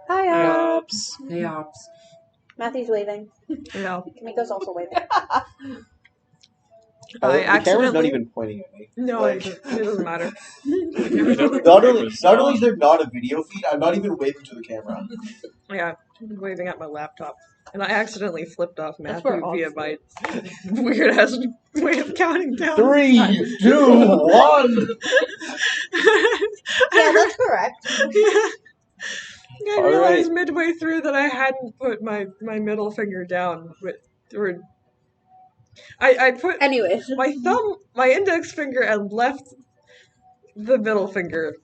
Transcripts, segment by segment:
Hi, Ops. Hey, Ops. Matthew's waving. No. Kamiko's also waving. The camera's not even pointing at me. No, Like, it doesn't matter. not only is there not a video feed, I'm not even waving to the camera. Yeah, I'm waving at my laptop. And I accidentally flipped off That's Matthew where via my weird ass way of counting down. 3, 2, 1. Yeah, that's correct. Yeah. I All realized right. midway through that I hadn't put my middle finger down. I put Anyway. my index finger, and left the middle finger.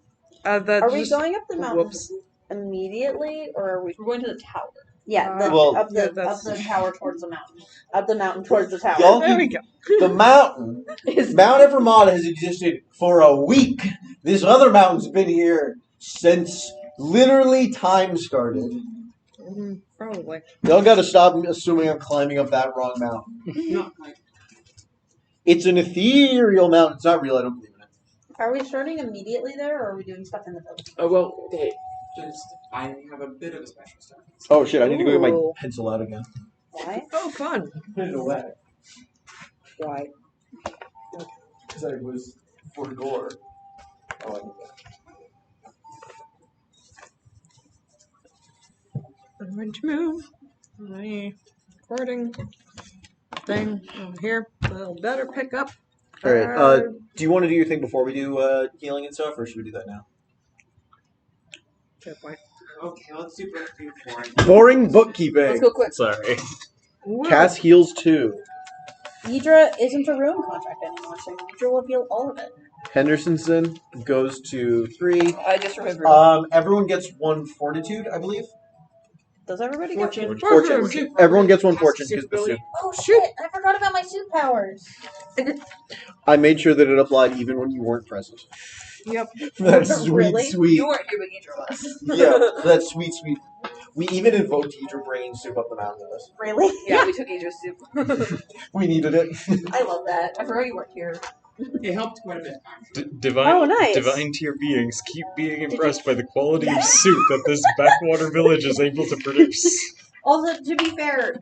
Are we going up the mountain immediately, or are we... We're going to the tower. Yeah, up the tower towards the mountain. Up the mountain towards the tower. Y'all, There we go. The mountain, Mount Evermont has existed for a week. This other mountain's been here since literally time started. Probably. Y'all gotta stop assuming I'm climbing up that wrong mountain. Not quite. It's an ethereal mountain. It's not real, I don't believe in it. Are we starting immediately there, or are we doing stuff in the village? Oh, well, hey, I have a bit of a special stuff. Oh shit, I need to go get my Ooh. pencil out again. Why? Oh, fun. Why? Why? Because I was for gore. Oh, I'm going to move my recording thing over here. I'll better pick up. Alright, do you want to do your thing before we do healing and stuff, or should we do that now? Good point. Okay, let's do boring. Boring bookkeeping. Let's go quick. Sorry. Whoa. Cass heals 2. Yidra isn't a ruin contract anymore, so Yidra will heal all of it. Hendersonson goes to 3. I just remembered. Everyone gets 1 fortitude, I believe. Does everybody get Fortune. Fortune. Everyone gets 1 fortune because the suit. Oh shit! I forgot about my suit powers. I made sure that it applied even when you weren't present. Yep. That's sweet, Really? sweet. You weren't here, but Yidra was. Yeah, that's sweet, sweet. We even invoked Yidra Brain soup up the mountain with us. Really? Yeah, we took Yidra's soup. We needed it. I love that. I forgot you weren't here. It helped quite a bit, actually. Divine, nice. divine tier beings keep being impressed by the quality of soup that this backwater village is able to produce. Also, to be fair,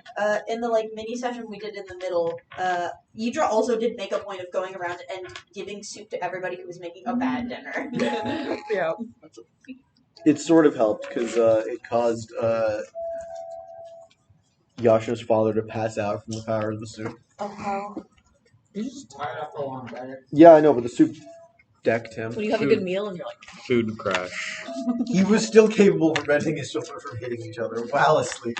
in the mini session we did in the middle, Yidra also did make a point of going around and giving soup to everybody who was making a bad dinner. Yeah. It sort of helped because it caused Yasha's father to pass out from the power of the soup. Oh hell. You just tired after a long day. Yeah, I know, but the soup decked him. When you have a good meal and you're like, Food crash. He was still capable of preventing his children from hitting each other while asleep.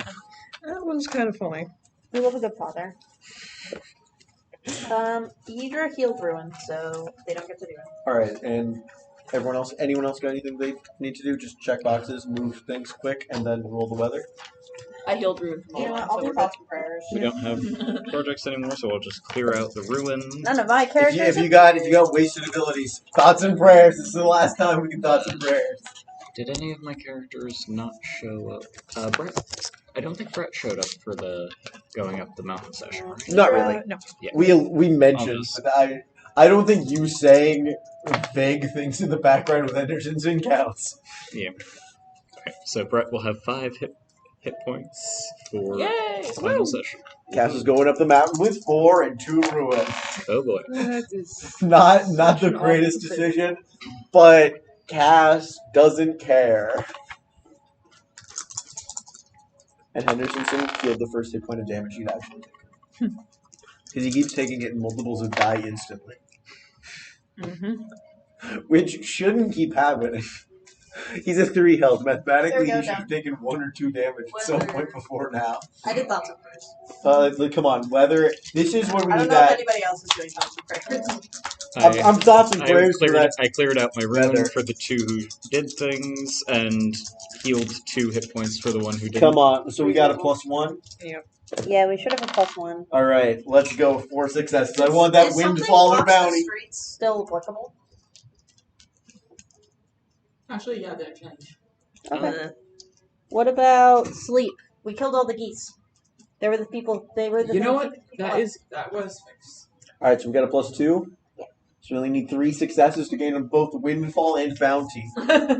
That one's kind of funny. We love a good father. Yidra healed ruin, so they don't get to do it. Alright, and anyone else got anything they need to do? Just check boxes, move things quick, and then roll the weather. I healed ruin from all You know what? of I'll them, do so we're thoughts and prayers. We don't have projects anymore, so I'll just clear out the ruins. None of my characters. If you got wasted abilities, thoughts and prayers. This is the last time we can thoughts and prayers. Did any of my characters not show up? Brett. I don't think Brett showed up for the going up the mountain session. Right? Not really. No. Yeah. We mentioned, Obvious. but I don't think you saying vague things in the background with Henderson counts. Yeah. Okay, so Brett will have 5 hit points for Yay! the final session. Cass is going up the mountain with 4 and 2 ruins. Oh boy. That is... Not the greatest decision, but Cass doesn't care. And Henderson healed the first hit point of damage he'd actually taken. Because he keeps taking it in multiples of die instantly. Which shouldn't keep happening. He's at 3 health. Mathematically, he should have taken 1 or 2 damage at some point before now. I did thoughts and prayers. Come on, weather. This is where we I don't need know if that. anybody else is doing thoughts and prayers. I'm thoughts and prayers. I cleared out my ruin Weather. for the 2 who did things, and healed 2 hit points for the 1 who didn't. Come on, so we got a +1. Yeah, we should have a +1. All right, let's go. 4 successes. I want that Windfaller bounty. Is streets still applicable? Actually, yeah, they're changed. Okay. What about sleep? We killed all the geese. They were the people. They were the. You know things what? that That was fixed. All right, so we got a +2. Yeah. So we only need 3 successes to gain both Windfall and Bounty.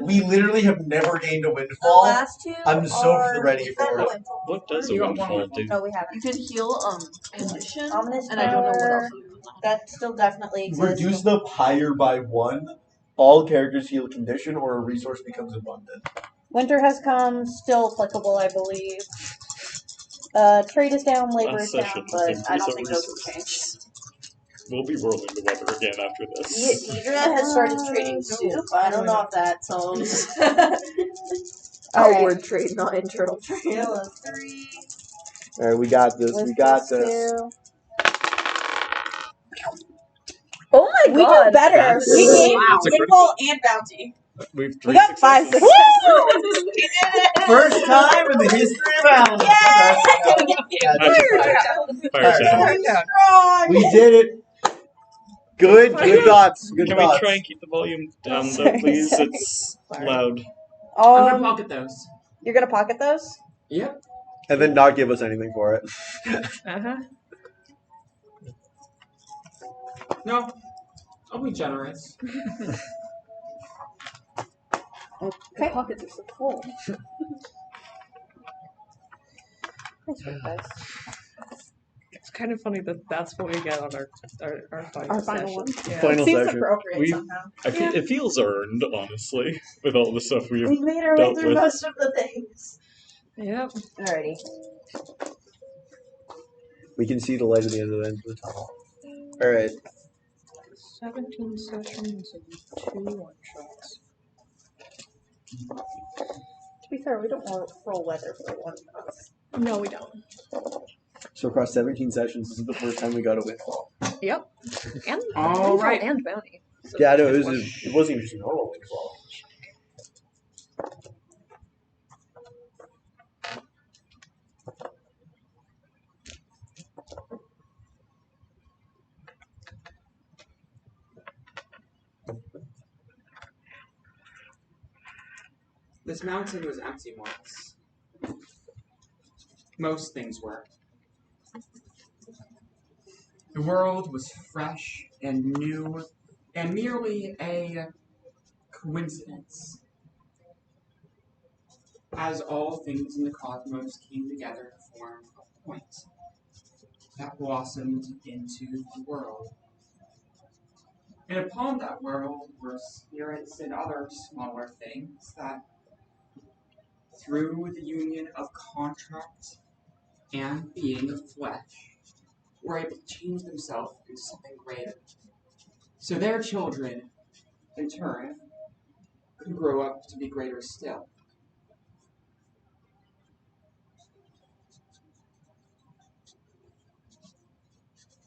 We literally have never gained a The Windfall. last two I'm so are ready for it. What does a You got one windfall windfall. do? No, we haven't. You can heal condition, Ominous and I don't know what power. else. it is. That still definitely exists. Reduce the Pyre by 1. All characters heal condition or a resource becomes abundant. Winter has come, still applicable, I believe. Trade is down, labor Last is down, session, but I increase don't our think those will change. resources. We'll be whirling the weather again after this. Deidre has started trading soup. I don't know if that solves. Outward trade, not internal trade. Skill of 3. Alright, we got this. We got this. 2. Oh my We god! do better. That's- We gained that's a windfall and bounty. We've We 3 got 5 successes. successes. We did it! First time in the history of Alan. Fire's Alright. out. Strong. We did it. Good thoughts. Good Can thoughts. we try and keep the volume down Sorry, though, please? sorry. It's loud. I'm gonna pocket those. You're gonna pocket those? Yep. And then not give us anything for it. Uh-huh. No. I'll be generous. Okay. Pockets are so full. Thanks for guys. It's kind of funny that that's what we get on our final final one. session. Yeah. Final Seems session. appropriate We- somehow. It feels earned, honestly, with all the stuff we've We made our way dealt through with. most of the things. Yep. Alrighty. We can see the light at the end of the tunnel. Alright. 17 sessions and 2 one-shots. To be fair, we don't roll weather for one month. No, we don't. So across 17 sessions, this is the first time we got a windfall. Yep. And All right. and bounty. So Yeah, I know. It wasn't even just a normal windfall. This mountain was empty once. Most things were. The world was fresh and new and merely a coincidence. As all things in the cosmos came together to form a point that blossomed into the world. And upon that world were spirits and other smaller things that, through the union of contract and being of flesh, were able to change themselves into something greater. So their children, in turn, could grow up to be greater still.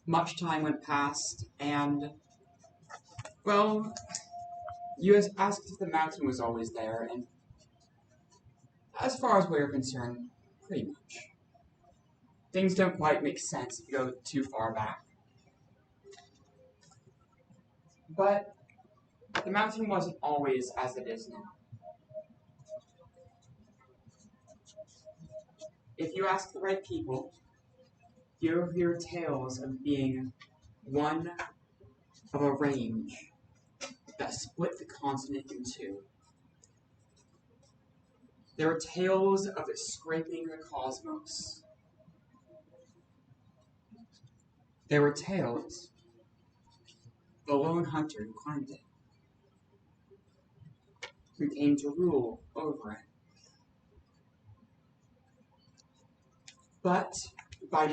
Much time went past, and, well, you asked if the mountain was always there, and as far as we're concerned, pretty much. Things don't quite make sense if you go too far back. But the mountain wasn't always as it is now. If you ask the right people, you'll hear tales of being one of a range that split the continent in two. There are tales of it scraping the cosmos. There were tales of the lone hunter who climbed it, who came to rule over it. But by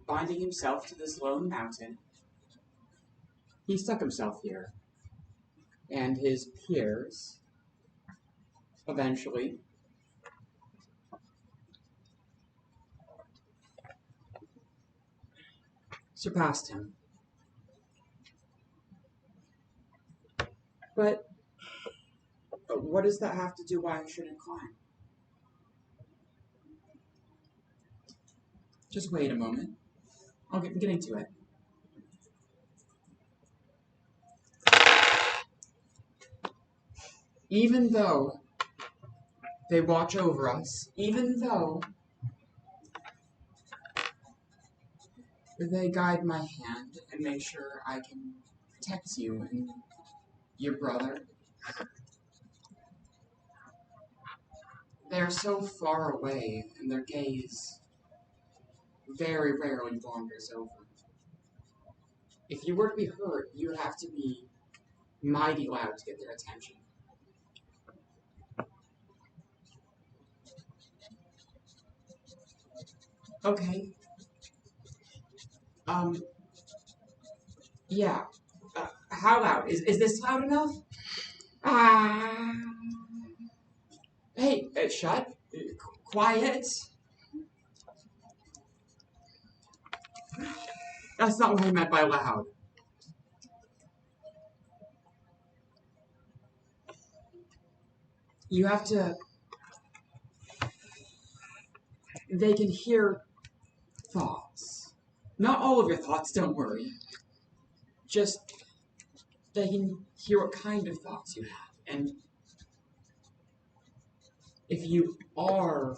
binding himself to this lone mountain, he stuck himself here, and his peers eventually surpassed him. But what does that have to do why I shouldn't climb? Just wait a moment. I'll get into it. Even though they watch over us, even though they guide my hand and make sure I can protect you and your brother. They're so far away, and their gaze very rarely wanders over. If you were to be hurt, you would have to be mighty loud to get their attention. Okay. Yeah. How loud? Is this loud enough? Hey, shut. Quiet. That's not what I meant by loud. You have to... They can hear thoughts. Not all of your thoughts, don't worry. Just... They can hear what kind of thoughts you have. And if you are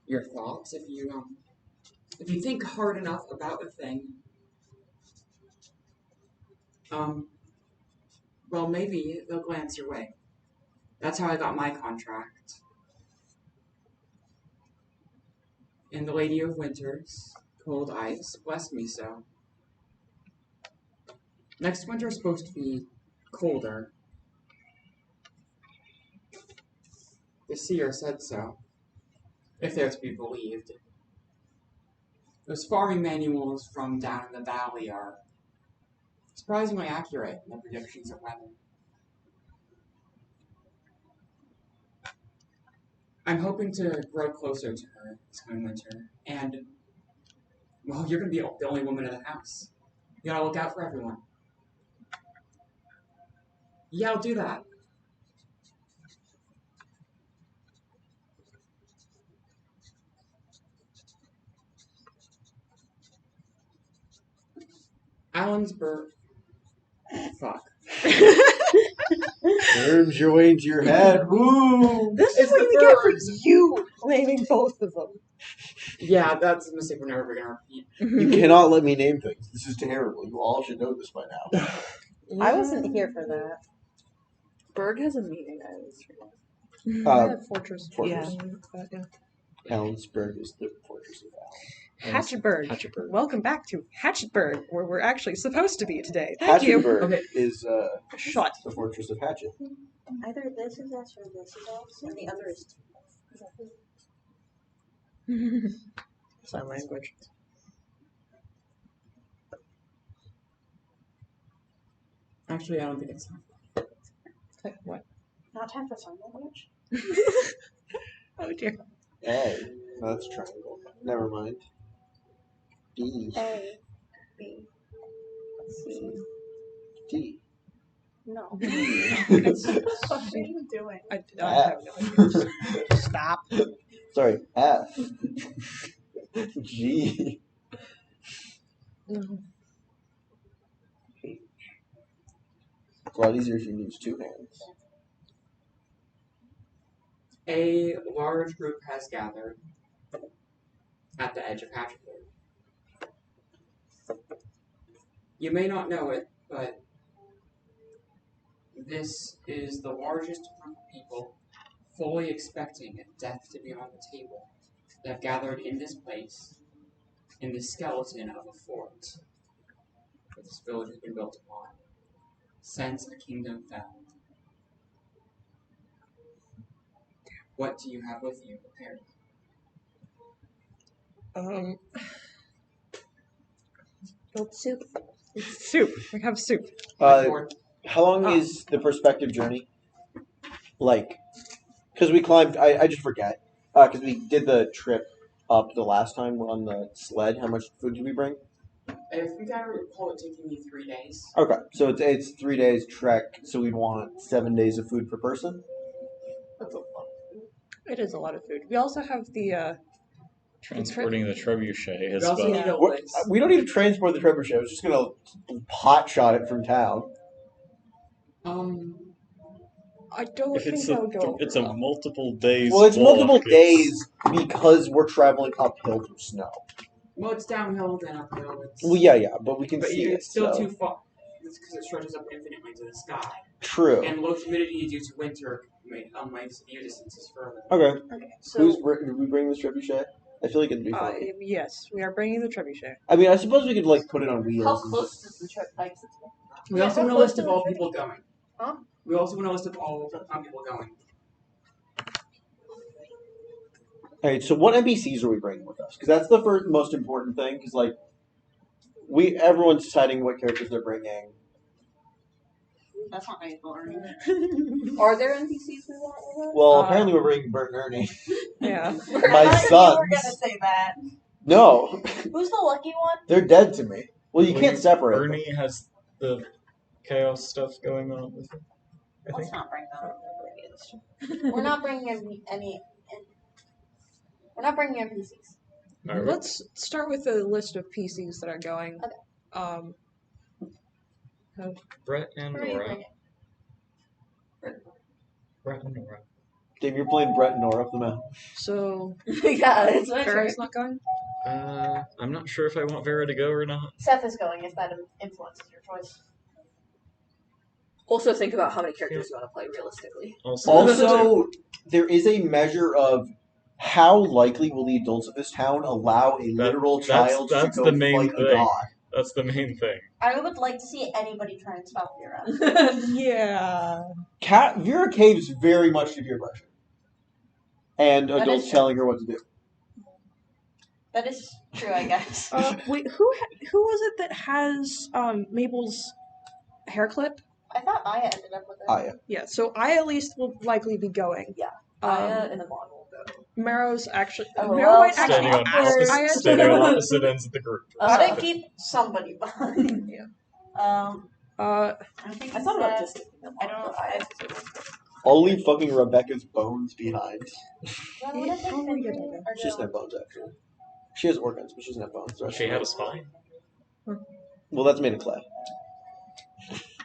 your thoughts, if you think hard enough about a thing, well, maybe they'll glance your way. That's how I got my contract. And the Lady of Winters, Cold Ice, blessed me so. Next winter is supposed to be colder. The seer said so, if they're to be believed. Those farming manuals from down in the valley are surprisingly accurate in their predictions of weather. I'm hoping to grow closer to her this coming winter, and, well, you're going to be the only woman in the house. You gotta look out for everyone. Yeah, I'll do that. Allensburg. Fuck. Turns your way into your head. Woo! This It's is what the you get for birds. you naming both of them. Yeah, that's a mistake we're never going to repeat. You cannot let me name things. This is terrible. You all should know this by now. I wasn't here for that. Berg has a meeting. I was Fortress. Fortress. Yeah. Allensburg is the fortress of Al. Hatchetburg. Hatchetburg. Welcome back to Hatchetburg, where we're actually supposed to be today. Thank you. Hatchetburg Okay. is Shut. the fortress of Hatchet. Either this is us or this is us, and the other is Sign language. Actually, I don't think it's time. What? not time for sign language. Oh dear. A. No, that's triangle. Never mind. B. A, B, C. D. No. What What are you doing? I have no idea. Stop. Sorry. F. G. No. It's a lot easier if you use two hands. A large group has gathered at the edge of Hatchetburg. You may not know it, but this is the largest group of people fully expecting death to be on the table that have gathered in this place, in the skeleton of a fort that this village has been built upon, since a kingdom fell. What do you have with you prepared? Build soup. Soup. We have soup. How long is the perspective journey? Like, because we climbed, I just forget. Because we did the trip up the last time on the sled. How much food did we bring? I think I recall it taking me 3 days. Okay, so it's 3 days trek, so we'd want 7 days of food per person? That's a lot. It is a lot of food. We also have the Transporting the trebuchet as We also well. need a What- list. We don't need to transport the trebuchet. I was just going to pot shot it from town. I don't If think it's that would go it's a multiple days. Well, it's multiple walk, days because we're traveling uphill through snow. Well, it's downhill, then uphill. It's, Well, yeah, but we can but see it's it. still so. too far. because it stretches up infinitely to the sky. True. And low humidity due to winter makes view distances further. Okay. Okay, so Did we bring this trebuchet? I feel like it'd be fun. Yes, we are bringing the trebuchet. I mean, I suppose we could like put it on wheels. how and close does the trip like? We Yeah, also how want a close list to of the all trip? people going. Huh? We also want a list of all people going. Alright, so what NPCs are we bringing with us? Because that's the first most important thing. Because like, everyone's deciding what characters they're bringing. That's not very boring. Are there NPCs we want with us? Well, apparently we're bringing Bert and Ernie. Yeah. My I thought you were sons. gonna say that. No, Who's the lucky one? they're dead to me. Well, you can't separate them. Ernie has the chaos stuff going on with him. I Let's think. not bring that. We're not bringing any. We're not bringing NPCs. Alright. Let's start with a list of PCs that are going. Okay. Brett and Who are you Nora. bringing? Brett and Nora. Dave, you're playing Brett and Nora up the mountain. So Yeah, it's my turn. Farrah's not going. I'm not sure if I want Vera to go or not. Seth is going if that influences your choice. Also, think about how many characters you want to play realistically. Also, there is a measure of how likely will the adults of this town allow a literal child that's to go the main fight a thing. god. That's the main thing. I would like to see anybody try and stop Vera. Yeah. Vera caves very much to peer pressure. And That adults is- telling her what to do. That is true, I guess. Wait, who was it that has Mabel's hair clip? I thought Aya ended up with it. Aya. Yeah, so I at least will likely be going. Yeah. Um, Aya and Amon will go. Marrow's actually. Oh, Marrow well, might actually Standing on ask Aya to standing on go. opposite ends of the group. Gotta keep somebody behind. Yeah. I think I thought about Seth- just taking them I don't know if Aya. I'll leave fucking Rebecca's bones behind. What if Oh my Findry God. or She doesn't have bones, actually. She has organs, but she doesn't have bones. The rest She of had it- a spine. Well, that's made of clay.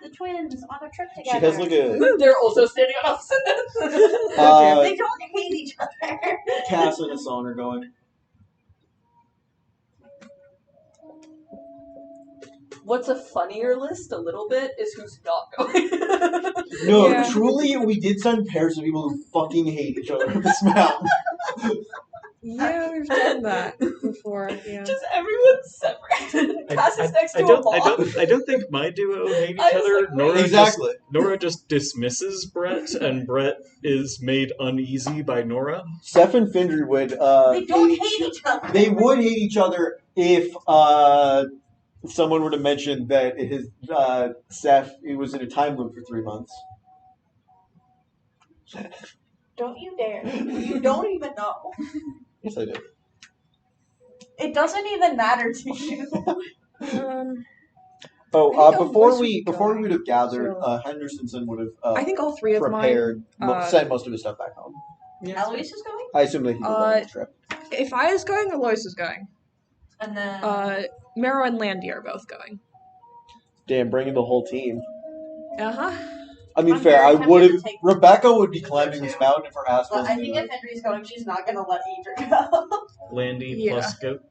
the twins on a trip She together. has like a They're also standing on opposite ends. uh, They don't hate each other. Cass and Hassan are going. What's a funnier list, a little bit, is who's not going. No, Yeah. truly, we did send pairs of people who fucking hate each other on this mountain. Yeah, we've done that before. Yeah. Just everyone's separate. Cass is next to a mom. I don't think my duo hate each I was other. like, Nora Exactly. Nora just dismisses Brett, and Brett is made uneasy by Nora. Seth and Findry would They don't hate each other. they would hate each other if someone were to mention that his Seth he was in a time loop for 3 months. Don't you dare. You don't even know. Yes, I did. It doesn't even matter to you. Oh, I think before Elvis we would would go, have gathered, so- Hendersonson would have I think all three of mine. prepared, sent most of his stuff back home. Eloise is going? I assume that he did that on the trip. If I is going, Alois is going. And then. Marrow and Landy are both going. Damn, bringing the whole team. Uh huh. I mean, I'm fair. very I tempted would to have. take Rebecca would be Peter climbing this too. mountain if her ass But I wasn't think doing if it. Henry's going, she's not gonna let Adrian go. Landy Yeah. plus goat.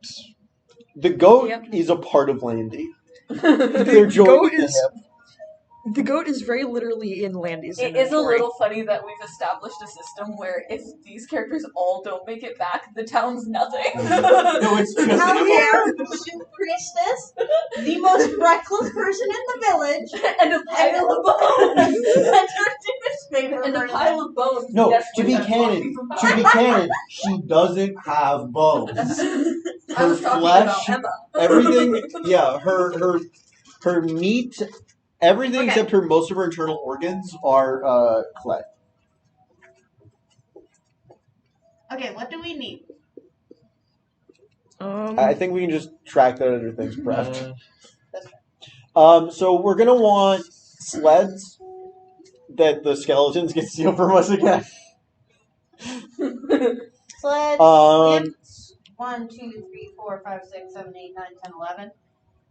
The goat Yep. is a part of Landy. The They're joined goat to is him. the goat is very literally in Landy's It is a inventory. little funny that we've established a system where if these characters all don't make it back, the town's nothing. No, it's just Out here, Soup Priestess, the most reckless person in the village, and a pile of bones. and her dearest favorite And a person. pile of bones. No, Yes, to be we're canon, talking to be canon, she doesn't have bones. I Her was talking flesh, about Emma. everything, yeah, her meat, everything Okay. except her most of her internal organs are clay. Okay, what do we need? I think we can just track that under things prepped. Uh, So we're gonna want sleds that the skeletons can steal from us again. Sleds. Um, 1, 2, 3, 4, 5, 6, 7, 8, 9, 10, 11.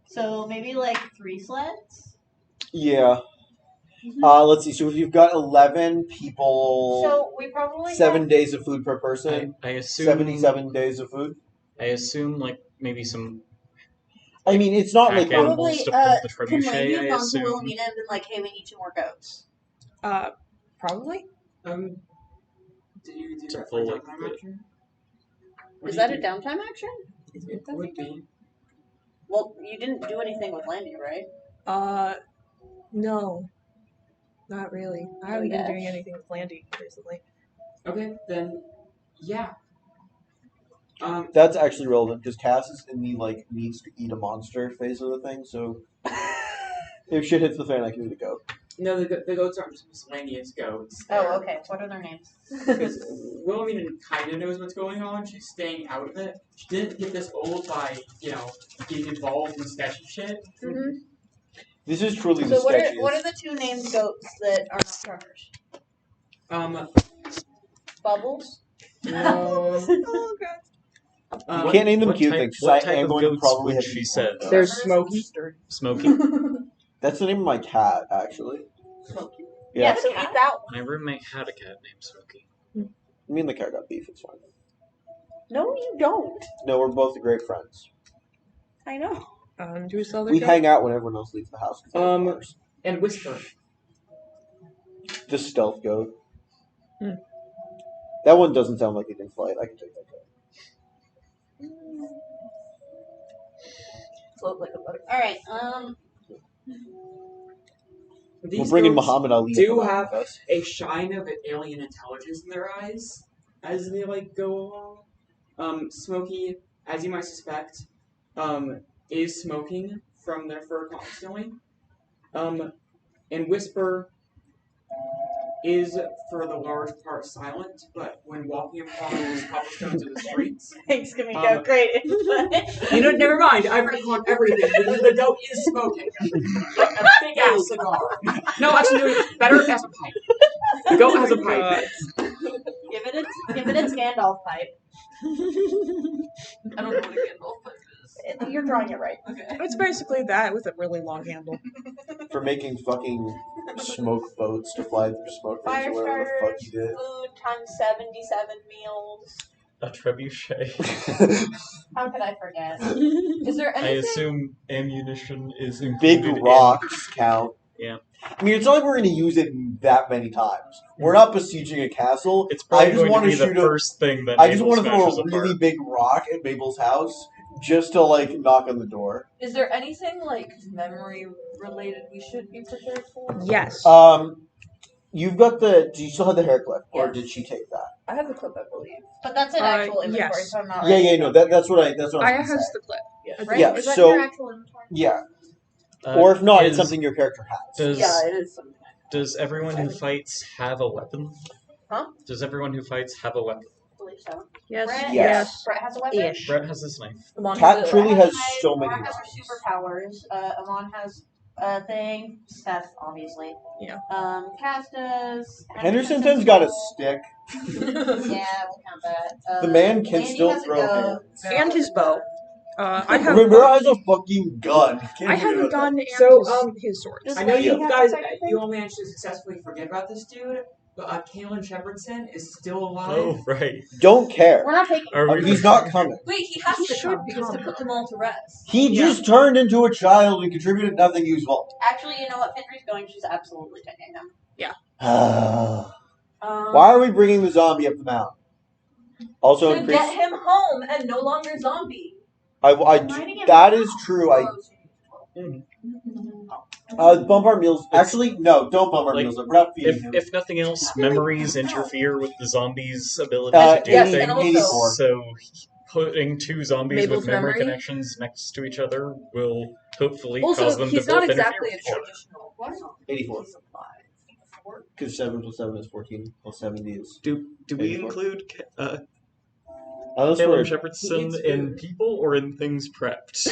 So maybe like 3 sleds? yeah. Let's see. So if you've got 11 people, So we probably 7 have, days of food per person, I assume 77 days of food. I assume like maybe some I mean, it's not like Pack animals Probably, to pull the can trebuchet, Landy have I gone to assume. Wilhelmina and been like, hey, we need 2 more goats? Probably. Did you do To that pull, for like, downtime the- action? What Is did that you a do? downtime action? It would be. Well, you didn't do anything with Landy, right? No. Not really. I haven't been yes. doing anything with Landy recently. Okay, then, yeah. That's actually relevant because Cass is in the like needs to eat a monster phase of the thing. So if shit hits the fan, I can eat a goat. No, the goats aren't just miscellaneous goats. Oh, okay. What are their names? Because Wilhelmina kind of knows what's going on. She's staying out of it. She didn't get this old by, getting involved in sketchy shit. Mm-hmm. This is truly the So what sketchiest. are the 2 named goats that are not runners? Bubbles? No. Oh god. You can't name them what cute type, things. What I type am of going to goats probably would have she eaten said? one. There's Smokey. Smokey? That's the name of my cat, actually. Smokey. Yeah. So eat that one. My roommate had a cat named Smokey. Me and the cat got beef. It's fine. No, you don't. No, we're both great friends. I know. Do we sell the We goat? hang out when everyone else leaves the house. 'Cause they're bars. And Whisper. The stealth goat. Hmm. That one doesn't sound like it can fight. I can take that goat. Float like a butterfly. Alright, These We're bringing goats Muhammad Ali. do up have with us. a shine of alien intelligence in their eyes as they go along. Smokey, as you might suspect, is smoking from their fur constantly. And Whisper is for the large part silent, but when walking upon the cobblestones of the streets, thanks, Kamiko. Great. never mind. I've recalled everything. The goat is smoking a big ass cigar. No, actually, no, better it has a pipe. The goat has a pipe. Give it its Gandalf pipe. I don't know what a Gandalf pipe is. You're drawing it right. Okay. It's basically that with a really long handle. For making fucking smoke boats to fly through smoke rings Fire or whatever the fuck you did. Food times 77 meals. A trebuchet. How could I forget? Is there I anything? assume ammunition is Big included rocks count. Yeah. I mean, it's not like we're going to use it that many times. We're not besieging a castle. It's probably I just going want to to be the shoot a. first thing that I just Mabel want to throw smashes a really apart. big rock at Mabel's house just to like knock on the door. Is there anything like memory related we should be prepared for? Yes. You've got the. Do you still have the hair clip, or Yes. did she take that? I have the clip, I believe. But that's an actual inventory, yes. so I'm not. Yeah, writing yeah, it no, down. that's what I. That's what I Aya was gonna has say. the clip. Right? Yeah, Is that so- your actual inventory? Yeah, or if not, it's something your character has. Does, Yeah, it is something. does everyone who fights have a weapon? Huh? Does everyone who fights have a weapon? I believe so. Yes. Brett, Yes. Brett has a weapon. Ish. Brett has this knife. Amon Cat has a- truly has Brett so many Amon has knives. her superpowers. Amon has a thing. Seth, obviously. Yeah. Cass does. Henderson has got a stick. Yeah, we'll count that. The man can Landy still has a throw goat. And his bow. I have. Remember, has a fucking gun. Can't I have forget a about gun and So, his sword. Does I know Landy you have guys, a second you thing? all managed to successfully forget about this dude, but Kalen Shepardson is still alive. Oh, right. that. Don't care. We're not taking. Are we He's not coming. Wait, he has He to should come. He has to come. put them all to rest. He Yeah. just turned into a child and contributed nothing useful. Actually, you know what? Findry's going. She's absolutely taking him. Why Um, are we bringing the zombie up the mountain? Also, To increase. get him home and no longer zombie. That is true. Bump our meals. Actually, no, don't bump our Like, meals. We're not feeding him. If nothing else, memories interfere with the zombies' ability Uh, to do yes, things. and also- 84. So putting two zombies Mabel's with memory memory? connections next to each other will hopefully Also, cause them he's to not both exactly a interfere with each traditional. 84. He's alive. Because 7 plus 7 is 14. Plus 70 is. Do we 84. include Unless Caleb we're. Shepardson in people or in things prepped?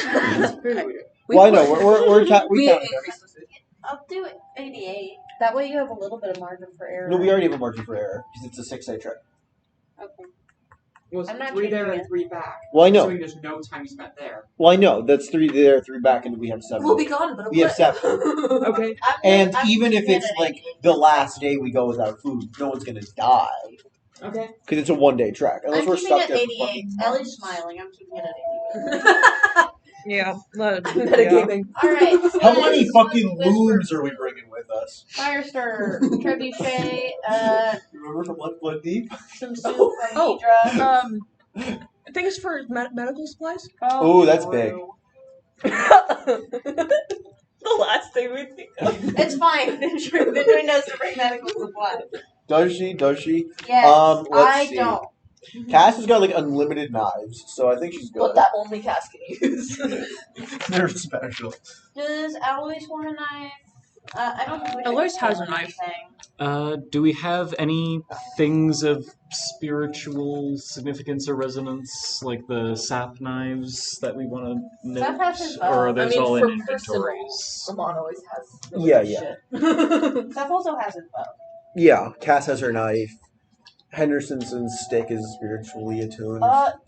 Well, I know. We count We him. increase the food. I'll do it 88. That way you have a little bit of margin for error. No, we already have a margin for error. Because it's a 6-day trip. Okay. It was I'm not 3 there changing and 3 back. Well, I know. So there's no time spent there. Well, I know. That's 3 there, 3 back, and we have 7. We'll be gone, but We have 7. Okay. And even if it's like the last day we go without food, no one's gonna die. Okay. Because it's a 1-day trek. Unless I'm we're keeping stuck it there at for 88. fucking Ellie's months. smiling. I'm keeping it at 88. Yeah. Metagaming. Alright. How many fucking Whisper. looms are we bringing with us? Firestar, trebuchet, Remember from Blood Blood Deep? some soup from Oh. Nidra. Things for medical supplies. Oh, that's big. The last thing we think of. It's fine. Benjamin knows to bring medical supplies. Does she? Does she? Yes, let's I see. don't. Cass has got like unlimited knives, so I think she's But good. that only Cass can use. They're special. Does Alois want a knife? I don't think we should Alois has a kill knife. anything. Do we have any things of spiritual significance or resonance, like the sap knives that we want to note? Sap has his bow. Or are I those mean, all for in inventories? Amon always has. Yeah, Shit. Seth also has his bow. Yeah, Cass has her knife. Henderson's stick is spiritually attuned.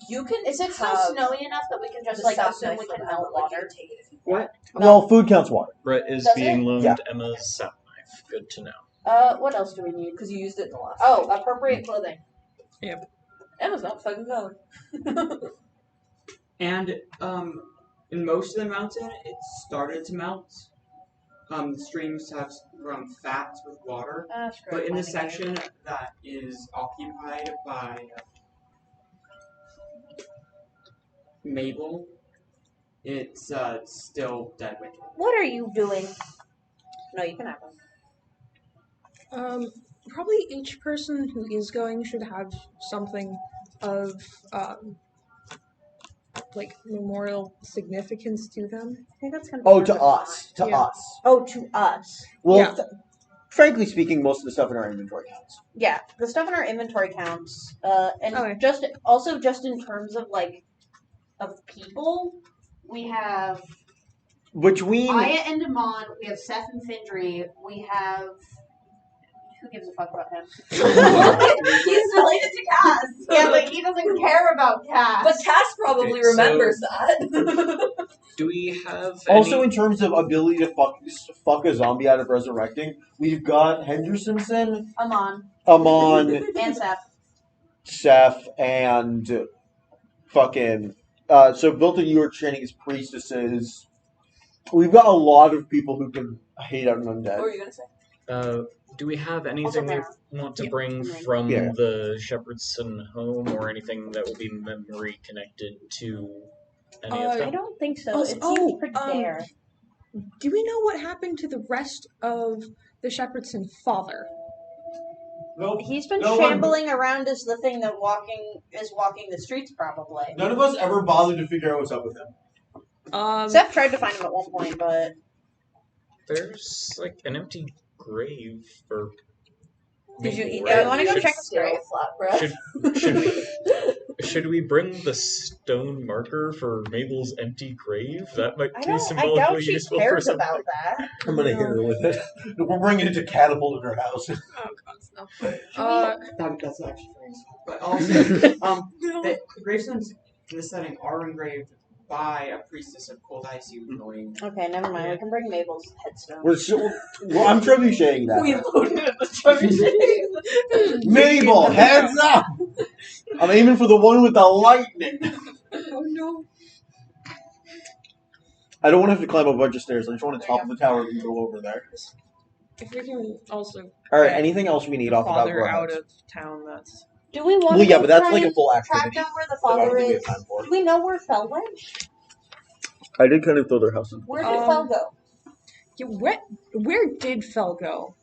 You can. Is it still have snowy enough that we can just the like sap assume knife we from can Emma, melt like, you water? can take it if you What? Well, food counts water. Brett is Does being it? loaned Yeah. Emma's sap knife. Good to know. What else do we need? because you used it in the last. Oh, appropriate clothing. Emma's not fucking going. And in most of the mountain, it started to melt. The streams have grown fat with water, but in the section that is occupied by Mabel, it's still dead wicked. What are you doing? No, you can have them. Probably each person who is going should have something of like memorial significance to them. I think that's gonna be Oh, hard to us. To Yeah. us. Oh, to us. Well, Yeah. frankly speaking, most of the stuff in our inventory counts. Yeah, the stuff in our inventory counts. And Okay. just in terms of like of people, we have Between Aya and Amon, we have Seth and Findry, we have who gives a fuck about him? He's related to Cass. Yeah, but he doesn't care about Cass. But Cass probably Okay, so- remembers that. Do we have also any... in terms of ability to fuck a zombie out of resurrecting, we've got Hendersonson, Amon Amon, and Seth. Seth, and fucking. So both of you are training as priestesses. We've got a lot of people who can hate out an What undead. were you gonna say? Do we have anything we Vera. want to Yeah. bring from Yeah. the Shepherdson home, or anything that will be memory connected to any of I them? don't think so. Also- It seems oh, pretty um, bare. Do we know what happened to the rest of the Shepherdson father? Nope. He's been no one- shambling around as the thing that is walking the streets, probably. None of us ever bothered to figure out what's up with him. Seth tried to find him at one point, but There's like an empty grave for. Did you Mabel, eat right? that? You wanna go Should- check his grave? Should we bring the stone marker for Mabel's empty grave? That might I be doubt symbolically she useful for cares some. about that. I'm gonna hit her with it. We're bringing it to catapult in her house. Oh god, no. That's actually very useful. But also, the gravestones in this setting are engraved by a priestess of cold ice who's going. Okay, never mind. We can bring Mabel's headstone. I'm trebucheting that. We loaded it with trebuchet. Mabel, heads up! I'm aiming for the one with the lightning. Oh no. I don't want to have to climb a bunch of stairs. I just want to top of the tower and go over there. If we can also All right. Anything else we need off the top of father our out heads? of town, that's Do we want Well, to yeah, but that's try like a and full track activity. down where the that I don't father think we have is? time for. Do we know where Fel went? I did kind of throw their house in. Where did Fel go? yeah, where did Fel go?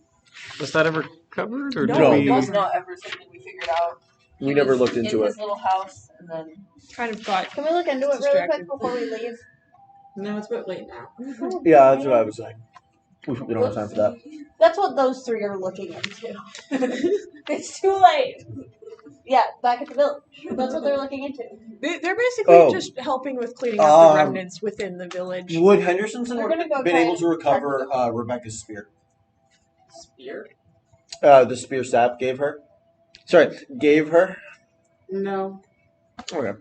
Was that ever covered, or No, did No. we? It was not ever something we figured out. We He never was looked into in it. his little house, and then Kind of got Can we look into it really Distracted. quick before we leave? No, it's a bit late now. Yeah, that's what I was saying. We don't have time for that. That's what those three are looking into. It's too late. Yeah, back at the village. That's what they're looking into. they're basically Oh. just helping with cleaning up the Um, remnants within the village. Would Hendersonson We're gonna go been try able and to recover Rebecca's spear? Spear? The spear Sap gave her? Sorry, gave her? No. Okay.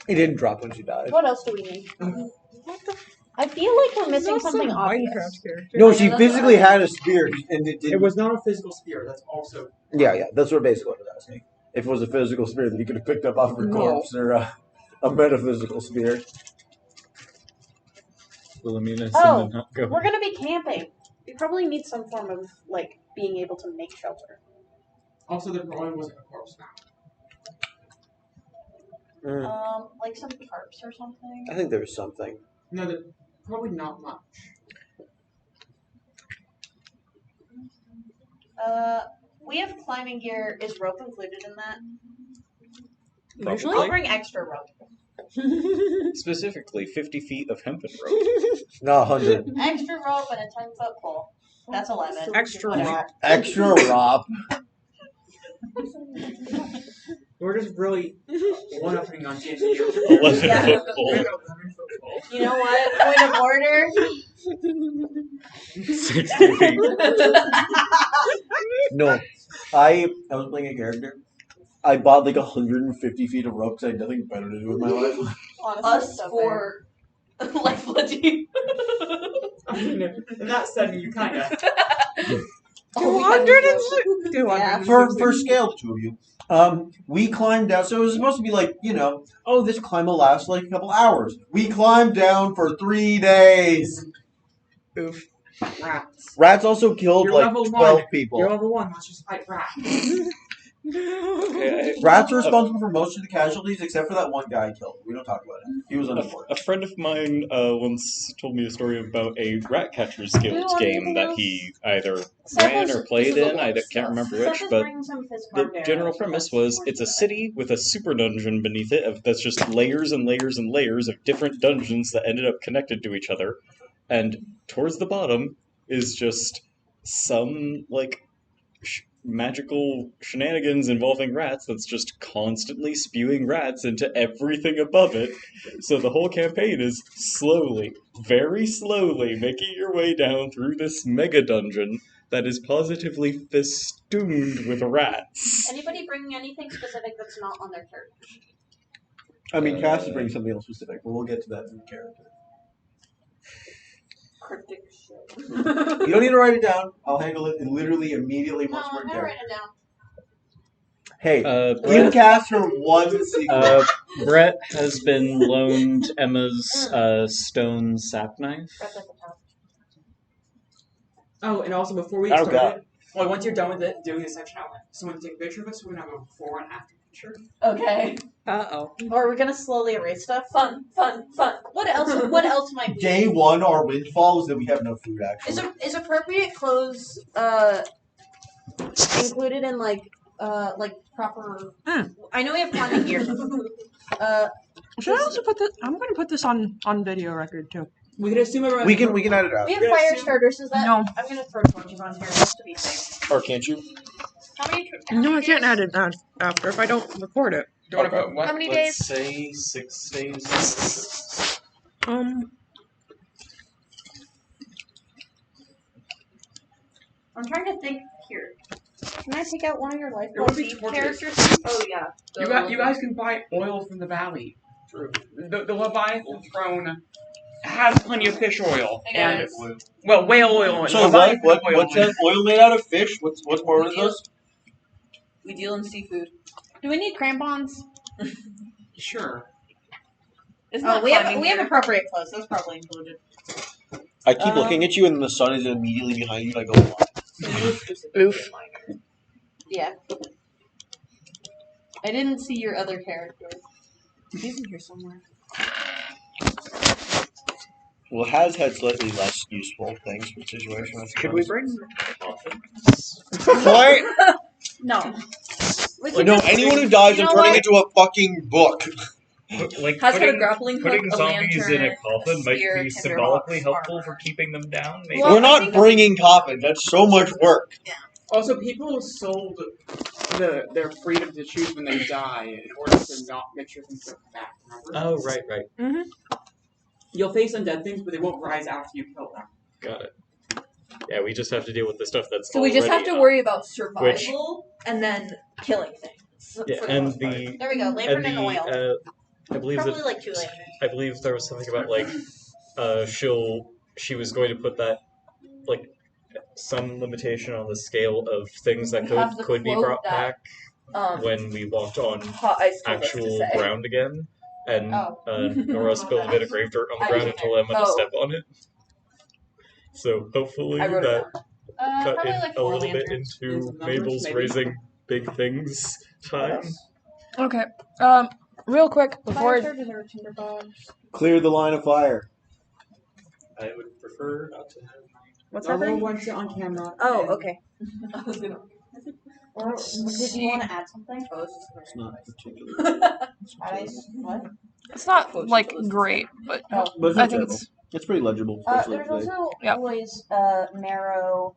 It didn't drop when she died. What else do we need? What the I feel like we're missing That's something some obvious. Minecraft character. No, Yeah, she that's physically what I- had a spear, and it didn't. It was not a physical spear. That's also. Yeah, that's what basically what I was asking. If it was a physical spear that he could have picked up off her No. corpse, or a metaphysical spear. Wilhelmina Oh, and not go. We're gonna be camping. We probably need some form of like being able to make shelter. Also, there probably wasn't a corpse now. Like some tarps or something. I think there's something. No, there's probably not much. We have climbing gear. Is rope included in that? Usually? I'll bring extra rope. Specifically, 50 feet of hempen rope. Not 100. Extra rope and a 10-foot pole. That's 11. Extra Whatever. rock. Extra Rob. We're just really one-upping on Jason. 11 Yeah. foot pole. You know what? Point of order. 60 feet. No, I was playing a character. I bought like 150 feet of rope because I had nothing better to do with my life. Honestly, Us so for life legend. I mean, in that setting, you kind of. 200. For scale, the two of you. We climbed down, so it was supposed to be like, oh, this climb will last like a couple hours. We climbed down for 3 days. Oof. Rats. Rats also killed You're like level 12 1. people. You're level 1. Let's just fight rats. Okay, Rats are responsible for most of the casualties except for that one guy I killed. We don't talk about him. He was a unimportant. friend of mine once told me a story about a rat catcher's guild game that he either ran or played in. I can't remember which, but the general premise was it's a city with a super dungeon beneath it that's just layers and layers and layers of different dungeons that ended up connected to each other. And towards the bottom is just some, like, magical shenanigans involving rats that's just constantly spewing rats into everything above it. So the whole campaign is slowly, very slowly, making your way down through this mega dungeon that is positively festooned with rats. Anybody bringing anything specific that's not on their character? I mean, Cass is bringing something else specific, but we'll get to that in the character. Cryptic shit. You don't need to write it down. I'll handle it immediately, immediately No, once we're I'm in gonna write character. it down. Hey, give Brett, Cass her one secret. Brett has been loaned Emma's stone sap knife. Right at the top. Oh, and also before we Oh, start God. it, well, once you're done with it, doing this section, I want someone to take a picture of us so we can have a before and after picture. Okay. Uh-oh. Or are we gonna slowly erase stuff? Fun. What else? What else might be? Day one, our windfall is that we have no food, actually. Is appropriate clothes included in like proper? I know we have climbing gear. Should I also put this? I'm going to put this on video record too. We can assume everyone. We can add it out. We have fire starters. Is that? No. I'm gonna throw torches on here just to be safe. Or can't you? How many? No, I can't add it after if I don't record it. Do you want to put what? How many let's days? say 6 days. Um, I'm trying to think here. Can I take out one of your It lifeblood would be deep torches. characters? Oh yeah. You guys can buy oil from the valley. The Leviathan throne has plenty of fish oil. And, well, whale oil. And So Leviathan what's oil. that oil made out of? Fish? What's more than this? We deal in seafood. Do we need crampons? Sure. It's Oh, not we have climbing appropriate clothes. That's probably included. I keep looking at you, and the sun is immediately behind you, and I go, what? oof. Yeah. I didn't see your other character. He's in here somewhere. Well, it has had slightly less useful things for the situation. Could we bring What? No. We Oh, could no, just- anyone who dies, you I'm know turning what? into a fucking book. Like Has got a grappling hook, putting a zombies in a lantern, coffin a might spear, be tinder symbolically box, helpful armor. for keeping them down. Maybe. Well, We're I not think- bringing coffins. That's so much work. Also, people sold their freedom to choose when they die in order to not make sure things don't come back. Remember? Oh, right. You'll face undead things, but they won't rise after you kill them. Got it. Yeah, we just have to deal with the stuff that's So we just have already to up. worry about survival and then killing things. Yeah, for the and most part. the There we go. and Lantern and oil. the I believe Probably that like 2 lanterns. I believe there was something about like she was going to put that like some limitation on the scale of things that We have the could be quote brought that, back when we walked on Hot Ice told us to actual say. ground again. and Oh. Nora spilled a bit of grave dirt on the ground and told Emma to step on it. So hopefully I wrote it that cut probably in like a 4 little bit lanterns. into Is it numbers, Mabel's maybe? raising big things time. Okay. Real quick before. Clear the line of fire. I would prefer not to have. What's I'll happening? watch it on camera. Oh, and- okay. I was gonna. Or did you want to add something? Oh, it's just It's not particularly. What? It's not like great, but But it's I not think terrible. it's It's pretty legible, especially There's today. also Yeah. always marrow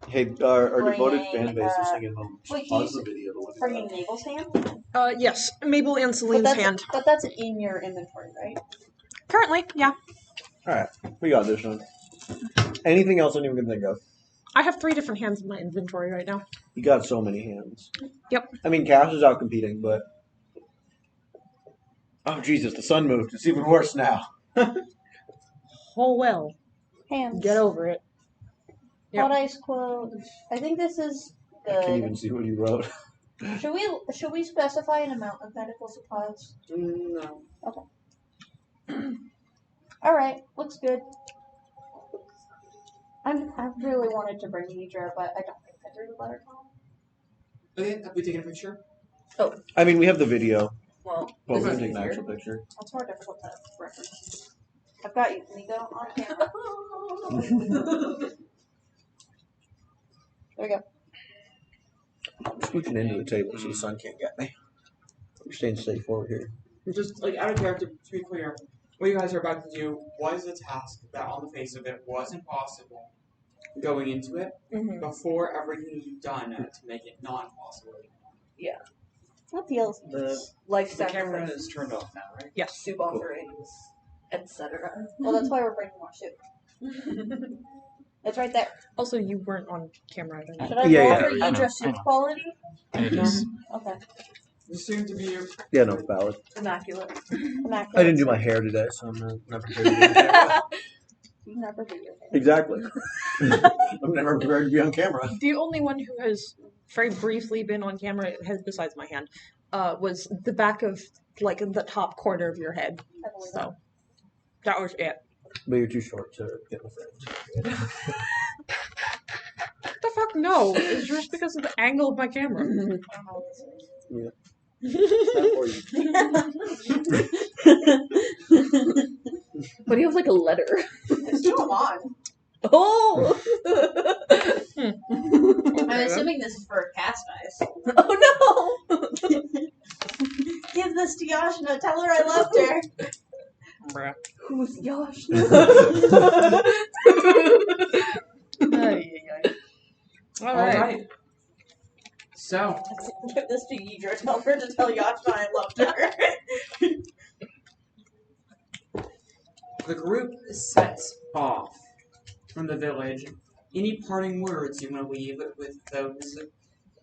Hey, our devoted bringing, fan base is singing home. wait, Pause he's the video to look at bringing that. Mabel's hand. yes, Mabel and But Celine's that's hand. but that's in your inventory, right? Currently, yeah. Alright, we got this one. Anything else anyone can think of? I have 3 different hands in my inventory right now. You got so many hands. Yep. I mean, Cass is out competing, but. Oh, Jesus, the sun moved. It's even worse now. Oh well. Hands. Get over it. Yep. Hot ice quote. I think this is I can't good. even see what you wrote. Should we specify an amount of medical supplies? No. All right, looks good. I really wanted to bring Nidra, but I don't think I did a letter. Okay, have we taken a picture? I mean, we have the video, Well, but we this can is take an easier. actual picture. It's more difficult to reference. I've got you, Nico, on camera. There we go. I'm scooching into the table so the sun can't get me. I'm staying safe over here. Just like out of character, to be clear, what you guys are about to do was a task that on the face of it was impossible going into it before everything you've done to make it not possible. What feels The life camera sacrifice, is turned off now, right? Yes. soup offerings, etc. Well, that's why we're bringing more soup. It's right there. Also, you weren't on camera. I don't Should I Yeah, roll yeah, for I know, Idra I soup know. quality? It is. Okay. You seem to be Yeah, no, valid. Immaculate. I didn't do my hair today, so I'm not prepared to be on camera. You never do your hair. Exactly. I'm never prepared to be on camera. The only one who has very briefly been on camera, besides my hand, was the back of like the top corner of your head. I believe So that was it. But you're too short to get in the frame. What the fuck? No, it's just because of the angle of my camera. Yeah. Not for you. But he has like a letter. It's still on. Oh! I'm assuming this is for cast ice. Oh no! Give this to Yashna. Tell her I loved her. Bruh. Who's Yosh? All right. Alright. So, Give this to Idra. Tell her to tell Yashna I loved her. the group sets off from the village. Any parting words you want to leave with those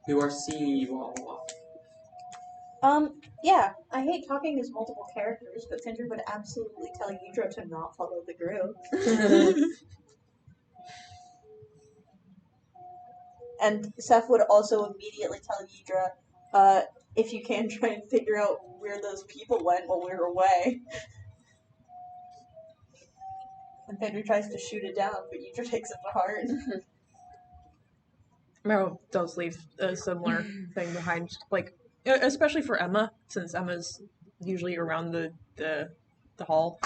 who are seeing you all off? Yeah, I hate talking as multiple characters, but Cinder would absolutely tell Idra to not follow the group. And Seth would also immediately tell Idra, if you can, try and figure out where those people went while we were away. And Fenrir tries to shoot it down, but Idra takes it to heart. Meryl does leave a similar thing behind, like especially for Emma, since Emma's usually around the hall,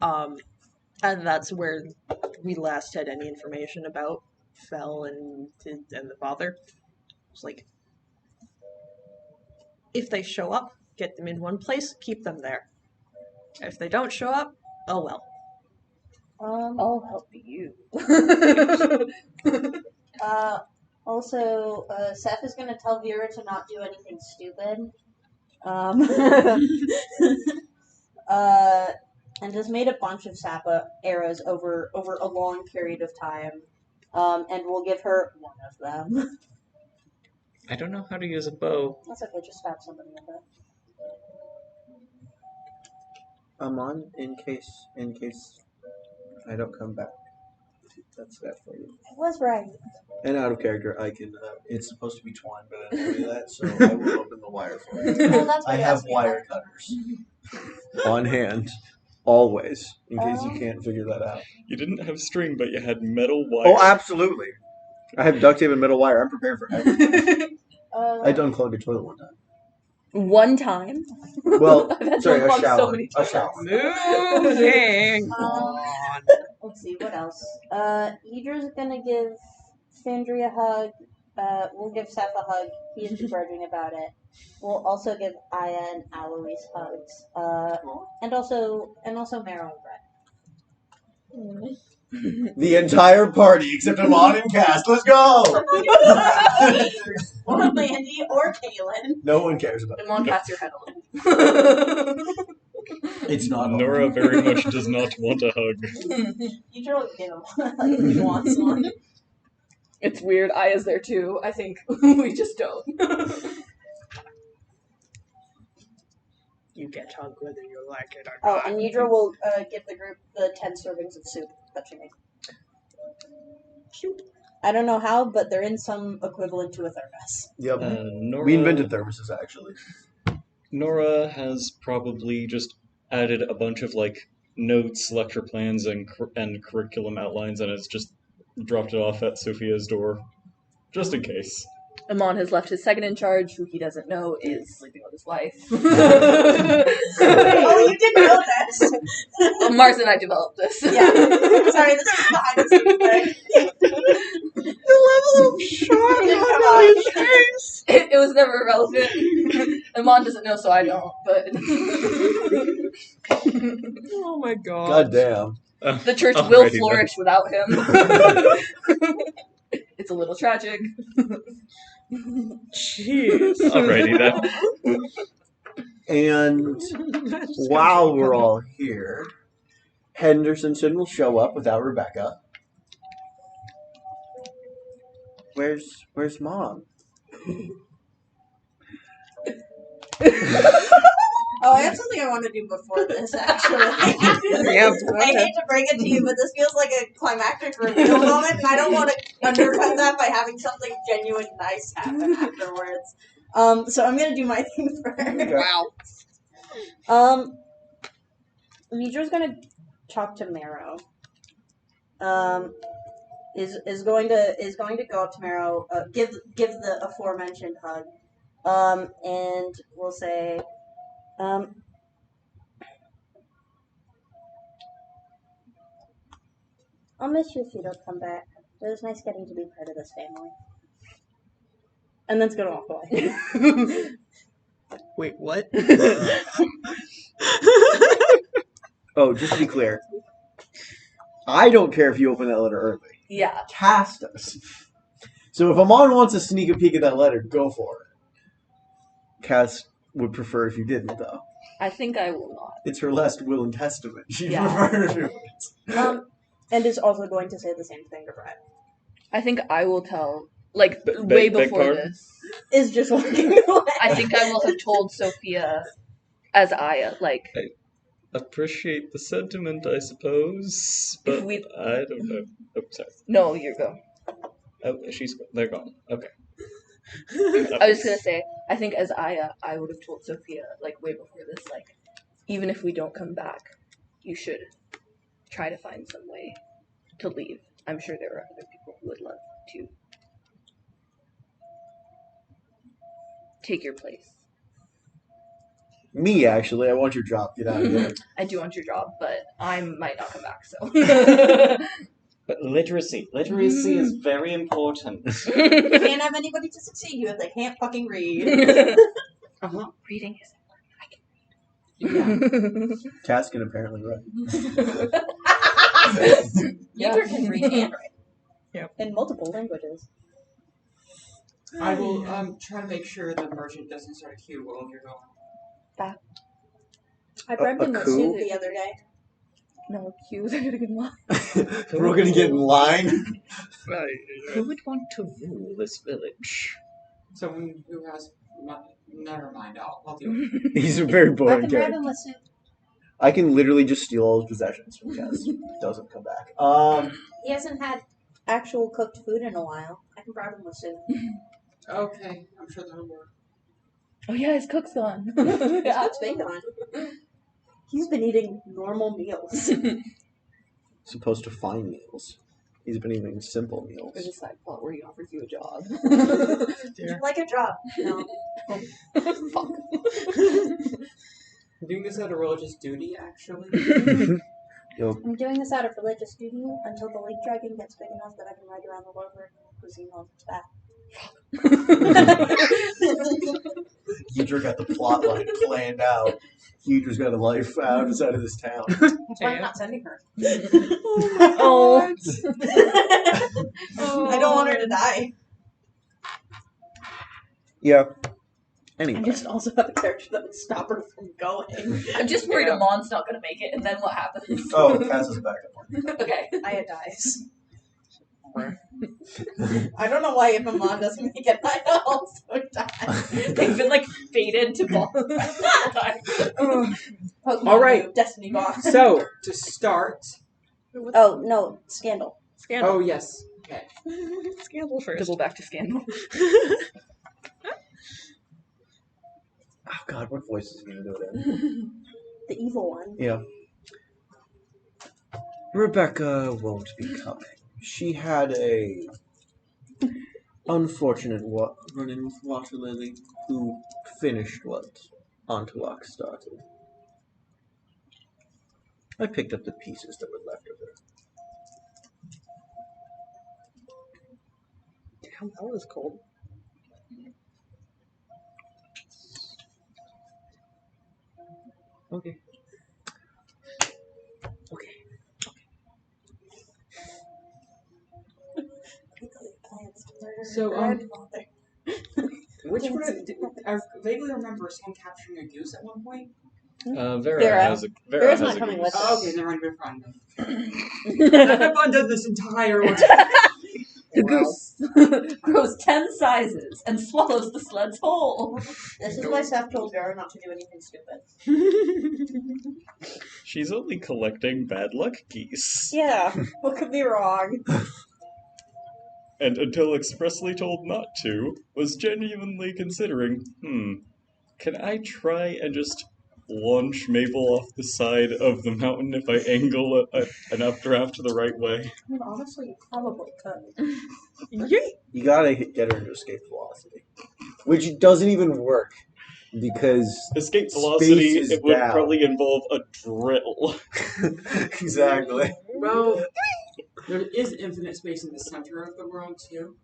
and that's where we last had any information about Fel and the father. It's like, if they show up, get them in one place, keep them there. If they don't show up, oh well. I'll help you. Also, Seth is going to tell Vera to not do anything stupid. And has made a bunch of Sapa arrows over a long period of time. And we'll give her one of them. I don't know how to use a bow. That's okay, just stab somebody with it. I'm on in case I don't come back. That's that for you. I was right. And out of character, I can. It's supposed to be twine, but I didn't do that, so I will open the wire for you. Well, that's I what have asked me wire about. cutters. on hand, always, in case you can't figure that out. You didn't have string, but you had metal wire. Oh, absolutely. I have duct tape and metal wire. I'm prepared for everything. I done clogged a toilet one time. One time? Well, I've had to sorry, a unplug shower. so many A times. shower. Moving. Let's see, what else? Idra's gonna give Sandry a hug. We'll give Seth a hug. He is begrudging about it. We'll also give Aya and Alois hugs. And also Mero and Brett. The entire party, except Amon and Cass. Let's go! Or Landy or Kaylin. No one cares about Come on, cast your head on. It's not Nora very much does not want a hug. You should really give him one if he wants one. It's weird. Aya's there too. I think we just don't. You get hugged whether you like it or Oh, not. and Nidra will give the group the 10 servings of soup that she made. Soup. I don't know how, but they're in some equivalent to a thermos. Yep. Nora, We invented thermoses, actually. Nora has probably just added a bunch of like notes, lecture plans, and curriculum outlines, and has just dropped it off at Sophia's door, just in case. Amon has left his second in charge, who he doesn't know is sleeping with his wife. Oh, you didn't know this. Well, Mars and I developed this. Yeah. Sorry, this is behind the scenes thing. The level of shock on Ellie's face. It was never relevant. Amon doesn't know, so I don't. But Oh my god. God damn. the church will Alrighty flourish without him. It's a little tragic. Jeez. Alrighty then. And while we're all here, Hendersonson will show up without Rebecca. Where's Mom? Oh, I have something I want to do before this, actually. Yeah, I hate to break it to you, but this feels like a climactic reveal moment, and I don't want to undercut that by having something genuine nice happen afterwards. So I'm going to do my thing first. Wow. Nidra's going to talk to Mero. Is going to go up to Mero, give the aforementioned hug, and we'll say, I'll miss you if you don't come back. It was nice getting to be part of this family. And then it's gonna walk away. Wait, what? Oh, just to be clear, I don't care if you open that letter early. Yeah. Cass does. So if Amon wants to sneak a peek at that letter, go for it. Cass would prefer if you didn't, though. I think I will not. It's her last will and testament. She'd Yeah. prefer to do it. And is also going to say the same thing to Brett. I think I will tell, like, way beg before pardon? this. Is just walking away. I think I will have told Sophia as Aya, like, Appreciate the sentiment, I suppose, but we- I don't know. Oh, sorry. no, you go. Oh, they're gone. Okay. I was gonna say, I think as Aya, I would have told Sophia, like, way before this, like, even if we don't come back, you should try to find some way to leave. I'm sure there are other people who would love to take your place. Me, actually. I want your job. Get out of here. I do want your job, but I might not come back, so. But literacy is very important. You can't have anybody to succeed you if they can't fucking read. Reading is Cass can apparently write. Neither can read and write. Yep. In multiple languages. I will try to make sure the merchant doesn't start a queue while you're gone. I bribed him with coup? soup the other day. No, cues are gonna get lost. We're gonna get in line. Who would want to rule this village? So who has? Never mind. I'll deal with it. He's a very I boring can bribe character. him with soup. I can literally just steal all his possessions from Cass. Doesn't come back. He hasn't had actual cooked food in a while. I can bribe him with soup. Okay, I'm sure that'll work. Oh yeah, his cook's gone. His cook's been gone. He's been eating normal meals. Supposed to find meals. He's been eating simple meals. There's a side plot where he offers you a job. Would you like a job? No. Fuck. I'm doing this out of religious duty, actually. I'm doing this out of religious duty until the lake dragon gets big enough that I can ride around the world where cuisine on its back. Hydra got the plot line planned out. Hydra's got a life outside of this town. That's why I'm not sending her. Oh. I don't want her to die. Yeah. I Anyway. just also have a character that would stop her from going. I'm just worried Amon's not gonna make it, and then what happens? Oh, Cass is a backup one. Okay. Aya dies. I don't know why if Amon doesn't make it, Aya also dies. They've been like fated to ball. All right. Destiny box. So, to start... Oh, no. Scandal. Scandal. Oh, yes. Okay. Scandal first. Double back to Scandal. Oh god, what voice is he gonna do it in? The evil one. Yeah. Rebecca won't be coming. She had a unfortunate run-in with Water Lily, who finished what Antelok started. I picked up the pieces that were left of her. Damn, that was cold. Okay. So, which one? I vaguely remember someone capturing a goose at one point. Vera has a Vera's has not a coming goose. with us. Oh, okay, never mind, we're fine. I've undone this entire one. The goose grows 10 sizes and swallows the sled's whole. This is why Seth told Vera not to do anything stupid. She's only collecting bad luck geese. Yeah, what could be wrong? And until expressly told not to, was genuinely considering, can I try and just launch Mabel off the side of the mountain if I angle an updraft the right way? I mean, honestly, you probably could. You gotta get her into escape velocity. Which doesn't even work, because Escape velocity, space is it would down. probably involve a drill. Exactly. Well, there is infinite space in the center of the world, too.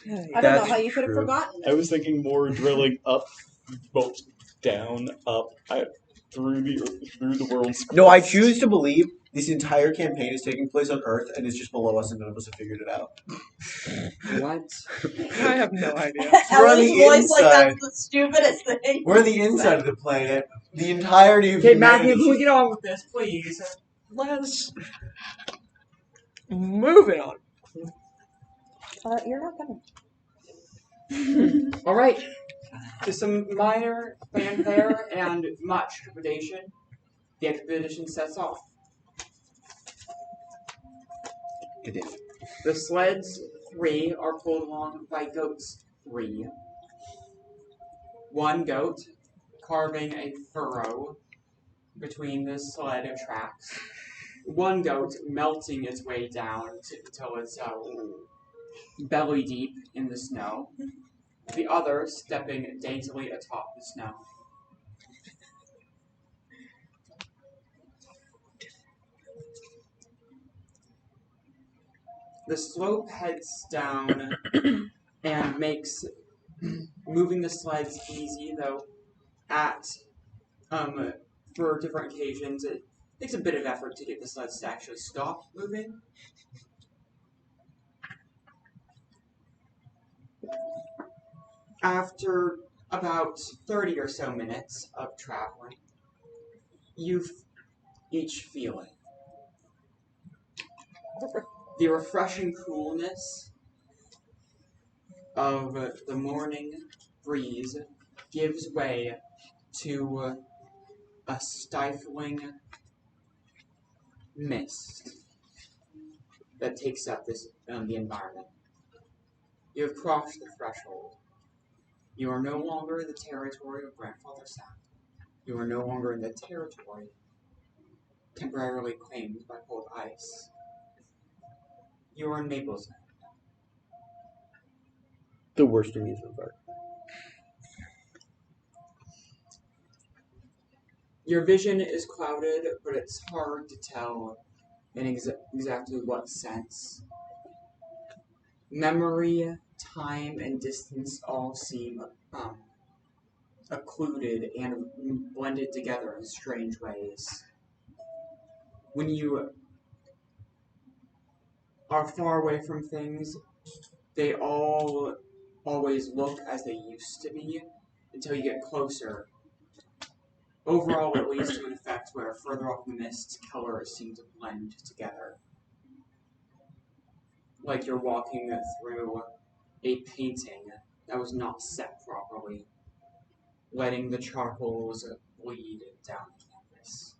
I don't know That's how you could have true. forgotten I it. was thinking more drilling up, both down, up, through the world's No, I crust. choose to believe this entire campaign is taking place on Earth and is just below us and none of us have figured it out. What? I have no idea. We're on Ellie's the voice like inside. that's the stupidest thing. We're on the inside of the planet. The entirety of Okay, Matthew, humanity. can we get on with this, please? Let's move it on. You're not coming. All right. To some minor fanfare and much trepidation, the expedition sets off. The sleds 3 are pulled along by goats 3. One goat carving a furrow between the sled tracks. One goat melting its way down until it's belly deep in the snow. The other stepping daintily atop the snow. The slope heads down and makes moving the sleds easy, though for different occasions it takes a bit of effort to get the sleds to actually stop moving. After about 30 or so minutes of traveling, you each feel it. The refreshing coolness of the morning breeze gives way to a stifling mist that takes up the environment. You have crossed the threshold. You are no longer the territory of Grandfather Sam. You are no longer in the territory temporarily claimed by cold ice. You are in Maple's Neck. The worst amusement park. Your vision is clouded, but it's hard to tell in exactly what sense. Memory, time, and distance all seem occluded and blended together in strange ways. When you are far away from things, they all always look as they used to be until you get closer. Overall, it leads to an effect where further up the mist, colors seem to blend together. Like you're walking through a painting that was not set properly, letting the charcoals bleed down the canvas.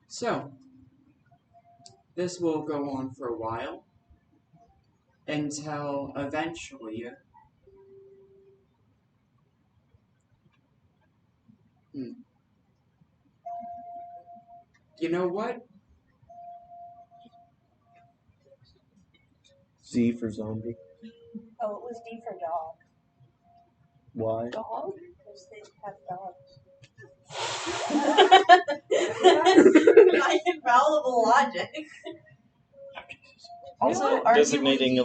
So, this will go on for a while until eventually you know what? Z for zombie. Oh, it was D for dog. Why? Dog? Because they have dogs. My infallible logic. Also, Designating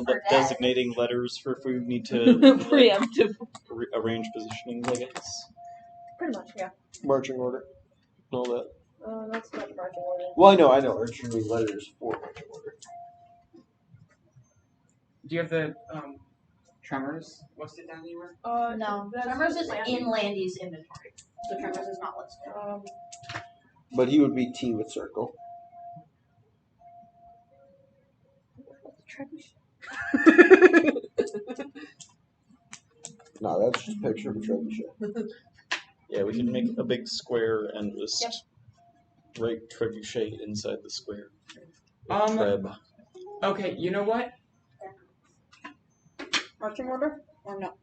letters for food need to Preemptive. arrange positionings, I guess. Pretty much, yeah. Marching order. All that. That's not marching order. Well, I know. Urgently letters for marching order. Do you have the tremors listed down anywhere? No. Tremors is in Landy's inventory. So Tremors is not listed. But he would be T with circle. No, that's just a picture of a trebuchet. Yeah, we can make a big square and just write trebuchet inside the square. Treb. Okay, you know what? Marching order? Or no?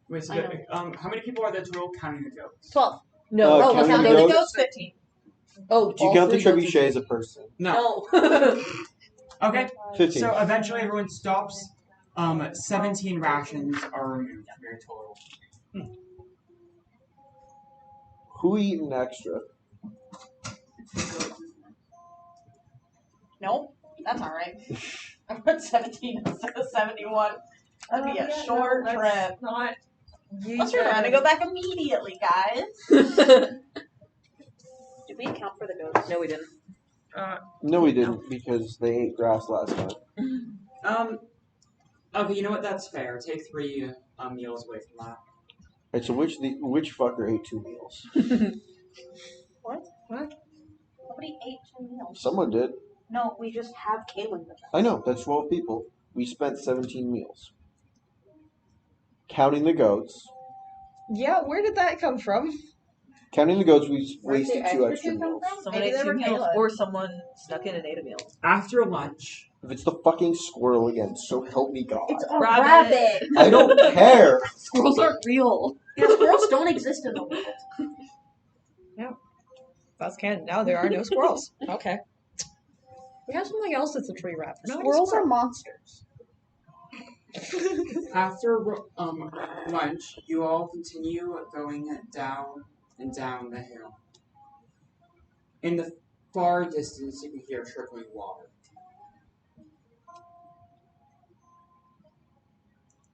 Wait, so how many people are there total counting the goats? 12. No, counting counting the the goats? goats, 15. Oh, Do you all count the three goats trebuchet as a person? No. No. Okay, 15. so eventually everyone stops. 17 rations are removed from your total. Who eating extra? Nope. That's alright. I put 17 instead of 71. That'd be a short trip. Not. Plus, we're gonna go back immediately, guys. Did we account for the goats? No, we didn't. No, we didn't because they ate grass last time. Okay, you know what? That's fair. Take 3 meals away from that. Right, so which fucker ate 2 meals? What? Nobody ate 2 meals. Someone did. No, we just have Kaylin with us. I know, that's 12 people. We spent 17 meals. Counting the goats. Yeah, where did that come from? Counting the goats, we Where'd wasted the 2 extra extra two come meals. from? Someone Maybe ate they 2 were meals, Kayla. or someone snuck in and ate a meal. After lunch, If it's the fucking squirrel again, so help me God. It's a Rabbit. rabbit. I don't care. Squirrels aren't real. Yeah, squirrels don't exist in the world. That's canon. Now there are no squirrels. Okay. We have something else that's a tree rat. No, Squirrels are monsters. after lunch, you all continue going down and down the hill. In the far distance, you can hear trickling water.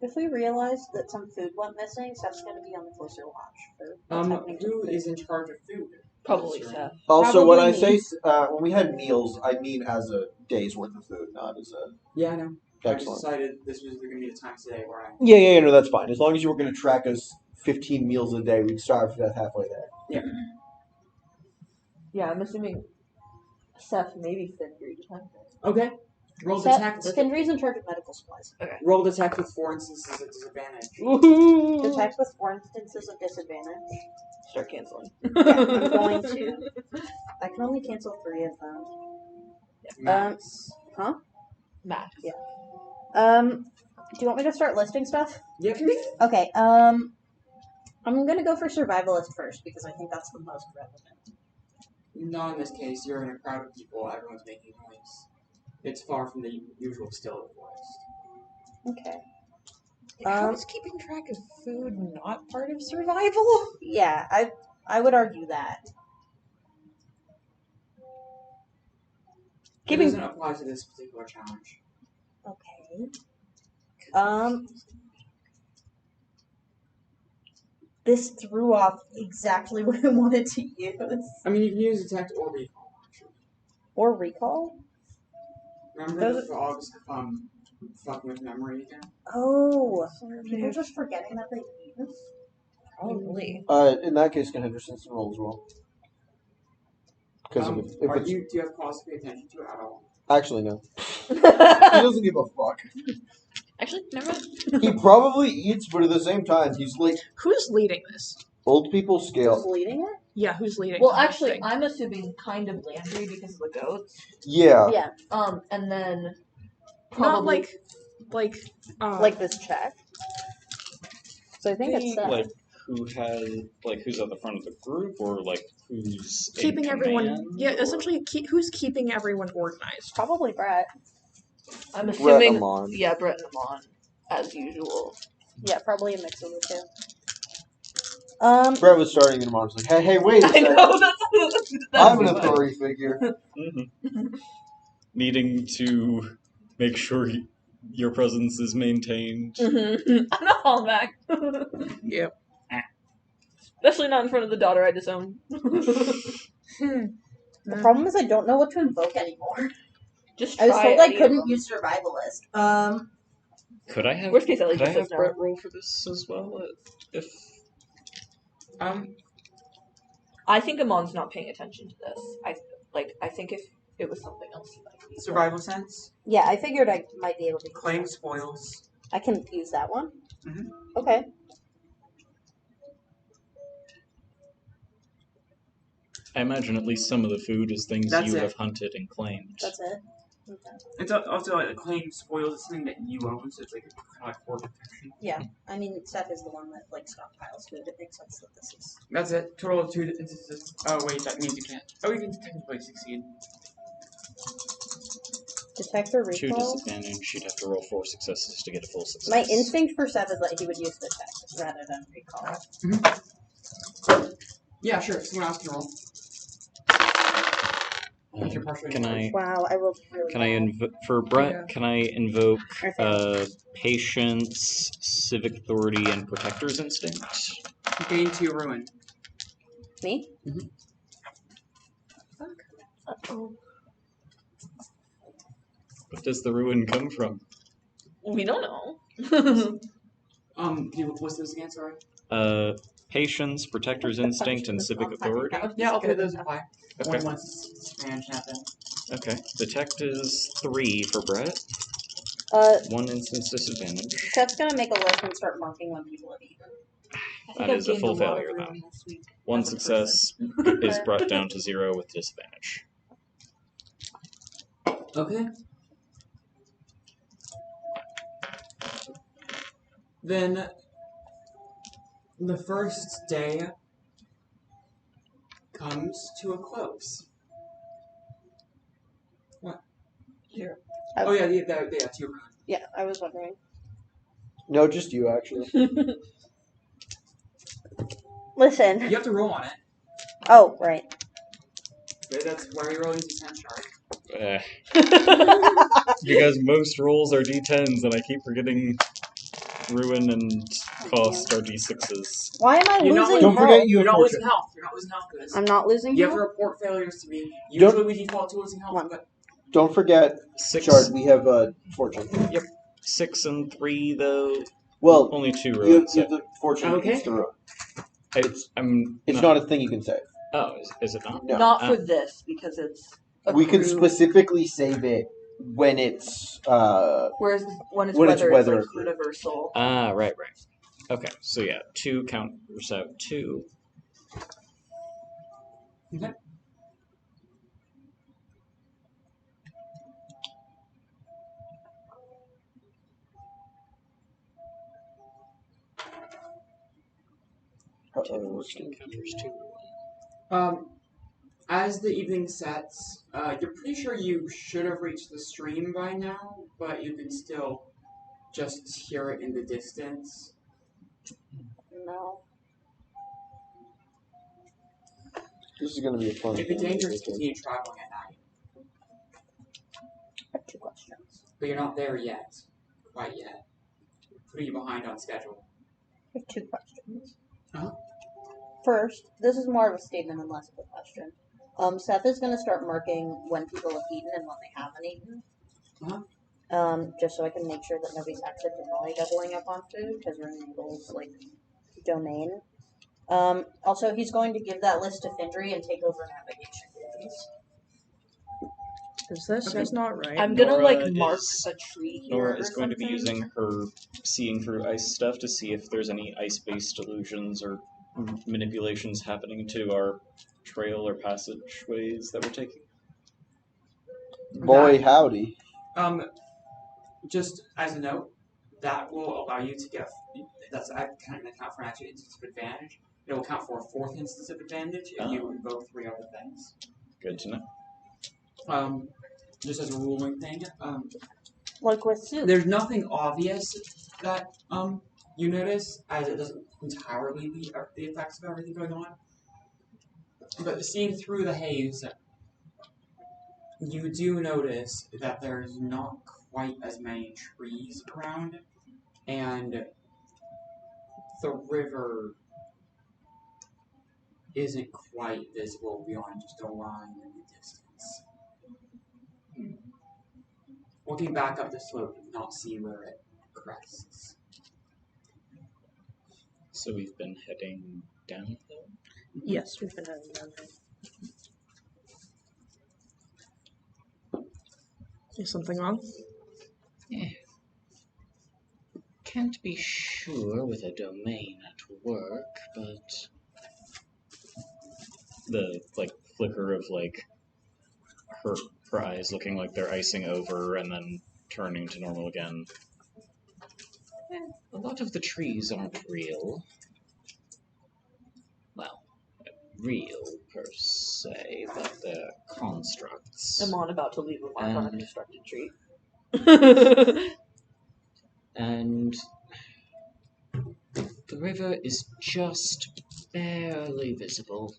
If we realize that some food went missing, Seth's going to be on the closer watch for what's happening to Who the food. is in charge of food? Probably Sure. Seth. Also, when I Probably say when we had meals, I mean as a day's worth of food, not as a. Yeah, I know. I just Excellent. decided this was going to be the time today where I... Yeah, no, that's fine. As long as you were going to track us 15 meals a day, we'd starve to death halfway there. Yeah, I'm assuming Seth, maybe Findry. Okay. Roll Seth, detect. Findry's in charge of medical supplies. Roll detect with 4 instances of disadvantage. Woohoo! Detect with 4 instances of disadvantage. start canceling. Yeah, I'm going to. I can only cancel 3 of them. Max. Huh? Matt. Yeah. Do you want me to start listing stuff? Yep. Okay. I'm gonna go for survivalist first because I think that's the most relevant. Not in this case. You're in a crowd of people. Everyone's making noise. It's far from the usual still of the forest. Okay. How is keeping track of food not part of survival? Yeah, I would argue that. It doesn't apply to this particular challenge. Okay. This threw off exactly what I wanted to use. I mean, you can use detect or recall. Actually. Or recall? Remember the frogs fucking with memory again? Oh, people are just forgetting that they use. Probably. In that case, can Henderson roll as well? Because if it's do you have cause to pay attention to it at all? actually no, he doesn't give a fuck. Actually, never mind. He probably eats, but at the same time, he's like Who's leading this? old people Who's scale. leading it? Yeah, who's leading? Well, the whole actually, thing? I'm assuming kind of Landry because of the goats. Yeah. Yeah, And then Not probably like this check. So I think it's Like who's at the front of the group, or like who's in keeping everyone. command, Yeah, or- essentially, who's keeping everyone organized? probably Brett. I'm Brett assuming Amon. yeah, Brett and Amon as usual. Yeah, probably a mix of the two. Brett was starting and Mom's like, hey, wait a I second. know that's I'm an authority figure. Mhm. Needing to make sure your presence is maintained. I'm not falling back. Yep. Especially not in front of the daughter I disown. The problem is I don't know what to invoke anymore. Just I was try told I any of couldn't them. use survivalist. Could I have? Worst case, Ellie Could I just have says no. Brett roll for this as well? If I think Amon's not paying attention to this. I think if it was something else, he might be. Survival sense. Yeah, I figured I might be able to. Claim spoils. I can use that one. Mhm. Okay. I imagine at least some of the food is things That's you it. have hunted and claimed. That's it. Okay. It's also like a claim spoils is something that you own, so it's like kind of like for protection. Yeah, I mean, Seth is the one that like stockpiles food. It makes sense that this is. That's it. Total of 2 instances. Oh wait, that means you can't. Oh, you can technically succeed. Detect or 2 recall. disadvantage. You'd have to roll 4 successes to get a full success. My instinct for Seth is that he would use detect rather than recall. Yeah, sure. Someone else can roll. If you're partially Can I? Wow, I will really. Can I for Brett? Yeah. Can I invoke Okay. patience, civic authority, and protector's instinct? gain 2 ruin. Me? Uh-oh. What does the ruin come from? We don't know. Can you list those again? Sorry. Patience, protector's instinct, and civic authority. Yeah, I'll put those in play. Okay. Only once Spanish happen. Okay. Detect is 3 for Brett. 1 instance disadvantage. Seth's gonna make a list and start marking when people have eaten. That is a full failure, though. 1 success is brought down to 0 with disadvantage. Okay. Then the first day comes to a close. What? Zero. Oh yeah, yeah, 2 ruin. Yeah, I was wondering. No, just you actually. Listen. You have to roll on it. Oh, right. That's why you're rolling D10 chart. Because most rolls are d10s, and I keep forgetting ruin and cost are d6s. Why am I You're not losing Don't health? forget you You're have not losing fortune. health. You're not losing health for this. I'm not losing You have to health? report failures to me. Usually we default to losing health, One. but Don't forget, 6. Shard, we have fortune. 6 and 3 though. Well, Only 2 you ruins. have the fortune Okay. against the ruin. I'm It's not a thing you can save. Oh, is it not? No. Not for this because it's. We can accrued, specifically save it when it's Whereas when it's when it's weather, it's weather like accrued. universal. Ah, right. Okay, so yeah, 2 counters out 2. Okay. As the evening sets, you're pretty sure you should have reached the stream by now, but you can still just hear it in the distance. No. This is going to be a fun It'd be game. dangerous to continue traveling at night, I have 2 questions. but you're not there yet. Quite yet. Putting you behind on schedule. I have 2 questions. Uh-huh. First, this is more of a statement and less of a question. Seth is going to start marking when people have eaten and when they haven't eaten. Uh-huh. Just so I can make sure that nobody's accidentally doubling up on food, because we're in Eagle's, domain. Also, he's going to give that list to Findry and take over navigation duties. Is this just not right? I'm gonna Nora mark is- a tree here. Nora or is going to be something. using her seeing through ice stuff to see if there's any ice-based illusions or manipulations happening to our trail or passageways that we're taking. Boy, howdy. Just as a note, that will allow you to get. I can't account for an actual instance of advantage. It will count for a 4th instance of advantage if you invoke 3 other things. Good to know. Just as a ruling thing. Like with soup. There's nothing obvious that you notice, as it doesn't entirely be the effects of everything going on. But seeing through the haze, you do notice that there's not quite as many trees around, and the river isn't quite visible beyond just a line in the distance. Looking back up the slope, you cannot see where it crests. So we've been heading downhill? Yes, we've been having that. Is something wrong? Can't be sure with a domain at work, but The flicker of her eyes looking like they're icing over and then turning to normal again. a lot of the trees aren't real. Well, real per se, but they're constructs. I'm on about to leave a mark on a And- constructed tree. And the river is just barely visible,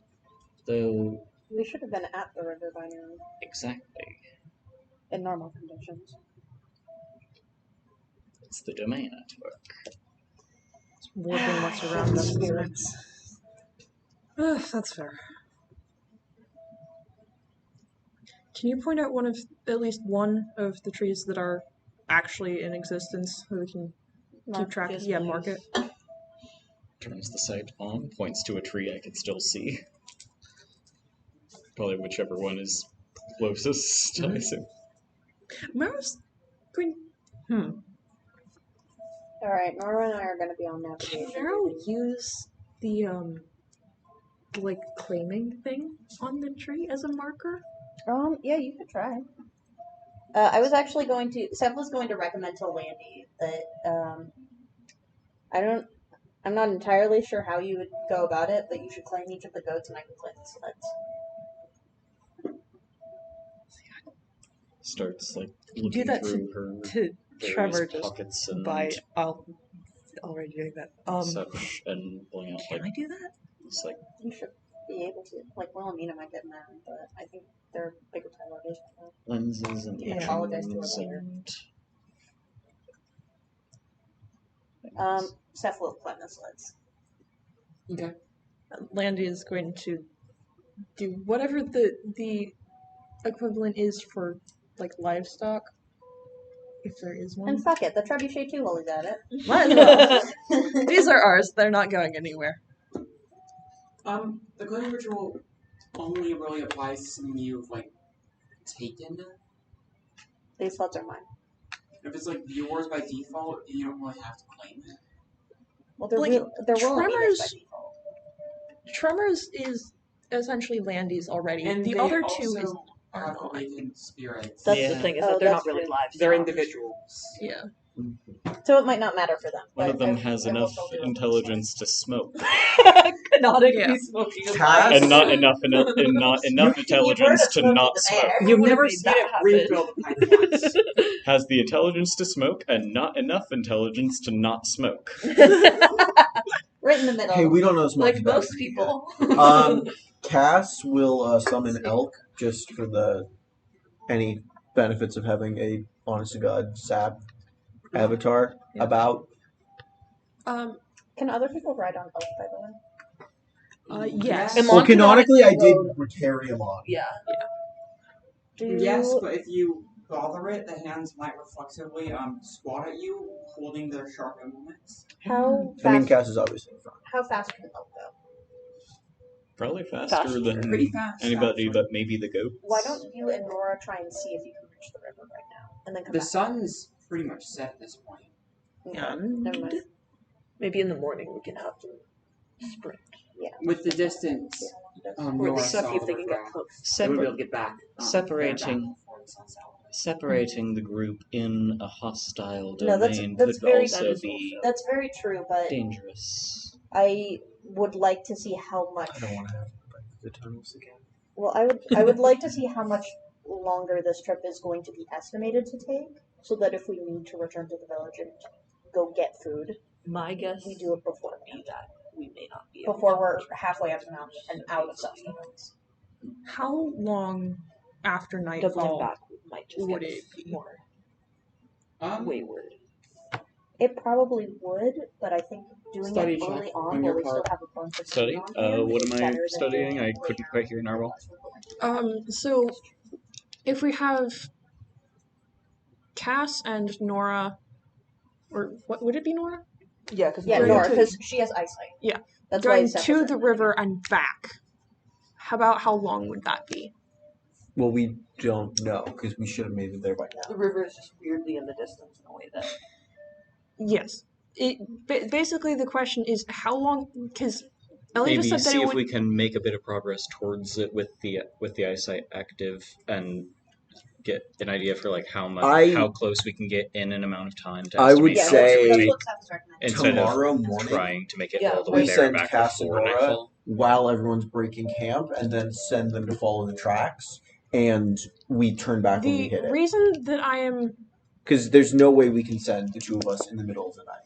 though We should have been at the river by now, exactly in normal conditions. it's the domain at work. It's warping what's around us. Spirits. That's fair. Can you point out at least one of the trees that are actually in existence so we can keep track? Yes, Yeah, please. mark it. Turns the sight on, points to a tree I can still see. Probably whichever one is closest, I assume. Maro's going. Alright, Nora and I are going to be on navigation. Can Maro use the claiming thing on the tree as a marker? Yeah, you could try. I was actually going to. Seth was going to recommend to Landy that I'm not entirely sure how you would go about it, but you should claim each of the goats and I can claim the sleds. Starts Do looking that through her To Trevor various just pockets and by already doing that. such, and pulling out Can I do that? it's You should be able to. Wilhelmina might get mad, but I think they're bigger priorities. lenses and Yeah. Apologize to her etchings later. and Seth will climb the sleds. Okay. Landy is going to do whatever the equivalent is for livestock, if there is one. And fuck it, the trebuchet too while he's at it. Might as well. These are ours. They're not going anywhere. The clothing ritual only really applies to something you've taken. These sleds are mine. If it's yours by default, you don't really have to claim it. Well, they're Like, Wilhelmina's by Tremors- default. Tremors is essentially Landy's already. And the they other also two is are have not. awakened spirits. That's the Yeah. thing, is Oh, that they're that's not really true. live. They're sounds. individuals. Yeah. So it might not matter for them. One but of them I- has I will enough still do it. intelligence to smoke, Canonically Yeah. smoking a Cass- pipe. and not enough intelligence to not Fair. smoke. Who You've would've never made seen that it happen? refill the pipe once. Has the intelligence to smoke and not enough intelligence to not smoke. Right in the middle. Hey, we don't know as much Like about most it people. yet. Cass will summon Elk just for the any benefits of having a honest to god sap avatar Yeah. about. Can other people ride on Elk, by the way? Yes. And Well, Mon canonically, I did rode- carry him on. Yeah. Yes, but if you bother it, the hands might reflexively squat at you, holding their sharp implements. How I mean, fast? Cass is obviously in front. How fast can Elk go? Probably faster than Pretty fast, anybody actually. but maybe the goat. Why don't you and Nora try and see if you can reach the river right now, and then come The back? sun's pretty much set at this point. Okay, never mind. Maybe in the morning we can have them sprint. With the distance, Or Nora at least saw if they the can get river. close. They would be able to get back. separating- before the sun's out. Separating the group in a hostile No, that's- domain that's could very- also that is be That's very true, but dangerous. I would like to see how much. I don't want to have to break the tunnels again. Well, I would like to see how much longer this trip is going to be estimated to take, so that if we need to return to the village and go get food, My guess we do it before would be that we may not be able before to we're return. halfway up the mountain and out of sustenance. How long after Doubling nightfall? back might just would get it us be? more Um, wayward. It probably would, but I think doing Study it early check on on while your we still part. have a bunch of Study? food on hand What is am I better than studying? doing I it couldn't later. quite hear Narwhal. So if we have Cass and Nora, or what would it be, Nora? Yeah, because Yeah, Going Nora, to- because she has eyesight. Yeah. That's why Going Seth to was the recommending river it. and back. How long would that be? Well, we don't know because we should have made it there by the now. river is just weirdly in the distance in a way that Yes. Basically the question is how long, because Ellie Maybe just said that see it if would, we can make a bit of progress towards it with the eyesight active and get an idea for like how close we can get in an amount of time to I would estimate Yeah, how say- long it that's would what Seth was recommending. take instead Tomorrow of morning, trying to make it Yeah, all the we way there send and back Cass and before Nora nightfall. while everyone's breaking camp, and then send them to follow the tracks, and we turn back when we the hit it. reason that I am, Because there's no way we can send the two of us in the middle of the night.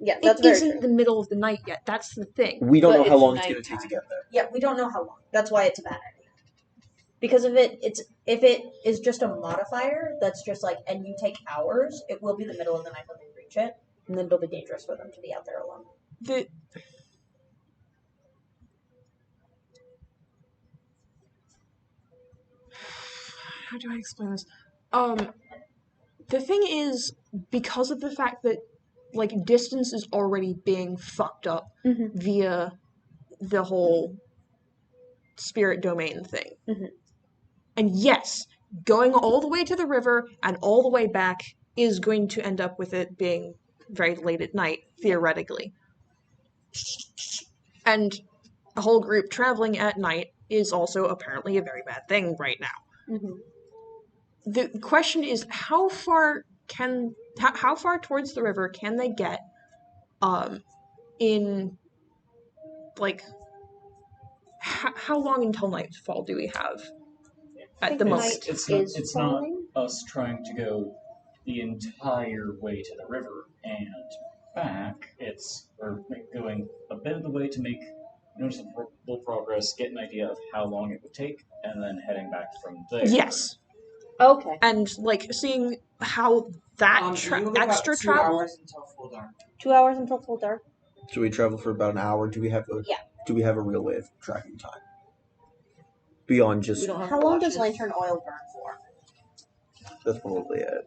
Yeah, it that's very isn't true. the middle of the night yet. That's the thing. We don't But know how it's long it's going to take to nighttime. get there. Yeah, we don't know how long. That's why it's a bad idea. Because if it is just a modifier that's just like, and you take hours, it will be the middle of the night when we reach it, and then it'll be dangerous for them to be out there alone. The how do I explain this? The thing is, because of the fact that like distance is already being fucked up Mm-hmm. via the whole spirit domain thing. Mhm. And yes, going all the way to the river and all the way back is going to end up with it being very late at night, theoretically. And a whole group traveling at night is also apparently a very bad thing right now. Mm-hmm. The question is how far towards the river can they get in like how long until nightfall do we have at the think moment? night- is It's not falling? us trying to go the entire way to the river and back. We're going a bit of the way to make noticeable progress, get an idea of how long it would take, and then heading back from there. Yes, Okay. and like seeing how that you have about extra 2 travel. hours until full dark. 2 hours until full dark. So we travel for about an hour. Do we have a Yeah. Do we have a real way of tracking time beyond just? we don't have How long does watches. lantern oil burn for? That's probably it.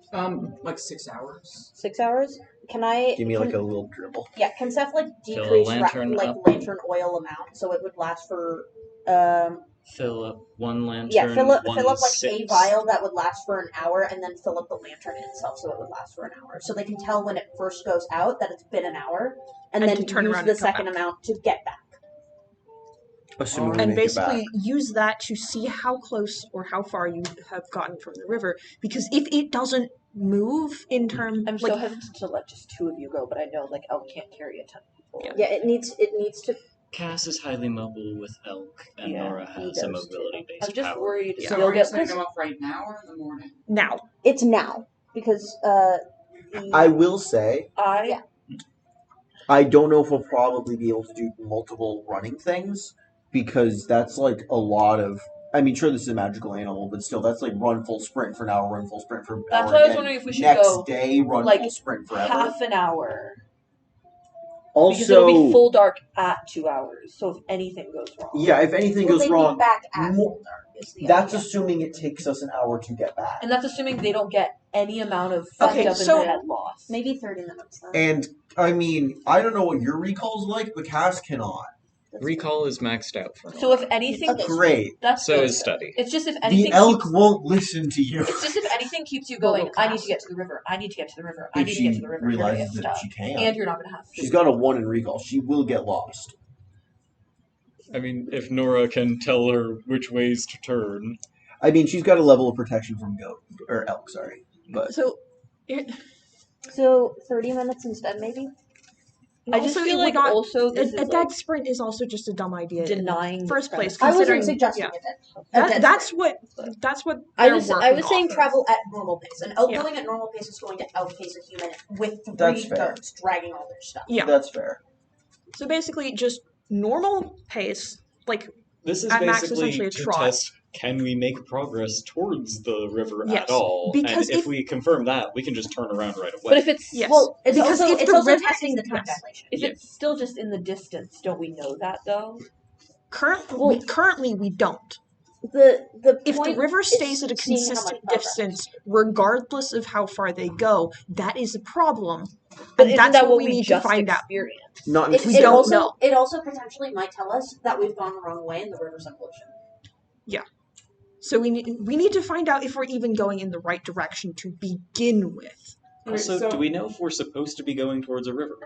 Like 6 hours. 6 hours? Can I Give me like a little dribble. Yeah, can Seth like Fill a decrease lantern up. lantern oil amount so it would last for Fill up one lantern. yeah, fill up 1/6. a vial that would last for an hour, and then fill up the lantern itself so it would last for an hour. So they can tell when it first goes out that it's been an hour, and And then to turn use around the and come second back. amount to get back. Assuming we and make it back. basically use that to see how close or how far you have gotten from the river. Because if it doesn't move in terms, I'm so hesitant to let just 2 of you go, but I know like Elk can't carry a ton of people. Yeah, it needs to. Cass is highly mobile with Elk, and Yeah, Nora he has a does too. mobility-based I'm just power. worried So you'll are you get setting them up right now or in the morning? now. It's now because I will say, I I don't know if we'll probably be able to do multiple running things because that's like a lot of. I mean, sure, this is a magical animal, but still, that's like run full sprint for an hour, run full sprint for an That's hour. why I was again. wondering if we should Next go, day, run like, full sprint forever. half an hour. Because it'll Also, be full dark at 2 hours, so if anything goes wrong. yeah, if anything will goes they wrong, be back at mo- full dark? Is the that's idea. assuming it takes us an hour to get back. And that's assuming they don't get any amount of Okay, fucked up so- in the head loss. Maybe 30 minutes then. And I mean, I don't know what your recall's like, but Cass cannot. Recall is maxed out for So if anything, Okay. Great. that's So good. is study. It's just if The anything elk keeps, won't listen to you. it's just if anything keeps you Well, going. we'll I need pass. to get to the river. I need to get to the river. I If need to get she to the river. You're gonna realizes get that stuck, she can. and you're not gonna have food. She's got a 1 in recall. She will get lost. I mean, if Nora can tell her which ways to turn. I mean, she's got a level of protection from goat or elk. Sorry, but So, So 30 minutes instead, maybe. I just also, feel it would like not- also this is that sprint is also just a dumb idea. in the denying the first place, premise. I wasn't considering suggesting yeah. it. Then. That's what I they're was working saying off of. travel at normal pace. An elk Yeah. going at normal pace is going to outpace a human with That's 3 fair. goats dragging all their stuff. Yeah. that's fair. So basically, just normal pace, like This is At max, basically essentially a to trot. test can we make progress towards the river Yes, at all. because and if if- we confirm that, we can just turn around right away. But if it's Yes. Well, it's Because also, if it's the also river testing the is- time yes. dilation. if Yeah. it's still just in the distance, don't we know that though? currently we don't. The If the point river is stays at a seeing how much consistent progress. distance, regardless of how far they go, that is a problem. But And isn't that's that what what we we need to just find out. experienced? Not It, We it don't also know. it also potentially might tell us that we've gone the wrong way in the river's evolution. So we need to find out if we're even going in the right direction to begin with. Also, So- do we know if we're supposed to be going towards a river?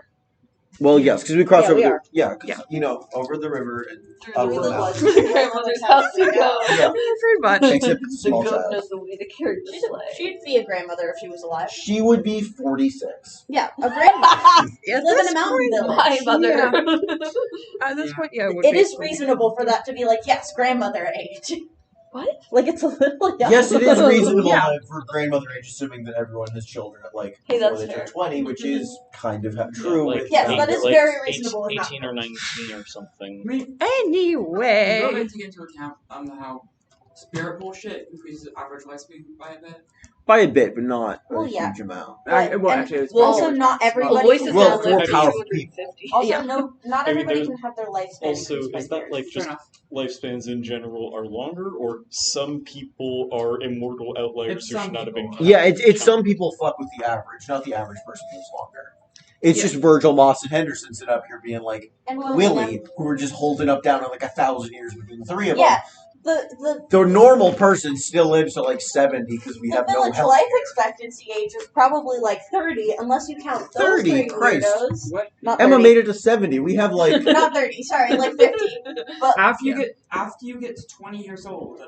well, yes, because we cross Yeah, over. we are. Yeah. You know, over the river and up We the live mountain. with your grandmother's house. to go. Yeah. Pretty much. Except it's a The small goat child. knows the way to carry the sleigh. She'd be a grandmother if she was alive. She would be 46. Yeah, a grandmother. At Live in this a mountain point, village. My mother. Yeah. At this point, yeah, it would It be is reasonable for that to be like, yes, grandmother age. What? Like it's a little young. Yes, it is reasonable Yeah. for grandmother age, assuming that everyone has children at like Hey, before that's they turn fair. 20, which is kind of true. like with Yes, now. that is like very reasonable with 18 or 19 or I something. mean, Anyway. you really take into account how spirit bullshit increases average lifespan by a bit. By a bit, but not a Well, yeah. huge amount. But- and actually, it's also, probably- not everybody. voices can Well, have for their live to powerful 250. Also, Yeah. not I mean, everybody there's can have their lifespan Also, increased by is that years. like Fair just enough. lifespans in general are longer, or some people are immortal outliers It's who some should not have been people. counted? Yeah, it's some people fuck with the average, not the average person lives longer. It's Yeah. just Virgil, Moss, and Henderson sit up here being like And Willie, who are just holding up down on like 1,000 years between the three of Yeah, them. the The normal person still lives to like 70 because we the have no village health. life expectancy age is probably like 30, unless you count those 30, three Christ. weirdos. What? Not Emma 30. made it to 70. We have like Not 30. Sorry, like 50. But After you get to 20 years old,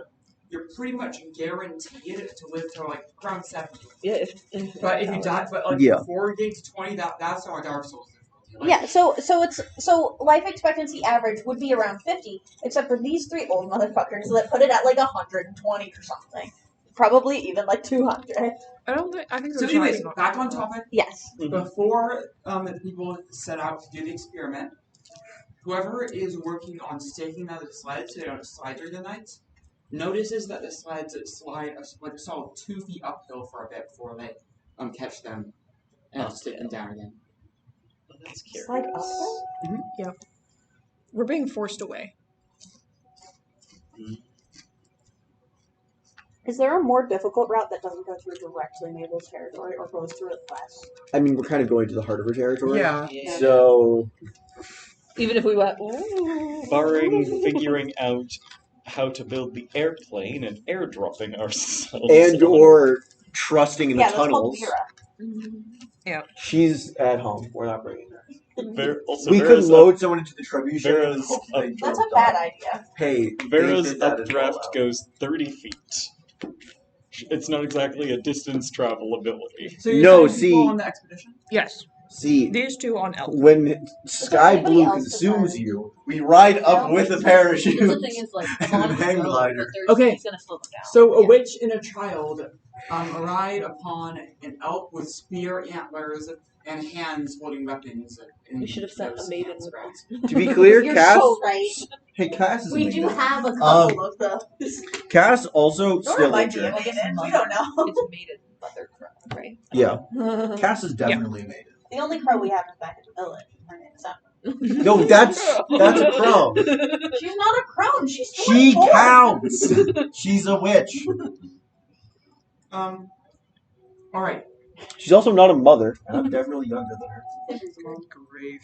you're pretty much guaranteed to live till like around 70. Yeah, But if you die, Yeah. before you get to 20, that's how Dark Souls difficulty. Like, yeah, so life expectancy average would be around 50, except for these 3 old motherfuckers that put it at like 120 or something. Probably even like 200. I think So there's anyways, not- back on topic. Yes. Before the people set out to do the experiment, whoever is working on staking out the slides so they don't slide during the night notices that the slides slide a solid 2 feet uphill for a bit before they catch them and have to stick them down again. Well, that's curious. Slide uphill? We're being forced away. Is there a more difficult route that doesn't go through directly Mabel's territory or goes through it less? I mean, we're kind of going to the heart of her territory. Yeah. Yeah. So even if we went, ooh. Barring figuring out how to build the airplane and airdropping ourselves. and or trusting in Yeah, the that's called tunnels. Vera. Yeah. She's at home. We're not bringing her. We could load someone into the trebuchet and Vera's hope they up- That's drove a bad down. idea. Hey, Vera's they did that as well, updraft though. goes 30 feet. It's not exactly a distance travel ability. So you're No, saying people see- on the expedition? Yes, See, these two on Elf. when Sky anybody Blue else consumes besides- you, we ride up with a parachute. The thing is, like, and a hang glider. Okay. He's gonna slow them down. So a witch and a child ride upon an elk with spear antlers and hands holding weapons. We should have sent a maiden with grasp. To be clear, You're Cass. so right. Hey, Cass is We do amazing. have a couple of those. Cass also Nora still might be injured. able to get in. We don't know. It's maiden mother crow, right? Yeah, Cass is definitely amazing. The only crow we have is back at the village. Her name's Summer. No, that's a crow. She's not a crone. She's She 24. counts. She's a witch. All right. She's also not a mother. And I'm definitely younger than her. Great.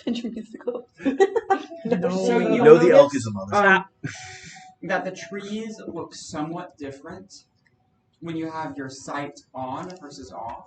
Musical. So You you'll know the elk notice, is a mother. that the trees look somewhat different when you have your sight on versus off.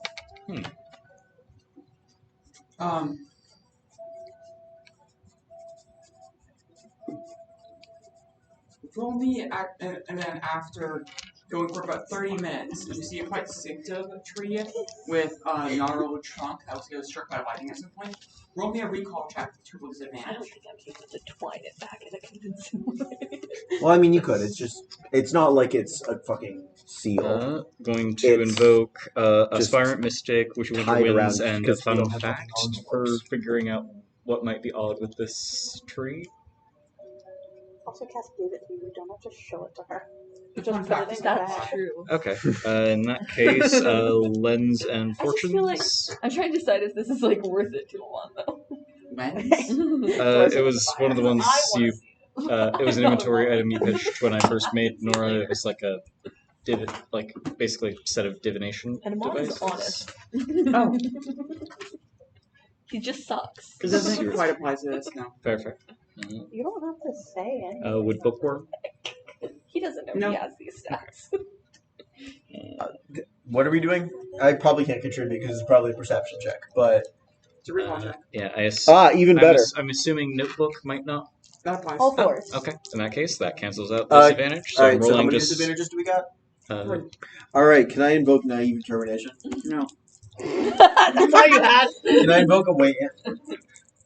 Roll me, and then after going for about 30 minutes, you see a quite distinctive tree with a gnarled trunk that was struck by lightning at some point. Roll me a recall check with triple I don't disadvantage. think I'm able to twine it back in a convincing way. Well, I mean, you could. It's not like it's a fucking seal. Going to It's invoke just Aspirant Mystic, Whichever tied Wins, around and a because we fun don't have fact fucking for arms. figuring out what might be odd with this tree. Also, Cass gave it to you. We don't have to show it to her. It's Just fun put fact. it in That's your bag. true. Okay. In that case, Lens and I just feel like- Fortunes. I'm trying to decide if this is like worth it to go on though. Lens? It was one of the ones you. It was an inventory item you pitched when I first made Nora. It was like a basically set of divination And Amon is devices. honest. Oh, He just sucks. it doesn't quite apply to this, no. Fair. You don't have to say anything. Would bookworm? He doesn't know No. he has these stats. What are we doing? I probably can't contribute because it's probably a perception check. But It's a recall check. Yeah, even better. I'm assuming notebook might not. That applies. All fours. Okay, in that case, that cancels out disadvantage. So all I'm right. So how rolling many just. disadvantages do we got? Uh, All right. Can I invoke naive determination? No. That's all you had. Can I invoke a weight?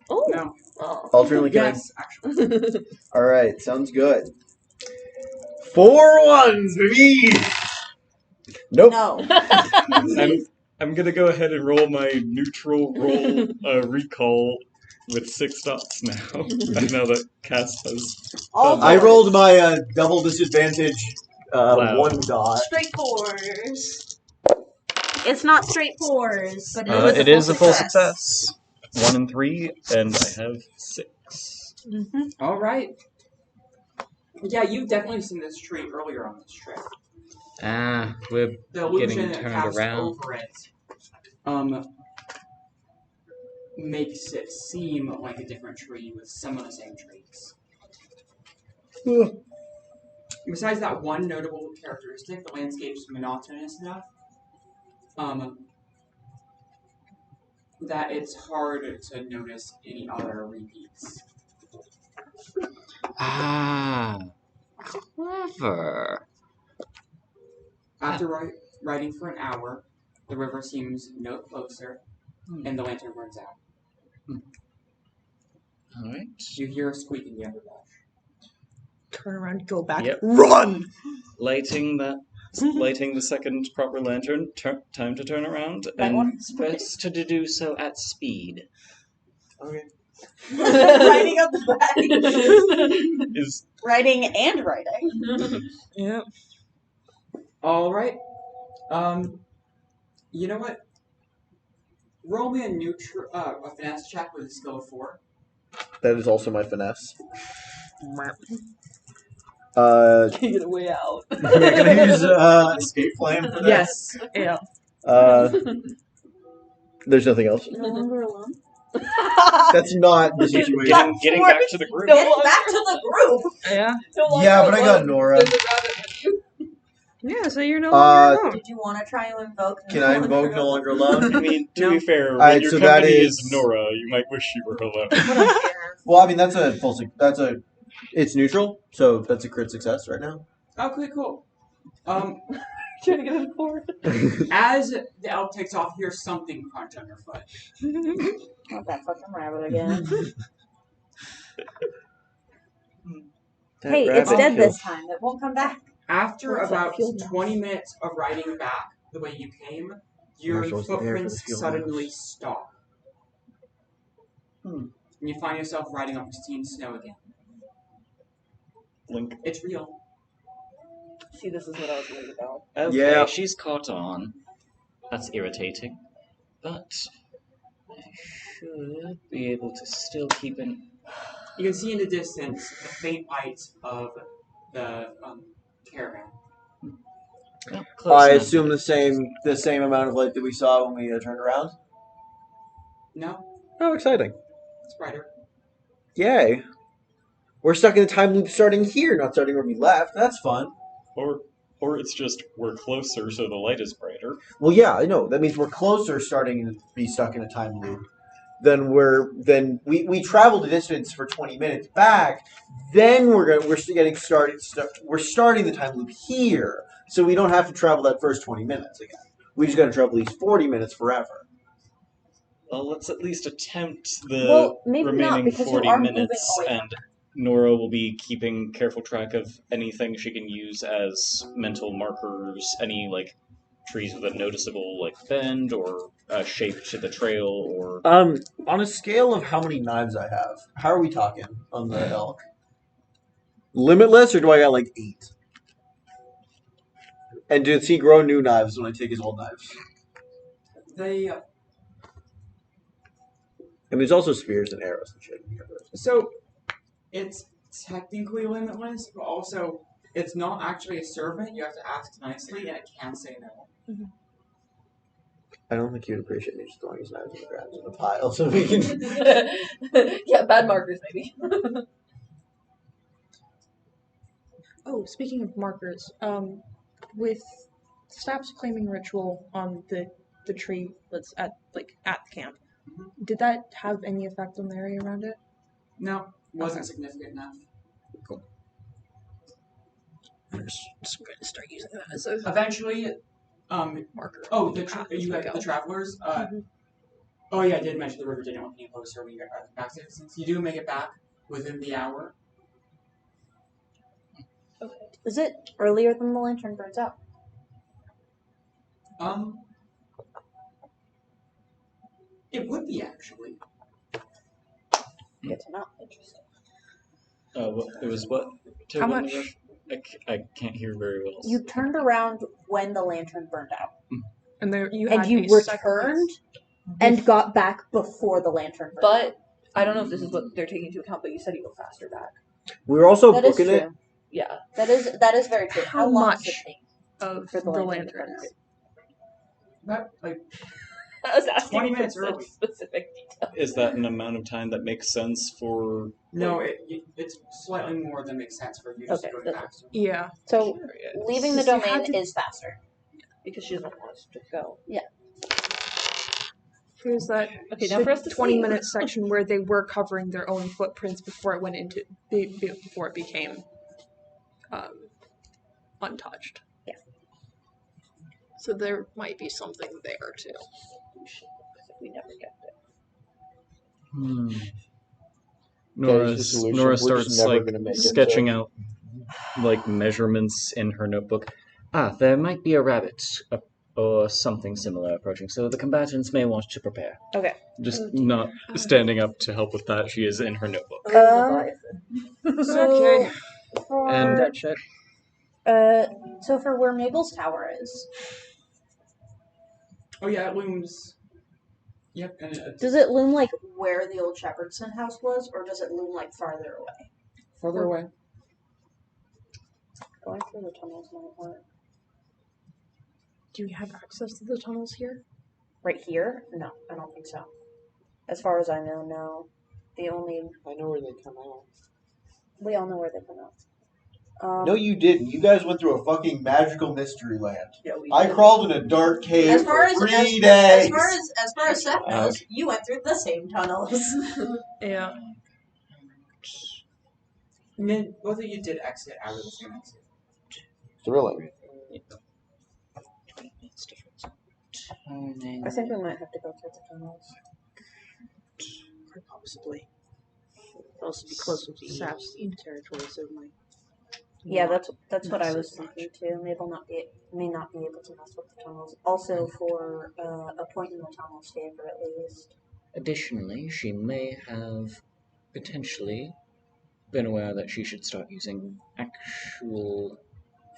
Oh. No. Oh. Alternately, can Yes, actually. I? All right. Sounds good. 4 ones, baby. Nope. No. I'm gonna go ahead and roll my neutral roll recall with 6 dots now. Now that Cass has. All I fours. rolled my double disadvantage Wow. 1 dot. straight fours. It's not straight fours, but It is a full success. 1 and 3, and I have 6. All right. Yeah, you've definitely seen this tree earlier on this trip. We're The illusion Getting that turned cast around. over it makes it seem like a different tree with some of the same traits. Besides that one notable characteristic, the landscape's monotonous enough that it's hard to notice any other repeats. Clever. After riding for an hour, the river seems no closer, and the lantern burns out. Alright. You hear a squeak in the underbrush. Turn around, go back. Yep. Run! Lighting the second proper lantern. Time to turn around, That and one? best to do so at speed. Okay. Writing up the back. Is Writing and writing. Yeah. All right. You know what? Roll me a finesse check with a skill of 4. That is also my finesse. Get a way out. Yeah, can I use escape plan for that? Yes. Yeah. There's nothing else. No longer alone. That's not the situation. getting back to the group. Getting back to the group. Yeah. No longer Yeah, but I got alone. Nora. There's a rabbit with you. Yeah, so you're no longer alone. Did you want to try to invoke? Can I invoke no longer alone? I mean, to be fair, when Alright, your so that company is is- Nora, you might wish you were alone. Well, I mean that's a it's neutral, so that's a crit success right now. Okay, cool. Trying to get it forward. As the elf takes off, here's something crunch underfoot. Not that fucking rabbit again. Hey, it's rabbit dead killed- this time. It won't come back. After What's that about field mouse? 20 minutes of riding back the way you came, your Marshall wasn't there for the footprints field suddenly mouse. stop. And you find yourself riding on pristine snow again. Link. It's real. See, this is what I was worried about. Okay, Yeah. she's caught on. That's irritating. But I should be able to still keep an... You can see in the distance the faint lights of the caravan. Well, close I enough. assume the same amount of light that we saw when we turned around. No, Oh, exciting! it's brighter. Yay! We're stuck in a time loop starting here, not starting where we left. That's fun. Or it's just we're closer, so the light is brighter. Well, yeah, I know. That means we're closer starting to be stuck in a time loop than we traveled a distance for 20 minutes back. Then we're getting started. We're starting the time loop here, so we don't have to travel that first 20 minutes again. We just got to travel at least 40 minutes forever. Well, let's at least attempt the Well, maybe not, remaining because you 40 are moving minutes, away from and Nora will be keeping careful track of anything she can use as mental markers, any, like, trees with a noticeable, like, bend, or a shape to the trail, or... On a scale of how many knives I have, how are we talking on the elk? Limitless, or do I got like 8? And does he grow new knives when I take his old knives? They And there's also spears and arrows and shit. so it's technically limitless, but also it's not actually a servant. You have to ask nicely, and it can say no. I don't think he would appreciate me just throwing his knives on the ground in a pile so we can. Yeah, bad markers, maybe. Oh, speaking of markers, with Staff's claiming ritual on the tree that's at the camp, did that have any effect on the area around it? No, wasn't significant enough. I'm just going to start using that as a Eventually, marker. oh, you got the travelers. Oh yeah, I did mention the river didn't want any closer when you got back to distance. You do make it back within the hour. Is it earlier than the lantern burns out? It would be actually. Good to know. Interesting. It was what? How much? I can't hear very well. You turned around when the lantern burned out, And there you and had you a second returned and got back before the lantern burned out. But I don't know if this is what they're taking into account, but you said you go faster back. We were also That is booking true. it. Yeah. That is very true. How long much does it take of for the the lantern. lantern to burn out? About like I was asking 20 for minutes some early. specific detail. Is that an amount of time that makes sense for... no, it's slightly more than makes sense for you just Okay, going that's- faster. Yeah. So leaving the You had domain to- is faster. Because she doesn't want us to go. Here's that Okay, now for us to 20-minute section where they were covering their own footprints before it went into before it became untouched. Yeah. So there might be something there too. We never get Nora the solution. Nora We're just starts never like gonna make it, sketching so- out like measurements in her notebook. There might be a rabbit or something similar approaching, so the combatants may want to prepare. Okay. Just not standing up to help with that. She is in her notebook. So Okay. for And- That shit. so for where Mabel's tower is, Oh yeah, it looms. Yep, and it's does it loom like where the old Shepherdson house was, or does it loom like farther away? further away. Going through the tunnels might work. Do we have access to the tunnels here? Right here? No, I don't think so. As far as I know, no. The only I know where they come out. we all know where they come out. No, you didn't. You guys went through a fucking magical mystery land. Yeah, we I did. crawled in a dark cave As far for as 3 days. as far as Seth knows, you went through the same tunnels. Yeah. And then both of you did exit out of the same exit. Thrilling. I think we might have to go through the tunnels. Quite possibly. Also be closer to Sap's territory, so it might. Yeah, that's what I Not was so much. thinking too. May not be able to mess with the tunnels. Also, for a point in the tunnels favor at least. Additionally, she may have potentially been aware that she should start using actual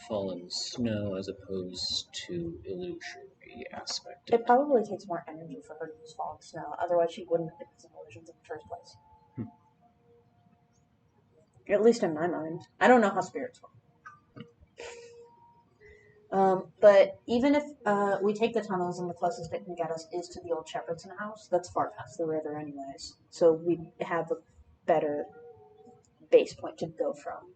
fallen snow as opposed to illusory aspect. It probably takes more energy for her to use falling snow. Otherwise, she wouldn't have been using illusions in the first place. At least in my mind. I don't know how spirits work. But even if we take the tunnels and the closest it can get us is to the old Shepherdson house, that's far past the river anyways. So we have a better base point to go from.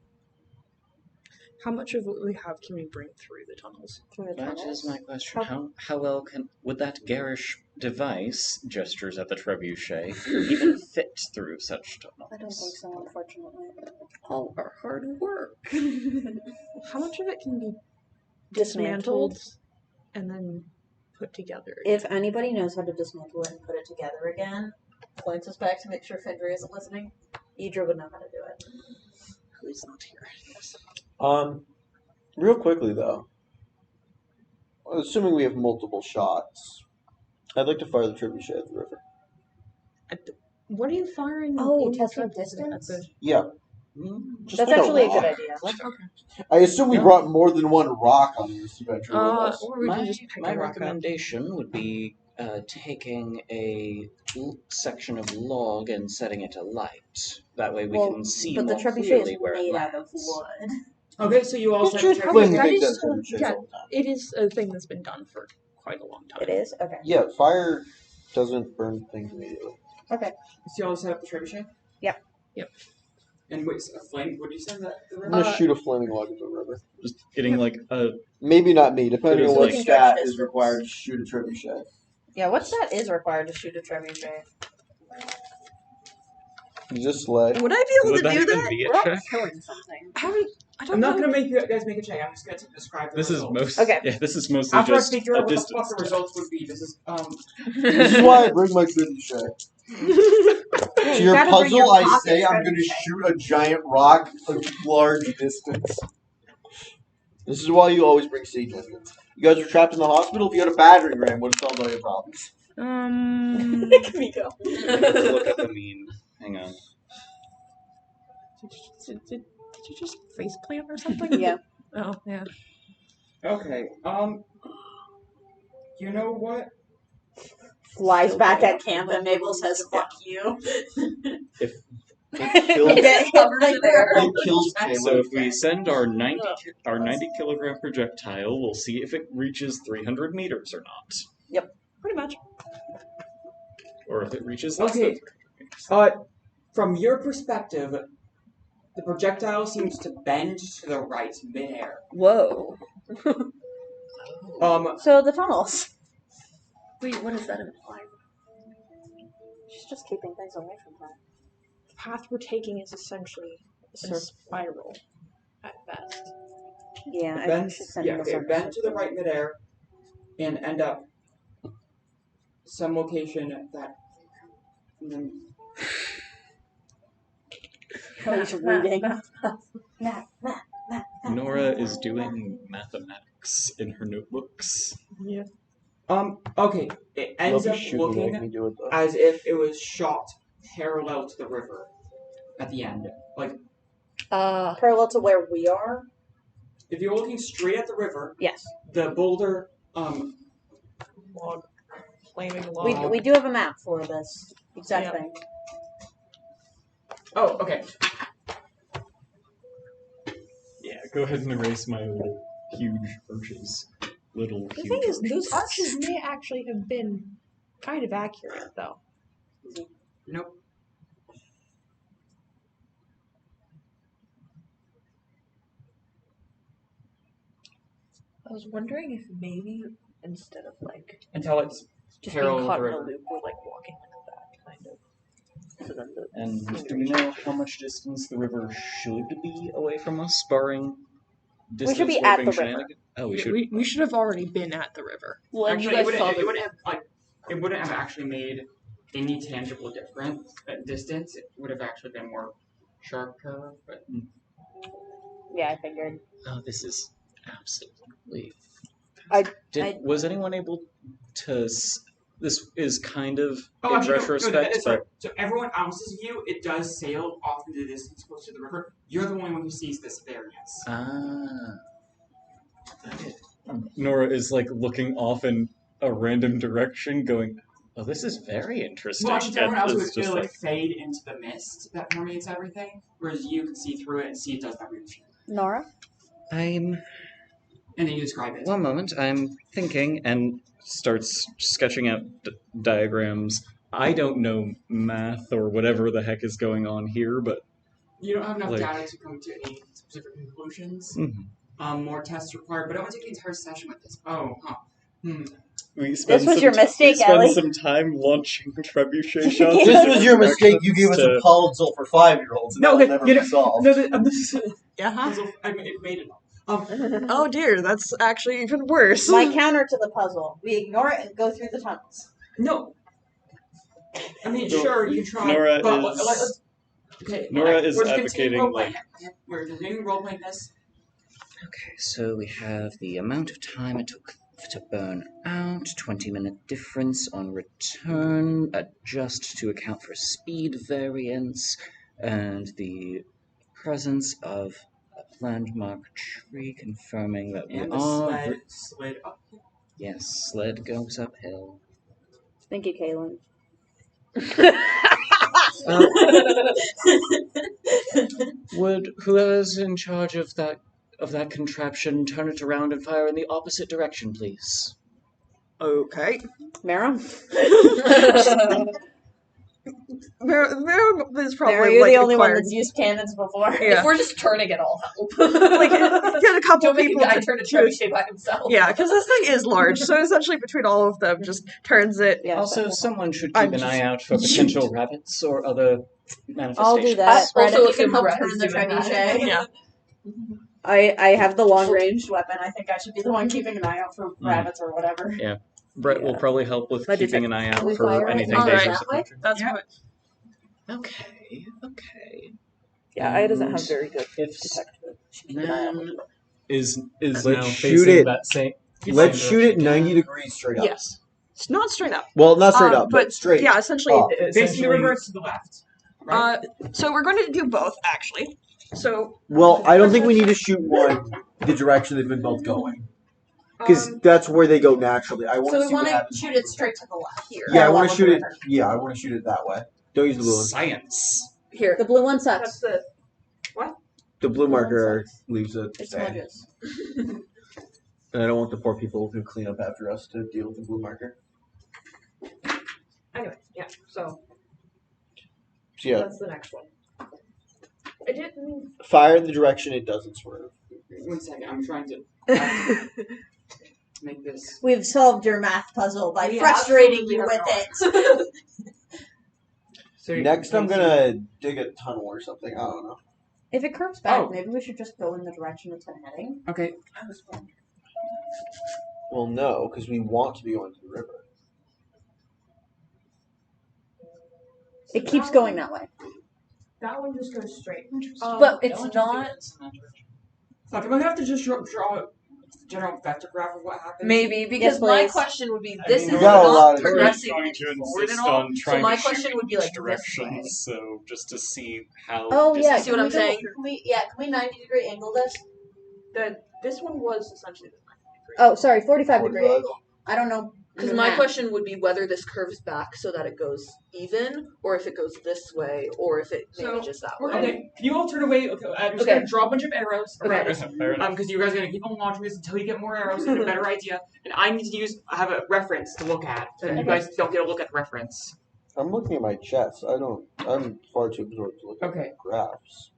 How much of what we have can we bring through the tunnels? Through the That tunnels. is my question. How well would that garish device, gestures at the trebuchet, even fit through such tunnels? I don't think so, unfortunately. All our hard work. How much of it can be Dismantled. dismantled and then put together? If anybody knows how to dismantle it and put it together again, points us back to make sure Fendry isn't listening. Idra would know how to do it. Who is not here? Yes. Real quickly though, assuming we have multiple shots, I'd like to fire the trebuchet at the river. What are you firing? Oh, in testing at the- distance? Yeah. Just That's like actually a rock. good idea. Okay. I assume we No. brought more than one rock on this adventure with us. Or we can just pick My a rock up. recommendation would be taking a section of log and setting it alight. That way we can see but the more trebuchet clearly is where it made out of lands. wood. Okay, so you all It's said just the flaming that trebuchet. big is dead so- trebuchets yeah. all the time. It is a thing that's been done for quite a long time. It is? Okay. Yeah, fire doesn't burn things immediately. Okay. So you all set up the trebuchet? Yep. Yep. And wait, a flame? What did you say that the I'm river? gonna shoot a flaming log into the river. Just getting like a Maybe not me, depending It on is what like- stat Judge is distance. required to shoot a trebuchet. Yeah, what stat is required to shoot a trebuchet? Just slay. Would I be able would to that do even that? be We're a all check? killing something. I don't I'm not know. gonna make you guys make a check. I'm just gonna describe the This is results. most. Okay. Yeah, this is mostly After I just figure a out what the distance fuck the check. results would be, this is This is why I bring my trebuchet. To your gotta bring your puzzle, I pocket say I'm going to trebuchet. shoot a giant rock a large distance. This is why you always bring siege engines. You guys were trapped in the hospital. If you had a battering ram, would have solved all your problems. Miko. Look at the meme. Hang on. Did you just face plant or something? Yeah. Oh, yeah. okay. You know what? Flies back at camp and Mabel says, fuck you. It kills, Get hit right there. it kills So if we send our 90 kilogram projectile, we'll see if it reaches 300 meters or not, Pretty much. or if it reaches less Okay. than 300 meters. From your perspective, the projectile seems to bend to the right midair. Whoa. So the tunnels. Wait, what does that imply? She's just keeping things away from her. The path we're taking is essentially a spiral at best. Yeah, I think Bend, she's sending us on bend to the something. right midair and end up some location that. Kelly's reading. Nora is doing mathematics in her notebooks. Yeah. Okay, it ends Love up you shoot me to make looking me do it though. as if it was shot parallel to the river at the end. Like, Parallel to where we are? if you're looking straight at the river, Yes. the boulder, Log. Flaming log. We do have a map for this exact Yeah. thing. oh, okay. Yeah, go ahead and erase my little huge arches. The thing is, those arches may actually have been kind of accurate, though. Nope. I was wondering if maybe instead of like Until it's just parallel being caught with in the a river. loop, we're like walking like that kind of. So then the And do scenery we know changes. how much distance the river should be away from us, barring distance should be warping at the river. shenanigans? Oh, we should. We should have already been at the river. Well, and Actually, you guys saw it the wouldn't have it wouldn't have actually made any tangible difference at distance. It would have actually been more sharp curve, but Yeah, I figured. Oh, this is absolutely. I- Was anyone able to? This is kind of in actually, retrospect, that is but right. So everyone else's view, it does sail off into the distance close to the river. You're the only one who sees this variance. Nora is like looking off in a random direction, going, "Oh, this is very interesting." Well, actually, everyone else And would it's just feel like fade into the mist that permeates everything, whereas you can see through it and see it does not reach. Nora? I'm. And then you describe it. One moment, I'm thinking, and starts sketching out diagrams. I don't know math or whatever the heck is going on here, but You don't have enough like- data to come to any specific conclusions. Mhm. More tests required, but I want to take the entire session with this. Oh, huh. we spend This was some your mistake, we spend Ellie. some time launching trebuchet shots. This was your mistake. You gave us to- a puzzle for 5-year-olds, and that will never be solved. This is Yeah. puzzle. It made it. Oh dear, that's actually even worse. My counter to the puzzle: we ignore it and go through the tunnels. No. I mean, So, sure, you can try. Nora but is- let's- okay, Nora is we're just advocating, continuing like- role-playing. We're continuing role-playing this. Okay, so we have the amount of time it took to burn out, 20-minute difference on return, adjust to account for speed variance, and the presence of a landmark tree confirming that we And the are... sled up. Yes, sled goes uphill. Thank you, Kaylin. Would whoever's in charge of that contraption turn it around and fire in the opposite direction, please? Okay. Mara? There is probably Mary, you're like the only one required- that's used cannons before. Yeah. If we're just turning it, all help. like get a couple Don't make a people guy to turn a to- trebuchet by himself. Yeah, because this thing is large, so essentially between all of them, just turns it. Yeah, Also, but- someone should I'm keep an just- eye out for potential rabbits or other manifestations. I'll do that. Brad, Also, if you can help Brad turn is the doing that. trebuchet. Yeah. I have the long ranged weapon. I think I should be the one keeping an eye out for rabbits or whatever. Brett will probably help with I did keeping an eye out We for fire it anything all right. dangerous. that way? That's Yeah. what. Okay, okay. Yeah, Aya doesn't have very good If detective. man Is Let's now shoot facing it. that same. Let's shoot it 90 degrees straight up. Yes. It's not straight up. Well, not straight up, but straight. Yeah, essentially. up. Facing the river to the left. Right? So we're going to do both, actually. So. Well, I don't think we need to shoot one the direction they've been both going. Because that's where they go naturally. I want So to we see what want to happens. shoot it straight to the left here. Yeah, I Parallel want with to shoot the it. river. Yeah, I want to shoot it that way. Don't use the blue one. Science. Here. The blue one That's sucks. the. The blue marker leaves it. It bad. smudges. And I don't want the poor people who clean up after us to deal with the blue marker. Anyway, yeah, so So yeah, that's the next one. I didn't. fire in the direction it doesn't swerve. 1 second, I'm trying to make this. We've solved your math puzzle by We frustrating absolutely you have with it. So you Next, I'm can gonna dig a tunnel or something. I don't know. If it curves back, Oh. maybe we should just go in the direction it's been heading. see- Okay. I was wondering. Well, no, because we want to be going to the river. It keeps going that way. That one just goes straight. But it's not. Fuck, am I gonna have to just draw a general vector graph of what happens? Maybe, because Yes, my please. question would be, I this mean, is we got a lot not of progressing going to forward insist at all. on So trying my to question shoot would be each like this way. direction, so just to see how. Oh yeah, see what I'm saying? Can we 90-degree angle this? This one was essentially the 90 degree. Oh, sorry, 45-degree 45. angle. I don't know. Because the my math. question would be whether this curves back so that it goes even, or if it goes this way, or if it maybe So, just that way. Okay, can you all turn away? Okay, I'm just Okay. gonna draw a bunch of arrows. Okay. Because you guys are gonna keep on launching this until you get more arrows and get a better idea. And I need to have a reference to look at. And you guys don't get a look at the reference. I'm looking at my chest. I'm far too absorbed to look at Okay. graphs.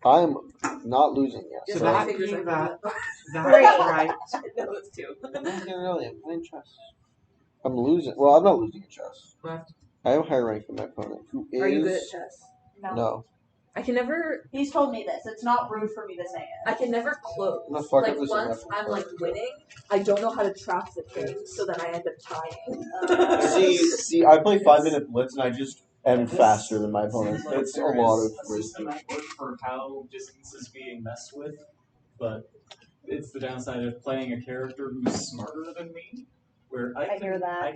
I'm not losing yet. So Yeah, that figures being I that, can that's right. I know it's two. I'm not really. I'm playing chess. I'm losing. Well, I'm not losing at chess. Left. I am higher rank than my opponent, who is. Are you good at chess? No. I can never. He's told me this. It's not rude for me to say it. I can never close. I'm gonna fuck Like up this once enough. I'm like winning, I don't know how to trap the king, so then I end up tying. See, I play 5-minute blitz and I just am This faster than my opponent. seems like It's a there lot is of a system risk. at work for how distance is being messed with, but it's the downside of playing a character who's smarter than me. Where I hear that.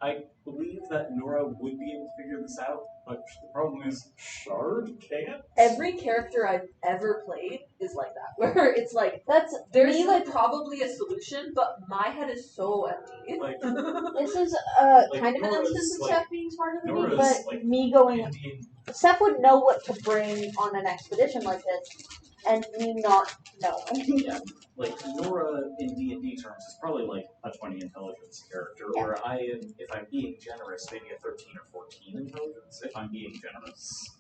I believe that Nora would be able to figure this out, but the problem is Shard can't. Every character I've ever played is like that, where it's like That's there's me. like probably a solution, but my head is so empty. Like This is Like, kind of an Nora's, instance of like- Seth being smarter than me, Nora's, but like, me going. Indian. Seth would know what to bring on an expedition like this, and me not knowing. Yeah, like Nora in D&D terms is probably like a 20 intelligence character, Yeah. where I am, if I'm being generous, maybe a 13 or 14 intelligence, if I'm being generous.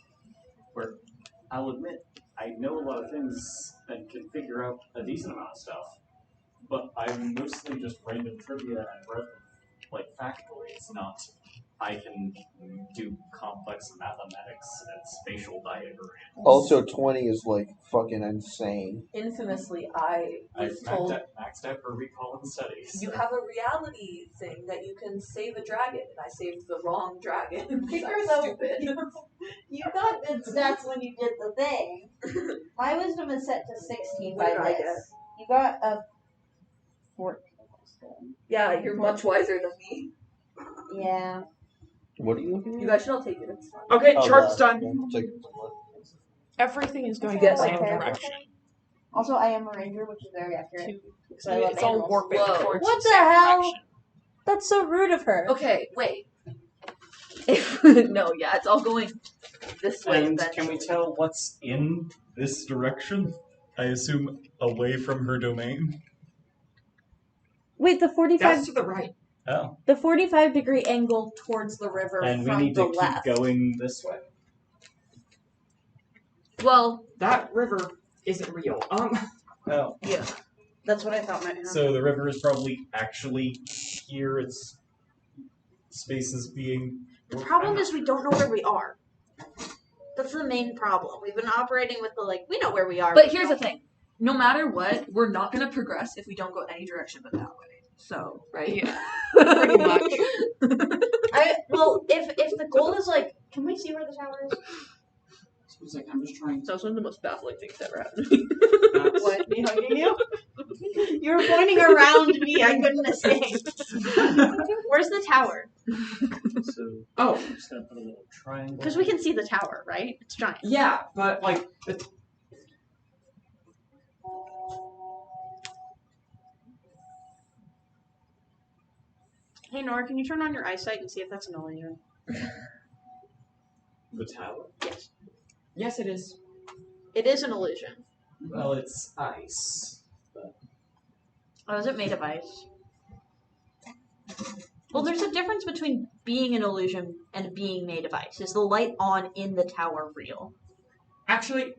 Where I'll admit, I know a lot of things and can figure out a decent amount of stuff, but I'm mostly just random trivia and like factoids, not I can do complex mathematics and spatial diagrams. Also, 20 is like fucking insane. Infamously, I I've was told maxed out her recall and studies. you have a reality thing that you can save a dragon, and I saved the wrong dragon. You're That's so stupid. You got good stats when you did the thing. My wisdom is set to 16 What by did I this. get? You got a 14. Yeah, you're much wiser than me. Yeah. What are you looking at? You guys should all take it. It's fine. Okay, Oh, chart's that. done. Yeah, I'll take it. Everything is going You get in the same okay. direction. Also, I am a ranger, which is very accurate. Because I love It's all animals. warping Whoa. towards What the the same hell? direction. That's so rude of her. Okay, wait. No, yeah, it's all going this way. And can eventually. we tell what's in this direction? I assume away from her domain. Wait, the 45 That's to the right. Oh. the 45-degree angle towards the river And we from need the to left. keep going this way. Well, That river isn't real. Oh. yeah. That's what I thought might happen. So the river is probably actually here. Its space is being. The problem is we don't know where we are. That's the main problem. We've been operating with we know where we are. But here's the thing. No matter what, we're not going to progress if we don't go any direction but that way. So, right? Yeah, pretty much. If the goal is can we see where the tower is? So it's like, I'm just trying That was one of the most baffling things that ever happened. to. What? Me hugging you? You were pointing around me. I couldn't escape. Where's the tower? So Oh, I'm just gonna put a little triangle. Because we can see the tower, right? It's giant. yeah, but like, Hey, Nora, can you turn on your eyesight and see if that's an illusion? The tower. Yes. yes, it is. It is an illusion. Well, it's ice. Oh, is it made of ice? Well, there's a difference between being an illusion and being made of ice. Is the light on in the tower real? Actually,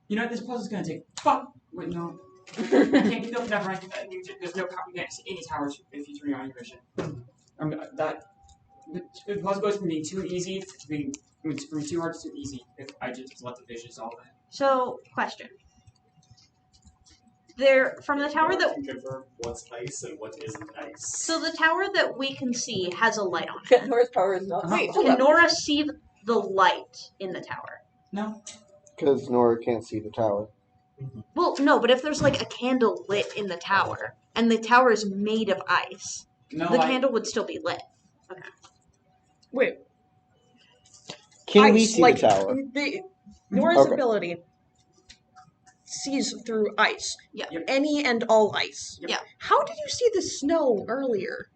you know what? This puzzle's gonna take. Fuck. Wait, no. I can't. No, never mind. There's no. You can't see any towers if you turn on your vision. That. The puzzle goes from being too easy to being from too hard to too easy if I just let the vision solve it. So, question. From the tower that can confirm what's ice and what isn't ice. So the tower that we can see has a light on it. Nora's power is not. Wait, Can Nora see the light in the tower? No. Because Nora can't see the tower. Well, no, but if there's a candle lit in the tower, and the tower is made of ice, No. the candle would still be lit. Okay. Wait, Can we ice, see the tower? Nora's Okay. ability sees through ice. Yeah. Yep. Any and all ice. Yeah. How did you see the snow earlier?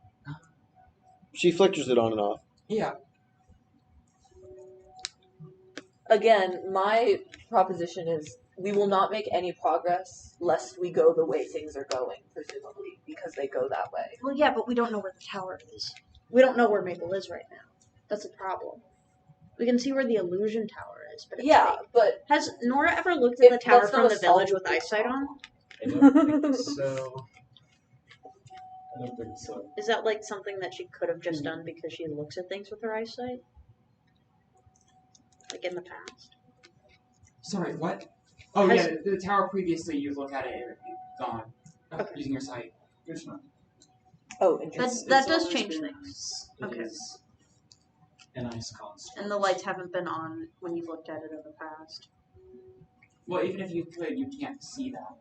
She flickers it on and off. Yeah. Again, my proposition is we will not make any progress lest we go the way things are going, presumably, because they go that way. Well, yeah, but we don't know where the tower is. We don't know where Maple is right now. That's a problem. We can see where the illusion tower is, but it's Yeah, fake. but Has Nora ever looked at the tower that's from not the a village solid with eyesight on? I don't think so. I don't think so. Is that like something that she could have just done because she looks at things with her eyesight? Like in the past? Sorry, what? Oh, Has- yeah, the tower previously you look at it, gone. Okay. Using your sight. There's not. oh, That interesting. that It's does always change been things. nice. It Okay. is a nice construct. And the lights haven't been on when you've looked at it in the past. Well, even if you could, you can't see that.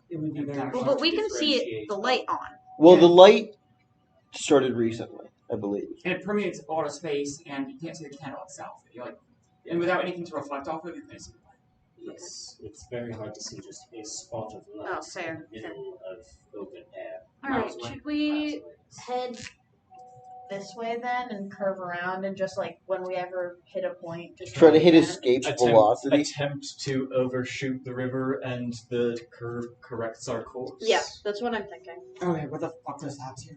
It would be very Well, Well, hard but we to can see it, differentiate the light on. Well, the light started recently, I believe. And it permeates a lot of space, and you can't see the candle itself. You're like, and without anything to reflect off of, you can see the light. It's very hard to see just a spot of light Oh, fair, in the middle of open air. Alright, Miles away. should we head this way then and curve around and just like when we ever hit a point, just Try to hit again? escape velocity. Attempt to overshoot the river, and the curve corrects our course. Yeah, that's what I'm thinking. Okay, what the fuck does that do?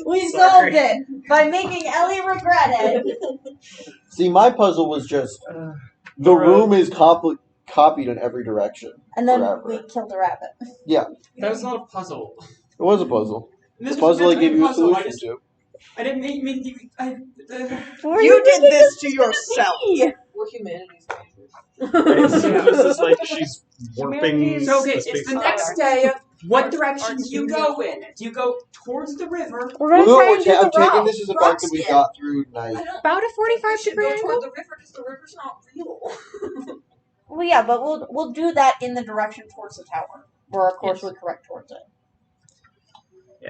We Sorry. solved it by making Ellie regret it. See, my puzzle was just the Nora- room is copied in every direction. And then Forever. we killed the rabbit. That was not a puzzle. It was a puzzle. This A puzzle I meant to gave be you a puzzle. solution to. I didn't make you. You did this to yourself. We're humanities majors. This is like she's warping. So, okay, the it's space- the next day. What direction do you go in? Do you go towards the river? We're Well, gonna no, try and do I'm the taking this as a rock fact that we skip. got through night. About a 45 degree Go angle? toward the river because the river's not real. Well, yeah, but we'll do that in the direction towards the tower, where of course we correct towards it.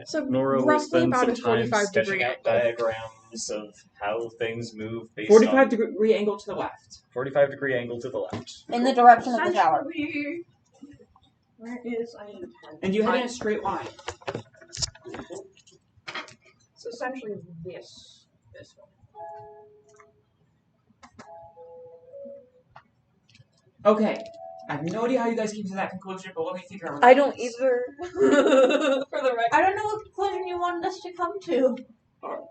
So Nora will roughly spend about some a time 45 sketching degree out angle. diagrams of how things move based 45 on degree angle to the left. 45-degree angle to the left. In the direction of the tower. Where is I need a pen. And you head in a straight line. So essentially this one. Okay. I have no idea how you guys came to that conclusion, but let me figure out what I that don't is. either. For the record. I don't know what conclusion you wanted us to come to.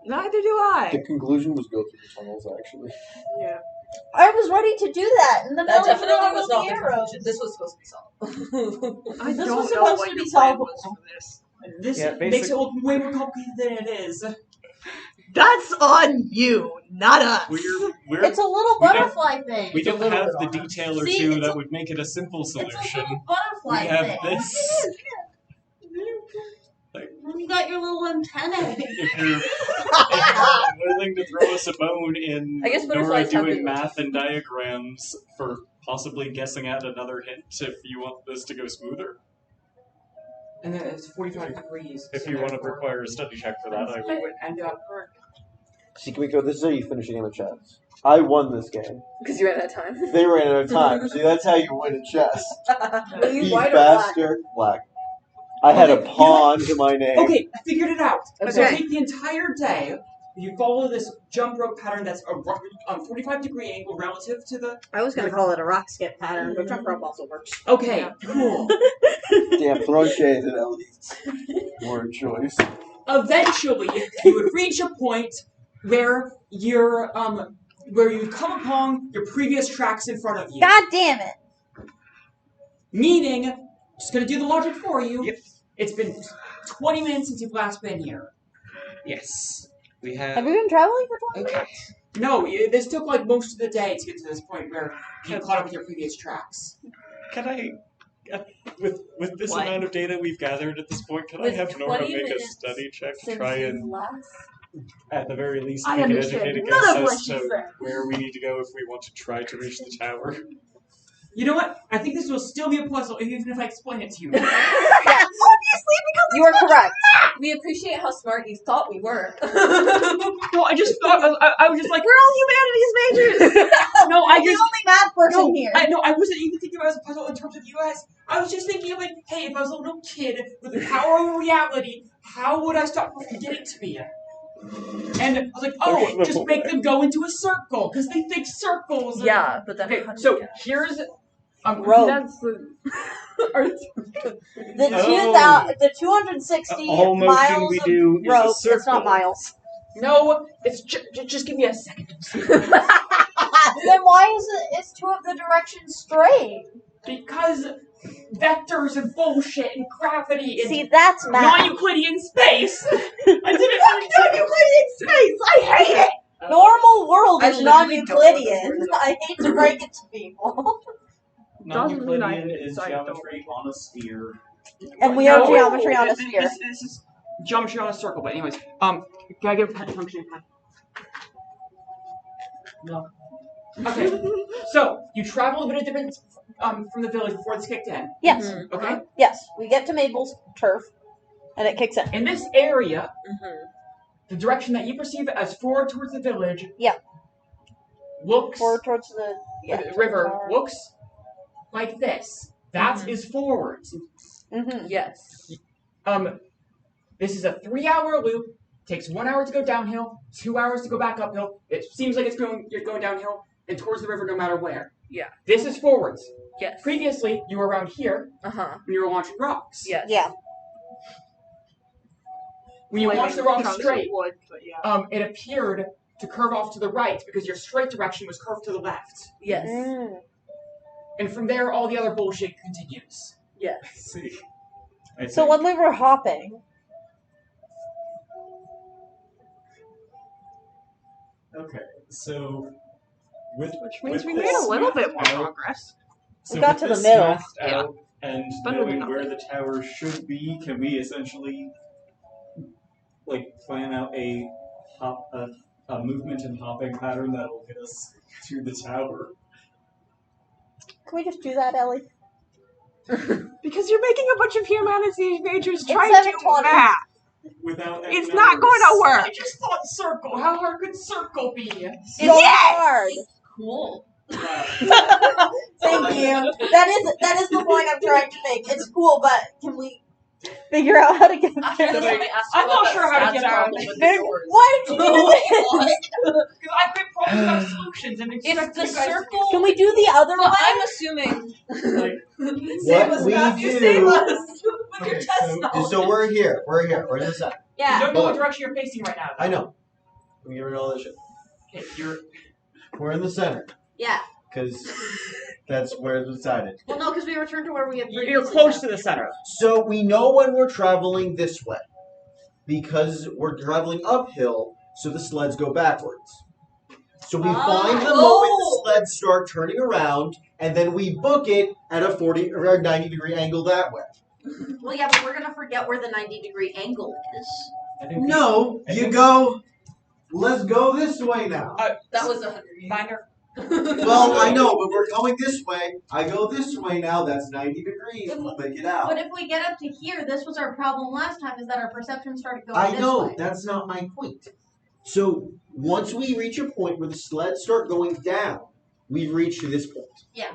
Neither do I. The conclusion was go through the tunnels, actually. Yeah. I was ready to do that, and then That I was definitely wrong was with not the the arrows. conclusion. This was supposed to be solved. I This don't was know supposed what to your be plan solvable. was for this. This Yeah, makes it basic- look way more complicated than it is. That's on you, not us. We're It's a little we don't- butterfly thing. we It's a don't little have bit the on us. detail or See, two it's that a- would make it a simple It's a solution. little butterfly We have thing. this. You got your little antennae. If you're willing to throw us a bone in I guess Nora butterflies have doing been- math and diagrams for possibly guessing at another hint if you want this to go smoother. And then it's 45 degrees. If so you want to therefore require a study check for that, I it will. would end up. See, Kamiko, this is how you finish a game of chess. I won this game. Because you ran out of time. They ran out of time. See, that's how you win at chess. Are you Be white or black? faster. Black. I had a Okay, pawn to my name. Okay, I figured it out. So Okay. take the entire day. You follow this jump rope pattern that's a 45 degree angle relative to the. I was gonna call it a rock skip pattern, but jump rope also works. Okay, cool. Damn, throwing shades at Ellie's word choice. Eventually, you would reach a point where where you come upon your previous tracks in front of you. God damn it! Meaning, just gonna do the logic for you. Yep. It's been 20 minutes since you've last been here. Yes. We Have have. you been traveling for 20 Okay. No, this took like most of the day to get to this point where you caught up with your previous tracks. Can I, with this What? amount of data we've gathered at this point, can I With have Nora 20 make a minutes study check to Since try you've and, last. at the very least, I make an understand educated none guess of what as you to said. where we need to go if we want to try to reach the tower? You know what? I think this will still be a puzzle, even if I explain it to you. You are correct. We appreciate how smart you thought we were. No, I just thought I was just like, We're all humanities majors. no, I I'm the just only math person no, here. I wasn't even thinking about it as a puzzle in terms of you guys. I was just thinking of like, hey, if I was a little kid with the power over reality, how would I stop from getting to me? And I was like, oh, Okay, just make them go into a circle because they think circles. Are... Yeah, but then Okay, how do so you get- here's Rogue. That's the. The Oh. the 260 All motion miles we of do is a rope. It's circle. not miles. No, it's just give me a second. Then why is two of the directions straight? Because vectors and bullshit and gravity and See, that's math. non-Euclidean space. I didn't Non-Euclidean space! I hate it! Normal world I is literally don't know non-Euclidean. I hate to break it to people. Non-Euclidean is geometry on a sphere. And we have geometry on a sphere. This is geometry on a circle. But anyways, can I get a functioning pen? No. Okay. So you travel a bit of different from the village before this kicked in. Yes. Okay. Yes. We get to Mabel's turf, and it kicks in. In this area, the direction that you perceive as forward towards the village. Yeah. Looks Forward towards the river. Looks like this. That is forwards. Yes. This is a 3-hour loop. Takes 1 hour to go downhill, 2 hours to go back uphill. It seems like you're going downhill and towards the river no matter where. Yeah. This is forwards. Yes. Previously, you were around here when you were launching rocks. Yes. Yeah. When you launched the rocks straight, would, but yeah. it appeared to curve off to the right because your straight direction was curved to the left. Yes. And from there, all the other bullshit continues. Yes. See. So when we were hopping, Okay, so Which means we made a little bit more progress. So we got with to the this middle. mathed out and Better than knowing nothing. where the tower should be, can we essentially plan out a movement and hopping pattern that will get us to the tower? can we just do that, Ellie? Because you're making a bunch of humanities majors It's try to do 7:20. math. Without It's not going to work. I just thought circle. How hard could circle be? So hard. Cool. Thank you. That is the point I'm trying to make. It's cool, but can we figure out how to get there? I'm not sure how to get out of this. Why did you do this? Because I've been problems about solutions and If expect the you guys circle, Can we do the other well, one? I'm assuming. What we do. With your chest out. So we're here. We're in the center. You Yeah. don't know what direction you're facing right now. I know. We get rid of all this shit. Okay, We're in the center Yeah. because that's where it's decided. Well, no, because we returned to where we had you're previously close left. to the center. So we know when we're traveling this way because we're traveling uphill, so the sleds go backwards. So we find the moment the sleds start turning around, and then we book it at a 40 or a 90-degree angle that way. Well, yeah, but we're gonna forget where the 90-degree angle is. I think No, you go. Let's go this way now. That was 100 years. Minor. Well, I know, but we're going this way. I go this way now. That's 90 degrees. We'll make it out. But if we get up to here, this was our problem last time, is that our perception started going I this know. way. That's not my point. So once we reach a point where the sleds start going down, we've reached this point. Yeah.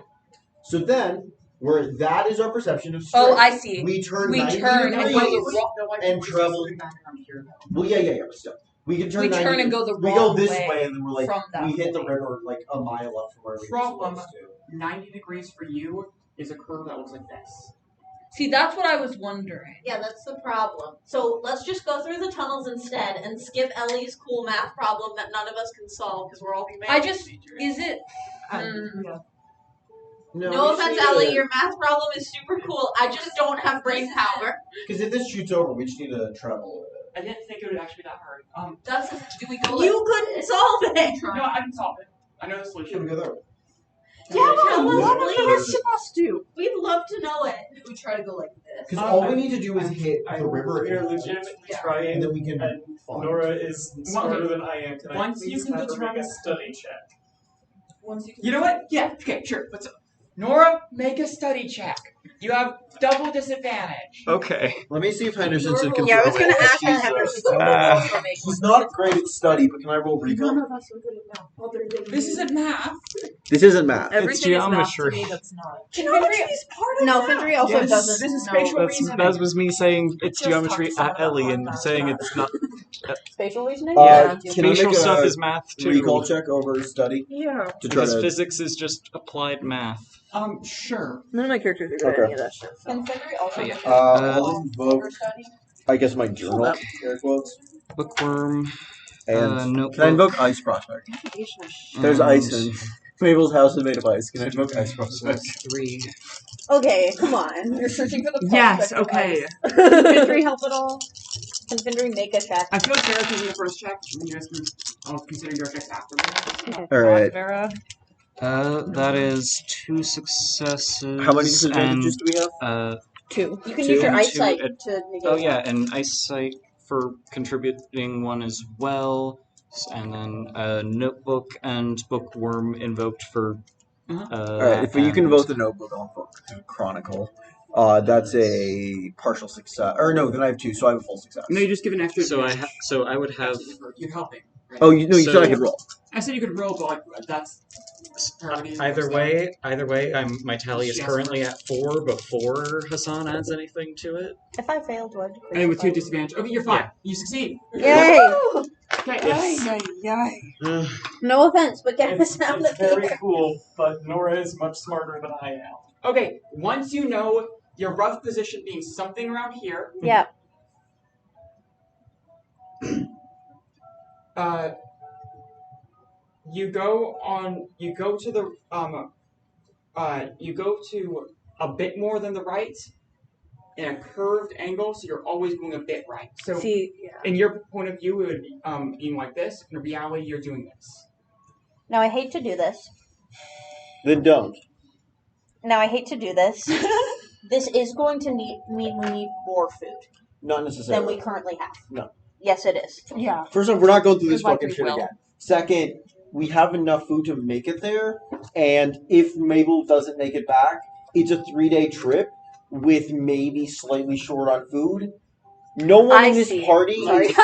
So then, where that is our perception of straight. Oh, I see. We turn We 90 turn and degrees. go the wrong. and travel- Well, yeah, but still. We can turn We 90 turn and go the We go wrong this way way, and then we're like, from that we hit the point. river like a mile up from where we were Problem. supposed to. 90 degrees for you is a curve that looks like this. See, that's what I was wondering. Yeah, that's the problem. So let's just go through the tunnels instead and skip Ellie's cool math problem that none of us can solve because we're all humanities majors. Is it? No offense, Ellie, your math problem is super cool. I just don't have brain power. Because if this shoots over, we just need to travel. I didn't think it would actually be that hard. That's do we go? You couldn't solve it. No, I can solve it. I know the Should we solution. go there? Yeah, Tell but us, what please. are we supposed to? We'd love to know it. We try to go like this. Because all we need to do is hit the river, We are legitimately and trying, then we can and find. Nora is smarter than I am. Can I Once you please can have her make a determine- study check? You know what? Yeah, okay, sure. Nora, make a study check. You have double disadvantage. Okay. Let me see if Henderson can. Yeah, I was throw gonna it. ask She's, Henderson. He's not great at study, but can I roll recon? None of us are good at math. Other than This you. isn't math. This isn't math. Everything is math to geometry. me that's not. Geometry is part of No, that. Findry also Yes. doesn't. This is know. spatial That's, reasoning. that was me saying it's Just geometry talk to at someone Ellie about and math. saying it's not. Spatial reasoning? Yeah. Can I Spatial make stuff a is math too. recall check over study Yeah. to try Because to? physics is just applied math. Sure. None of my characters are good at Okay. any of that shit. Can Findry also Yeah. look I'll invoke, over study? I guess my journal, air quotes, Bookworm. And notebook. can I invoke Ice Prospect? There's ice in Mabel's house is made of ice. Can I invoke Ice Prospect? 3. Okay, come on. You're searching for the Yes, prospect of okay. ice. Can Findry help at all? Can Findry make a check? I feel like Sarah's making the first check, and you guys can all consider your checks afterwards. Alright. Vera. That is 2 successes. How many disadvantages do we have? And, 2. You can 2 use your and eyesight 2 to negate oh yeah, that. and eyesight for contributing 1 as well. And then notebook and bookworm invoked for. Alright, if you can invoke the notebook, I'll invoke the chronicle. That's a partial success. Or no, then I have 2, so I have a full success. No, you just give an extra. So I would have. You're helping. Right? Oh, you said I So- could roll. I said you could roll, but like that's. Either way, my tally is currently at 4 before Hassan adds anything to it. If I failed, what? And with 2 disadvantage. Okay, you're fine. You succeed. Yay! Okay. No offense, but get the It's sound of very fear. cool, but Nora is much smarter than I am. Okay, once you know your rough position being something around here, Yeah. you go to a bit more than the right in a curved angle, so you're always going a bit right. So See, yeah. in your point of view, it would be being like this. In reality, you're doing this. Now, I hate to do this. Then don't. This is going to mean we need more food Not than necessarily. we currently have. No. Yes, it is. Yeah. First off, we're not going through this Like fucking we shit will. again. Second, we have enough food to make it there, and if Mabel doesn't make it back, it's a 3-day trip with maybe slightly short on food. No one in this party Sorry. is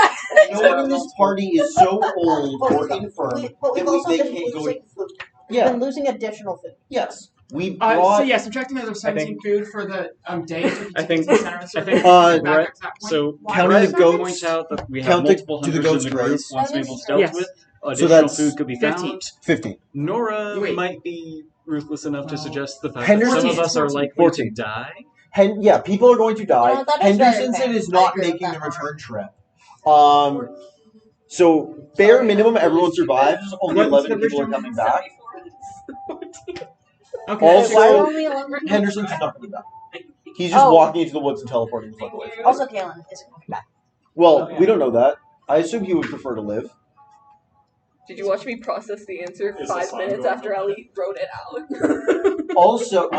no one in this party is so old or infirm But we've that also they been can't go. losing food. We've Yeah. been losing additional food. Yes. We So brought. yeah, subtracting another 17 food for the day. I think- Right. So Counting Brett the goats- point out that we have count multiple do the hunters goats in the group graze? once Mabel's dealt Yes. with. So Additional that's food could be 15. found. 15. Nora Wait. might be ruthless enough to suggest the fact Henderson- that some of us are likely 14. to die. Yeah, people are going to die. You know, that is very Henderson fair. is I not agree with making the that. return trip. So bare minimum, everyone survives. Only What's 11 the people are original? coming back. Okay. Also- Why are only 11? Henderson's just not coming back. He's just walking into the woods and teleporting the fuck away. Also, Kaylin isn't coming back. Well, we don't know that. I assume he would prefer to live. Did you watch me process the answer Is the 5 song minutes going after on? Ellie wrote it out? Also,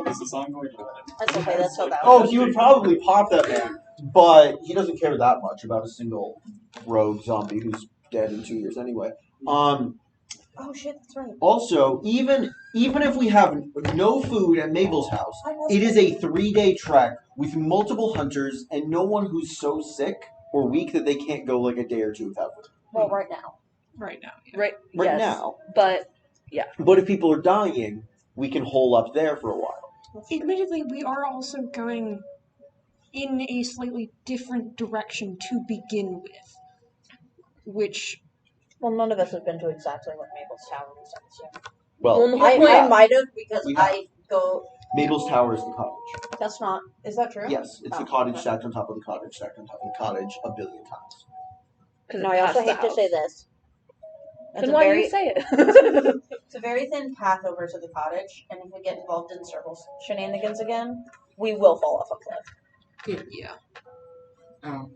Is the song going on? That's okay. That's so bad. oh, he would probably pop that man, but he doesn't care that much about a single rogue zombie who's dead in 2 years anyway. Oh shit, that's right. Also, even if we have no food at Mabel's house, it is a 3-day trek with multiple hunters and no one who's so sick or weak that they can't go like a day or two without food. Well, right now. Right now. Yeah. Right Right yes. now. But But if people are dying, we can hole up there for a while. Admittedly, we are also going in a slightly different direction to begin with, which Well, none of us have been to exactly what Mabel's Tower is yet. Well, the I whole point- might have because We have. I go. Mabel's Tower is the cottage. That's not. Is that true? Yes, it's the Oh, cottage okay. stacked on top of the cottage, stacked on top of the cottage a billion times. because No, I also hate to say this. It's Then a why very, do you say it? it's a very thin path over to the cottage, and if we get involved in circle shenanigans again, we will fall off a cliff. yeah. Oh.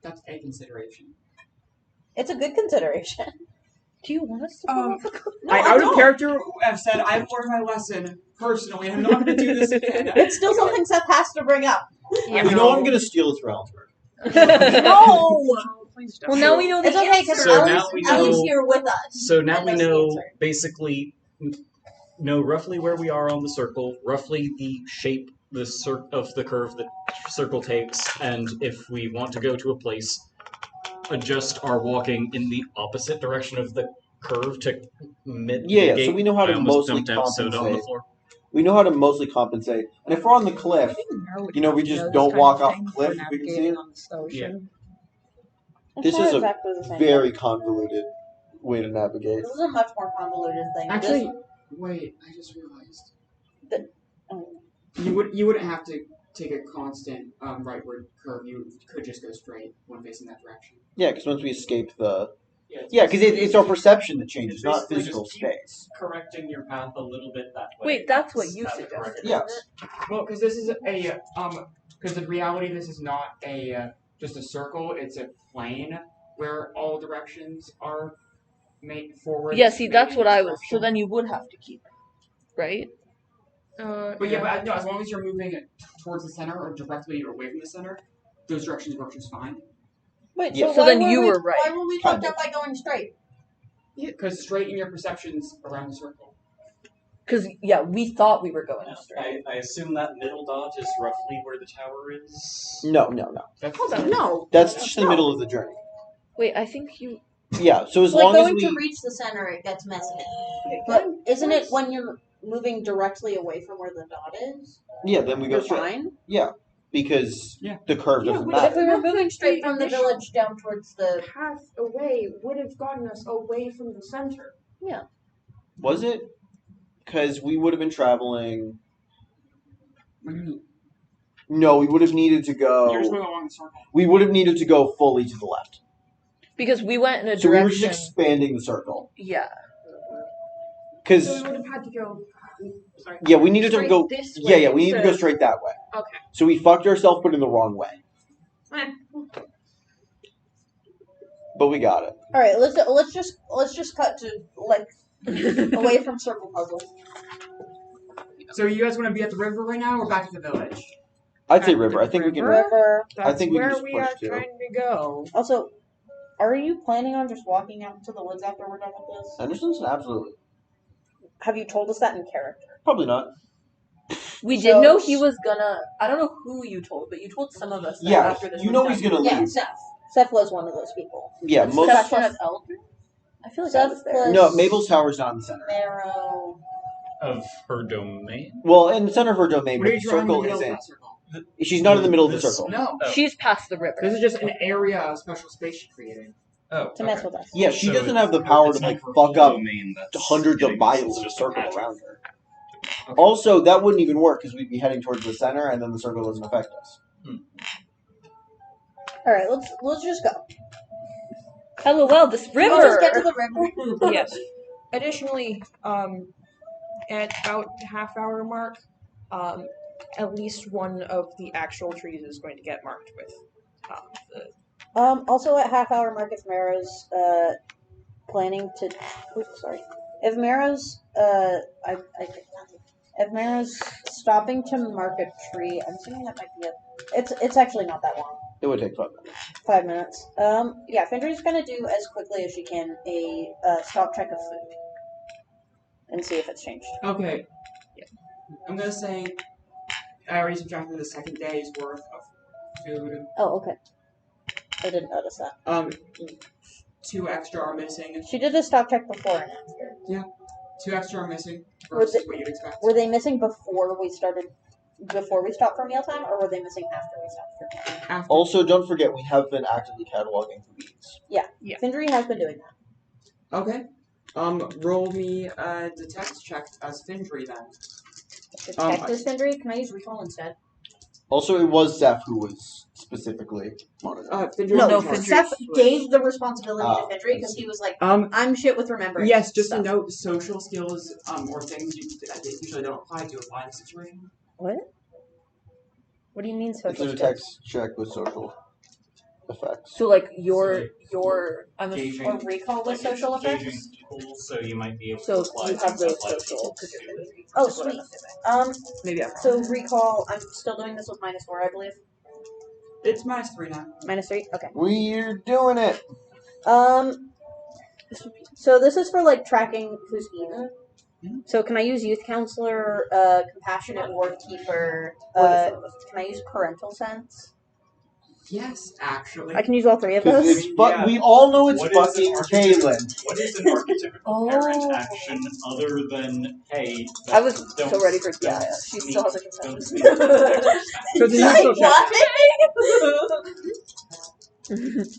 That's a consideration. It's a good consideration. Do you want us to fall Um, off a cliff? No, I I out don't. of character have said I've learned my lesson personally. I'm not going to do this again. It's still something Seth has to bring up. Yeah, You know I'm going to steal his realm. No! Please don't. Well, now we know the It's okay, because answer. So now we Ellie's know- here with us. So now And we knows the know answer. basically know roughly where we are on the circle, roughly the shape of the curve that circle takes, and if we want to go to a place, adjust our walking in the opposite direction of the curve to Yeah, mitigate. so we know how to I almost mostly dumped out soda on the compensate. floor. We know how to mostly compensate. And if we're on the cliff, you know, we just don't walk off the cliff. We can see it. on the ocean. It's This not is a exactly the same very thing. convoluted way to navigate. This is a much more convoluted thing. Actually, wait, I just realized. Oh. You wouldn't have to take a constant rightward curve, you could just go straight when facing that direction. Yeah, because once we escape the... Yeah, Yeah, because it's our perception that changes, It's not basically physical just space. correcting your path a little bit that way. Wait, that's what you Have it suggested. corrected. Yes. Well, because this is a because in reality this is not a just a circle; it's a plane where all directions are made forward. Yeah, see, that's what I was. So direction. then you would have to keep, right? But no, as long as you're moving it towards the center or directly away from the center, those directions work just fine. Wait, Yeah. so, So why then were you we, were right. Why were we fucked up by going straight? Because straight in your perceptions around the circle. Because yeah, we thought we were going straight. I assume that middle dot is roughly where the tower is. No. That's Hold on. No. That's just the middle of the journey. Wait, I think you. Yeah, so as Like long as going we... to reach the center, it gets messy. But isn't it when you're moving directly away from where the dot is? Yeah, then we go You're straight. fine. Yeah, because Yeah. the curve doesn't But if matter. we were moving straight from the village down towards the Path away would have gotten us away from the center. Was it? Because we would have been traveling... What do you mean? No, we would have needed to You're just go... going along the circle. We would have needed to go fully to the left. Because we went in a So we were direction. just expanding the circle. Yeah. Because, So we would have had to go. Sorry. yeah, we needed to Straight go... this Yeah, way we needed to go instead- straight that way. Okay. So we fucked ourselves, but in the wrong way. But we got it. All right, let's just cut to like away from circle puzzle. So you guys want to be at the river right now or back to the village? I'd say Back to river. I think we can... river? River. That's think we can where just we push are to. trying to go. Also, are you planning on just walking out into the woods after we're done with this? Anderson's? Absolutely. Have you told us that in character? Probably not. We So- did know he was gonna. I don't know who you told, but you told some of us that Yeah, after this. you was know done. he's gonna Yeah, leave. Seth. Seth was one of those people. Yeah, Was most... Seth one of Elder? I feel like I Seth was there. was- No, Mabel's Tower's not in the center. Marrow. Of her domain? Well, in the center of her domain, What but are the you drawing in the circle middle of isn't... that circle? She's not in the middle of the This- circle. No. Oh. She's past the river. This is just an area of special space she created. Oh, To mess with us. Yeah, she So doesn't have the it's power not to, like, her fuck full up domain that's hundreds of getting miles this, of it's just circle patch. around her. Okay. Also, that wouldn't even work because we'd be heading towards the center, and then the circle doesn't affect us. All right, let's just go. LOL, this river. Let's just get to the river. Yes. Additionally, at about the half-hour mark, at least one of the actual trees is going to get marked with the Also at half hour mark, if Marrow's planning to. Oops, sorry. If Marrow's if Marrow's stopping to mark a tree, I'm assuming that might be it's actually not that long. It would take 5 minutes. 5 minutes. Yeah, Fendra's gonna do as quickly as she can a stock check of food and see if it's changed. Okay. I'm gonna say I already subtracted the second day's worth of food. Oh, okay. I didn't notice that. 2 extra are missing. She did the stock check before and after. 2 extra are missing Was versus it- what you'd expect. Were they missing before we stopped for mealtime, or were they missing after we stopped for mealtime? After. Also, don't forget, we have been actively cataloging the beans. Yeah. Findry has been doing that. Okay. Roll me a detect check as Findry then. Detective Findry? Can I use recall instead? Also, it was Zeph who was specifically monitoring. Findry. No, No, is in charge. Findry. Seth gave the responsibility Ah, to Findry because he was like, Um, I'm shit with remembering. yes, just stuff. to note, social skills, or things that usually don't apply to apply in this situation. What? What do you mean It's social a skills? detect check with social effects. So like your I'm a, Gauging, Or recall with social gauging effects? people, so you might be able so to apply you have some those stuff like social. Oh, is what I'm sweet. assuming. maybe I'm wrong. So recall, I'm still doing this with -4, I believe. It's -3 now. -3? Okay. We're doing it! So this is for like tracking who's eaten. So can I use youth counselor, compassionate ward keeper, can I use parental sense? Yes, actually. I can use all 3 of Because those? it's Yeah. we all know it's What is an fucking archetypical- Kaylin. What is an archetypical parent Oh. action other than, hey, I was don't- so ready for don't yeah. She sneak- still has a don't consensus. sneak exercise. So the neutral check.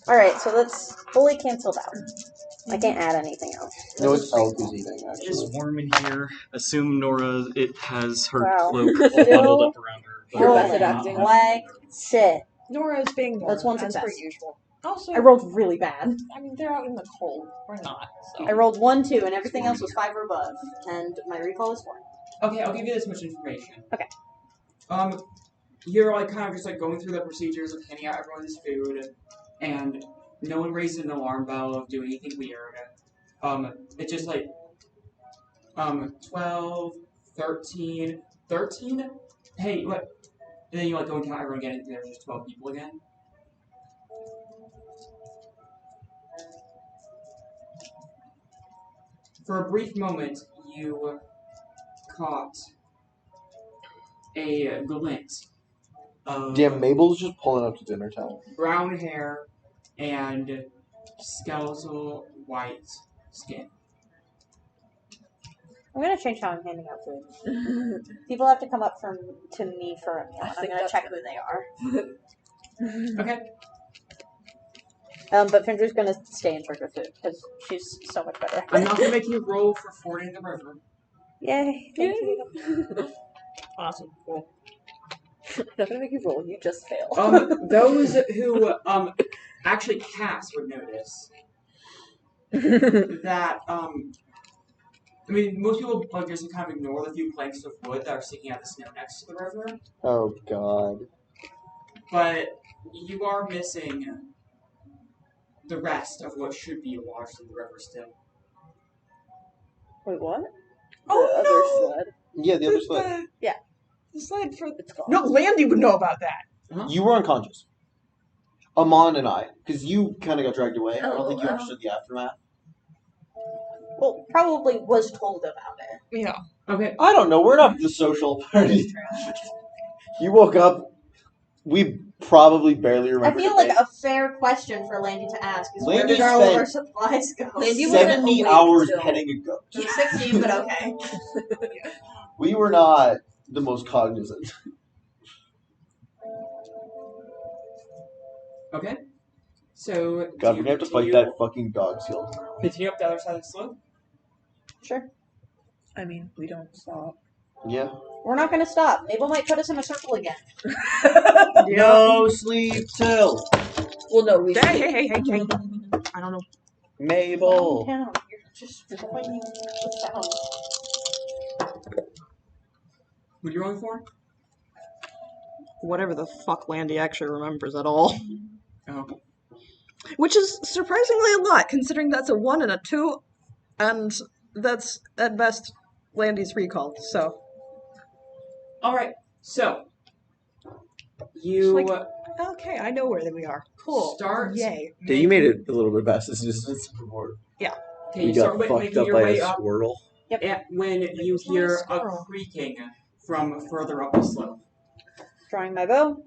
Alright, so that's fully canceled out. I can't add anything else. No, it's Elk who's eating, It's actually. warm in here. Assume Nora, it has her Wow. cloak all bundled up around her. but Your Oh, method not acting. much. Like shit. Nora is being Nora. That's one as per success. usual. Also, I rolled really bad. I mean, they're out in the cold. We're not. So. I rolled 1, 2, and everything else was 5 or above, and my recall is 4. Okay, I'll give you this much information. Okay. You're like kind of just like going through the procedures of handing out everyone's food, and no one raised an alarm bell of doing anything weird. It's just like 12, 13. Hey, what? And then you like go and count everyone again, and there's just 12 people again. For a brief moment, you caught a glint of Damn, Mabel's just pulling up to dinner time. brown hair and skeletal white skin. I'm gonna change how I'm handing out food. People have to come up to me for a meal. I I'm think gonna that's check who they are. Okay. But Findra's gonna stay in charge of food because she's so much better. I'm not gonna make you roll for fording the river. Yay! Thank you. Awesome. Cool. I'm not gonna make you roll. You just fail. Those who actually cast would notice that I mean, most people like just kind of ignore the few planks of wood that are sticking out of the snow next to the river, Oh, God. but you are missing the rest of what should be washed in the river still. Wait, what? Oh, the no! other sled. Yeah, the other sled. The sled for It's gone. no, Landy would know about that. You were unconscious. Amon and I. Because you kind of got dragged away. I don't think you Oh. understood the aftermath. Well, probably was told about it. Yeah. Okay. I don't know. We're not the social party. You woke up. We probably barely I remember. feel like a fair question for Landy to ask is where Landy did all of spent our supplies go? Landy wasn't 70 awake hours still. petting a goat. It was 16, but okay. We were not the most cognizant. Okay. So God, do we're gonna have to fight that fucking dog seal tomorrow. Continue up the other side of the slope. Sure. I mean, we don't stop. Yeah. We're not gonna stop. Mabel might put us in a circle again. No sleep till Well, no, we Hey, should. hey. I don't know. Mabel. Calm down. You're just pointing the sound. What are you rolling for? Whatever the fuck Landy actually remembers at all. Oh. Which is surprisingly a lot, considering that's a 1 and a 2, and that's at best Landy's recall. So All right. So you Like- okay, I know where we are. Cool. start. Yay. Yeah, you made it a little bit past this distance before. Okay, We you got start fucked making up your by way a up. squirrel. And when you was not a hear a squirrel. creaking from further up the slope. Drawing my bow.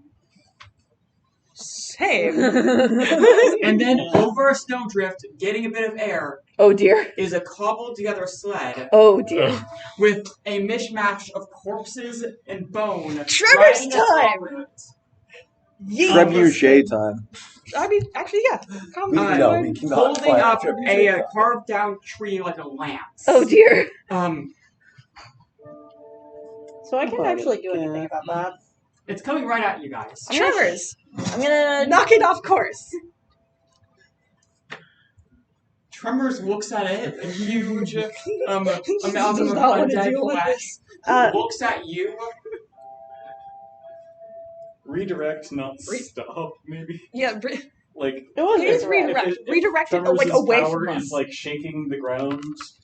Same. And then over a snowdrift, getting a bit of air, Oh dear. is a cobbled together sled Oh dear. with a mishmash of corpses and bone. Trevor's riding atop it. Trebuchet time. I mean, actually, yeah. Come We, Uh, no, we cannot Holding fight up trebuchet a time. carved down tree like a lance. Oh dear. So I can't actually do anything about that. It's coming right at you guys. Trevor's. I'm gonna Knock it off course. Tremors looks at it, a huge Does amalgam of not want to undead deal with flesh. Uh, Looks at you. Redirect, not stop, maybe. Yeah, Like, it was it is a threat. redirect. if Redirect it Tremors' like away power from is us. like shaking the ground,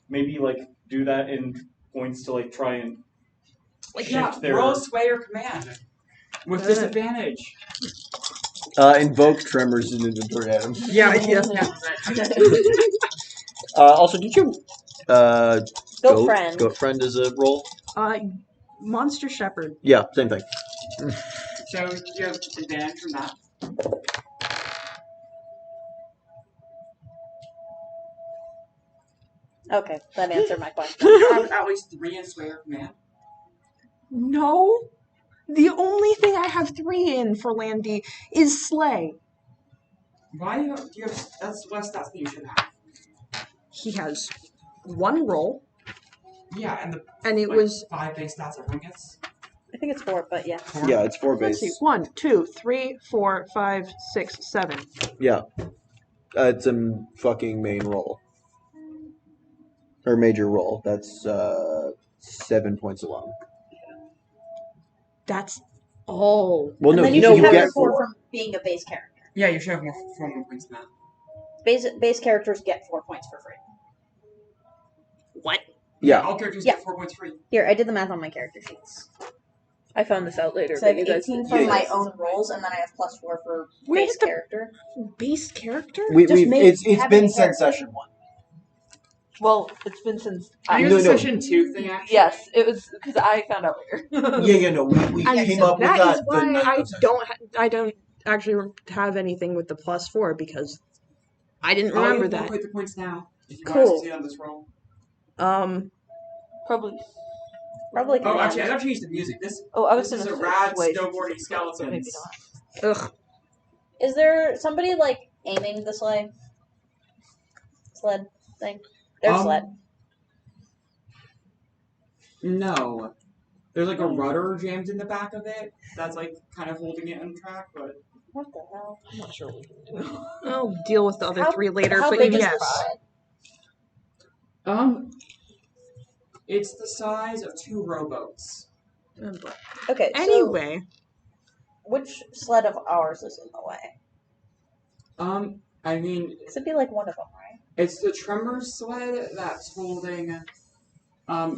maybe like do that in points to like try and Like, shift Yeah, their. roll sway or command. With disadvantage. Invoke tremors in inventory item. Yeah. Also, did you Goat friend. Goat friend is a roll? Monster Shepherd. Yeah, same thing. So you have advantage from that. Okay, that answered my question. You have at least 3 in sway or command. No. The only thing I have 3 in for Landy is Slay. Why do you have that's less stats than you should have. he has one roll, Yeah, and it like, was 5 base stats everyone gets. I think it's 4, but yeah. 4? Yeah, it's 4 let's see, base. 1, 2, 3, 4, 5, 6, 7. Yeah. It's a fucking main roll. Or major roll. That's 7 points alone. That's all. Well, And no, then you, you you should have get your 4 4. from being a base character. Yeah, you should have 4 more points than that. Base characters get 4 points for free. What? Yeah. All characters Yeah. get 4 points free. Here, I did the math on my character sheets. I found this out later. So I but have you guys 18 didn't for use my it. own rolls, and then I have +4 for Where's base the character. base character? Just It's having been a since character. session 1. Well, it's been since. I think No, it's a no. session 2 thing, actually. Yes, it was because I found out later. Yeah, no, we And came up with that that is the why night of session. I don't actually have anything with the +4 because I didn't I'll remember even that. calculate the points now if you want Cool. to succeed on this roll. Probably. Probably Oh, command. actually, I have to change the music. This Oh, I was this is gonna a say rad wait. snowboarding skeleton. Maybe not. Ugh. Is there somebody like aiming the sled thing? There's sled. No. There's like a rudder jammed in the back of it that's like kind of holding it on track, but What the hell? I'm not sure what we can do. I'll deal with the other How- 3 later, How but big yes. is the sled? it's the size of 2 rowboats. Okay, so Anyway, which sled of ours is in the way? I mean, This would be like one of them, right? it's the Tremors sled that's holding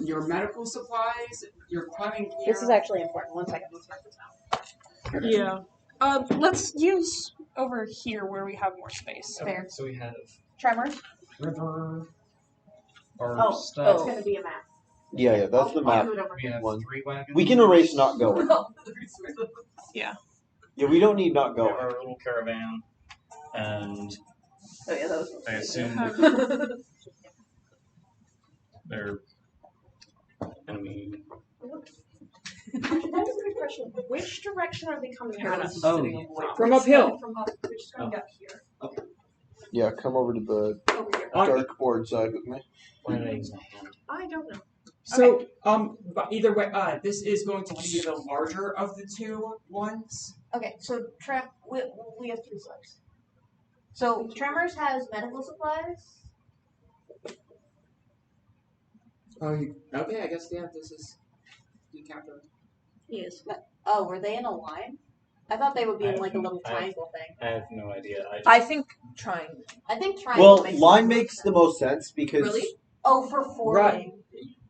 your medical supplies, your climbing gear. This is actually important. 1 second. Let's mark this down. yeah. Let's use over here where we have more space. Fair. So we have Tremors. river, our Oh, stuff. it's going to be a map. Yeah, that's the map. do it over We have one. 3 wagons. We can erase not going. Yeah. Yeah, we don't need not We have going. our little caravan, and Oh yeah, that was. I assume they're enemy. Which direction are they coming at us? Oh, From uphill. From up, we're just going up here. Yeah, come over to the Over here. dark board side with me. Why did I use my hand? I don't know. So, but either way, this is going to be the larger of the 2 ones. Okay, so we have 3 sleds. So Tremors has medical supplies. Okay, I guess, yeah, this is the captain. Yes. Oh, were they in a line? I thought they would be in like a little I have- triangle thing. I have no idea. I think triangle. I think triangle. Well, makes line more makes the sense. most sense because Really? Oh, for four. Right.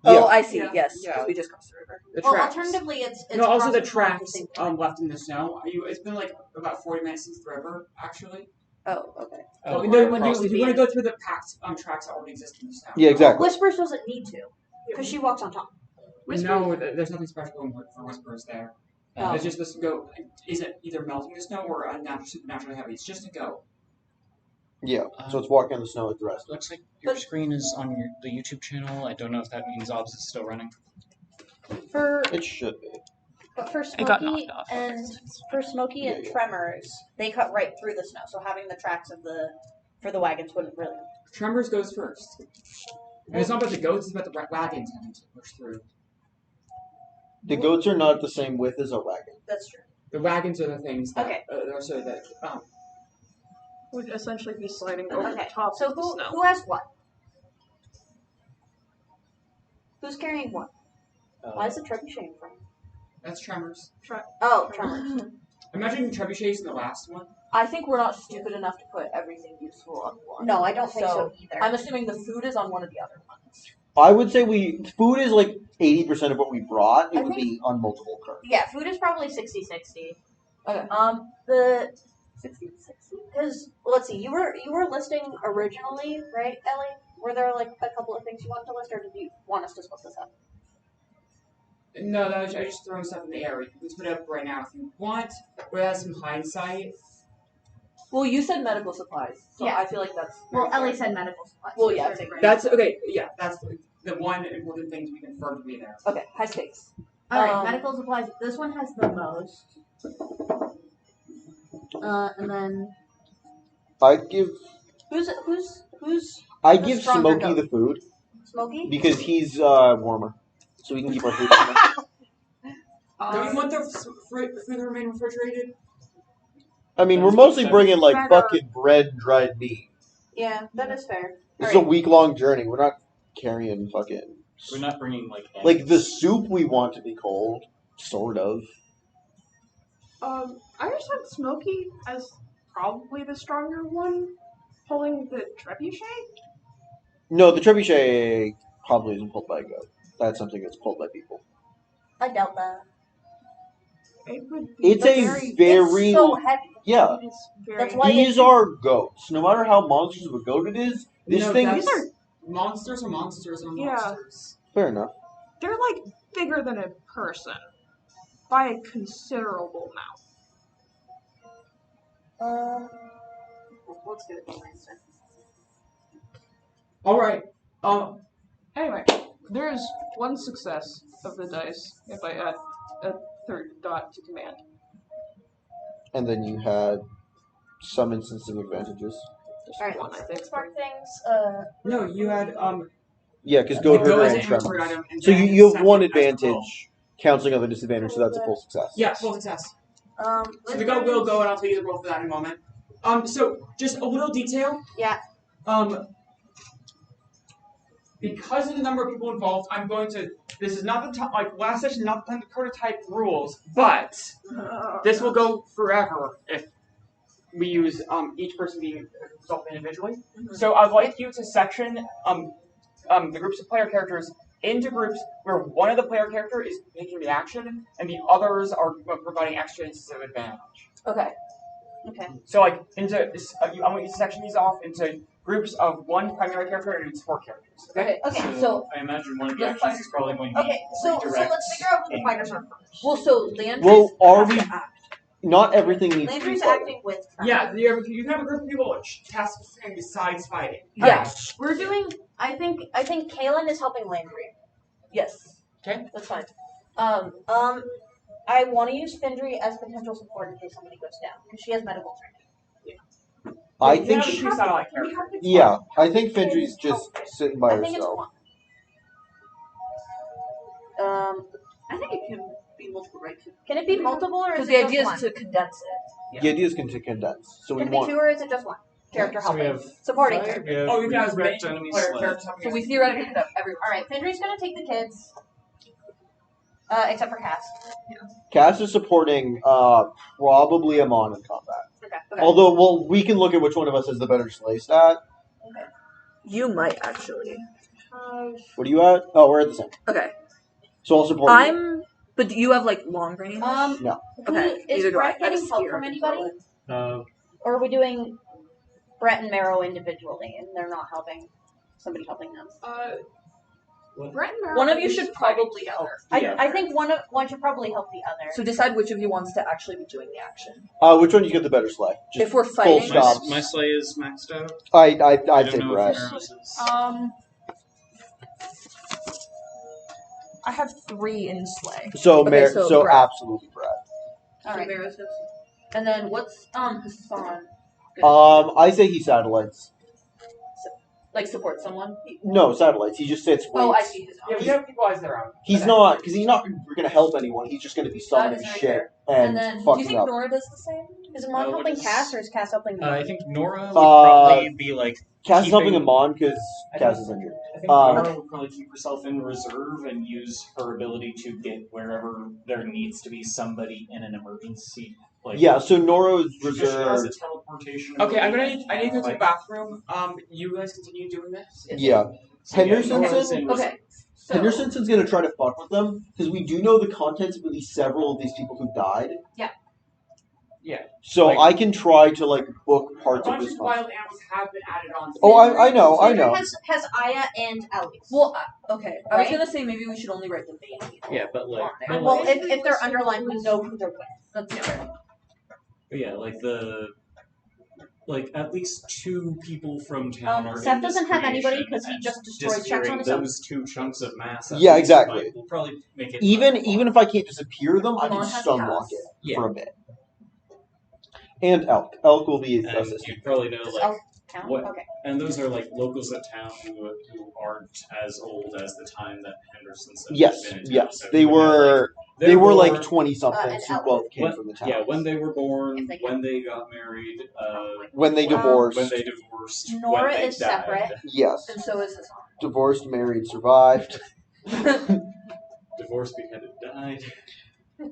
Oh, I see. Yeah. Yes, Yeah. 'cause we just crossed the river. The Well, tracks. alternatively, it's No, also the crossing at tracks same time. left in the snow. It's been like about 40 minutes since the river, actually. Oh, okay. Oh, No, Or would no, you if be you want in- to go through the packed tracks that already exist in the snow. yeah, exactly. Whispers doesn't need to, because she walks on top. No, there's nothing special for whispers there. Oh. It's just this go. Is it either melting the snow or supernaturally heavy? It's just a go. Yeah, so it's walking on the snow with the rest. Looks like your screen is on the YouTube channel. I don't know if that means OBS is still running. It should be. But for It got Smokey knocked off. and Tremors, they cut right through the snow. So having the tracks of for the wagons wouldn't really. Tremors goes first. And it's not about the goats; it's about the wagons having to push through. The goats are not the same width as a wagon. That's true. The wagons are the things that Okay. are so that Would essentially be sliding over Okay. the top So of the snow. who has what? Who's carrying what? Why is the trebuchet in front? that's Tremors. Oh, Tremors. Imagine trebuchets in the last one. I think we're not stupid enough to put everything useful on one. No, I don't think so either. I'm assuming the food is on one of the other ones. I would say food is like 80% of what we brought. It I would think- be on multiple carts. Yeah, food is probably 60-60. Okay. The 60. because let's see, you were listing originally, right, Ellie? Were there like a couple of things you wanted to list, or did you want us to split this up? No, I just throwing stuff in the air. We can split it up right now if you want. We have some hindsight. Well, you said medical supplies, so Yeah. I feel like that's. Well, Ellie said medical supplies. Well, yeah, I think That's okay. Yeah, that's the one important thing to be confirmed to be there. Okay, high stakes. All right, medical supplies. This one has the most. And then I'd give. who's I The give stronger Smokey goat. the food Smokey? because he's warmer, so we can keep our food warmer. Don't you want the food to remain refrigerated? I mean, That we're is mostly better. bringing like Better. fucking bread and dried meat. Yeah, that is fair. This is a week-long journey. We're not carrying fucking. We're not bringing like Like the soup we want to be cold, sort of. I just had Smokey as probably the stronger one, pulling the trebuchet. No, the trebuchet probably isn't pulled by a goat. That's something that's pulled by people. I doubt that. It would be It's a very It's so heavy. yeah. It's very. That's why These are goats. No matter how monstrous of a goat it is, this No, thing. that's- These are Monsters are monsters are Yeah. monsters. Fair enough. they're like bigger than a person by a considerable amount. Let's do it instead. All right. Anyway, there is one success of the dice if I add a third dot to command. And then you had some instancing advantages. Just Alright, one, I think. spark things. No, you had Yeah, because go goat herder as an and inventory tremors. item. And So then you have second one as a roll. advantage, counseling of a disadvantage, so that's a full success. Yeah, full success. So So the goat will go, and I'll tell you the roll for that in a moment. So just a little detail. Yeah. Because of the number of people involved, I'm going to. This is not the time. Like last session, not the time to prototype rules, but this will go forever if we use each person being resolved individually. So I'd like you to section the groups of player characters into groups where one of the player character is making the action and the others are providing extra instances of advantage. Okay. Okay. So like I want you to section these off into groups of one primary character and support characters. Okay. Okay. So I imagine one of the the actions is probably going to be okay. So redirect let's figure out who the in- fighters are first. Well, so Landry's Well, are has we? to act. Not everything needs to be Landry's fighting. acting with. Yeah, you can have a group of people tasked besides fighting. Yes. We're doing. I think Kaylin is helping Landry. Yes. Okay. That's fine. I want to use Findry as potential support in case somebody goes down because she has medical training. I You think have she. two satellite characters. Yeah, I think Findry's just sitting by I think it's herself. one. I think it can be multiple, right? Can it be multiple or is Because it the just idea one? is to condense it. The idea is to condense. So we Can it be want. two or is it just one? Character So we helping. have Supporting five, character. we have Oh, you can have redirect many enemy player sled. characters helping So we us. theoretically could have everyone. Alright, Findry's gonna take the kids. Except for Cass. Cass is supporting probably Amon in combat. Okay. Although, well, we can look at which one of us has the better slay stat. You might actually. What are you at? Oh, we're at the same. Okay. So I'll support you. But do you have like long range? No. Okay. Is Neither do I. Brett I have getting help spear. from anybody? Uh, Or are we doing Brett and Marrow individually and they're not helping somebody helping them? Brett and Merrill One of you is should fighting probably together. help. Yeah. I think one should probably help the other. So decide which of you wants to actually be doing the action. Which one you get the better slay? Just If we're full fighting, stop. My slay is maxed out. I'd I say don't know Brett. if Maros is. I have 3 in sleigh. So, Okay, so Brett. absolutely Brett. Alright. And then what's Hassan? I say he satellites. Like support someone? No, satellites. He just sits. Oh, I waits. see his Yeah, we have people as their own. He's Okay. not, because he's not going to help anyone. He's just going to be summoning is very shit fair. and, And then, do do you fucking think up. Nora does the same? Is Amon what helping is- Cass or is Cass helping me? I think Nora would Uh, probably be like. Cass is helping keeping- him on because I Cass think- is injured. I think Nora would probably keep herself in reserve and use her ability to get wherever there needs to be somebody in an emergency. Like, Yeah, so Nora's because she has reserve. a teleportation. Okay, I ability. need to go to the Like, bathroom. You guys continue doing this. Yeah. so yeah, Henderson's Nora's in? in reserve. Okay. So, Henderson's going to try to fuck with them because we do know the contents of at least several of these people who died. Yeah. Yeah. So Like- I can try to book A parts of bunch this of content. wild animals have been added on. to Oh, the- I know. Sandra has Aya and Alex. Well, okay. I was Right? gonna say maybe we should only write the main people. Yeah, but like. on there. but, Well, like- if they're underlined, we know who they're with. That's fair. But yeah, like at least 2 people from town are Seth in this doesn't have anybody creation, 'cause he and just destroys checks on disappearing his own. those 2 chunks of mass. at Yeah, least, exactly. Will probably make it Even if I can't disappear them, I can Amon has stun Cass. lock it Yeah. for a bit. And Elk. Elk will be and assistant. you probably know Does like town? What? Okay. And those are like locals at town who aren't as old as the time that Henderson's Yes, been in town. yes. So They you would have, were they're they were like born- 20 somethings and who Ellen. both came when- from the town. Yeah, when they were born, If they when they got married, When they divorced. when they divorced, Nora when they is died. separate. Yes. And so is his Divorced, married, survived. Divorced, beheaded, died.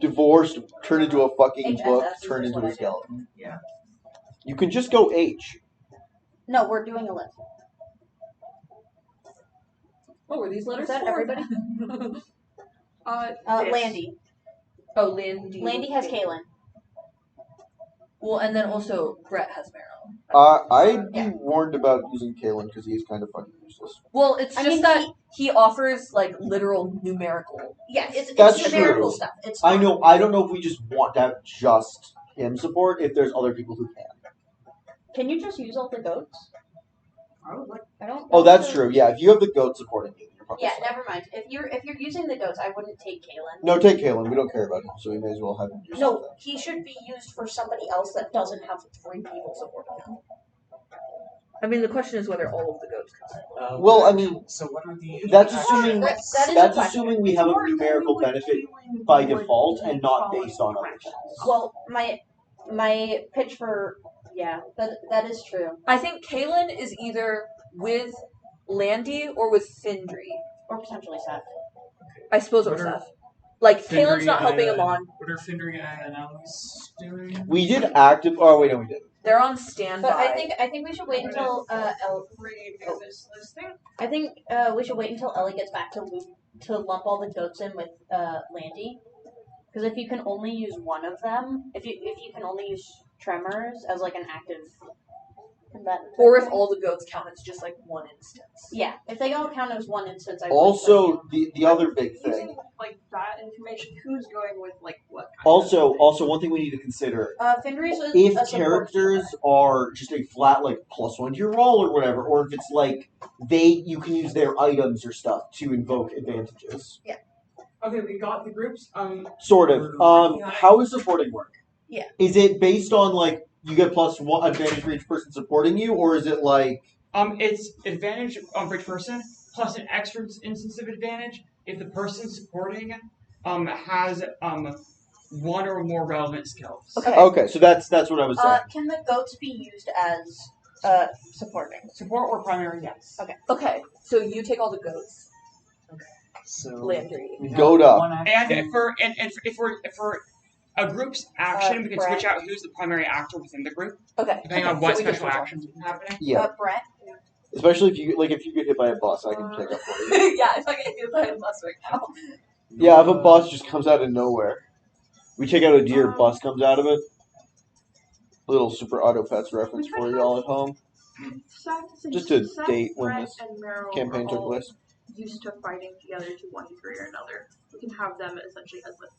Divorced, turned into a fucking HSS book, is turned just into what a I do. skeleton. Yeah. You can just go H. No, we're doing a list. Oh, were these letters Is that for? everybody? Yes. Landy. Oh, Landy. Landy has Kaylin. Well, and then also Brett has Meryl. I'd be Yeah. warned about using Kalen because he's kind of fucking useless. Well, it's I just mean, that he offers like literal numerical. Yeah, it's That's numerical true. stuff. It's I fine. know. I don't know if we just want to have just him support. If there's other people who can. Can you just use all the goats? I don't. Oh, know that's the- true. Yeah, if you have the goat supporting you, you're probably Yeah, fine. never mind. If you're using the goats, I wouldn't take Kaylin. No, take Kalen. We don't care about him, so we may as well have him do No, something. he should be used for somebody else that doesn't have 3 people supporting him. I mean, the question is whether all of the goats come. Well, I mean, So what are the? that's actual- assuming That is a that's question. assuming we have a numerical benefit by default and not based on other things. Well, my pitch for that is true. I think Kaylin is either with Landy or with Findry. Or potentially Seth. I suppose it was What are- Seth. Like Findry, Kaylin's not helping him Aya- on. What are Findry and Alice doing? We did active. Oh wait, no, we didn't. They're on standby. But I think we should wait until I think we should wait until Ellie gets back to lump all the goats in with Landy. Because if you can only use one of them, if you can only use Tremors as like an active combatant. Or if all the goats count, it's just like one instance. Yeah, if they don't count as one instance, I would Also, the other big thing. Using like that information, who's going with like what? Kind Also, one thing we need to consider: Findry's a if support characters are just a flat like +1 to your roll or whatever, or if it's like you can use their items or stuff to invoke advantages. Okay, we got the groups. Sort of. How does supporting work? Yeah. Is it based on like you get +1 advantage for each person supporting you, or is it like? It's advantage for each person plus an extra instance of advantage if the person supporting has one or more relevant skills. Okay, so that's what I was saying. Can the goats be used as supporting? Support or primary, yes. Okay, so you take all the goats. So Landry. Goat up. and if for a group's action, we can switch out who's the primary actor within the group, Okay. depending on So what we can special switch off. actions are happening. Yeah, Brett. especially if you get hit by a bus, I can take up for you. Yeah, if I get hit by a bus right now. Yeah, if a bus just comes out of nowhere, we take out a deer, bus comes out of it. Little Super Auto Pets reference for you all at home. Just to date when this campaign took place. Used to fighting together to one degree or another. We can have them essentially as like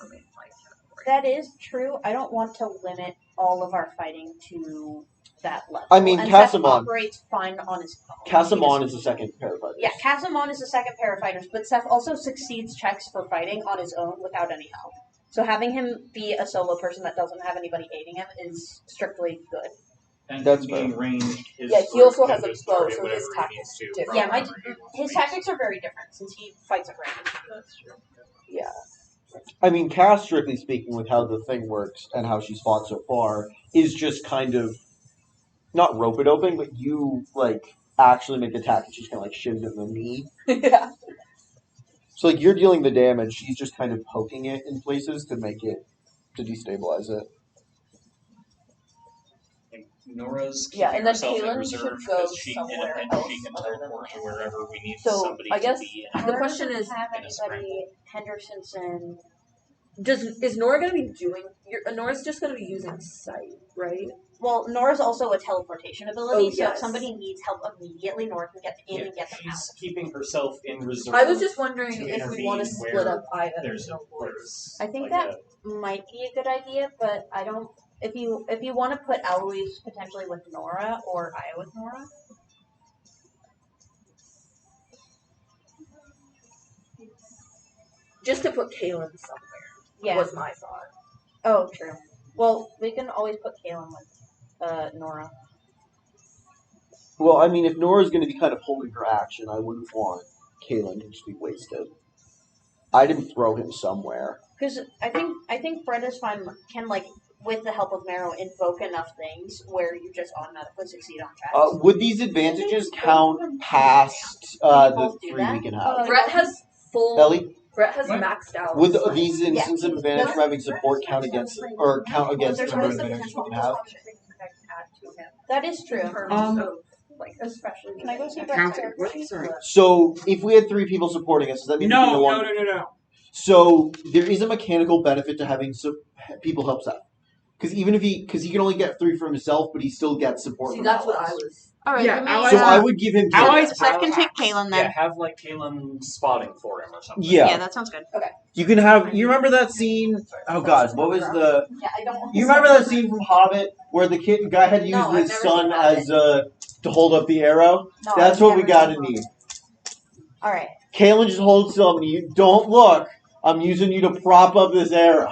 a main fight category. That is true. I don't want to limit all of our fighting to that level. I mean, and Seth Casamon. operates fine on his own. Casamon is the second pair of fighters. Yeah, Casamon is the second pair of fighters, but Seth also succeeds checks for fighting on his own without any help. So having him be a solo person that doesn't have anybody aiding him is strictly good. And That's being fair. ranged, his Yeah, he sword also can has a just bow, target so his whatever he tactics needs to differ. from Yeah, wherever he his wants. tactics are very different since he fights at range. That's true. Yeah. I mean, Cass, strictly speaking, with how the thing works and how she's fought so far, is just kind of not rope it open, but you like actually make the attack and she's kind of like shivs in the knee. Yeah. So like you're dealing the damage, she's just kind of poking it in places to destabilize it. Nora's Yeah, keeping and then herself in Kaylin reserve should because go she somewhere can else other than teleport to Landy. wherever we need So, somebody I guess to be. the question is, have in a sprint. anybody Hendersonson. is Nora going to be doing? Nora's just going to be using sight, right? Well, Nora's also a teleportation ability, Oh, so yes. if somebody needs help immediately, Nora can get in and get them out. She's keeping herself in reserve. I was just wondering to if we want to intervene split where up Aya and There's Snowboards. I think like that might be a good idea, but I don't. If you want to put Eloise potentially with Nora or Aya with Nora, Just to put Kaylin somewhere yeah. was my thought. Oh, true. Well, we can always put Kaylin with Nora. Well, I mean, if Nora's going to be kind of holding her action, I wouldn't want Kaylin to just be wasted. I didn't throw him somewhere. Because I think Brett is fine. Can with the help of Marrow, invoke enough things where you just automatically succeed on checks. Would these advantages count past the 3 we can have? Brett has full. Ellie? Brett has maxed out. Would these instances of advantage from having support count against the number of advantages we can have? That is true. Especially. Can I go see Brett's Counting. What? Sorry. So, if we had 3 people supporting us, does that mean No. So, there is a mechanical benefit to having people help Seth. Because he can only get 3 for himself, but he still gets support. See, from that's what I allies. was. Alright, Yeah, allies So I would give him. Seth can take Kaylin then. Yeah, have like Kaylin spotting for him or something. Yeah. That sounds good. You can have. You remember that scene? Oh God, what was the? Yeah, I don't. You remember that scene from Hobbit where the guy had to use No, I've his never son seen Hobbit. as to hold up the arrow? No, That's I've what we never gotta seen need. All right. Kaylin just holds still and you don't look. I'm using you to prop up this arrow.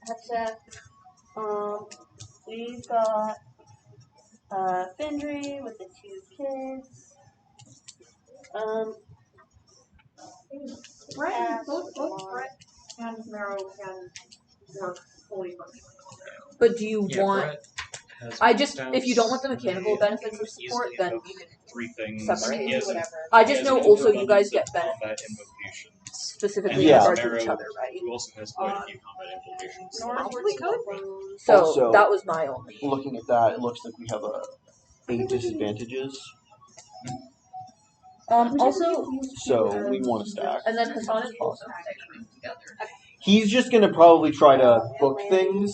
That's it. We've got Findry with the 2 kids. Brett, both Brett and Marrow can work fully functionally. But do you want? Brett has I just maxed if you don't want the out mechanical benefits of support, easily then invoke you can 3 things. separate. He has Whatever. I just know also you guys get combat benefits invocations. specifically Yeah. in regard to each Marrow, other, right? who also has quite a few combat invocations. Probably could. So Also- that was my only. Looking at that, it looks like we have 8 disadvantages. Also, So we want to stack. and then Hassan is also He's just gonna probably try to book things.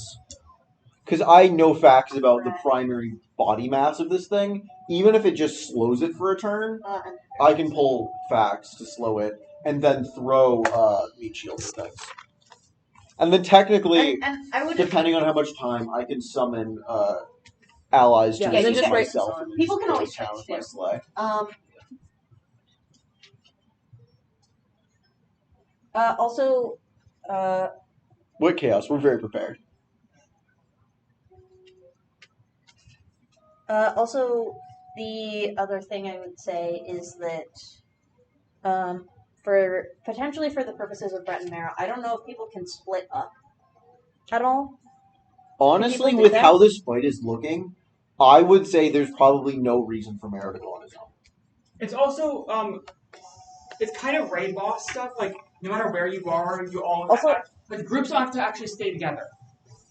Because I know facts about the primary body mass of this thing. Even if it just slows it for a turn, I can pull facts to slow it, and then throw meat shield for things. And then technically, And I would depending on how much time, I can summon allies to Yeah, then assist just write myself this on. in People can always town with switch, my sleigh. Also, What chaos? We're very prepared. Also, the other thing I would say is that, for potentially for the purposes of Brett and Marrow, I don't know if people can split up at all. Honestly, people do with that? how this fight is looking, I would say there's probably no reason for Marrow to go on his own. It's also it's kind of raid boss stuff. Like no matter where you are, you all Also- the groups don't have to actually stay together.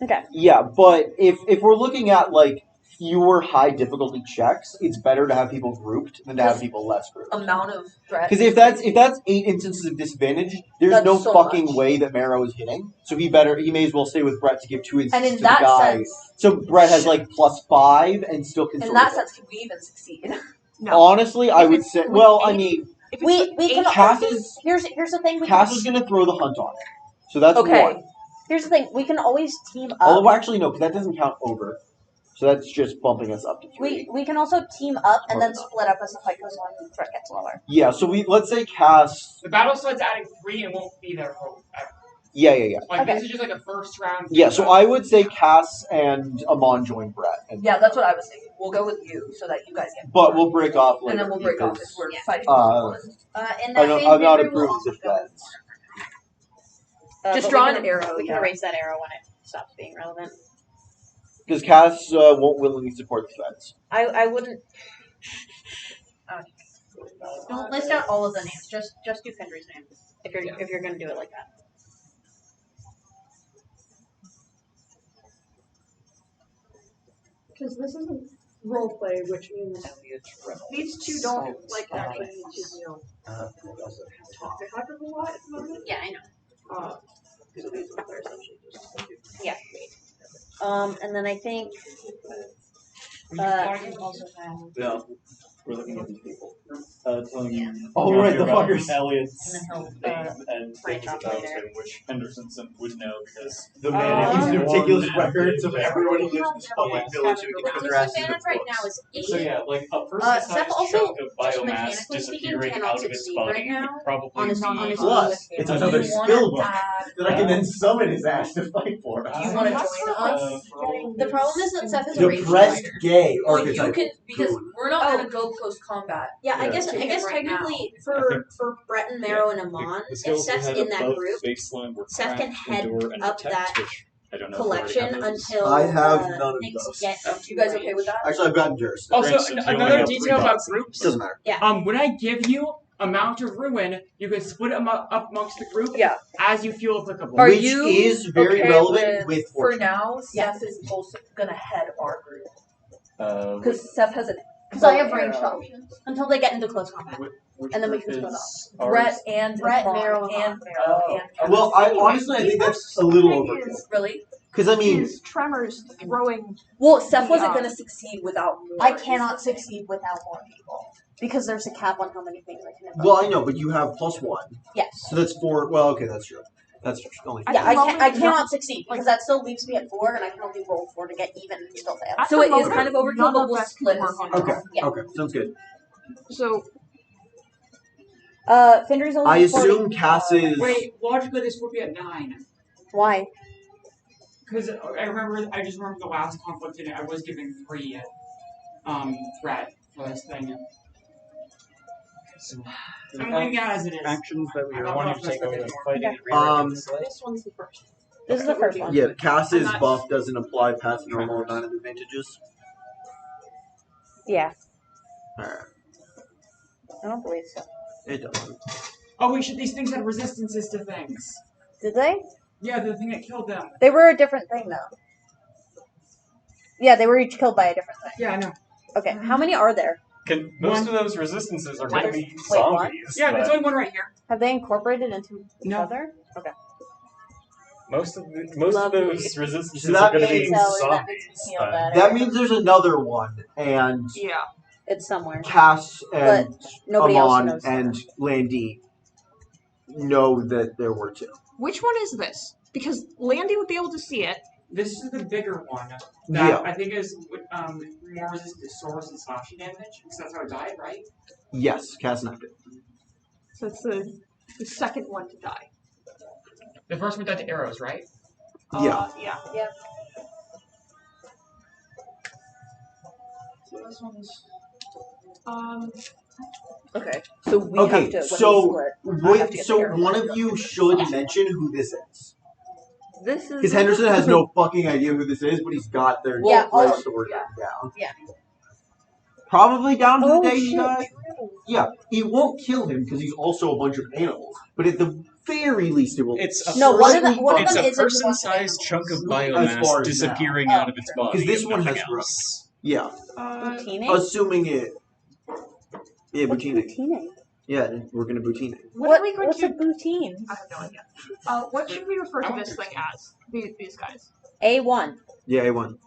Okay. Yeah, but if we're looking at like fewer high difficulty checks, it's better to have people grouped than to have people less grouped. amount of threat. Because if that's 8 instances of disadvantage, there's That's no so fucking much. way that Marrow is hitting. So he may as well stay with Brett to give 2 and instances in to the that guy. sense, So Brett has like +5 and still can. in sort of that hit. sense, can we even succeed? Honestly, I would it's say. with Well, I 8, mean, We can Cass always, is here's the thing we Cass can is gonna throw the hunt on it. So that's Okay. one. here's the thing we can always team up. Although actually no, because that doesn't count over. So that's just bumping us up to 3. We can also team up and then Or not. split up as the fight goes on and the threat gets lower. Yeah. So let's say Cass. The battle sled's adding 3 and won't be there forever. Yeah. Like Okay. this is just like a first round. Yeah. So I would say Cass and Amon join Brett. And, Yeah, that's what I was thinking. We'll go with you so that you guys get. But we'll break off later. and then we'll break off if because we're Yeah. fighting. In that vein, I'm not Findry will approved also of go that. with one. Just But draw we an can- arrow, We can yeah. erase that arrow when it stops being relevant. Because Cass won't willingly support the threats. I wouldn't. Don't list out all of the names. Just do Findry's name if you're gonna do it like that. Because this isn't role play, which means these two don't actually need to, talk a heck of a lot at the moment. Yeah, I know. So these ones are essentially just Yeah. And then I think also have Yeah. We're looking at these people. Telling Yeah. you Oh, you right, hear the about fuckers. Elliot's And then he'll, name and branch things off about later. him, which Henderson would know because The man keeps keeps ridiculous one records of man. everyone who lives in this public village who gets their asses in disadvantage right now books. is 8. So yeah, like a Seth person-sized also, chunk of just biomass mechanically speaking, disappearing cannot out of its succeed body right now would probably on his be own. Plus, it's another Do you wanna skill book add- that I can then summon his ass to fight for. Do you want to That's join not us? for all The problem is that Seth is a ranged Depressed fighter. gay Well, you archetype. can because Cool. we're not gonna go close combat. Yeah, I Yeah. guess Take it right technically I for Brett and Marrow and Amon, The if skills we Seth's had in that above group, baseline were Seth can craft, head endure, and up protect, that which I don't know if we already collection have those. until I have none of things those. get You guys okay with that? Actually, I've gotten Durst. Also, Granted, you only another have detail 3 about dots. groups. Doesn't matter. When I give you Amount of Ruin, you can split them up amongst the group Yeah. as you feel applicable. Are Which you is very okay relevant with for fortune. now? Yeah. Seth is also gonna head our group Which, because Seth has a because I have bow ranged arrow. options until they get into close combat. which And then we group can split is Brett ours? and Brett, Amon Marrow, and Marrow Oh. and Well, I honestly I think that's a little Thing overkill. is- really. Because I mean, Is Tremors throwing? Well, Seth wasn't Yeah. gonna succeed without more. I cannot succeed without more people because there's a cap on how many things I can invoke. well, I know, but you have +1, Yes. so that's 4. Well, okay, that's true. That's true. Only At Yeah, the I moment, cannot succeed because that still leaves me at 4, and I can only roll 4 to get even and still fail. At So the it is moment, kind of overkill, none but of we'll us split can it. work on Okay. it. Yeah. Okay, sounds good. So Finder's only I reporting- assume Cass is. Wait, logically this would be at 9. Why? Because I just remember the last conflict in it, I was given 3 threat for this thing. So, I'm leaving it as it is. actions that we I'm were not wanting to gonna take mess over with the it fighting anymore. and rewriting the this one's the first. This is the first one. Yeah, Cass's I'm not- buff doesn't apply past normal amount of advantages. Yeah, Alright, I don't believe so. it doesn't. Oh, these things had resistances to things. Did they? Yeah, the thing that killed them. They were a different thing, though. Yeah, they were each killed by a different thing. Yeah, I know. Okay, how many are there? Most of those resistances are going to be Wait, what? zombies. Yeah, but there's only one right here. Have they incorporated into each No. other? Okay. most of Lovely. those resistances So that are going to be means- That zombies. makes me feel but- better. That means there's another one, and Yeah. It's somewhere. Cass and Nobody else Amon knows. and Landy know that there were 2. Which one is this? Because Landy would be able to see it. This is the bigger one. That Yeah. I think is more resistant to swords and slashing damage, because that's how it died, right? Yes, Cass knocked it. So it's the second one to die. The first one died to arrows, right? Yeah. Yeah. Yeah. So this one's. Okay, so we Okay, have to. When so we split, wait, have to get so the arrow one back of you should mention who this is. this is Because Henderson has no fucking idea who this is, but he's got their Yeah, life oh, story yeah. down. Yeah. Probably down to Oh, the day he shit. dies. Yeah, it won't kill him because he's also a bunch of animals. But at the very least, it will. It's a No, one of person- them- one of it's them a is a bunch of person-sized chunk of As far biomass as disappearing now. out of its body. 'Cause this and one nothing has else. Yeah, Butine? assuming it. Yeah, What's Butine. butine? Yeah, we're gonna Butine it. What are we going What's a to? butine? I have no idea. What should we refer to this thing as? These guys. A1. Yeah, A1.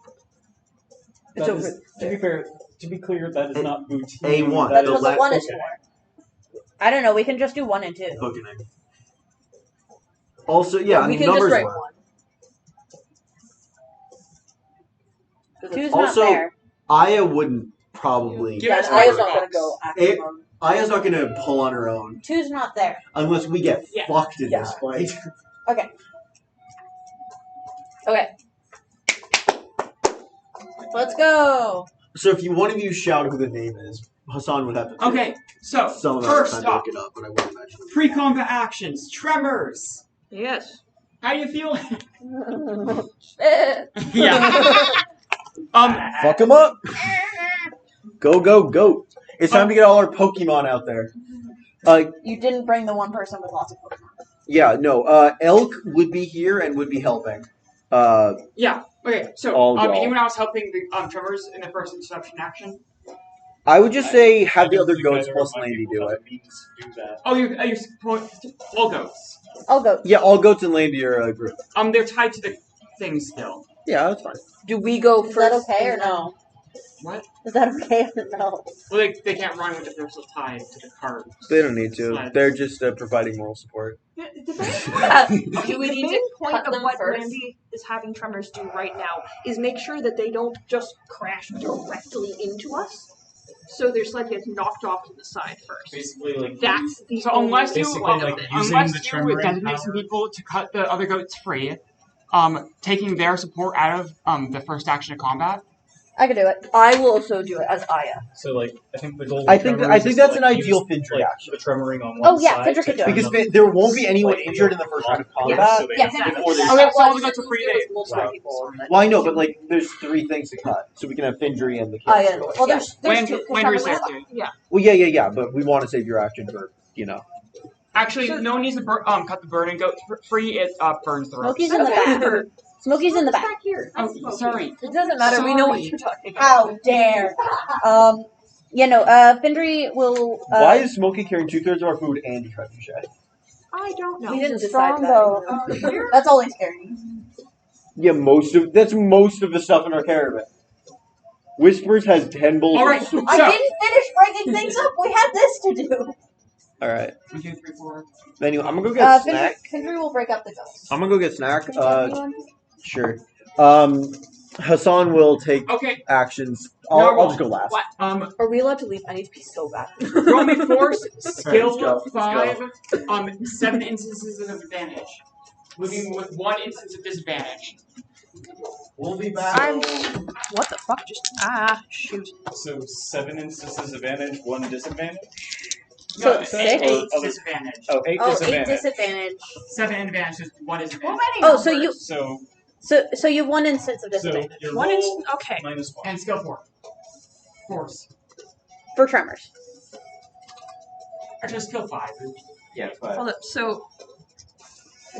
It's That over is- to be clear, that is not boutique. A1, That That's the what left the 1 is okay. for. I don't know, we can just do 1 and 2. Bookending. Also, yeah, I we mean, can just numbers write work. 1. 2's Also, not there. Aya wouldn't probably. Give Yeah, us Aya's one not gonna box. go It- active mode. Aya's not gonna pull on her own 2's not there. unless we get Yeah. fucked in Yeah. this fight. Okay. Okay, Let's go. So if one of you shout who the name is, Hassan would have to. Okay, so Some of us first time to up, look it up, but I wouldn't imagine. pre-combat actions, tremors. Yes. How you feel? Eh. Yeah. Fuck him up. Go, go, go. It's time to get all our Pokemon out there. You didn't bring the one person with lots of Pokemon. Yeah, no. Elk would be here and would be helping. Yeah. Okay. So, All y'all. anyone else helping the tremors in the first interception action? I would just say have the I don't other think goats either plus of my Landy people do have it. the means to do that. Oh, you're all goats. I'll go. Yeah, all goats and Landy are a group. They're tied to the thing still. Yeah, that's fine. do we go Is first? that okay or no? What? Is that okay or no? Well, they can't run if they're still tied to the cart. They don't need to. Sleds. They're just providing moral support. The Do we need main to point cut of them what first? Landy is having Tremors do right now is make sure that they don't just crash directly into us. So their sled gets knocked off to the side first. Basically, like That's the So only unless you Basically, problem like, with it. using unless the you tremor designate some power. people to cut the other goats free, taking their support out of the first action of combat. I could do it. I will also do it as Aya. So, like, I think the goal. I think that's an ideal Findry like, action. the tremoring on one Oh, yeah, side. Findry could do it. Because there won't be anyone injured in the first round of combat. So they Yeah, have to Findry before could they do that. Okay, so we got to free days. Multiple people. Well, I know, but like, there's 3 things to cut, so we can have Findry and the kill. Aya. Well, there's two. Landry's there too. Well, yeah, but we want to save your action for, Actually, no one needs to cut the burn and go free. It burns the ropes. Smokey's in the back. Smokey's in the back. here. Oh, sorry. It doesn't matter. We know what you're talking about. How dare! Findry will. Why is Smokey carrying 2/3 of our food and a trebuchet? I don't know. We didn't decide strong that. though. That's all he's carrying. Yeah, that's most of the stuff in our caravan. Whispers has 10 bowls. All right, of soup. I didn't finish breaking things up. We had this to do. All right. 1, 2, 3, 4. Anyway, I'm gonna go get a snack. Findry will break up the ghosts. I'm gonna go get a snack. Sure. Hassan will take Okay. actions. I'll just go last. What? Are we allowed to leave? I need to pee so bad. Roll me force, skill let's go. 5, 7 instances of advantage. Moving with 1 instance of disadvantage. We'll be back. What the fuck? Shoot. So 7 instances advantage, 1 disadvantage. So No, 6? 8 disadvantage. Oh, 8 Oh, disadvantage. 8 disadvantage. 7 advantage, 1 disadvantage. Oh, so you So you have 1 instance of disadvantage your One roll instant. Okay. minus 1. And skill 4. Force. for tremors. Actually, skill 5. Yeah, 5. Hold up. So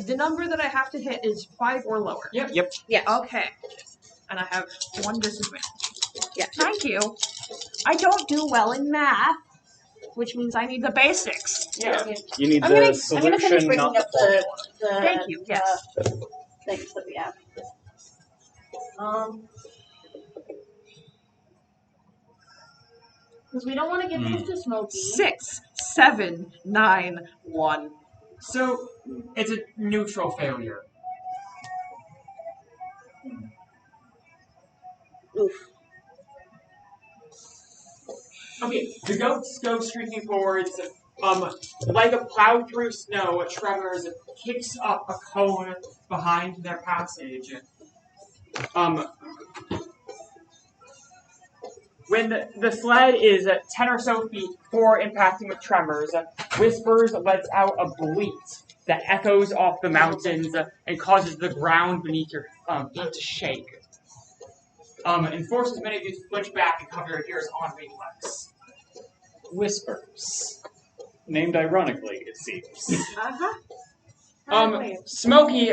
the number that I have to hit is 5 or lower. Yep. Yes. Okay. And I have 1 disadvantage. Yeah. Thank you. I don't do well in math, which means I need the basics. Yeah. You need I'm the gonna solution, finish breaking not up the Thank you. Yes. things that we have. Because we don't want to give these to Smokey. 6, 7, 9, 1. So, it's a neutral failure. Oof. Okay, the goats go streaking forwards. Like a plow through snow, Tremors kicks up a cone behind their passage. When the sled is 10 or so feet before impacting with Tremors, Whispers lets out a bleat that echoes off the mountains and causes the ground beneath your feet to shake. And forces many of you to flinch back and cover your ears on reflex. Whispers. Named ironically, it seems. Smokey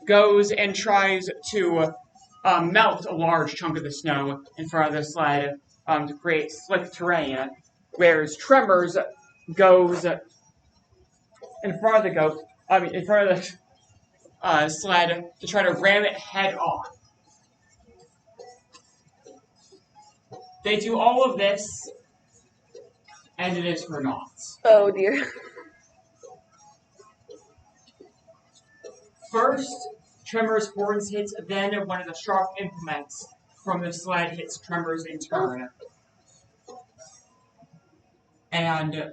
goes and tries to melt a large chunk of the snow in front of the sled to create slick terrain, whereas Tremors goes in front of the goat, in front of the sled to try to ram it head on. They do all of this, and it is for naught. Oh dear. First, Tremors' horns hits, then one of the sharp implements from the sled hits Tremors in turn. And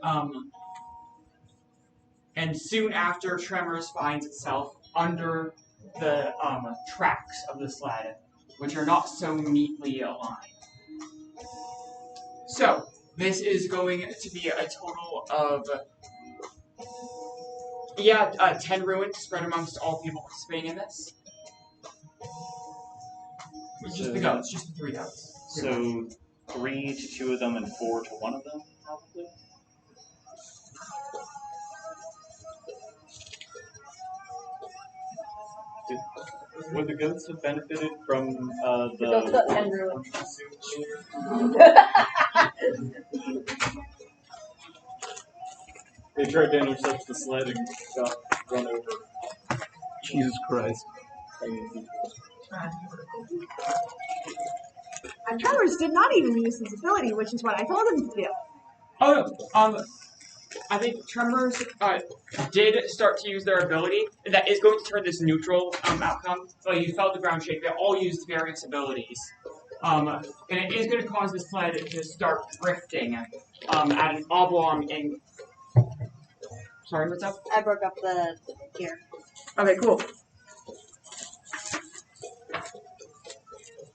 soon after, Tremors finds itself under the tracks of the sled, which are not so neatly aligned. So, this is going to be a total of 10 ruins spread amongst all people participating in this. It's just the goats, just the 3 goats. So 3 to 2 of them and 4 to 1 of them, probably? Would the goats have benefited from the goats got 10 ruins. They tried to intercept the sled and got run over. Jesus Christ. And Tremors did not even use his ability, which is what I told him to do. Oh, no. I think Tremors did start to use their ability. That is going to turn this neutral outcome. So you felt the ground shake. They all used various abilities. And it is going to cause the sled to start drifting at an oblong angle. Sorry, what's up? I broke up the gear. Okay, cool.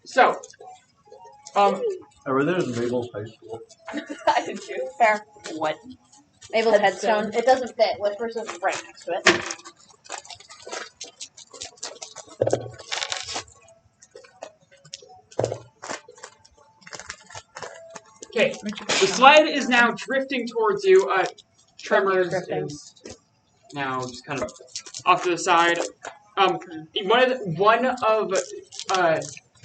So, I read that as Mabel's high school. I did too. Fair. What? Mabel's Headstone. headstone. It doesn't fit. Whispers is right next to it. okay, the sled is now drifting towards you. Tremors Drifting. is now just kind of off to the side. One of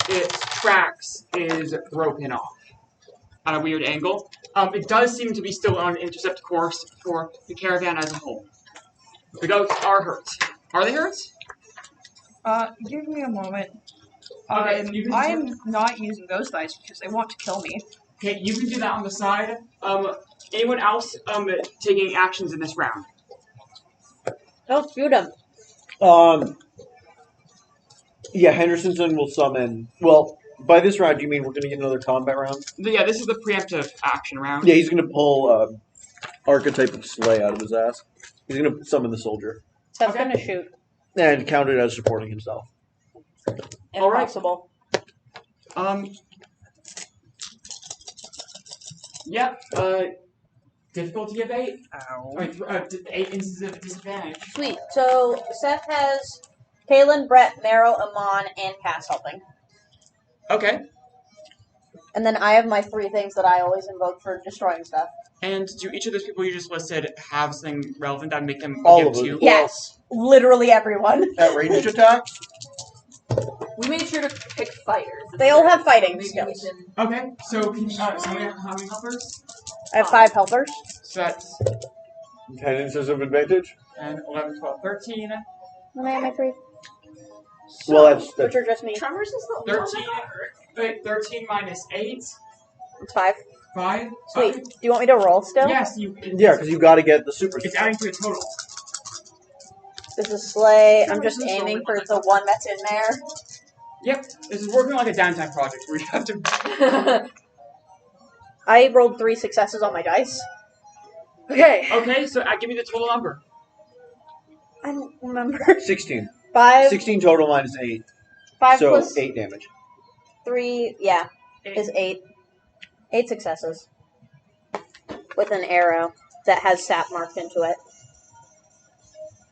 its tracks is broken off on a weird angle. It does seem to be still on an intercept course for the caravan as a whole. The goats are hurt. Are they hurt? Give me a moment. Okay, you can I'm not using those dice because they want to kill me. Okay, you can do that on the side. Anyone else taking actions in this round? Don't shoot him. Yeah, Hendersonson will summon. Well, by this round, do you mean we're going to get another combat round? Yeah, this is the preemptive action round. Yeah, he's going to pull archetype of Slay out of his ass. He's going to summon the soldier. That's gonna shoot. And count it as supporting himself. If All right. possible. Yeah, difficulty of 8. Ow. 8 instances of disadvantage. Sweet. So Seth has Kaylin, Brett, Marrow, Amon, and Cass helping. Okay. And then I have my 3 things that I always invoke for destroying stuff. And do each of those people you just listed have something relevant that would make them All give of them. to? Yes. Literally everyone. At ranged attack? We made sure to pick fighters. They all have fighting Maybe skills. we can. Okay, so can you, how many helpers? I have 5 helpers. So that's 10 instances of advantage? 10, 11, 12, 13. And I have my 3. Well, that's Which are just me. Tremors is the only one 13. that got hurt. Wait, 13 minus 8. It's 5. 5. Sweet. Do you want me to roll still? Yes, you. yeah, because you've got to get the super. It's adding to a total. This is Slay. I'm just aiming for the one that's in there. Yep, this is working like a downtime project where you have to. I rolled 3 successes on my dice. Okay. Okay, so give me the total number. I don't remember. 16. 5. 16 total minus 8. 5 So plus 8 damage. 3, yeah, is 8. 8 successes. With an arrow that has sap marked into it.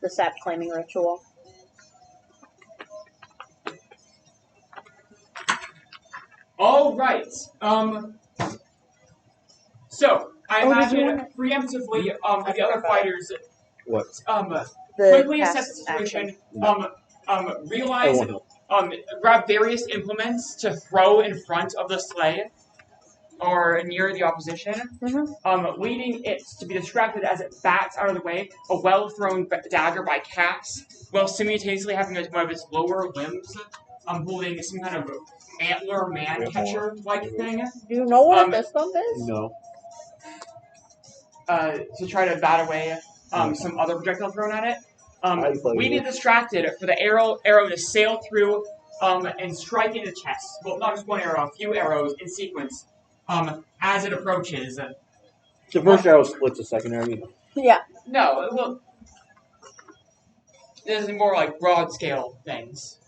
The sap claiming ritual. All right. So I did you imagine preemptively, the other fighters What? The quickly cast assess the situation. action. Realize grab various implements to throw in front of the sleigh or near the opposition, leading it to be distracted as it bats out of the way a well-thrown dagger by Cass, while simultaneously having one of its lower limbs holding some kind of antler man-catcher-like thing. Do you know what this stuff is? No. To try to bat away some other projectile thrown at it. Leaving it distracted for the arrow to sail through and strike in the chest. Well, not just one arrow, a few arrows in sequence as it approaches. The first arrow splits the second arrow. Yeah. No, well, this is more like broad scale things.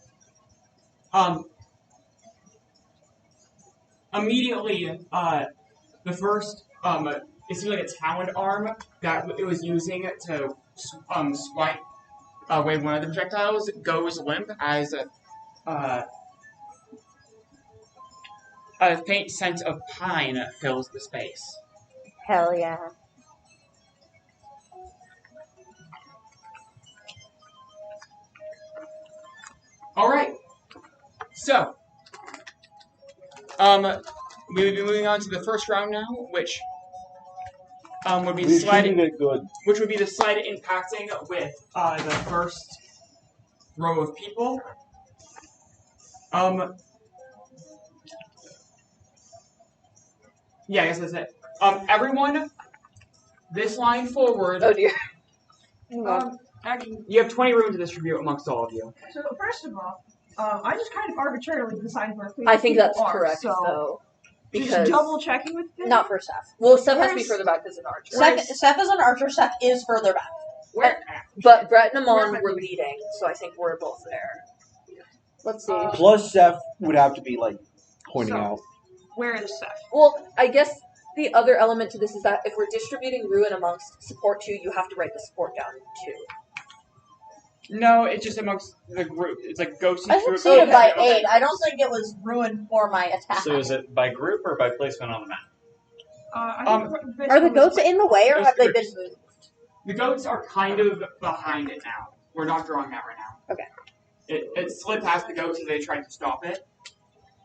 Immediately, the first, it seems like a taloned arm that it was using to swipe away one of the projectiles goes limp as a faint scent of pine fills the space. Hell yeah. All right. So, we would be moving on to the first round now, which would be the slide. Which would be the slide impacting with the first row of people. Yeah, I guess that's it. Everyone, this line forward. Oh dear. Actually, you have 20 room to distribute amongst all of you. So first of all, I just kind of arbitrarily decided where I think that's people are, correct, so though. just Because double checking with this. Not for Seth. well, Seth has to be further back as an archer. Seth is an archer. Seth is further back. But Brett and Amon were leading, so I think we're both there. Let's see. Plus, Seth would have to be like pointing out. Where is Seth? Well, I guess the other element to this is that if we're distributing Ruin amongst support 2, you have to write the support down too. No, it's just amongst the group. It's like go see I group. succeeded by 8. I don't think it was ruined for my attack. So is it by group or by placement on the map? Are the goats in the way, or Those have they been groups. moved? The goats are kind of behind it now. We're not drawing that right now. Okay. It slid past the goats as they tried to stop it.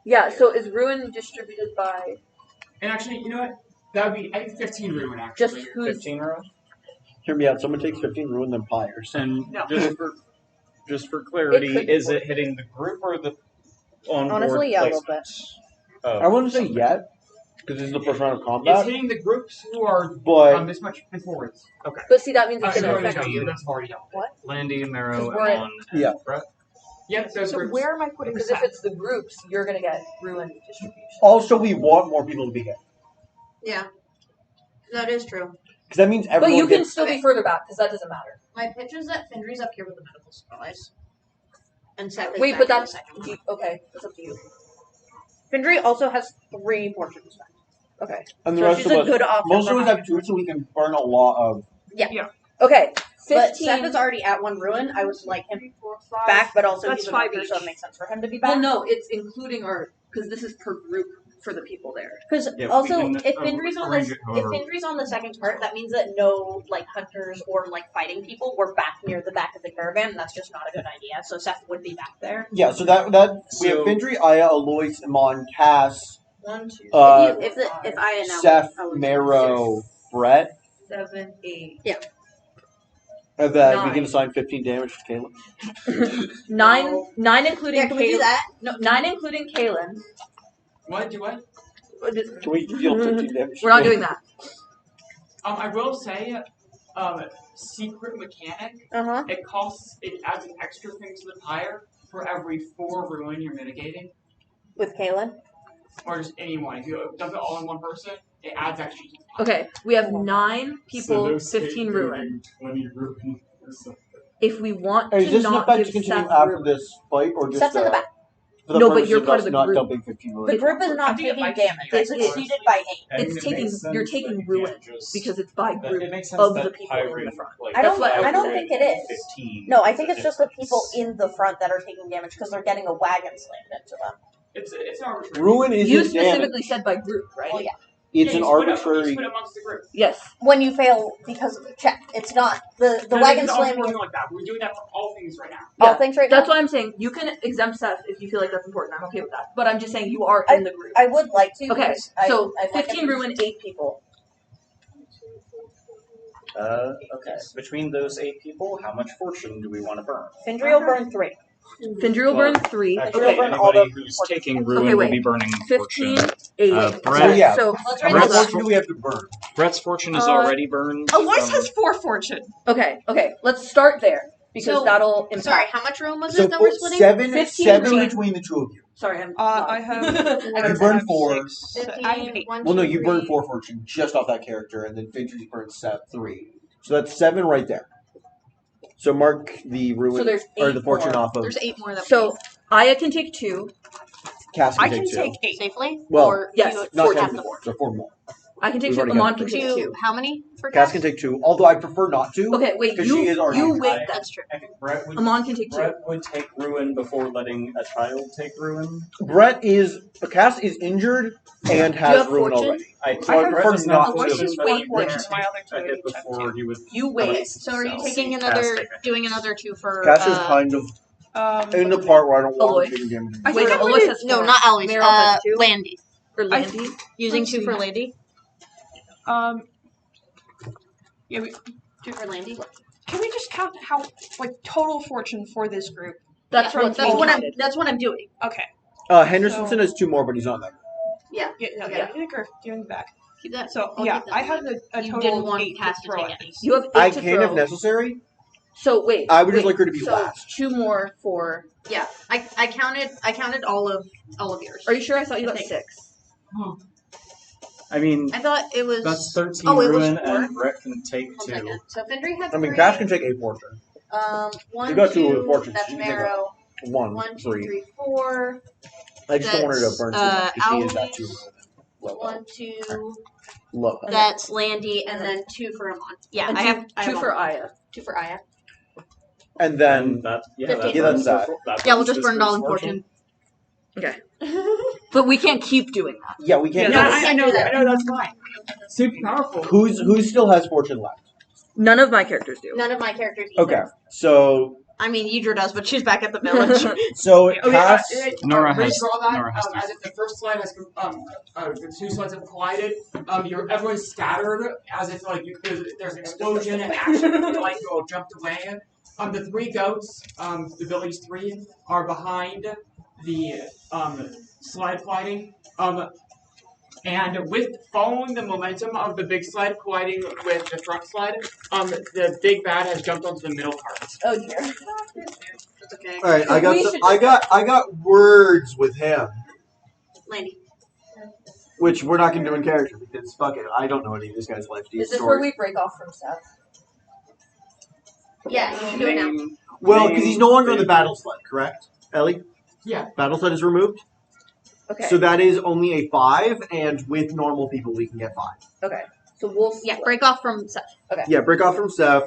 Yeah, so is Ruin distributed by And actually, you know what? That would be, I think, 15 ruin, actually. just who's 15 row? Hear me out. Someone takes 15 ruin, then Pyre. And No. just for clarity, It could be is it hitting the group or the on Honestly, yeah, a little bit. I wouldn't say yet, because this is the first round of It's combat. hitting the groups who are But this much and forwards. Okay. But see, that means it's So going to no, affect no, you. that's already done. Landy, Marrow, Because we're at- Amon, and Yeah. Brett? Yep, those So groups. where am I putting Because if Seth? it's the groups, you're going to get Ruin distribution. Also, we want more people to be hit, Yeah, that is true. because that means But everyone. you can gets, still be further back, because that doesn't matter. My pitch is that Findry's up here with the medical supplies. And Seth is Wait, back but in the that's... second. Okay, that's up to you. Findry also has 3 fortunes. Okay. and the So rest she's of a us. good option. Most of for us her. have 2, so we can burn a lot of. Okay, 15... But Seth is already at 1 ruin. I would like him back, but also That's he's a 5 worker, each. so it makes sense for him to be back. Well, no, it's including our... Because this is per group for the people there. Because Yeah, also, we can, if Findry's on arrange this, it if however- Findry's on the second part, that means that no like hunters or like fighting people were back near the back of the caravan, and that's just not a good idea. So Seth would be back there. Yeah, so that we have So- Findry, Aya, Alois, Amon, Cass, 1, 2, If I know Seth, I would- Marrow, Brett, 7, 8... and then we 9. can assign 15 damage to Caleb. 9 including Yeah, can we do Kaylin. that? No, 9 including Kaylin. What? Do what? Can we deal 15 damage? We're not doing that. I will say, secret mechanic. Uh-huh. It adds an extra thing to the pyre for every 4 ruin you're mitigating, With Kaylin. or just anyone. If you dump it all in one person, it adds extra to the pyre. Okay, we have 9 people, 15 ruin. 20 ruin. If we want Is to this an not effect give to continue Seth after ruin, this fight, or just Seth's in the back. for the No, but purpose you're of part us of the not group. dumping 15 The ruin? group is I not think it taking might damage. be They like succeeded by 8. it's taking you're taking ruin because it's by group It makes sense of that the people in the Pyre, front. like, I don't- I don't think it is. 15 No, I think it's is just the people in the front that are taking damage because they're getting a wagon slammed into them. It's arbitrary. Ruin isn't You damage. specifically said by group, right? Well, yeah. It's Yeah, an you split arbitrary. You split amongst the group. Yes. When you fail because of the check, it's not the No, wagon it's always slamming. working like that. We're doing that for all things right now. All Yeah. things right That's now. what I'm saying. You can exempt Seth if you feel like that's important. I'm okay with that. But I'm just saying you are in the group. I would like to. Okay, because I- so I'd like 15 him to- ruin, 8 people. Okay. Between those 8 people, how much fortune do we want to burn? Findry will burn 3. Findry will burn 3. Actually, Okay. anybody All the who's fortune. taking Okay, ruin will wait. be burning 15, fortune. 8. Brett- yeah. So, Let's How write much this down. fortune do we have to burn? Brett's fortune is Uh, already burned. Alois from- has 4 fortune. okay, let's start there because So- that'll impact. Sorry, how much room was So it that we're splitting? 7 15 ruin. between the 2 of you. Sorry, I'm. I have. You burn 4. 15, I have 8. 1, Well, no, 2, you burn 3. 4 fortune just off that character, and then Findry burns 3. So that's 7 right there. So mark the ruin So there's or 8 the fortune more. off of There's 8 more that So Aya can take 2. Cass. I Can can take 2. take 8. safely? Well, or yes, you Not have 10 the more, so 4 more. I can take We've 2. already Amon got can three. take 2. How many for Cass Cass? can take 2, although I prefer not to. Okay, wait. Because she is already You high. wait then. That's true. I think Brett would, Amon can take 2. Brett would take ruin before letting a child take ruin. Cass is injured and you has have ruin fortune? already. I So I Brett prefer does not not to. Alois is but wait Brett there. would My other take a hit 2 before he would. You wait. So are you So, taking Cass another, take it. doing another 2 for, Cass is kind of in the part where I don't want Alois. him taking damage. I Wait, think no, I'm Alois gonna- has 4. no, not Alois, Meryl has 2. Landy. Or Landy. Using Let's 2 see. for Landy. Yeah, 2 for Landy. can we just count how, total fortune for this group? That's Yeah, what that's I'm what saying. that's what I'm doing. Okay. Henderson has 2 more, but he's not there. Yeah, no, Okay. yeah. You're in the back. Keep that. So, I'll yeah, keep that I in have mind. a You total didn't of want 8 Cass to to throw take at any. You have 8 I to can throw. if necessary. So wait. I would just wait. like her to be so last. 2 more for. Yeah, I counted all of yours. Are you sure? I thought you I got think. 6. I mean, I thought it was. that's 13 Oh, it was ruin, 4? and Brett can take One 2. second. So Fendry had I mean, 3. Cash can take a fortune. 1, You got 2 2, fortunes. that's You can take a Marrow. 1, 1, 2, 3. 3, 4. I just don't want her to That's, burn too much because she is at Owl's 2 low. 1, 2. Low. That's Landy, and then 2 for Amon. Yeah, And I have 2 have for all. Aya. 2 for Aya. And then that, yeah, 15. that Yeah, burns that's her- that Yeah, we'll burns just his burn it all in first fortune. But we can't keep doing that. yeah, we can't. Yeah, do I- it. I know that. I know, that's fine. Super powerful. Who still has fortune left? None of my characters do. None of my characters either. Okay, so I mean, Yidra does, but she's back at the village. Cass. Nora has- redraw that. Nora has to. As if the first slide has the 2 slides have collided. Everyone's scattered as if like there's an explosion and action. Like you all jumped away. The 3 goats, the village 3, are behind the slide colliding. And with following the momentum of the big slide colliding with the front slide, the big bad has jumped onto the middle part. Oh dear. That's okay. All right, I got We some, should- I got words with him, Landy. which we're not gonna do in character because fuck it, I don't know any of this guy's life Is this story. where we break off from Seth? Yeah, you can do it now. Well, because he's no longer on the battle sled, correct, Ellie? Yeah. Battle sled is removed, Okay. so that is only a 5, and with normal people we can get 5. Okay. So we'll Yeah, break off from Seth. Yeah, break off from Steph.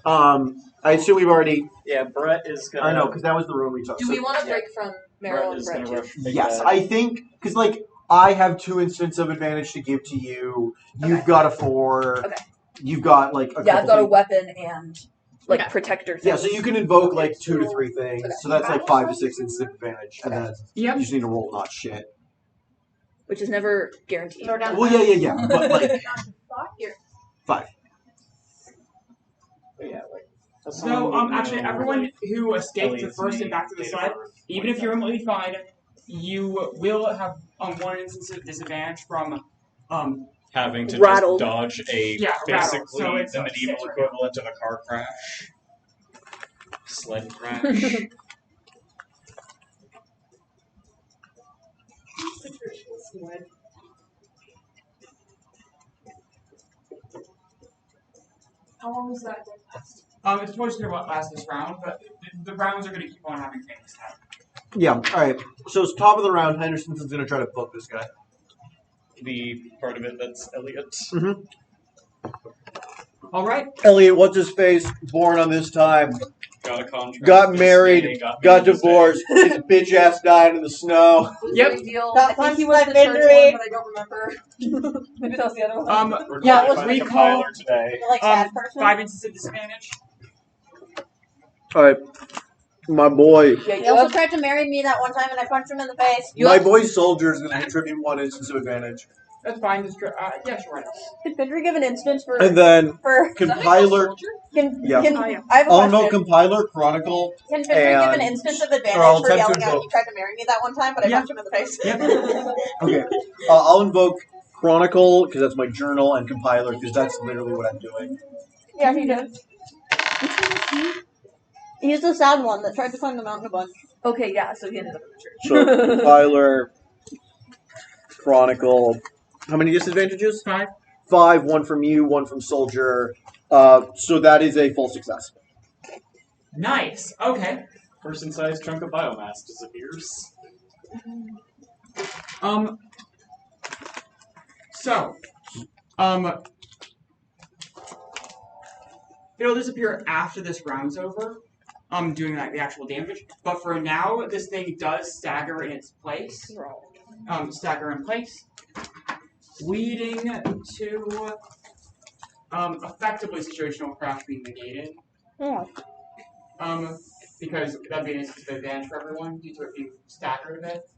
I assume we've already. Yeah, Brett is gonna. I know because that was the room we took. Do So- we want to yeah. break from Brett Meryl and is Brett gonna too? rush Big Yes, Bad. I think because like I have 2 instances of advantage to give to you. You've Okay. got a 4. Okay. You've got like a Yeah, I've couple got a things. weapon and like Okay. protector. Yeah, things. so you can invoke like 2 to 3 things. Okay. So that's like 5 to 6 instances of advantage, and Okay. then Yep. you just need to roll not shit. Which is never guaranteed. Throw down Well, yeah, but like Here. 5. But yeah, like. So, actually, everyone who escaped the first and back to the slide, even if you're remotely fine, you will have 1 instance of disadvantage from Having to Rattled. just dodge a Yeah, rattled. basically So it's the medieval 6 equivalent of a car crash. Sled crash. How long was that? It's supposed to last this round, but the rounds are going to keep on having things happen. Yeah. All right. So it's top of the round. Henderson's gonna try to book this guy. The part of it that's Elliot. All right. Elliot, what's his face? Born on this time. Got a contract. Got this married, day, got married this day. divorced. His bitch ass died in the snow. Yep. Deal. Got I think punched he was by the church Fendry. one, but I don't remember. Maybe that was the other one. We're Yeah, going it was by the recall- compiler today. Like sad person. 5 instances of disadvantage. All right, my boy. Yeah, He you also have, tried to marry me that one time, and I punched him in the face. you My have, boy Soldier is gonna contribute 1 instance of advantage, That's fine. Just, yeah, sure. Why not? Did Fendry give an instance for and then for? compiler. Can, Yeah. can, Oh, yeah. I have a Oh question. no, compiler Chronicle. Can Fendry give an and- instance of or I'll advantage for attempt to yelling out invoke. you tried to marry me that one time, but I Yeah. punched him in the face? Okay, I'll invoke Chronicle because that's my journal, and compiler because that's literally what I'm doing. Yeah, he did. He's the sad one that tried to climb the mountain a bunch. okay, yeah, so he ended up in the church. So compiler, Chronicle. How many disadvantages? 5. 5. 1 from you, 1 from Soldier. So that is a full success. Nice. Okay. Person-sized chunk of biomass disappears. So, it'll disappear after this round's over. Doing like the actual damage. But for now, this thing does stagger in its place. Stagger in place, leading to effectively situational crash being negated. Yeah. Because that'd be an instance of advantage for everyone due to it being staggered a bit.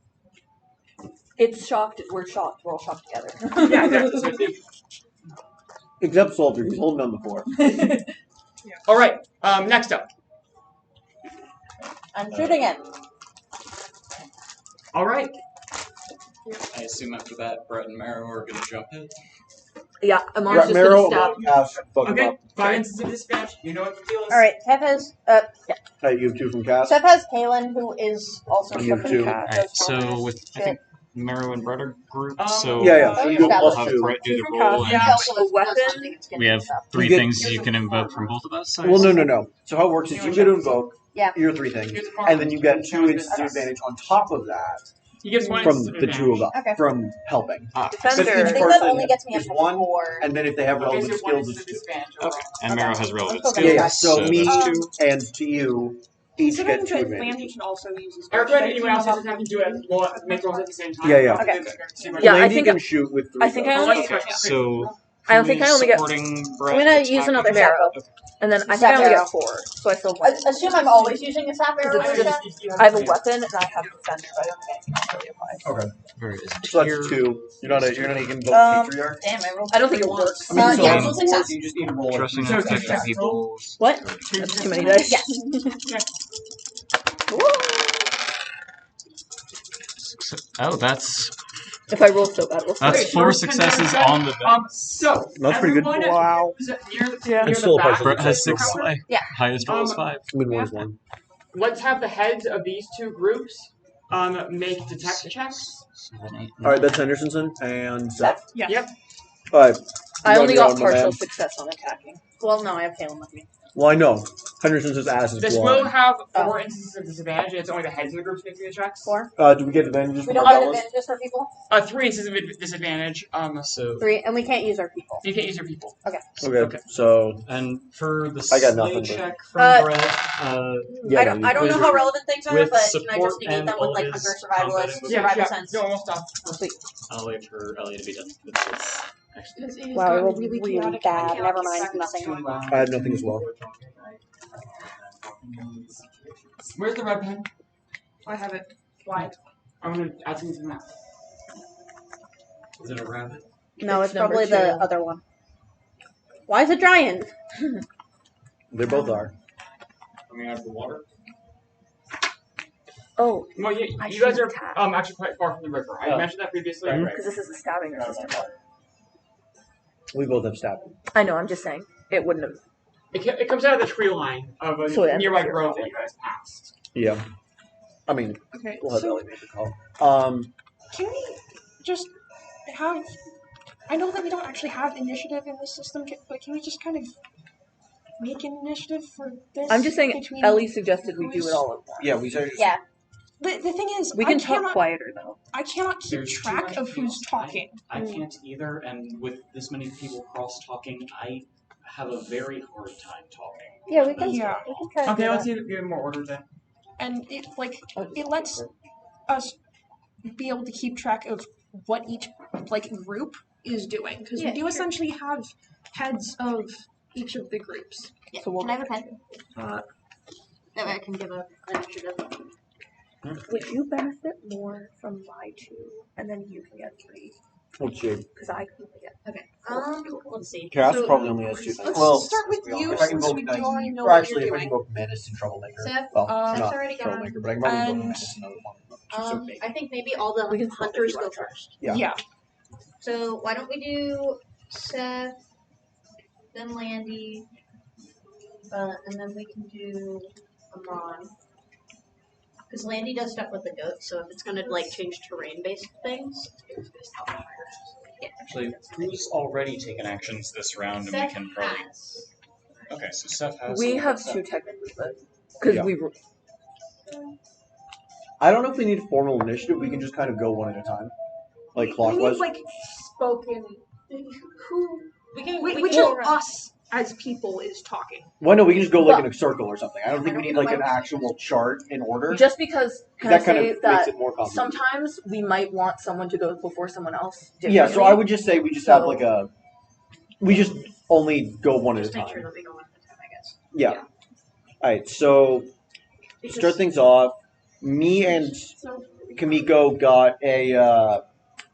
It's shocked. We're shocked. We're all shocked together. Yeah, exactly. So I think. Except Soldier, he's holding on the fort. All right. Next up. I'm shooting him. All right. I assume after that, Brett and Marrow are going to jump it. Yeah, Amon's just Marrow, gonna stab. fuck him Okay. up. 5 instances of disadvantage. You know what the deal is. All right, Seth has Hey, you have 2 from Cass. Seth has Kaylin, who is also You have fucking 2. cat. Alright, so with I think Marrow and Brett are grouped, Um, so Yeah. Oh, we'll yeah. have Two. Brett do the Two roll, from and A weapon. we have three You get- things you can invoke from both of us. I Well, assume? no. So how it works is you get to invoke your 3 things, Here's a farm. and then you get 2 Okay. instances of advantage on top of that He gives one from instance of the 2 of us, Okay. from helping. Defender. Because I each think that person only gets me up is to 1, 4. and then if they have Okay, relevant so one skills, instance it's 2. of advantage Okay. overall. And Marrow has relevant Okay. skills. Yeah. So me that's 2. and to you each Considering get 2 that advantages. advantage also uses. I recommend anyone else doesn't have to do it. Make rolls at the same time. Yeah. Okay. Yeah. Yeah, I Landy think- can shoot with 3. I think I only. So I don't think I only get. supporting I'm Brett gonna use attacking another Marrow. marrow, and then I think Sap I only arrow. get 4, so I still have one. Assume I'm always using a sap arrow. It's or just- something? I have a weapon and I have defender, but I don't think anything else really applies. Where is it? So Here. that's 2. You're not even invoke Patriarch. Damn, I rolled I don't think it three works. once. So Yeah, on roll board, success. you just need to roll like Trusting 3 and successes. protecting people. What? That's too many dice. Yes. Oh, that's If I roll so bad, we'll see. that's 4 successes on the die. So That's pretty good. everyone Wow. who's near the, Yeah. near It's the still a back, partial Brett has success. 6 slay. Yeah. Highest roll is 5. Win one is 1. let's have the heads of these 2 groups make detect checks. 7, 8, Alright, that's Hendersonson and Seth. Yeah. Yep. Alright. I only got my man. partial success on attacking. Well, no, I have Caleb with me. Well, I know. Henderson's ass is This will blonde. have 4 instances of disadvantage. It's only the heads of the groups making the checks. 4. Do we get advantages We from don't our get fellas? advantages for people. 3 instances of disadvantage. So 3, and we can't use our people. You can't use your people. Okay, so and for the I got slay nothing, but- check from Brett, yeah, I don't know how relevant things are, with but can I support just negate and them with like all hunter his survivalist, combat survival sense? No, almost done. I'll wait for Ellie to be done with this. Actually, Wow, I rolled really bad. Never mind, nothing. I had nothing as well. Where's the red pen? I have it. Why? I'm gonna add something to the map. is it a rabbit? No, it's number probably the 2. other one. Why is it giant? They both are. Coming out of the water. Oh, Well, you I guys are shouldn't attack. actually quite far from the river. I Oh. mentioned that previously. Right. because this is a stabbing resistant one. We both have stabbing. I know, I'm just saying. It wouldn't have. It comes out of the tree line of a So it ends nearby up here. grove that you guys passed. Yeah. I mean, Okay. we'll have So Ellie make the call. can we just have? I know that we don't actually have initiative in this system, but can we just kind of make an initiative for this? I'm just saying, between Ellie suggested we do it all at once. Yeah, we started. Yeah. The thing is, We can talk quieter though. I cannot keep There's too track much of who's people. talking. I can't either, and with this many people cross talking, I have a very hard time talking. Yeah, we can. Yeah. We can try to Okay, do let's that. give it more order then. And it lets us be able to keep track of what each group is doing, because Yeah, we do sure. essentially have heads of each of the groups. Yeah. So we'll- Can I have a pen? Uh, That way I can give a initiative. Would you benefit more from my 2, and then you can get 3? Let's see. Because I can only get. Okay. Let's see. Chaos So- probably only has 2 things. Let's Well, start with you if I since invoke we Naive, already know or what actually, you're if I doing. invoke Menace and Troublemaker. Seth, Well, Seth's not already gone. Troublemaker, but I can probably invoke And- Menace and another one. I think maybe all the We can swap if hunters you go want to. first. Yeah. Yeah. So why don't we do Seth, then Landy, and then we can do Amon. Because Landy does stuff with the goat, so if it's gonna change terrain-based things, Actually, who's already taken actions this round, and we Seth can probably. has. Okay, so Seth has. We have Seth. 2 technically, but because Yeah. we. I don't know if we need formal initiative. We can just kind of go one at a time, like clockwise. We need spoken. Who? We can. Which of us as people is talking? Well, no, we can just go like But- in a circle or something. I don't think we need like an actual chart in order. Just because, can I that kind say of makes that it more complicated. sometimes we might want someone to go before someone else. Yeah, so I would just say we just have So- like a. We just only go one at a Just make time. sure that we go one at a time, I guess. Yeah. Alright, so to start things off, me and Kamiko got a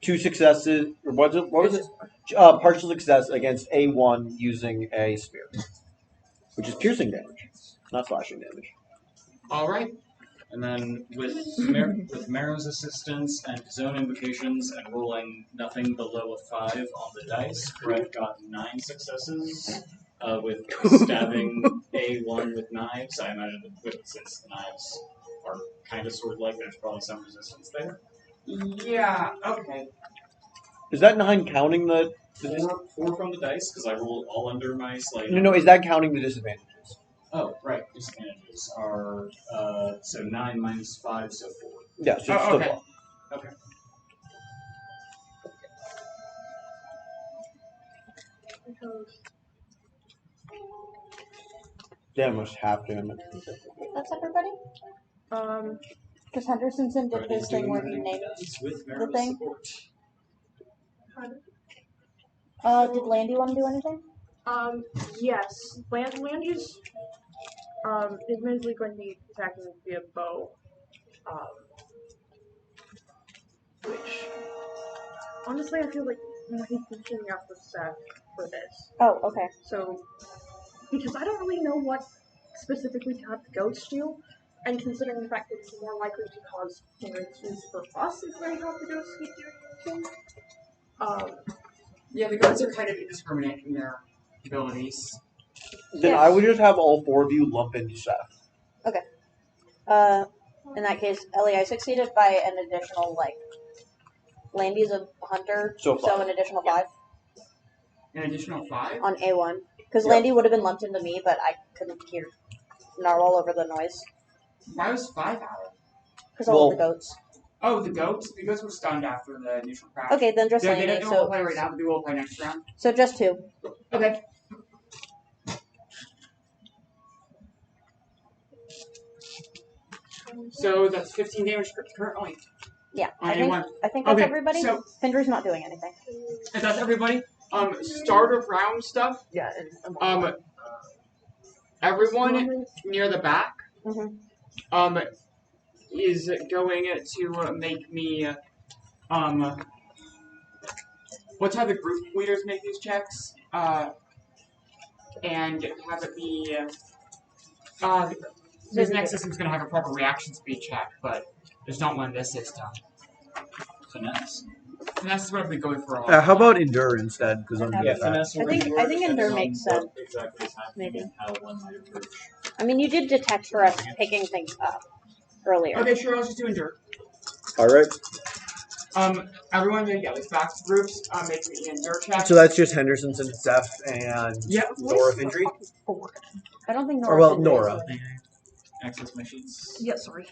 2 successes. Or what was it? Partial success against A1 using a spear, which is piercing damage, not slashing damage. Alright. And then with Marrow's assistance and his own invocations and rolling nothing below a 5 on the dice, Brett got 9 successes. With stabbing A1 with knives, I imagine that since the knives are kind of sword-like, there's probably some resistance there. Yeah. Okay. Is that 9 counting the? 4 from the dice because I rolled all under my slight. No, is that counting the disadvantages? Oh, right. Disadvantages are so 9 minus 5, so 4. Yeah, so it's Oh, still okay. wrong. Okay. Damn, must have to. That's everybody? Because Hendersonson did his thing where he named the thing. Did Landy want to do anything? Yes. Landy's admittedly going to be attacking via bow. Which honestly I feel like he's pushing me off the set for this. Oh, okay. So because I don't really know what specifically to have the goats do, and considering the fact that it's more likely to cause hindrances for us if I have the goats keep doing anything. Yeah, the goats are kind of indiscriminate in their abilities. Then I would just have all 4 of you lump into Seth. Okay. In that case, Ellie, I succeeded by an additional, Landy's a hunter, So an additional 5 An additional 5? on A1. Because Yep. Landy would have been lumped into me, but I couldn't hear Narwhal over the noise. Why was 5 out? Because all of the goats. Oh, the goats? The goats were stunned after the initial crash. Okay, then just They Landy. don't play right now, but they will play next round. So just 2. Okay. So that's 15 damage currently. Yeah, On I think A1. that's Okay, everybody. so- Finder's not doing anything. If that's everybody, start of round stuff. Yeah, and Everyone near the back, Mhm. is going to make me, let's have the group leaders make these checks, and have it be, this next system's gonna have a proper reaction speed check, but there's not one in this system. Finesse. Finesse is what I'll be going for all. How about endure instead? Because I'm good Yeah, at that. finesse or I think depends endure on makes what sense. exactly is happening Maybe. and how one might approach. I mean, you did detect for us picking things up earlier. Okay, sure, let's just do endure. Alright. Everyone, let's back to groups, make the endure check. So that's just Henderson, Seth, and Nora Findry? I don't think Or, Nora. Nora. Access my sheets. Yeah, sorry.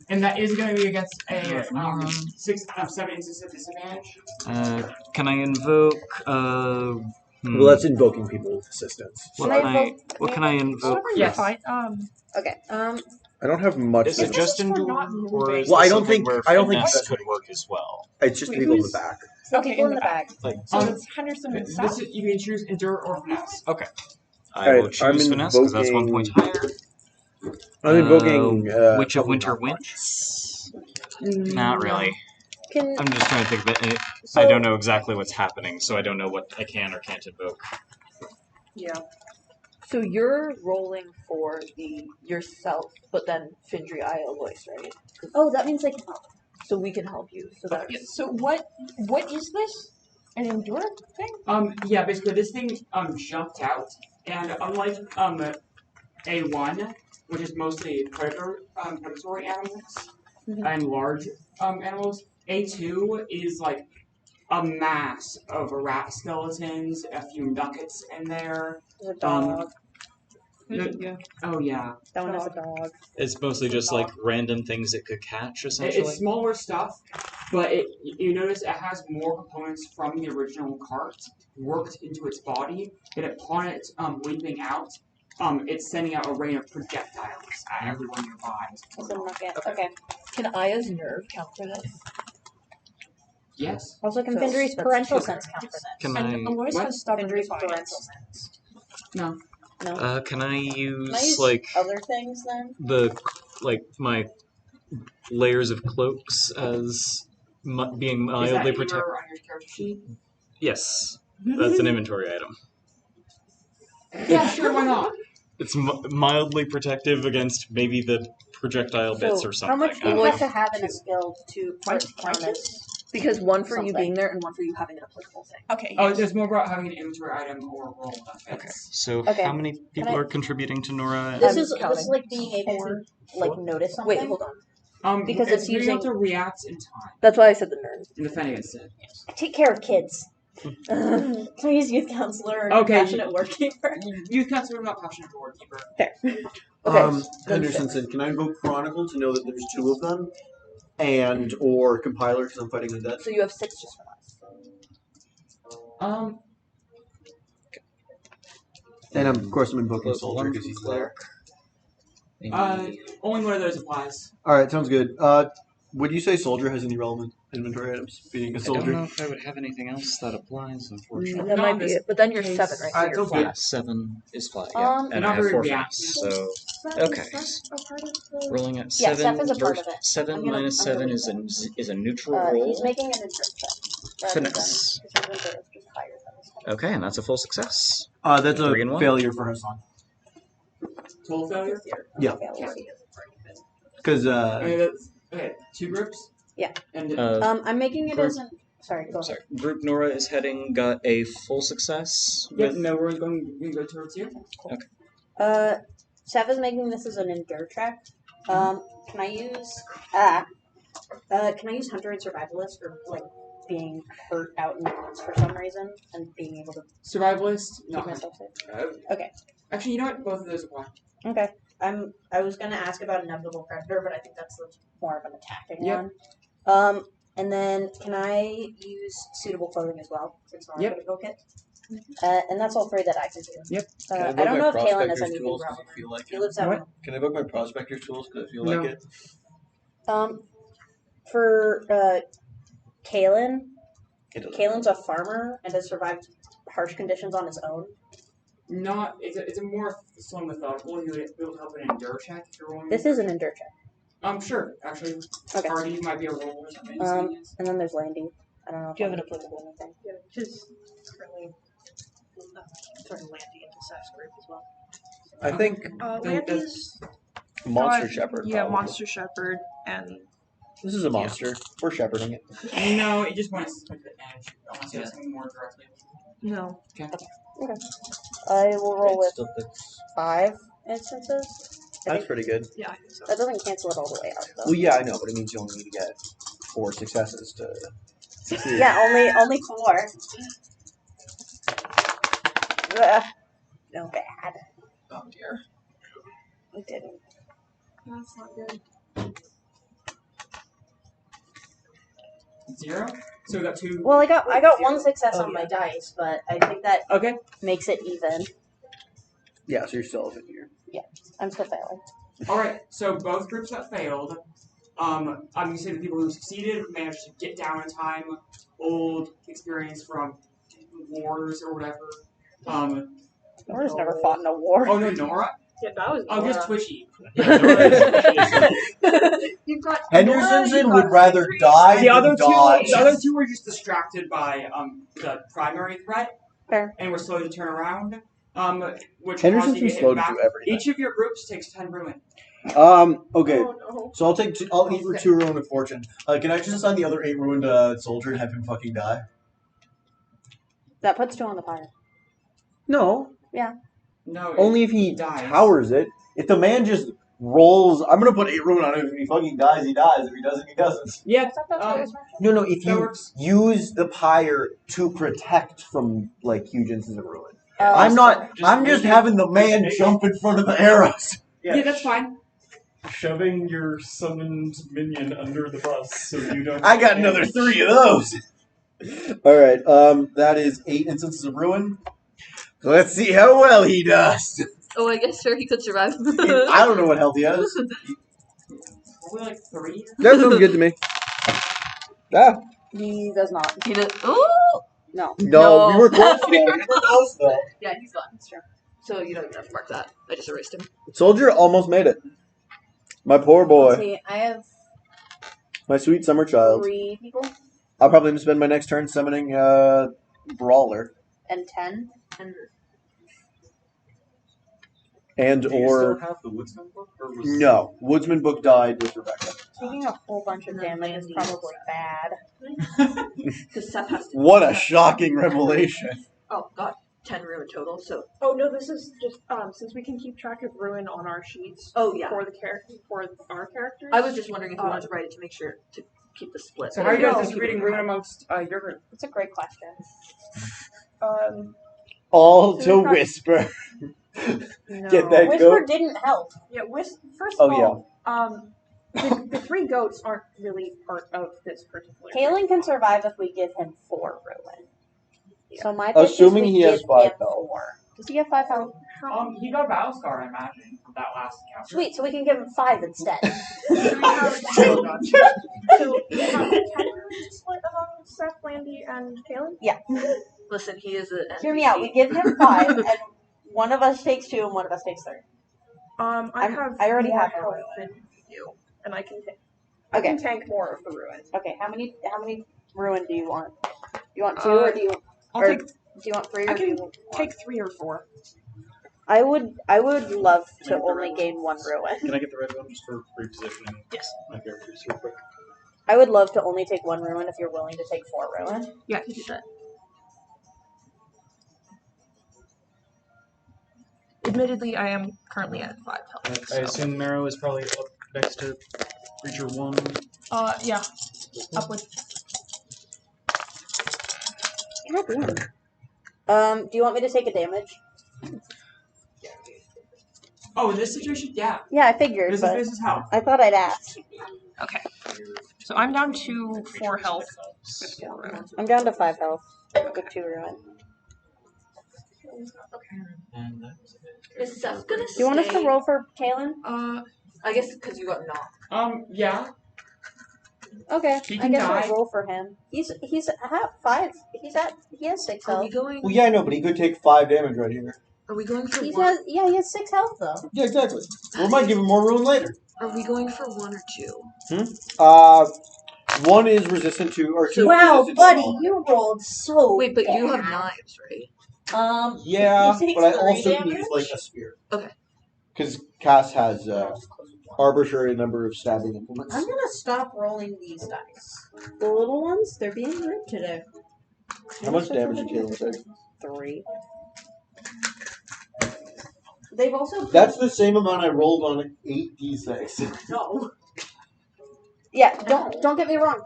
And that is going to be against a 7 instances of disadvantage. Can I invoke? Well, that's invoking people with assistance. What can I invoke? Yes. Fine. Okay. I don't have much. Is it just endure, or is Well, I this don't something think- where I don't think finesse that's- could work as well? It's just Wait, people in the who's- back. Okay, people in the back. So it's Henderson and South. You can choose endure or finesse. Okay. I Alright, will choose finesse because that's 1 point higher. I'm invoking. Witch of probably Winter not much. Winds? Not really. Can I'm just trying to think of it. So- I don't know exactly what's happening, so I don't know what I can or can't invoke. Yeah. so you're rolling for yourself, but then Findry Aya voice, right? that means they can help. So we can help you. So that's So what is this? An endure thing? Yeah, basically this thing jumped out, and unlike A1, which is mostly predatory animals and large animals, A2 is like a mass of rat skeletons, a few nuggets in there. There's a dog. Yeah. Oh yeah. That one has a dog. It's mostly just like random things it could catch, essentially. It's smaller stuff, but you notice it has more components from the original cart worked into its body, and upon it leaping out, it's sending out a rain of projectiles at everyone nearby. It's a nugget. Okay. Can Aya's nerve count for this? Yes. Also, can So Findry's that's parental two. sense count for this? Can And I? Alois what? has stubborn Findry's defiance. parental sense. No. No. Can I use Can I use like other things then? my layers of cloaks as being Is mildly that protected? on your character sheet? Yes, that's an inventory item. Yeah, sure. Why not? It's mildly protective against maybe the projectile bits So, or something. how much do I you don't have know. to have in a skill to count as? Because one for you Something. being there and one for you having an applicable thing. Okay. Oh, there's more about having an inventory item or roll benefits. Okay. So Okay. how many people I- are contributing to Nora? This I'm is counting. like being able to notice something. Wait, hold on. Because it's being using- able to react in time That's why I said the nerd. and defend against it. I take care of kids. Please, youth counselor. Okay. Passionate workkeeper. You consider not passionate wordkeeper. Fair. Okay. Hendersonson, can I invoke Chronicle to know that there's 2 of them? And or Compiler because I'm fighting undead? So you have 6 just from us. And of course I'm invoking Close Soldier one because he's clerk. there. Only one of those applies. Alright, sounds good. Would you say Soldier has any relevant inventory items? Being a I don't soldier? know if I would have anything else that applies, unfortunately. That might be this it. But then you're case- 7, right? So Alright, you're so flat. Yeah, 7 is flat, yeah. And not I have very 4 reactive. so okay. Rolling at Yeah, 7. Seth is a part of it. 7 I'm gonna- minus I'm 7 gonna is a neutral roll. He's making an endurance check. rather than- Finesse. because his endurance is higher than his health. Okay, and that's a full success. That's a 3 and 1. failure for Hassan. Total failure? Yeah. Failure. Because, Okay, that's, okay, 2 groups? Yeah. And I'm making it Group- as an. Sorry, go ahead. Sorry. Group Nora is heading got a full success. yeah, no, we're going to go towards you. Seth is making this as an endure check. Can I use Hunter and Survivalist for like being hurt out in the woods for some reason and being able to Survivalist? keep No. myself safe? Okay. Actually, you know what? Both of those apply. Okay. I was gonna ask about Inevitable Predator, but I think that's more of an attacking Yep. one. And then can I use suitable clothing as well? Since I'm Yep. gonna go kit. And that's all 3 that I can do. Yep. I don't know if Kalen has anything relevant. feel like He lives out. What? Can I invoke my Prospector's tools because I feel No. like it? For Kalen, It doesn't. Kalen's a farmer and has survived harsh conditions on his own. Not, it's a more slow methodical. You would be able to help an endure check if you're rolling. This is an endure check. Sure. Actually, Okay. Hardy might be a roll or something. And then there's Landy. I don't know if Do you have I'm an applicable anything. Yeah, just currently throwing Landy into Seth's group as well. I think Landy's Monster Shepherd. Yeah, probably. Monster Shepherd and This is a monster. We're shepherding it. No, it just wants to the edge. I want to say something more directly. no. I will roll with Still fits. 5 instances. That's pretty good. Yeah, I think so. That doesn't cancel it all the way out, though. Well, yeah, I know, but it means you only need to get 4 successes to succeed. Yeah, only 4. Ugh. No bad. Oh dear. We didn't. That's not good. 0. So we got 2. Well, I got 1 success on my dice, but I think that Okay. makes it even. Yeah, so you're still over here. I'm still failing. All right. So both groups that failed. I'm gonna say the people who succeeded managed to get down in time. Old experience from wars or whatever. Nora's never fought in a war. Oh no, Nora. Yeah, that was Oh, just Twitchy. You've got Hendersonson would rather die The other than two, dodge. the other two were just distracted by the primary threat, Fair. and were slow to turn around. Which caused you Hendersonson's to get slow hit to back. do everything. Each of your groups takes 10 ruin. Okay. Oh, no. So I'll take. I'll eat 2 ruin of fortune. Can I just assign the other 8 ruined soldier and have him fucking die? That puts 2 on the pyre. No. No, Only if he dies. towers it. If the man just rolls, I'm gonna put 8 ruin on him. If he fucking dies, he dies. If he doesn't, he doesn't. Yeah. I thought that was what it was mentioned. No, if That you works. use the pyre to protect from like huge instances of ruin. Uh, I'm not. just I'm just make it- having the man just make jump in front of the arrows. Yeah, that's fine. Shoving your summoned minion under the bus so you don't. I got another 3 of those. All right. That is 8 instances of ruin. Let's see how well he does. Oh, I guess sure he could survive. I don't know what health he has. Probably like 3. That sounds good to me. Ah, He does not. He did. Ooh! No. no, we No. were close though. We were close though. Yeah, he's gone. That's true. So you don't even have to mark that. I just erased him. Soldier almost made it. My poor boy. See, I have My sweet summer child. 3 people I'll probably spend my next turn summoning Brawler. and 10. And Do you or still have the Woodsman book? Or was... no. Woodsman book died with Rebecca. Taking a whole bunch of damage is probably bad. Because Seth has to. What a shocking revelation. Oh, God. 10 ruin total. So Oh no, this is just since we can keep track of ruin on our sheets. Oh, yeah. For the for our characters. I was just wondering if you wanted to write it to make sure to keep the split. So how are you guys No. distributing ruin amongst your group? That's a great question. All So to we've got- whisper. No. Get that Whisper goat. didn't help. Yeah, first Oh, of all, the 3 goats aren't really part of this particular. Kalen can survive if we give him 4 ruin. So my pitch Assuming is we he has give 5 him health. 4. Does he have 5 health? He got a battle scar, I imagine, from that last encounter. Sweet, so we can give him 5 instead. So you have 10 to split among Seth, Landy, and Kalen? Yeah. Listen, he is a. Hear me out. We give him 5, and one of us takes 2, and one of us takes 3. I already more have a health ruin. than you, and I can Okay. can tank more of the ruin. Okay, how many ruin do you want? Do you want 2 or do you I'll or take. do you want 3 or I do you can want take 3 or 4. I would love Can I to get the only red gain 1 ruin. Can I get the red one just for repositioning Yes. my characters real quick? I would love to only take 1 ruin if you're willing to take 4 ruin. Yeah, I can do that. Admittedly, I am currently at 5 health. I assume Marrow is probably up next to Creature 1. Yeah. Up with. God damn. Do you want me to take a damage? Oh, in this situation, yeah. Yeah, I figured, This but is how. I thought I'd ask. Okay. So I'm down to 4 health with 4 ruin. I'm down to 5 health with 2 ruin. And that was it. Is Seth gonna Do you want us to roll for Kalen? I guess because you got knocked. Yeah. Okay, He I can guess die. we'll roll for him. He's at 5. He has 6 Are we health. going? Well, yeah, I know, but he could take 5 damage right here. Are we going for He one? has 6 health though. Yeah, exactly. We might give him more ruin later. Are we going for 1 or 2? 1 is resistant to, or 2 is Wow, resistant buddy, to you rolled so Wait, but you bad. have knives, right? Yeah, he takes but I 3 also can damage? use, like, a spear. Okay. Because Cass has arbitrary number of stabbing implements. I'm gonna stop rolling these dice. The little ones, they're being rude today. How much damage did Kalen take? 3. They've also That's the same amount I rolled on 8d6. no. Yeah, don't get me wrong.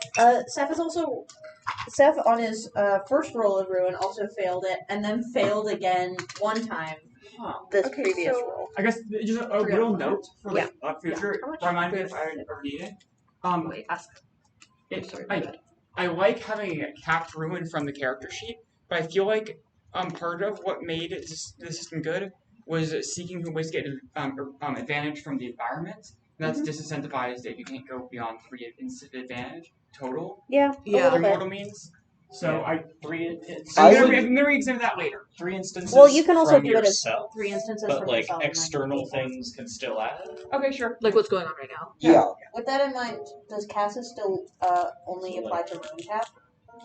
Seth on his first roll of ruin also failed it, and then failed again 1 time this Okay, previous so- roll. I guess just a real note for Yeah. future. How much Remind me is if I ever need it. Wait, ask. I like having a capped ruin from the character sheet, but I feel like part of what made the system good was seeking ways to get advantage from the environment. And that's disincentivized if you can't go beyond 3 instant advantage total. Yeah, Yeah. Through bit. mortal means. So Yeah. I I'm would- gonna re-examine that later. 3 instances Well, you can also from do it as yourself, 3 instances but from like yourself. and then external yourself. things can still add. Okay, sure. Like what's going on right now? Yeah. With that in mind, does Cass's still only apply to ruin tap?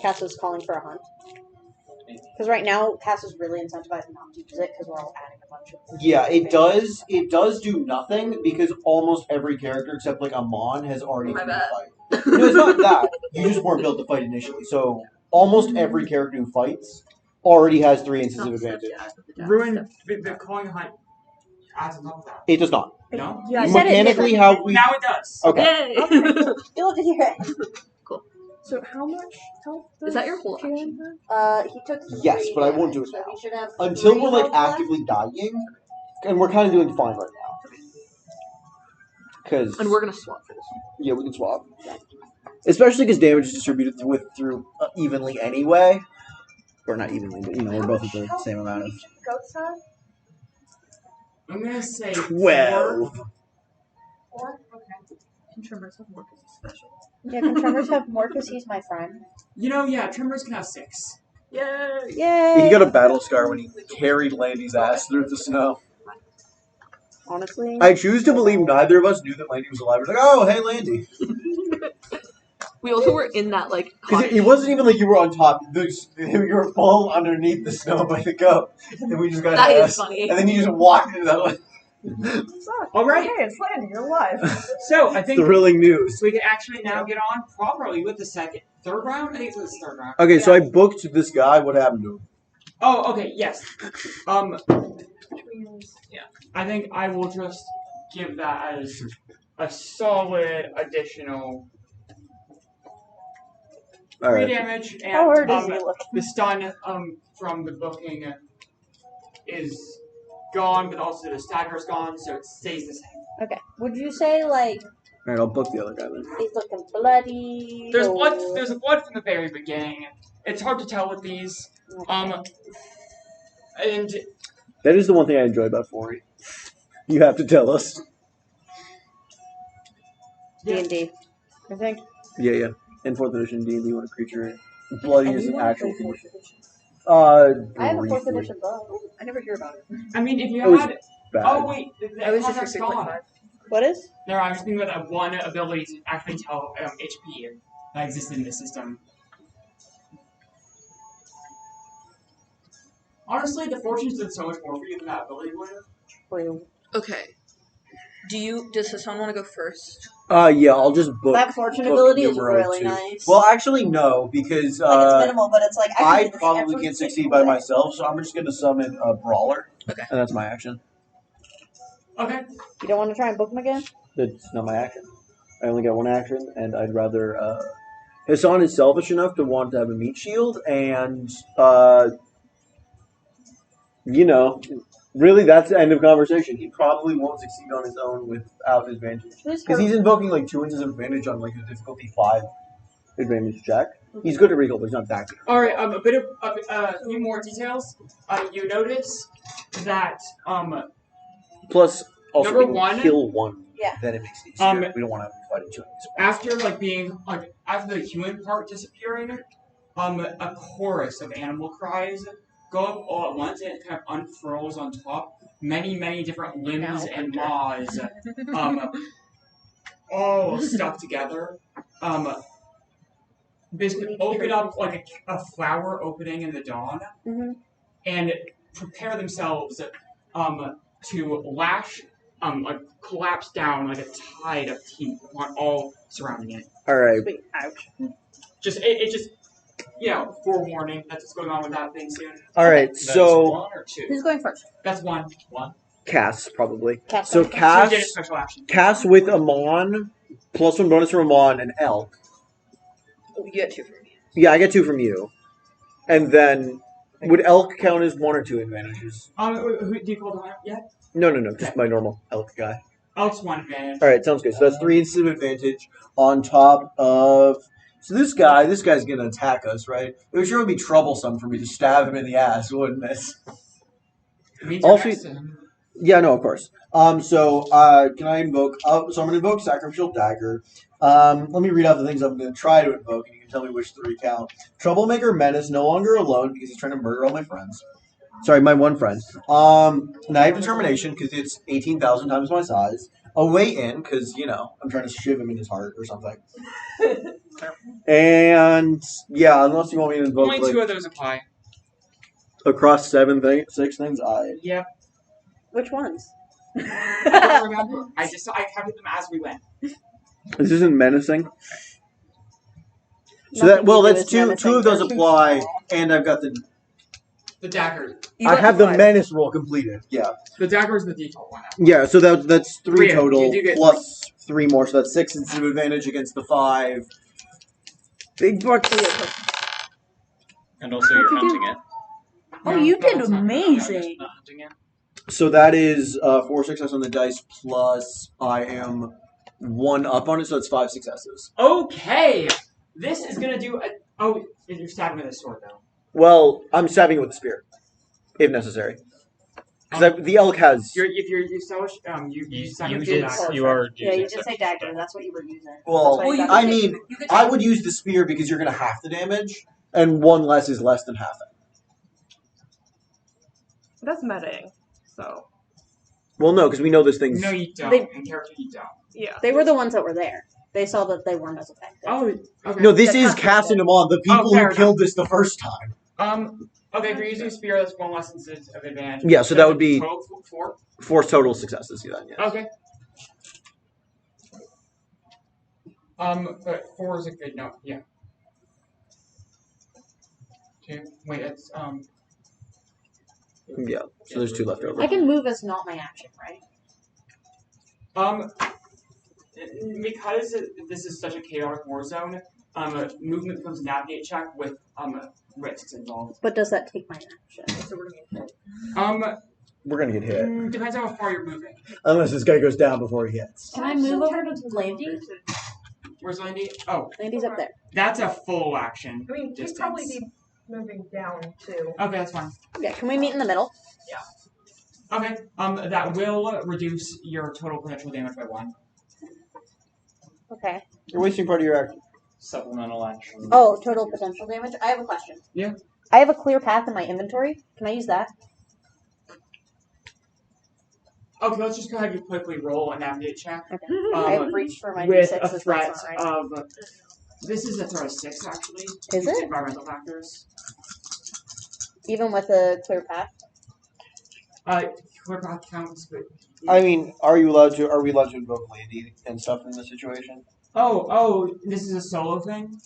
Cass is calling for a hunt. Because right now, Cass is really incentivized not to use it because we're all adding a bunch of. Yeah, it does. It does do nothing because almost every character except like Amon has already My been bad. fight. No, it's not that. You just weren't built to fight initially. So almost every character who fights already has 3 instances of advantage. Ruin the calling hunt adds on top of that. It does not. No? Yeah, You said it Mechanically, didn't. how we Now it does. okay. Yay! You love to hear it. So how much health Is that your whole Kalen action? have? He took. Yes, 3 but I won't do it damage, so now. he should have Until 3 we're like health left. actively dying, and we're kind of doing fine right now. Because And we're gonna swap for this one. yeah, we can swap. Especially because damage is distributed through evenly anyway, or not evenly, but you know we're both at the same amount of. Goats have? I'm gonna say 12. 4? Okay. Can Tremors have more because it's special? Yeah, can Tremors have more because he's my friend? You know, yeah, Tremors can have 6. Yay! Yay! He got a battle scar when he carried Landy's ass through the snow. Honestly, I choose to believe neither of us knew that Landy was alive. We're like, oh, hey, Landy. We also were in that like. Because it wasn't even like you were on top. You were full underneath the snow by the goat. And we just got That ass. is funny. And then you just walked into that way. All right. Okay, it's Landy, you're alive. So I think Thrilling news. we can actually now get on properly with the third round. I think it's the third round. Okay, so I booked this guy. What happened to him? Oh, okay, yes. Yeah. I think I will just give that as a solid additional 3 damage, and How hurt is he looking? the stun from the booking is gone, but also the stagger's gone, so it stays the same. Okay. Would you say like Alright, I'll book the other guy then. he's looking bloody? There's or... blood. There's blood from the very beginning. It's hard to tell with these. And That is the one thing I enjoy about 4E. You have to tell us. D&D. I think. Yeah. In 4th edition D&D, when a creature bloody is an Anyone actual play 4th condition. edition? I have a 4th Briefly. edition book. I never hear about it. I mean, if you It was had. bad. Oh wait, the I was just contact's for gone. 3.5. What is? No, I was thinking about that one ability to actually tell HP that existed in the system. Honestly, the fortunes did so much more for you than that ability would have. True. Okay. Does Hassan want to go first? Yeah, I'll just book. That fortune book ability is numero really 2. nice. Well, actually, no, because like it's minimal, but it's like I can do probably every can't succeed single by thing. myself, so I'm just going to summon a brawler. Okay. And that's my action. Okay. You don't want to try and book him again? That's not my action. I only got one action, and I'd rather. Hassan is selfish enough to want to have a meat shield, and really, that's the end of conversation. He probably won't succeed on his own without advantage. Because he's invoking like 2 inches of advantage on like a difficulty 5 advantage check. He's good at recall, but he's not that good. Alright, a few more details. You notice that, Plus, also, Number we can one- kill one. Yeah. Then it makes it easier. We don't want to fight each other. after the human part disappearing, a chorus of animal cries go up all at once, and it kind of unfurls on top. Many different limbs and maws, all stuck together. Basically open up like a flower opening in the dawn, and prepare themselves to lash, like collapse down like a tide of teeth on all surrounding it. All right. Ouch. Just forewarning that's what's going on with that thing soon. All right. That is So 1 or 2? Who's going first? That's one. Cass probably. Cass So going first. So you get a Cass. special action. Cass with Amon, plus 1 bonus from Amon, and Elk. Oh, you get 2 from me. Yeah, I get 2 from you. And then, would Elk count as 1 or 2 advantages? Who do you call them yet? No, just my normal Elk guy. Elk's 1 advantage. Alright, sounds good. So that's 3 instances of advantage on top of... So this guy's gonna attack us, right? It would sure be troublesome for me to stab him in the ass, wouldn't it? It means Also- you're next to him. Yeah, no, of course. So can I invoke... so I'm gonna invoke Sacrificial Dagger. Let me read out the things I'm gonna try to invoke, and you can tell me which 3 count. Troublemaker Menace, no longer alone, because he's trying to murder all my friends. Sorry, my one friend. Knife Determination, because it's 18,000 times my size. A Way In, because, I'm trying to shiv him in his heart or something. And, yeah, unless you want me to invoke, Only 2 of those apply. across 6 things, Yep. Which ones? I don't remember. I counted them as we went. This isn't menacing. So Nothing you do that's is 2 menacing. of those apply, and I've got the... The dagger. I have the menace roll completed, yeah. The dagger is the default one. Yeah, so that's 3 3 total, you do get plus 3 more, so that's 6 instead of advantage against the 5. Big bucks. And also, you're hunting it. Oh, No, you did it's not. amazing. Not hunting it. So that is 4 success on the dice, plus I am 1 up on it, so it's 5 successes. Okay! This is gonna do a... Oh, you're stabbing with a sword, though. Well, I'm stabbing it with a spear, if necessary. Because the elk has... If you're selfish, you use You sacrificial did. dagger. You are. Yeah, you using just say dagger. That's what you were using. Well, That's why you got I the- mean, I would use the spear because you're going to half the damage, and 1 less is less than half it. That's metaing. So Well, no, because we know this thing's... No, you don't. They- In character, you don't. yeah. They were the ones that were there. They saw that they weren't as effective. Oh, okay. No, this is That's casting them on. The people fair who killed this the first time. Okay, if you're using a spear, that's 1 less instance of advantage. Yeah, so that would be- Total 4? 4 total successes, then, yeah. Okay. But 4 is a good note, yeah. 2, wait, that's, Yeah. So there's 2 left over. I can move as not my action, right? Because this is such a chaotic war zone, movement becomes a navigate check with risks involved. But does that take my action? So we're gonna hit. We're gonna get hit. Depends on how far you're moving. Unless this guy goes down before he hits. Can I move over to Landy? Where's Landy? Oh, Landy's up there. that's a full action. I mean, he'd distance. probably be moving down too. Okay, that's fine. Yeah, can we meet in the middle? Okay, that will reduce your total potential damage by 1. Okay. You're wasting part of your action. Supplemental action. Oh, total potential damage? I have a question. Yeah. I have a clear path in my inventory. Can I use that? Okay, let's just go ahead and quickly roll a navigate check. Okay. I have reached for my with D6. a That's threat not right. of. This is a threat of 6, actually. Is it? Environmental factors. Even with a clear path? Clear path counts, but. I mean, are we allowed to invoke Landy and stuff in this situation? Oh, this is a solo thing?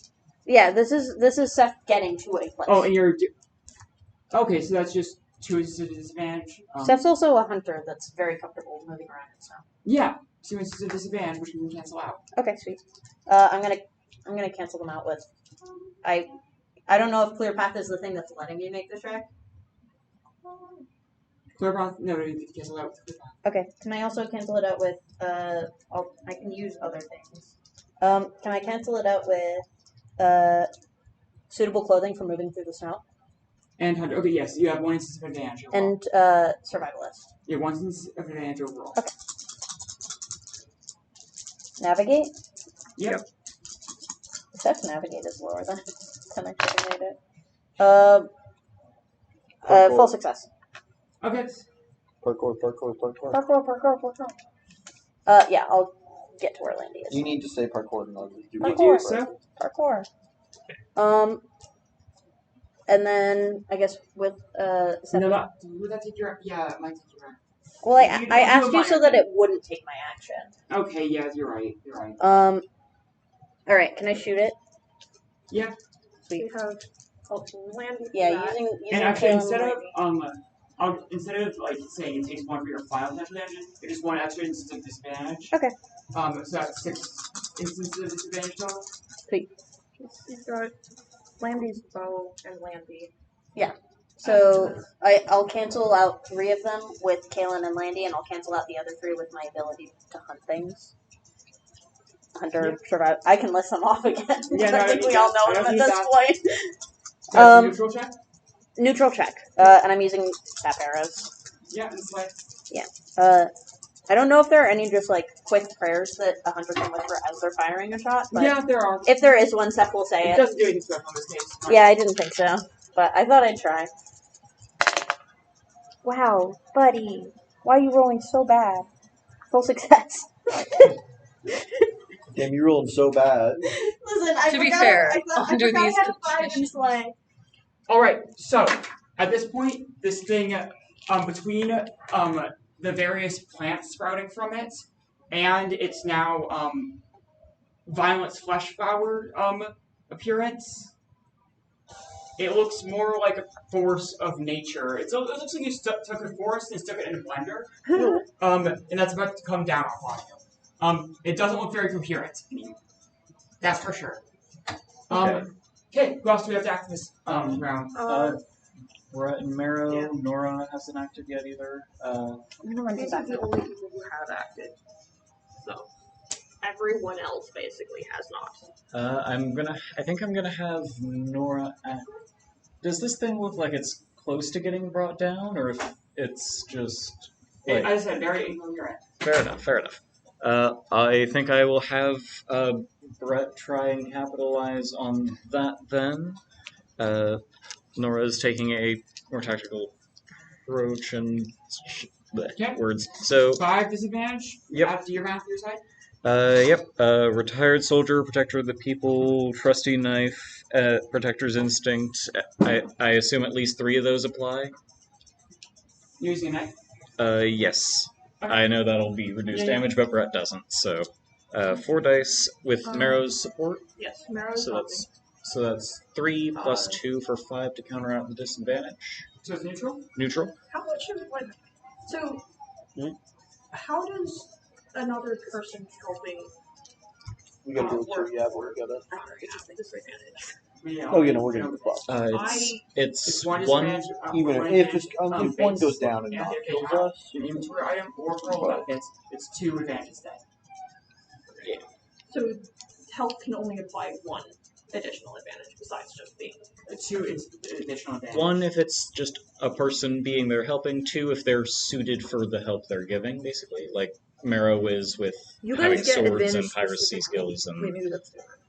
Yeah, this is Seth getting to a place. Oh, and you're. Okay, so that's just 2 is a disadvantage. Seth's also a hunter that's very comfortable moving around and stuff. Yeah, 2 is a disadvantage, which we can cancel out. Okay, sweet. I'm gonna cancel them out with. I don't know if clear path is the thing that's letting me make the check. Clear path? No, you can cancel out with clear path. Okay. Can I also cancel it out with I can use other things. Can I cancel it out with suitable clothing for moving through the snow? And hunter. Okay, yes, you have 1 instance of advantage overall. And survivalist. You have 1 instance of advantage overall. Okay. Navigate? Yep. Seth's navigate is lower than I should have made it. Full success. Okay. Parkour. Parkour. Yeah, I'll get to where Landy is. You need to say parkour in order to do Parkour. You do so? Parkour. And then I guess with No, would that take your? Yeah, it might take your. Well, I You asked do you so that it wouldn't take my action. Okay, yeah, you're right. All right. Can I shoot it? Yeah. Sweet. We have Landy. Yeah, using And actually, Caleb instead of like saying it takes 1 for your final potential damage, it just 1 extra instance of disadvantage. Okay. So that's 6 instances of disadvantage total. You've got Landy's bow and Landy. So I'll cancel out 3 of them with Kaylin and Landy, and I'll cancel out the other 3 with my ability to hunt things. Hunter, survive. I can list them off again. Yeah, no, I think we all know them at this that. point. That's a neutral check. Neutral check, and I'm using sap arrows. Yeah, it's like. I don't know if there are any just like quick prayers that a hunter can whisper as they're firing a shot, but Yeah, there are. if there is one, Seth will say It it. doesn't do anything special in this case. Yeah, I didn't think so, but I thought I'd try. Wow, buddy, why are you rolling so bad? Full success. Damn, you're rolling so bad. Listen, To be fair, under these conditions, like All right, so at this point, this thing between the various plants sprouting from it, and its now violent flesh flower appearance, it looks more like a force of nature. It looks like you took a forest and stuck it in a blender, and that's about to come down upon you. It doesn't look very coherent anymore. That's for sure. Okay, who else do we have to act this round? Brett and Marrow. Nora hasn't acted yet either. I'm gonna run These some are back. the only people who have acted. So everyone else basically has not. I think I'm gonna have Nora act. Does this thing look like it's close to getting brought down, or if it's just like... I said very incoherent. Fair enough. I think I will have Brett try and capitalize on that then. Nora's taking a more tactical approach and words. So 5 disadvantage. Yep. After your math, your side. Retired soldier, protector of the people, trusty knife, protector's instinct. I assume at least 3 of those apply. Using a knife. Yes. Okay. I know that'll be reduced damage, but Brett doesn't. So 4 dice with Marrow's support. Yes, Marrow's So that's 3 plus 2 for 5 to counter out the disadvantage. So it's neutral? Neutral. How much of like so? How does another person helping? We gotta do it work? too. Yeah, we're together. It's just like disadvantage. Yeah. Oh, we're gonna do plus. It's one one. disadvantage, Even one if advantage on if one base, goes down and and not if kills they have us, an inventory item or roll that hits, it's 2 advantages then. So health can only apply one additional advantage besides just being. 2 is additional advantage. 1 if it's just a person being there helping. 2 if they're suited for the help they're giving, basically. Like Marrow is with You having guys get swords and advantage piracy specifically. skills. Wait, And maybe that's different.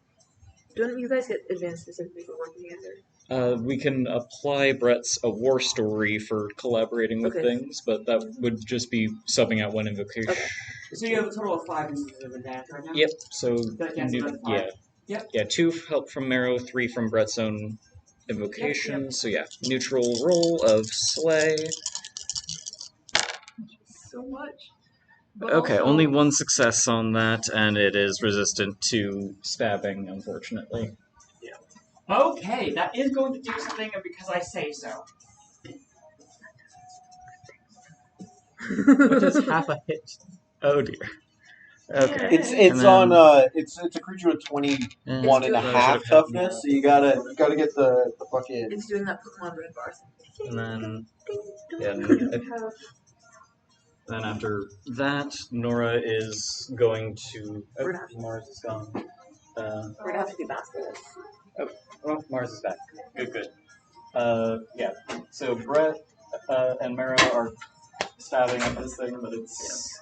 Don't you guys get advantage specifically for working together? we can apply Brett's a war story for collaborating with Okay. things, but that would just be subbing out one invocation. Okay. So you have a total of 5 instances of advantage right now? Yep, so That cancels out 5. yeah. Yep. Yeah, 2 help from Marrow, 3 from Brett's own invocation. So yeah, neutral roll of Slay. So much. But Okay, also, only 1 success on that, and it is resistant to stabbing, unfortunately. Okay, that is going to do something because I say so. What does half a hit? Oh dear. Okay. it's And on then- it's a creature with 21 It's and a doing- half toughness, so you gotta get the fucking. It's doing that Pokemon Red bar thing. And then, yeah, have then after that, Nora is going to. Oh, We're not- Mars is gone. We're gonna have to do math for this. Well, Mars is back. Good. Yeah. So Brett and Mara are stabbing at this thing, but it's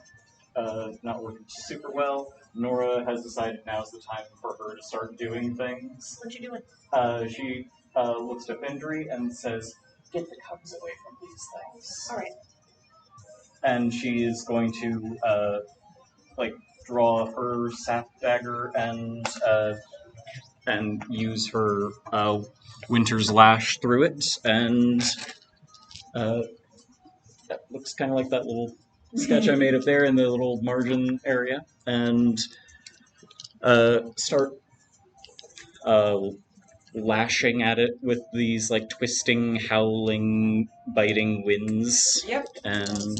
not working super well. Nora has decided now's the time for her to start doing things. What you doing? She looks to Findry and says, "Get the cubs away from these things." All right. And she is going to draw her sap dagger and use her Winter's Lash through it, and that looks kind of like that little sketch I made up there in the little margin area, and start lashing at it with these like twisting, howling, biting winds. Yep. And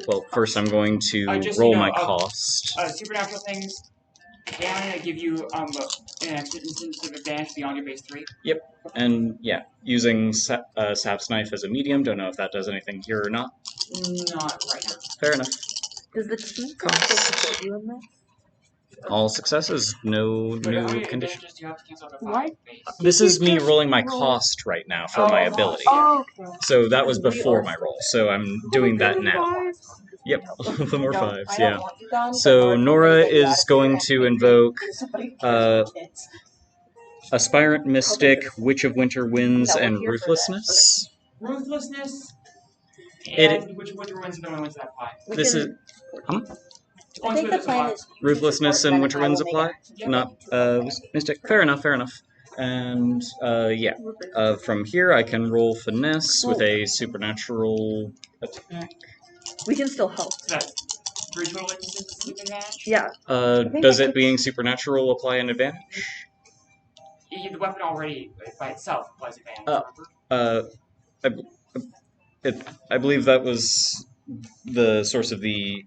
well, first I'm going to Just, roll you know, my cost. Supernatural things can give you an instance of advantage beyond your base 3. And yeah, using Sap's Knife as a medium. Don't know if that does anything here or not. Not right now. Fair enough. Does the team support you in this? All successes, no But new only condition. advantages you have to cancel out the Why? 5 base. This is me rolling my cost right now for my ability. Oh, okay. So that was before my roll. So I'm doing that now. Yep, the more fives, I don't yeah. want you gone, but So we're Nora gonna get you out is of here going and to make invoke somebody cares for kids. Aspirant Mystic, Witch of Winter Winds, No, we're and here for Ruthlessness. Ruthlessness. It- And which ruins the only ones that apply. We This can- is I think the plan is you Ruthlessness support, and then Winter I will Winds make apply? an action Not to Mystic. Fair enough. And yeah, from here I can roll Finesse with a supernatural attack. We can still help. So that's 3 total instances of advantage. Yeah. Does it being supernatural apply an advantage? The weapon already, by itself, applies advantage. I believe that was the source of the.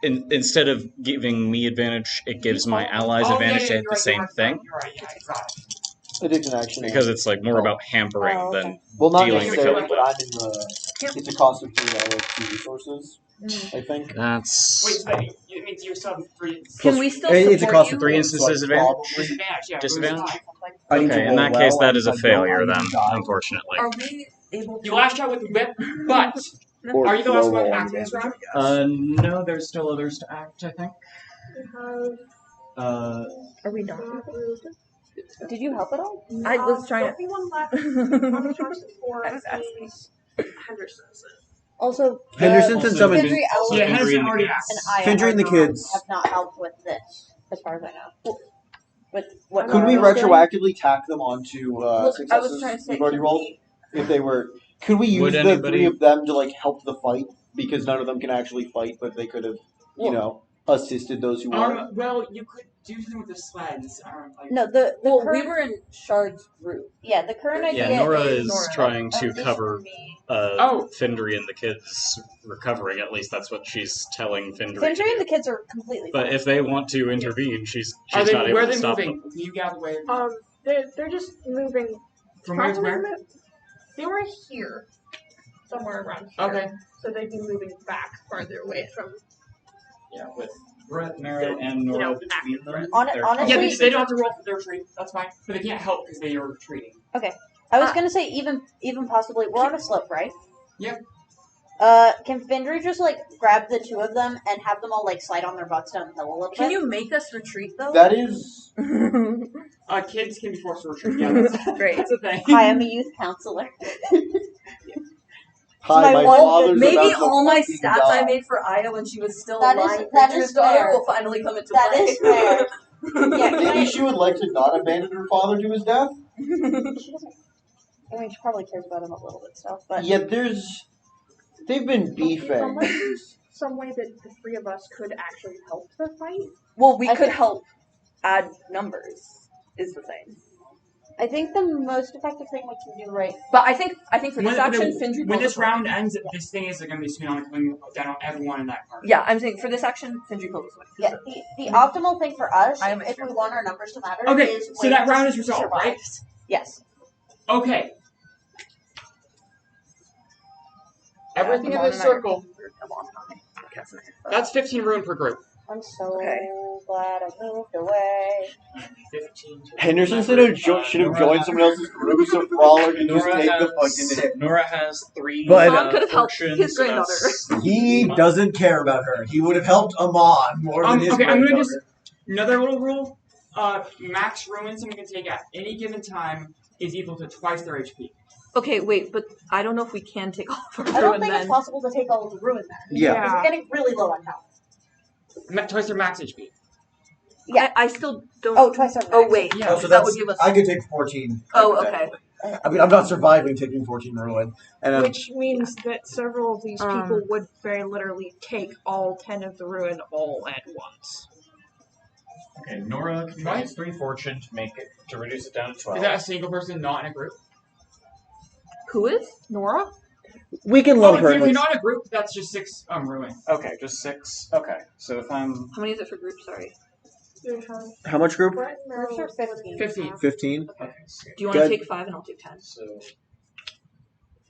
Instead of giving me advantage, it gives my allies advantage to hit the same thing. You're right, yeah, I got it. Addiction action. Because it's like more about hampering Oh, than well, not dealing with necessarily, it. but I'm in the. It's a cost of 2 resources. I think. That's. Wait, so that it means you still have 3 Can we still It's a support cost you? of 3 instances advantage. disadvantage, yeah. Disadvantage? I need to Okay, in roll that case, well, that is a and if I don't, failure I'm then, gonna die. unfortunately. Are we able to? You lashed out with the whip, but Or are you the last slow one roll acting this damage, round? No, there's still others to act, I think. Are we not? Did you help at all? I was trying Don't be one left. I was asking. Henderson's. Also, Henderson's and some Findry, Yeah, Ellen, Henderson and already the asked. and I Findry and the kids. have not helped with this, as far as I know. With what Could we Nora was doing? retroactively tack them onto I was successes trying to say, we've already can rolled? we- If they were, could we use Would the anybody- 3 of them to like help the fight? Because none of them can actually fight, but they could have, you know. assisted those who were? Well, you could do something with the sleds. No, the Well, current, we were in Shard's group. yeah, the current idea Yeah, Nora is is trying to at least cover for me. Findry and the kids recovering. At least that's what she's telling Findry. Findry and the kids are completely But fine. if they want to intervene, she's Are they, not able where are to they stop moving? them. Can you get out of the way? They're just moving. From where to probably where? They were here, somewhere around here. Okay. So they'd be moving back farther away from. Yeah, with Brett, Marrow, and Nora between them. Honestly, Yeah, because they don't have to roll for their retreat. That's fine. But they can't help because they are retreating. I was gonna say even possibly we're on a slope, right? Yep. Can Findry just like grab the two of them and have them all like slide on their butts down the hill a little bit? Can you make us retreat though? That is. Kids can be forced to retreat. Yeah, that's, Great. that's a thing. Hi, I'm a youth counselor. Hi, my father's Maybe about to all my fucking stats die. I made for Aya when she was still That is- alive. that Preacher's is daughter fair. will finally come into That play. is fair. Yeah, Maybe she would like to not abandon her father to his death. She doesn't. I mean, she probably cares about him a little bit still, but Yet they've been beefing. Unless there's some way that the three of us could actually help the fight. Well, we I could think- help add numbers, is the thing. I think the most effective thing we can do right. But I think for this action, Findry when pulls this a sword. round ends, this thing is going to be soon on coming down on everyone in that party. Yeah, I'm saying for this action, Findry pulls a sword. Yeah, the optimal thing for us, I am if we want our numbers to matter, Okay, is so wait that round to is resolved, survive. right? Yes. Okay. Everything in this circle. That's 15 ruin per group. I'm so Okay. glad I moved away. 15. Henderson should have joined someone else's group so Brawler can just take the fucking hit. Nora has 3 But, Mom could have helped fortune, his so granddaughter. that's- He doesn't care about her. He would have helped Amon more than his Okay, I'm gonna granddaughter. another little rule. Max ruin someone can take at any given time is equal to twice their HP. Okay, wait, but I don't know if we can take all of our I don't ruin think then. it's possible to take all of the ruin then. Yeah. Because we're getting really low on health. Twice their max HP. Yeah. I still don't. Oh, twice our max. Oh wait, Yeah. Oh, so that that's, would give us. I could take 14. Oh, okay. I mean, I'm not surviving taking 14 ruin. And Which means that several of these people would very literally take all 10 of the ruin all at once. Okay, Nora can Right. use 3 fortune to reduce it down to 12. Is that a single person not in a group? Who is? Nora? We can Oh, lump if her you're in with. not in a group, that's just 6 ruin. Okay, just 6. Okay, so if I'm How many is it for group? Sorry. How much group? Groups are 15. 15. 15? okay, so, Do you want to Good. take 5 and I'll take 10? so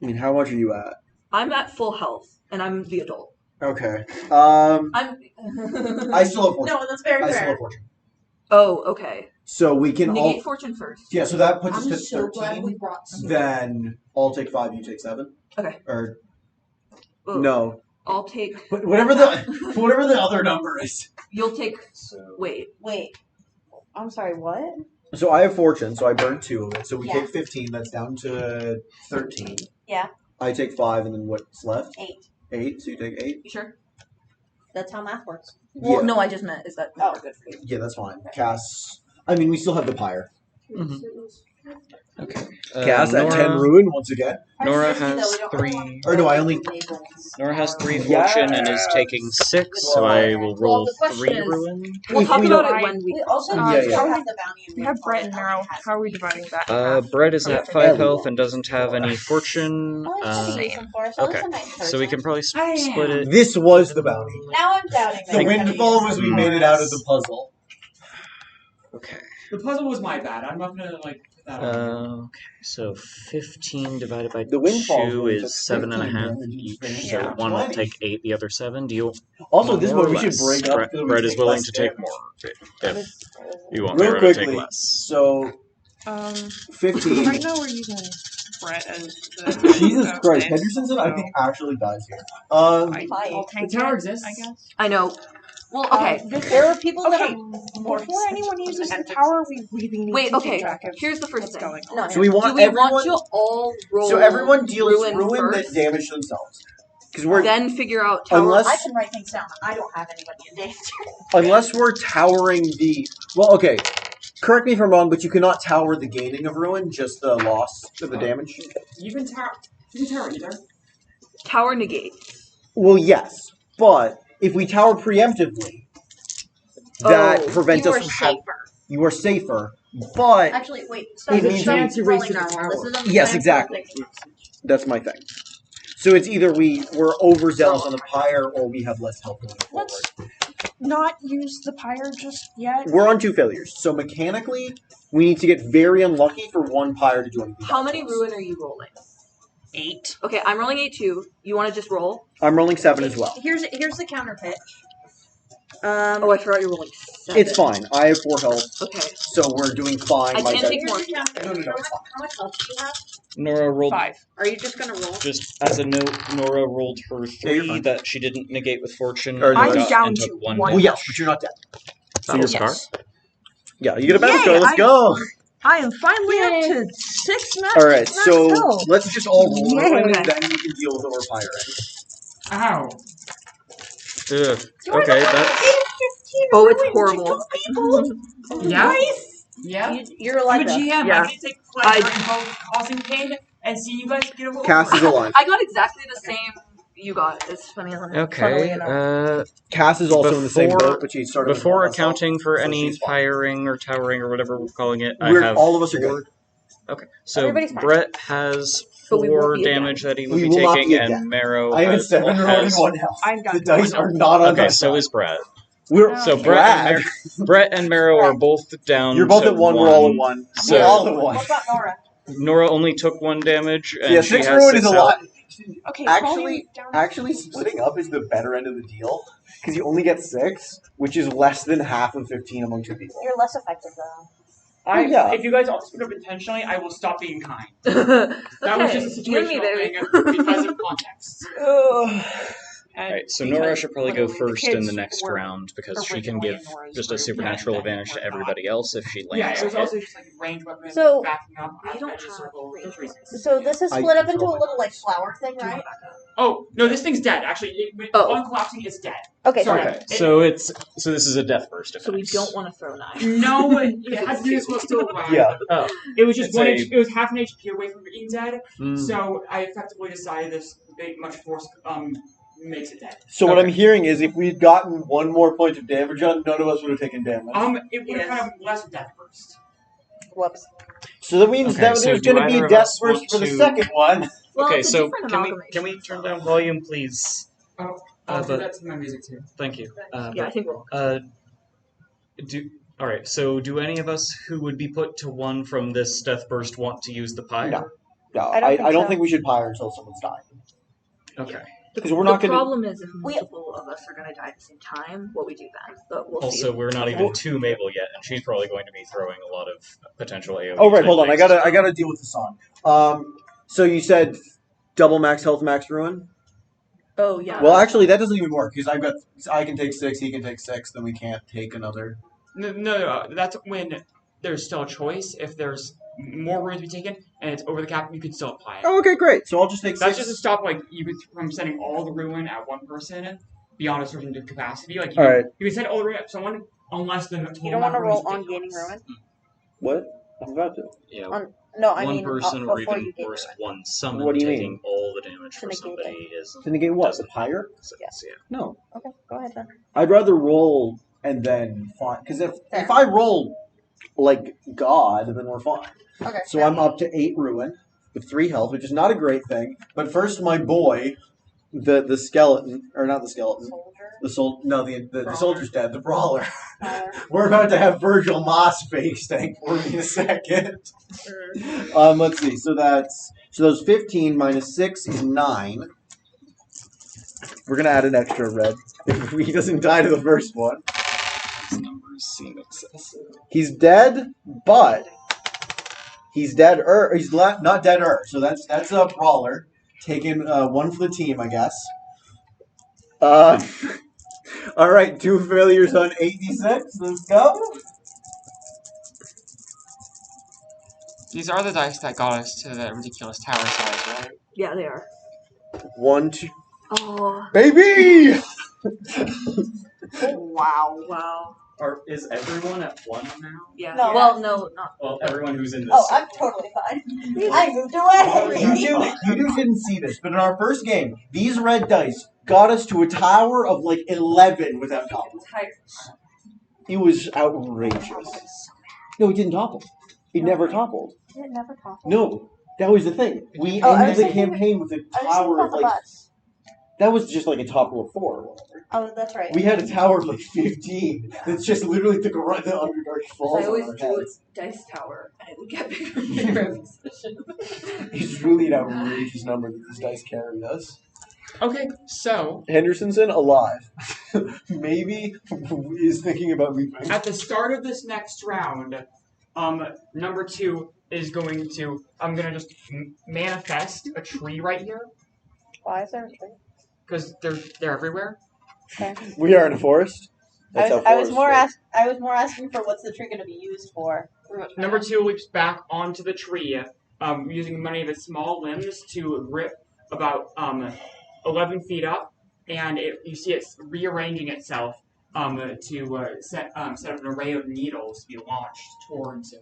I mean, how much are you at? I'm at full health and I'm the adult. Okay. I'm. I still have 14. No, that's very I still fair. have 14. Oh, okay. So we can Negate all. fortune first. Yeah, so that puts I'm us to so glad we 13. brought some. Then I'll take 5, you take 7. Okay. Or Oh, No. I'll take. but whatever the other number is. You'll take. so Wait. Wait. I'm sorry, what? So I have fortune, so I burned 2 of it. So we Yeah. take 15, that's down to 13. Yeah. I take 5, and then what's left? 8. 8, so you take 8? You sure? That's how math works. Well, Yeah. no, I just meant is that Oh. more good for you? Yeah, that's fine. Cass. I mean, we still have the Pyre. Okay. Cass at 10 ruin once again. Nora Seriously, though, has we don't 3. really want Or no, I only- labels. Nora has 3 Yes. fortune and is taking 6, so I will roll the question 3 is- ruin. We'll If talk we about don't- it when we. We also Yeah, don't yeah. have the bounty. We have Brett and Marrow. How are we dividing that? Brett is at 5 Ellie. health and doesn't have any fortune. Oh, it's gonna be some for us. okay. That's a nice So we person. can probably I split am. it. This was the bounty. Now I'm doubting The that we're gonna windfall use was we it. made it out of the puzzle. Okay. The puzzle was my bad. I'm not gonna put that on. Okay, so 15 divided by The windfall 2 was is just 7.5 15 each, damage. so Yeah. one will 20. take 8, the other 7. Do you Also, want this more one or we should less? bring up. Brett, that we Brett is take willing less to take damage. more if you want Real Nora to take quickly, less. so Right 15. now we're using Brett as the. Jesus the Christ, base, Henderson, I so think, actually dies here. I'll Fine. tank The tower it, exists. I guess. I know. Well, okay. There are people that Okay, are more Before anyone sensitive uses to the tower, we really need Wait, to okay. keep track of Here's the first what's thing. going on. No, So we want Do we everyone. want to all roll? So everyone deals ruin that first, damage themselves. Because we're then figure out tower. Unless- I can write things down. I don't have anybody in danger. unless we're towering the. Well, okay. Correct me if I'm wrong, but you cannot tower the gaining of ruin, just the loss of the damage. You can tower either. Tower negate. Well, yes, but if we tower preemptively, that prevents You us are from having. safer. You are safer, but Actually, wait. It Stop, means stop chance you rolling wasted now. your This power. isn't Yes, plan for exactly. thing. That's my thing. So it's either we're overzealous on the pyre, or we have less health going forward. Let's not use the pyre just yet. We're on 2 failures, so mechanically, we need to get very unlucky for 1 pyre to do anything. How bad many to us. ruin are you rolling? 8. Okay, I'm rolling 8 too. You want to just roll? I'm rolling 7 as well. Here's the counter pitch. Oh, I forgot you're rolling 7. It's fine. I have 4 health, Okay. so we're doing fine. I My can't dice- take more. No, no, no. How much health do you have? Nora rolled 5. Are you just gonna roll? just as a note. Nora rolled her Yeah, you're 3 fine. that she didn't negate with fortune. Or no, and I'm got- down and to took 1 1. Well, damage. yes, but you're not dead. Battle Yes. scar. Yeah, you get a battle Yay, scar. Let's go. I am finally up to 6 max. All right, max so health. let's just all roll Yay. one, and then we can deal with our pyre. Ow. Ugh. Okay, that's Oh, it's horrible. Yeah? Yeah? You're I'm alive. a GM. Yeah. I can take pleasure in both causing pain and see you guys get over Cass is alive. I got exactly the same you got. It's funny enough. Funnily okay. enough. Cass is also in the same Before- boat, but she started with Before one assault, accounting for so any she's fine. pyring or towering or whatever we're calling it, I We're- have all of us are 4. good. Okay, so Everybody's fine. Brett has But we won't 4 be again. damage that he would We be will not taking, be again. and Marrow I have has, 7 rolling has 1 health. I'm down The to dice 1. are not on Okay, my so side. is Brett. We're So Brad. Brett and Marrow are both down. You're both to at 1. We're all at 1. So We're all at 1. What about Nora? Nora only took 1 damage, and Yeah, she 6 has ruin 6 is a health. lot. Okay, Actually- volume down. Actually, splitting up is the better end of the deal because you only get 6, which is less than half of 15 among 2 people. You're less effective though. yeah. If you guys all split up intentionally, I will stop being kind. Okay. That was just a You and me, situational baby. thing because of context. And Alright, so Nora should probably go literally the first in the kids next were round because she can originally give in Nora's just a group. supernatural Yeah, advantage to we're not. everybody else if she Yeah, lands it was a hit. also just like range weapon So- backing up We at don't edge of have circle. Just reasons. So this is I split up into a control little like flower thing, right? Oh no, this thing's dead. Actually, Oh. one collapsing is dead. Okay, Sorry. Okay, so this is a death burst effect. So we don't want to throw knives. No, it had to do with still alive. Yeah. Oh, It was just It's one. a- It was half an HP away from being dead. mm. So I effectively decided this big much force makes it dead. So what Okay. I'm hearing is if we'd gotten 1 more point of damage on, none of us would have taken damage. It would have Yes. kind of less death burst. Whoops. So that means Okay, that so there's do going to be either a of death us burst want for the to- second one. Well, Okay, it's a so different can we amalgamation, turn so- down volume, please? I'll do but- that to my music too. Thank you. Yeah, I think we're All right. So, do any of us who would be put to 1 from this death burst want to use the pyre? No. No, I don't think so. think we should pyre until someone's dying. Okay. Because we're not the going to. problem is if multiple of us are going to die at the same time, what we do then. But we'll see. Also, we're not even to Mabel yet, and she's probably going to be throwing a lot of potential AoE. Oh right, type hold on. I things. gotta deal with the song. So you said double max health, max ruin. Oh yeah. Well, actually, that doesn't even work because I can take 6, he can take 6, then we can't take another. No. That's when there's still a choice. If there's more runes to be taken and it's over the cap, you can still apply it. Oh, okay, great. So I'll just take That's 6. just to stop from sending all the ruin at one person beyond a certain capacity. Like All right. you can send all the ruin at someone unless the total You don't want to amount of roll ruin on is gaining ridiculous. ruin. What? I'm about to. Yeah. No, I one mean person, or before even you gain worse, ruin. one summon What do you taking mean? all the damage To for negate somebody is. To negate what? The doesn't pyre? make sense, yeah. No. Okay, go ahead then. I'd rather roll and then find because if Fair. I roll like God, then we're fine. Okay. So I'm up to 8 ruin with 3 health, which is not a great thing. But first, my boy, the skeleton, or not the skeleton, Soldier. The soldier's dead. The brawler. Power. We're about to have Virgil Moss face tank for me in a second. Let's see. So those 15 minus 6 is 9. We're gonna add an extra red if he doesn't die to the first one. These numbers seem excessive. He's dead, but he's dead. He's not dead. So that's a brawler taking 1 for the team, I guess. All right, 2 failures on 8d6. Let's go. These are the dice that got us to the ridiculous tower size, right? Yeah, they are. 1, 2, Oh. baby. Wow. Is everyone at 1 now? Yeah. No. Well, no, not. Well, everyone who's in this. Oh, I'm totally fine. I moved away. You two didn't see this, but in our first game, these red dice got us to a tower of like 11 without topples. It was outrageous. No, it didn't topple. It never toppled. It never toppled. No, that was the thing. We Oh, I ended was the thinking- campaign with a I was thinking tower about of the like. bus. That was just like a topple of 4 or whatever. Oh, that's right. We had a tower of like 15. That's just literally took a run the Underdark Falls I on always our drew heads. its dice tower, and it would get bigger and bigger every session. It's really an outrageous number that these dice carried us. Okay, so Hendersonson alive. Maybe is thinking about leaving. at the start of this next round, number 2 is going to. I'm gonna just manifest a tree right here Why is there a tree? because they're everywhere. We are in a forest. That's how I was forests more work. I was more asking for what's the tree going to be used for. Number 2 leaps back onto the tree, using many of its small limbs to rip about 11 feet up, and you see it rearranging itself to set up an array of needles to be launched towards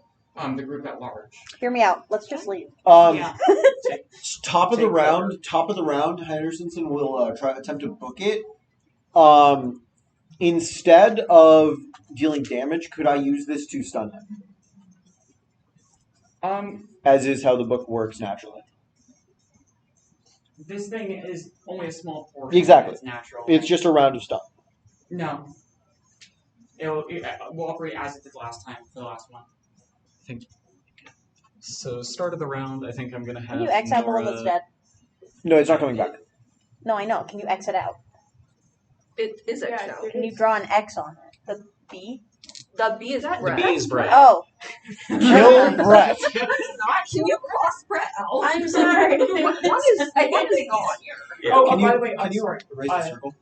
the group at large. Hear me out. Let's just leave. Yeah. Top of the Take round, Hendersonson will attempt to book it. Instead of dealing damage, could I use this to stun him? As is how the book works naturally. This thing is only a small portion. Exactly. Of its natural. It's just a round of stun. No. We'll operate as it did last time for the last one. So, start of the round, I think I'm going to have Can you X out the one that's Nora... dead? No, it's not coming back. No, I know. Can you X it out? It is X'd out. Can you draw an X on it? The B? The B is The Brett. B is Brett. Oh. Kill Brett. Can you cross Brett out? I'm sorry. What is happening on here? Oh, by the way, Can you sorry. erase the circle?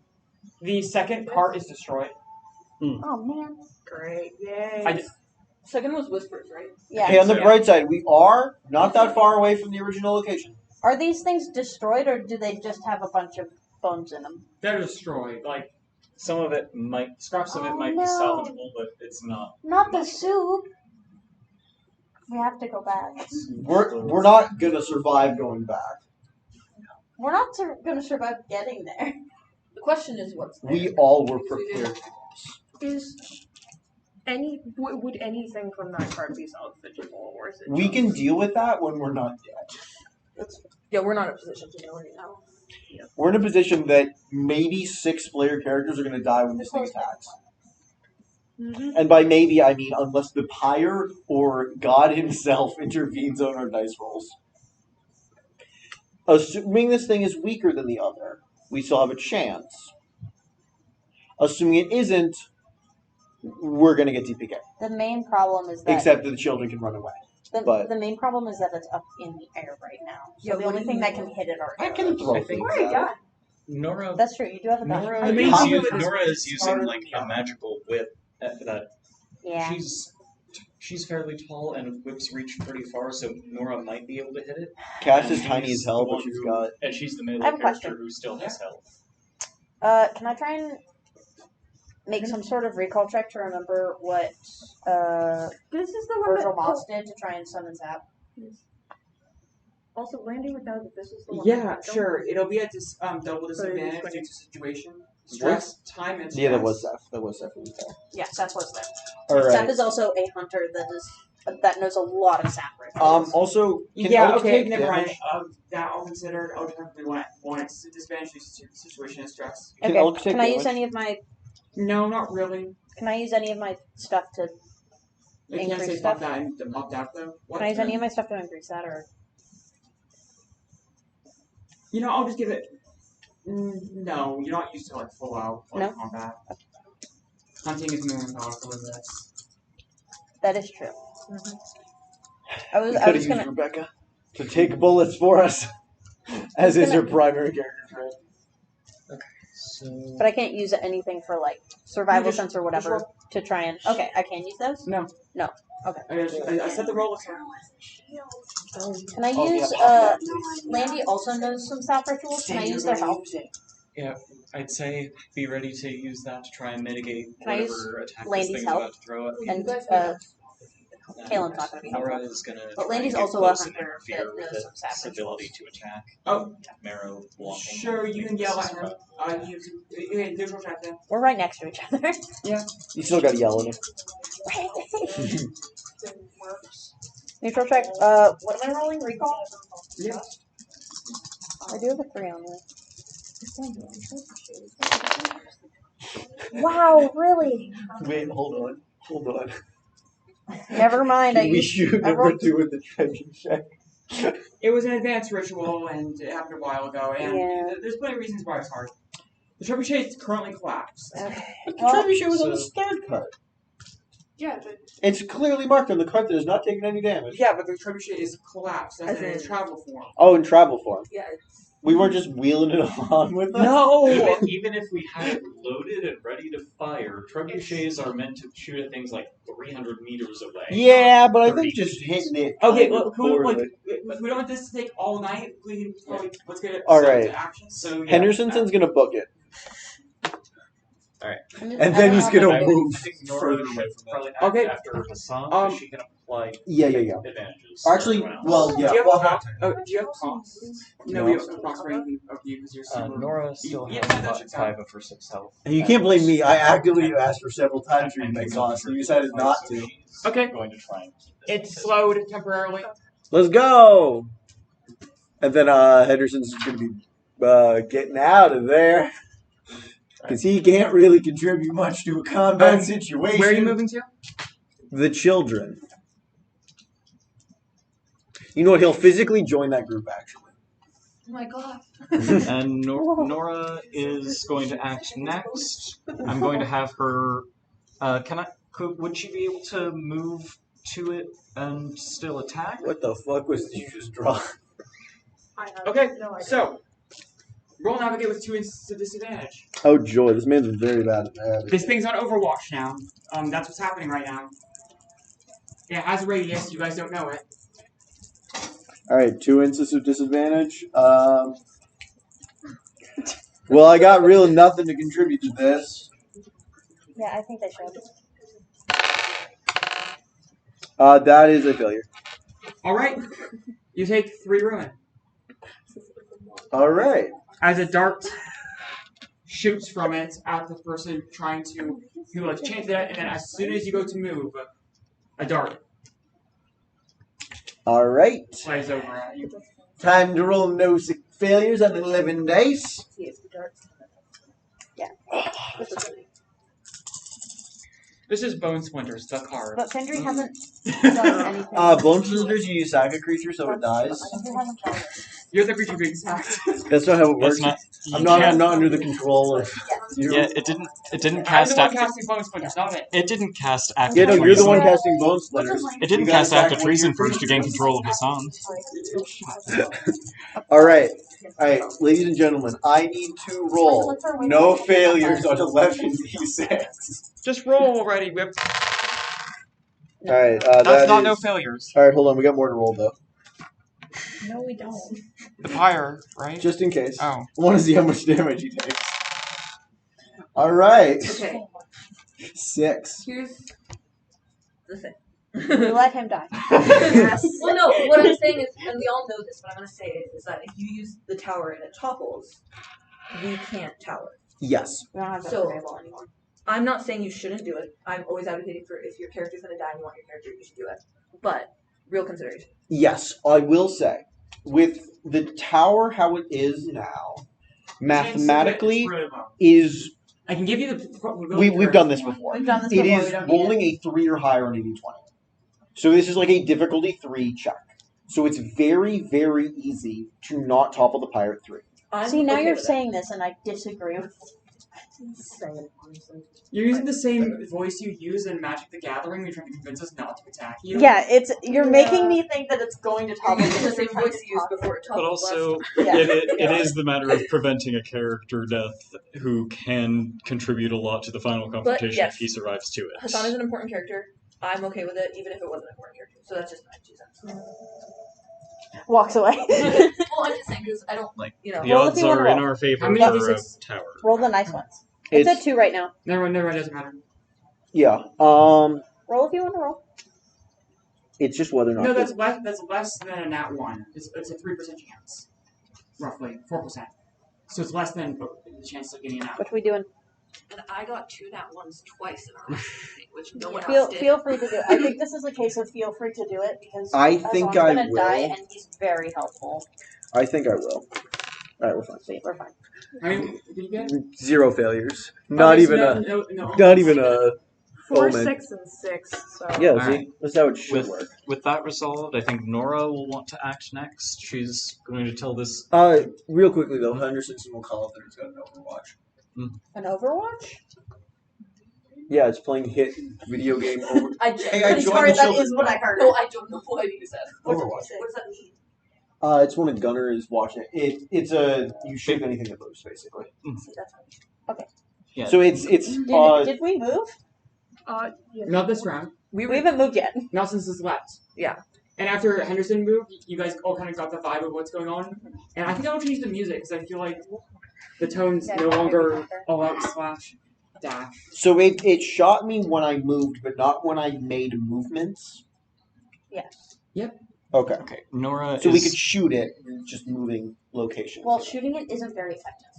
The second cart is destroyed. Oh, man. Great, yay. I did- Second was Whispers, right? Yeah. Hey, on the Yeah. bright side, we are not that far away from the original location. Are these things destroyed, or do they just have a bunch of bones in them? They're destroyed. Like, Some of it might, scraps of it Oh, might be no. salvageable, but it's not. Not the soup. We have to go back. We're not gonna survive going back. We're not going to survive getting there. The question is what's there. We all were prepared. Is would anything from that card be salvageable, or is it? We can deal with that when we're not dead. Yeah, we're not in a position to know right now. We're in a position that maybe 6 player characters are going to die when this thing attacks. And by maybe, I mean unless the Pyre or God himself intervenes on our dice rolls. Assuming this thing is weaker than the other, we still have a chance. Assuming it isn't, we're going to get TPK. The main problem is that Except that the children can run away. but- the main problem is that it's up in the air right now. So Yeah, the what only do thing you- that can hit it are I can arrows. throw I things think- Oh my at god. it. Nora, That's true. You do have a Nora, back. The main is, thing u- with this Nora is using starter- like a magical whip that Yeah. she's fairly tall and whips reach pretty far, so Nora might be able to hit it. Cass is And tiny she's as hell, the but one she's who- got. and she's the I melee have a character question. who still has health. Can I try and make some sort of recall check to remember what This is the one Virgil that. Moss did to try and summon Zap? Also, landing without this is the one. Yeah, that- sure. It'll be at this double disadvantage due to situation, stress, time, and stress. Yeah, that was Zeph. That was Zeph. who was there. Yeah, Zap was there. All Zap right. is also a hunter that knows a lot of Zap rifles. Also, can Yeah, Eldritch okay, take never mind. damage? That all considered, I'll just have to be one it's disadvantage situation and stress. Can Okay, Eldritch take can I use damage? any of my No, not really. stuff to I can't Increase say stuff? bump that and bump that though. What? can I use any of my stuff to increase that or You know, I'll just give it. No, you're not used to like full out No? combat. Hunting is more methodical than this. that is true. I We was could have just used gonna Rebecca to take bullets for us, as is her primary character trait. So but I can't use anything for like survival just- sense or whatever just to try and okay, I can use those? No. No. Okay. I set the roll aside. Can I Oh, use yeah. Landy also knows some Zap rituals? Can I use their help? Yeah, I'd say be ready to use that to try and mitigate Can I use whatever attack this Landy's thing's help? about to throw at you. And Kalen's not going to be Nora helpful. is gonna. But try and Landy's get also a close and hunter interfere that with knows some its savage ability rules. to attack. Oh, Marrow blocking. sure, you can yell at him. You neutral check then. We're right next to each other. You still gotta yell at him. Neutral check. What am I rolling? Recall? Yeah. I do have a 3 on this. Wow, really? Wait, hold on. Never mind. Can we shoot I number rolled 2 with the treasure check? It was an advanced ritual, and it happened a while ago, and Yeah. there's plenty of reasons why it's hard. The trebuchet is currently collapsed. Okay. The trebuchet was on the third card. Yeah, but It's clearly marked on the card that has not taken any damage. Yeah, but the trebuchet is collapsed. That's As in in- its travel form. Oh, in travel form. Yeah. We weren't just wheeling it along with us? No! Even if we had it loaded and ready to fire, trebuchets are meant to shoot at things like 300 meters away. Yeah, but I 30 think just hitting it. Okay, kind of look, if poorly. we don't want this to take all night, we can probably, let's get it All set right. to action. So yeah, Henderson's gonna book it. And then he's gonna move I think further Nora away should from probably act Okay. after Hassan, because she can apply Yeah. advantages. Actually, to everyone else. Well, Do yeah. you have Well, props? Oh, do you have props? No, we No. don't have props for anything of you because you're super. Nora still Yeah, has that about should 5 of her 6 health. And you can't blame me. I actively asked for several times for you to make costs. You decided not to. Okay. Going to try and It's slowed temporarily. Let's go! And then Henderson's gonna be getting out of there. Because he can't really contribute much to a combat situation. Where are you moving to? The children. You know what? He'll physically join that group, actually. oh my god. And Nora is going to act next. I'm going to have her. Would she be able to move to it and still attack? What the fuck was you just draw? Okay, so roll navigate with 2 instances of disadvantage. Oh joy, this man's very bad at that. This thing's on Overwatch now. That's what's happening right now. Yeah, it has a radius. You guys don't know it. Alright, 2 instances of disadvantage. Well, I got real nothing to contribute to this. Yeah, I think they should. That is a failure. All right, you take 3 ruin Alright. as a dart shoots from it at the person trying to change that, and then as soon as you go to move, a dart Alright. flies over at you. Time to roll no failures on 11 dice. Yeah. This is Bone Splinters, the card. But Fendry hasn't done anything. Bone Splinters, you sack a creature so it dies. You're the creature being sacked. That's not how it works. That's not. I'm not under the control of you. Yeah, it didn't. It didn't I'm cast the one act. casting Bone Splinters, not it. It didn't cast act. Yeah, of no, you're the treason. one casting Bone Splinters. It didn't You gotta cast act attack of treason one of your first to gain control of Hassan. Alright, ladies and gentlemen, I need to roll no failures on 11d6. Just roll already, Whip. Alright, That's not no failures. Alright, hold on, we got more to roll though. No, we don't. The Pyre, right? Just in case. Oh. I want to see how much damage he takes. Alright. Okay. 6. Here's the thing. We let him die. Well, no. What I'm saying is, and we all know this, but I'm going to say it is that if you use the tower and it topples, we can't tower. Yes. We don't have that So- available anymore. I'm not saying you shouldn't do it. I'm always advocating for if your character's going to die and you want your character, you should do it. But real consideration. Yes, I will say. With the tower how it is now, mathematically It's really low. is I can give you the. we've done this before. We've done this It before. is we don't need rolling a 3 or higher on a d20. So this is like a difficulty 3 check. So it's very, very easy to not topple the pirate 3. I'm See, now okay you're with saying this, and I disagree with you. You're using the same voice you use in Magic the Gathering. You're trying to convince us not to attack you. Yeah, you're making me think that it's going to topple. It's the same voice you used before it But topples. also, Yeah. it is the matter of preventing a character death who can contribute a lot to the final confrontation yes. if he survives to it. Hassan is an important character. I'm okay with it, even if it wasn't an important character. So that's just my 2 cents. Walks away. Well, I'm just saying because I don't Like, you know. the Roll if odds you wanna are in roll. our favor How many for a d6? tower. Roll the nice ones. It's at 2 right now. Never mind, doesn't matter. Yeah. Roll if you want to roll. It's just whether or not. No, that's less. That's less than a nat 1. It's a 3% chance, roughly 4%. So it's less than the chance of getting a nat. What are we doing? And I got 2 nat 1s twice in our last meeting, which no one Feel else did. feel free to do it. I think this is a case of feel free to do it because I think Hassan's I gonna will. die and he's very helpful. I think I will. Alright, we're fine. Sweet, we're fine. I mean, did you get? 0 failures. Not Okay, even so a. no, Not even a. 4, Omen. 6, and 6. So Yeah, All see? right. That's how it should work. With that resolved, I think Nora will want to act next. She's going to tell this. Real quickly though, Henderson will call if there's got an Overwatch. An Overwatch? Yeah, it's playing hit video game over. Hey, I joined Sorry, the that children. is what I heard. No, I don't know what you said. Overwatch. What does that mean? It's when a gunner is watching it. It's a you shoot anything that moves basically. See, that's fine. Yeah. So it's Did we move? yeah. Not this round. We haven't moved yet. Not since this left. Yeah. And after Henderson moved, you guys all kind of got the vibe of what's going on. And I think I'll change the music because I feel like the tone's Yeah, no I longer remember. all out / dash. so it shot me when I moved, but not when I made movements. Yes. Okay. Okay, Nora So is. we could shoot it, just moving locations. Well, shooting it isn't very effective.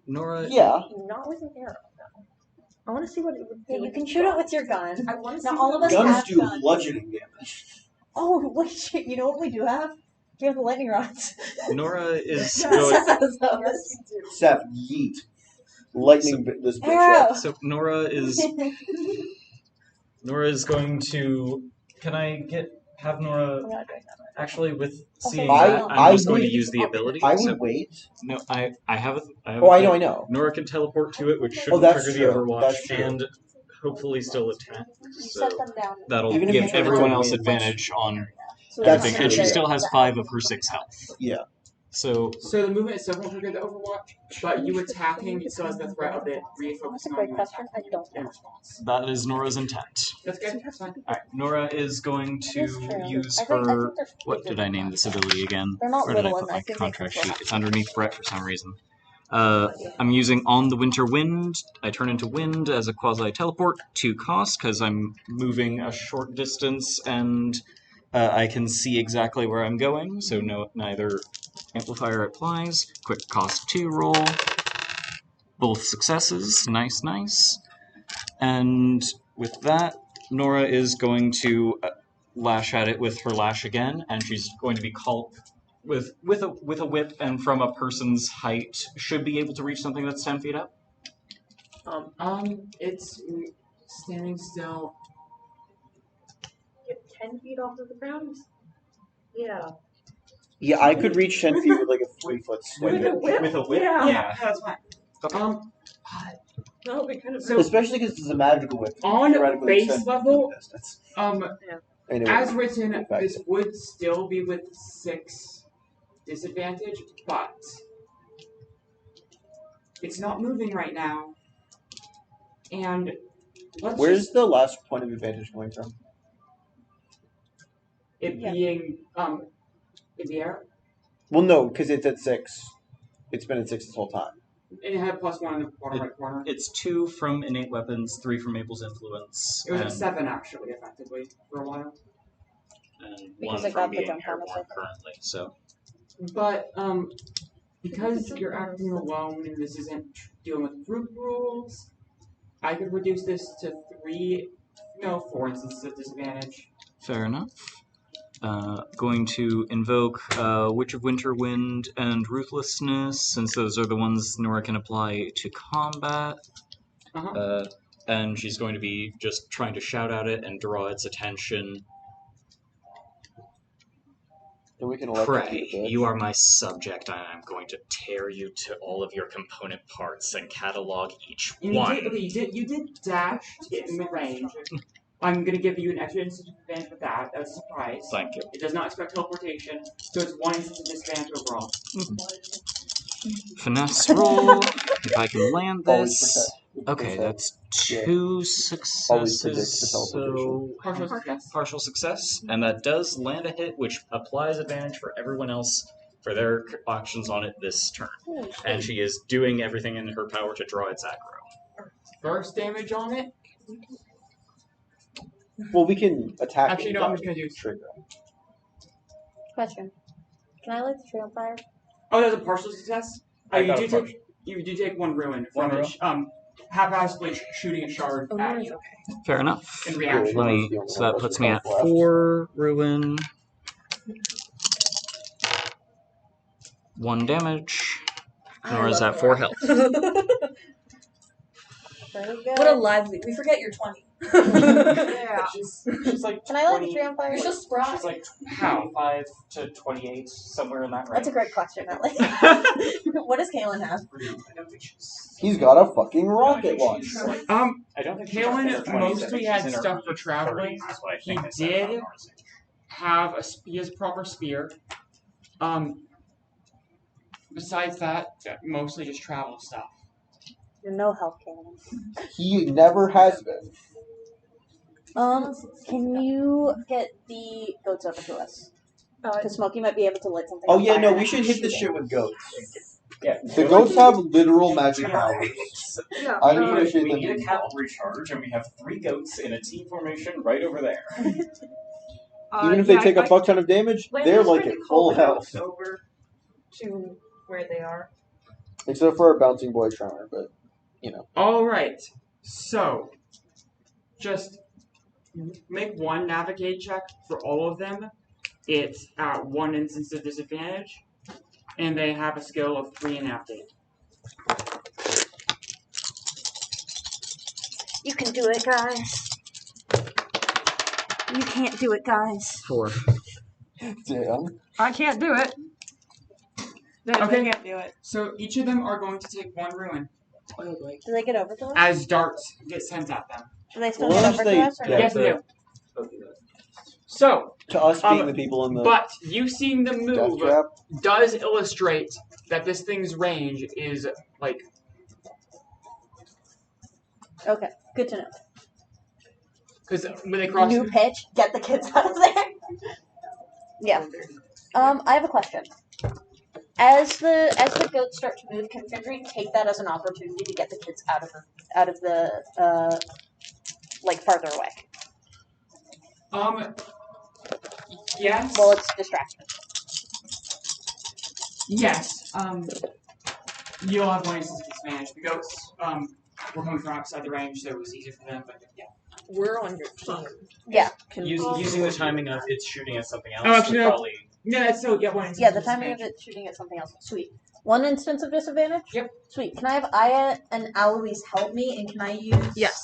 Nora. Yeah. Not with an arrow. No. I want to see what it would Yeah, do. you can shoot it with your gun. I want to see. Now, all of us Guns have do guns. bludgeoning damage. Oh, wait, shit, you know what we do have? We have the lightning rods. Nora is Yes, going. yes, yes. Seth, yeet. Lightning bit this bitch Arrow. up. So Nora is going to. Can I have Nora? I'm not doing that. Actually, with seeing I- that, I I'm just going to would- use the ability. I so, would wait. no, I have. Oh, I know. Nora can teleport to it, which shouldn't that's trigger the true. Overwatch, That's true. and hopefully still attack. You So set them down. that'll Even if give you turn it everyone to else wind. advantage on So That's everything, true. and she still has 5 of her 6 health. Yeah. So So the movement itself won't trigger the Overwatch, but you attacking still has the threat of it That's refocusing a on great you question. I don't in know. response. that is Nora's intent. That's good. That's fine. Alright, Nora is going That to is true. use I think her. they're What did I name this ability again? They're not Where did I little, put and I my think contract they can sheet? It's underneath Brett for some reason. I'm using On the Winter Wind. I turn into wind as a quasi teleport, 2 cost, because I'm moving a short distance and I can see exactly where I'm going, so neither amplifier applies. Quick cost 2 roll. Both successes. Nice, nice. And with that, Nora is going to lash at it with her lash again, and she's going to be called with a whip, and from a person's height, should be able to reach something that's 10 feet up. It's standing still. Get 10 feet off of the ground. Yeah. Yeah, I could reach 10 feet with like a 3-foot swing. With a whip. With a whip? Yeah. That's fine. That would be kind of. So- Especially because it's a magical whip. On Theoretically base extend level, distance. as Anyway, written, effective. this would still be with 6 disadvantage, but it's not moving right now. And let's Where's just the last point of advantage coming from? it Yeah. being in the air. Well, no, because it's at 6. It's been at 6 this whole time. It had +1 in the bottom right corner. It's 2 from innate weapons, 3 from Mabel's influence, It was at and, 7 actually, effectively, for a while. and Because 1 I got from the being jump on the airborne second. currently. So But because you're acting alone and this isn't dealing with group rules, I could reduce this to 4 instances of disadvantage. fair enough. Going to invoke Witch of Winter Wind and Ruthlessness, since those are the ones Nora can apply to combat. And she's going to be just trying to shout at it and draw its attention. Then we can Pray, you are my subject, and I'm going to tear you to all of your component parts and catalog each one. You did dash to get in mid-range. I'm going to give you an extra instance of advantage with that. That's a surprise. Thank you. It does not expect teleportation, so it's 1 instance of disadvantage overall. Finesse roll, if I can land Always this. protect. Okay, that's 2 Always predict the successes, teleportation. so Partial success. partial success, and that does land a hit, which applies advantage for everyone else for their actions on it this turn. And she is doing everything in her power to draw its aggro. First damage on it. Well, we can attack. Actually, it no, I'm without just gonna do. triggering. Question. Can I light the tree on fire? Oh, that's a partial success. I got you a do partial. take 1 ruin from One it. Haphazardly shooting a shard Oh, at Nora's you okay. Fair enough. in reaction. Let me. So that puts me at 4 ruin. 1 damage. Nora's at 4 health. There we go. What a lively. We forget you're 20. Yeah. She's like Can I light the 20 tree on fire? You're so spry. She's like 25 to 28, somewhere in that range. That's a great question, Ellie. What does Kaylin have? I don't think she's. He's got a fucking No, I rocket think launcher. she's like. I don't think she's Kaelin in her 20s. I mostly think had she's in her stuff for early traveling. 30s is what I He think I said did about Nora's age. he has a proper spear. Besides that, mostly just travel stuff. You're no help, Kaylin. He never has been. Can you get the goats over to us? Because Smokey might be able to light something Oh on yeah, fire no, and we should actually hit this shoot shit it. with goats. Yeah. The goats have literal magic powers. Yeah. I We appreciate need them. a cavalry charge, and we have 3 goats in a T formation right over there. Even if they take a fuck ton of damage, they're like at full health. Over to where they are. Except for our bouncing boy charmer, but you know. Alright, so just make 1 navigate check for all of them. It's at 1 instance of disadvantage, and they have a skill of 3 in navigate. You can do it, guys. You can't do it, guys. 4. Damn. I can't do it. They Okay. can't do it. So each of them are going to take 1 ruin Do they get over to us? as darts get sent at them. Do they still Well, get over they- to us? Or yeah. Yes, they do. So, To us being the people in the but you seeing the death move trap. does illustrate that this thing's range is like Okay, good to know. because when they cross. New pitch, get the kids out of there. Yeah. I have a question. As the goats start to move, can Findry take that as an opportunity to get the kids out of the like farther away? Yes. Well, it's distraction. Yes. You'll have 1 instance disadvantage. The goats were coming from outside the range, so it was easier for them. But yeah. We're on your team. Yeah. Using the timing of it's shooting at something else Oh, actually, would no. probably. Yeah, so yeah, 1 instance. Yeah, the timing of it shooting at something else. Sweet. 1 instance of disadvantage? Yep. Sweet. Can I have Aya and Alois help me, and can I use Yes.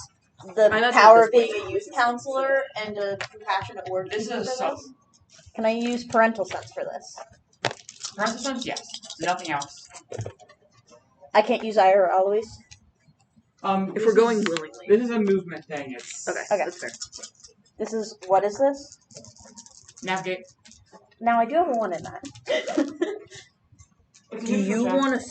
the I'm power at of being a youth counselor and a compassionate word This keeper is for some this? Can I use parental sense for this? resistance. Yes. Nothing else. I can't use Aya or Alois? If This we're going is- willingly. This is a movement thing. It's Okay. Okay. This is, what is this? navigate. Now, I do have a 1 in that. Do you want to?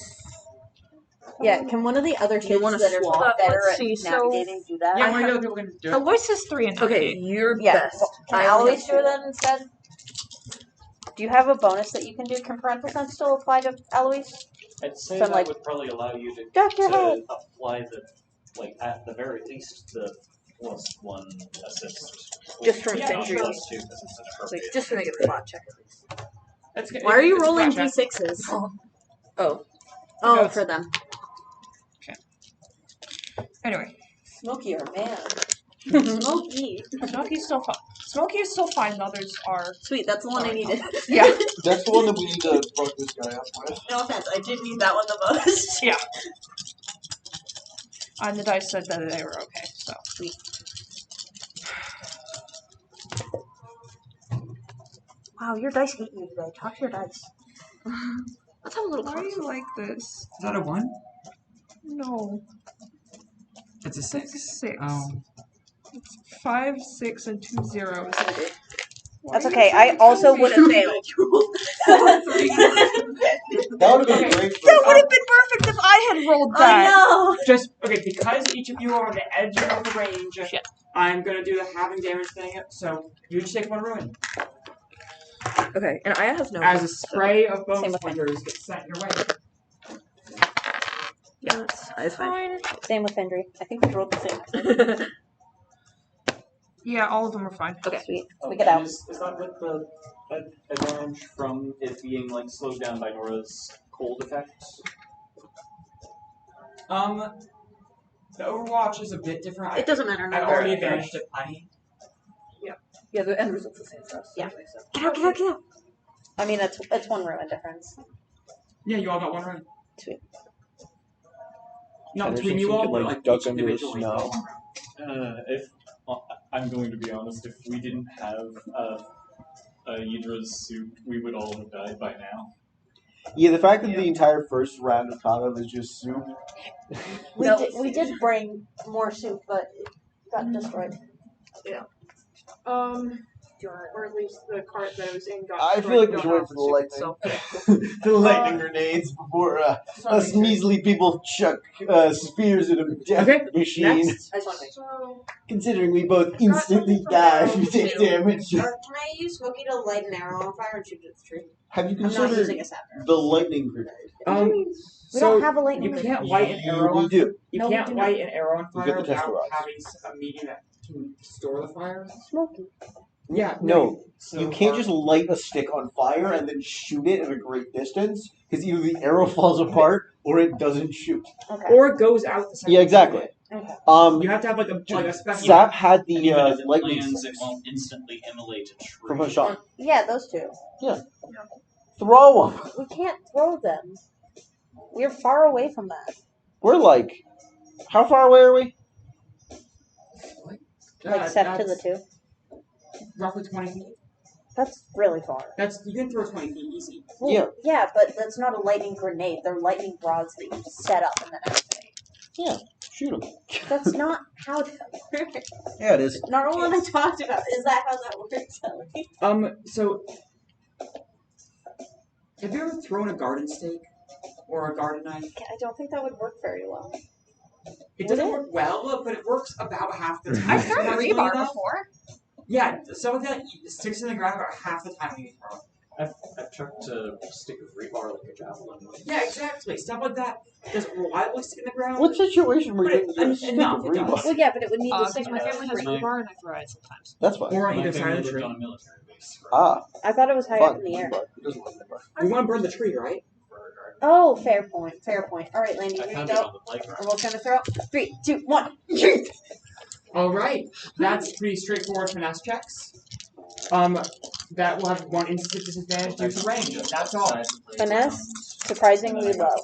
Yeah, can one of the other kids wanna that are swap? better Let's at see, so- navigating do that? Yeah, I one have- of the other people can do it. Alois has 3 in Okay, you're Yeah, best. well, can I I only always have do 2. that instead? Do you have a bonus that you can do? Can parental sense still apply to Eloise? I'd say So, that like, would probably allow you to Duck your head. apply the, like, at the very least, the +1 assist. Just from Yeah, Findry. +2, because it's such a Like, just to make it a flat check at least. That's good. Why are you It's a rolling flat check. d6s? Oh. Oh, for them. Anyway, Smokey or man? Smokey. Smokey's still fine. Smokey is still fine. The others are. Sweet, that's the one I needed. Yeah. That's the one that we need to fuck this guy up with. No offense, I did need that one the most. Yeah. And the dice said that they were okay. So sweet. Wow, your dice hate you today. Talk to your dice. Let's have a little. Why are you like this? Is that a 1? No. It's a 6. 6. Oh. 5, 6, and 2 zeros. That's okay. I also would have failed. That would have been great. That would have been perfect if I had rolled that. I know. Just okay, because each of you are on the edge of the range. I'm gonna do the halving damage thing. So you each take 1 ruin. Okay, and I have no. As a spray of bone Same with splinters gets sent your way. Yeah, it's fine. Same with Findry. I think we rolled the same. Yeah, all of them are fine. Okay. Sweet. Oh, We get out. Is that with the advantage from it being like slowed down by Nora's cold effect? The Overwatch is a bit different. It doesn't matter. I already advantaged it plenty. Yeah, the end result's the same for us. Yeah. anyway, so. Get out, get out, get out. I mean, it's one ruin difference. Yeah, you all got one run. Sweet. Not And between there's you some all, kid, but like, like duck each under the individually. snow. If I'm going to be honest, if we didn't have Ydra's suit, we would all have died by now. Yeah, the fact that the entire first round of combat was just soup. We did bring more soup, but it got destroyed. Or at least the cart that I was in got I feel like we destroyed. should wait for the lightning. So, The lightning grenades before us measly people chuck spears at a death Okay, machine. next. I just want to make so Considering we both instantly die if we take damage. Can I use Smokey to light an arrow on fire and shoot it at the tree? Have you I'm not considered using a scepter. the lightning grenade? We So don't have a lightning. you can't light an arrow We on. do. You No, we can't do light an arrow on We get fire the tester without rods. having a medium that can store the fire. Smoky. Yeah, No, So you can't just light a stick on fire and then shoot it at a great distance, because either the arrow falls apart or it doesn't shoot. Okay. or it goes out the second. Yeah, exactly. Okay. You have to have like a special. Zap had And the even if it lightning lands, sticks it won't instantly immolate a tree. from a shot. Yeah, those two. Throw them. We can't throw them. We're far away from that. We're like, how far away are we? Like step to the two. Roughly 20 feet. That's really far. That's you can throw 20 feet easy. Well, Yeah. Yeah, but that's not a lightning grenade. They're lightning rods that you set up and then activate. Shoot them. That's not how that works. Yeah, it is. Not one I talked about. Is that how that works, Ellie? So have you ever thrown a garden stake or a garden knife? I don't think that would work very well. It doesn't work well, but it works about half the time. I've thrown a Surprisingly rebar enough. before. Yeah, some of that sticks in the ground about half the time when you throw it. I've chucked a stick of rebar like a javelin. Yeah, exactly. Stuff like that does reliably stick in the ground. What situation were you But in? it- Stick enough, of it does. rebar. Well, yeah, but it would need to Because stick. my family has Right. rebar and I throw it sometimes. That's fine. Or on My either side family of the lived tree. on a military base. For Ah, I thought it was high up fun. in the air. Rebar. It doesn't like rebar. You want to burn the tree, right? Oh, fair point. Fair point. All right, Landy, I here you found it go. on the playground. We're both gonna throw. 3, 2, 1. All right. That's pretty straightforward finesse checks. That will have one instant disadvantage due to range. That's all. Finesse, surprisingly low.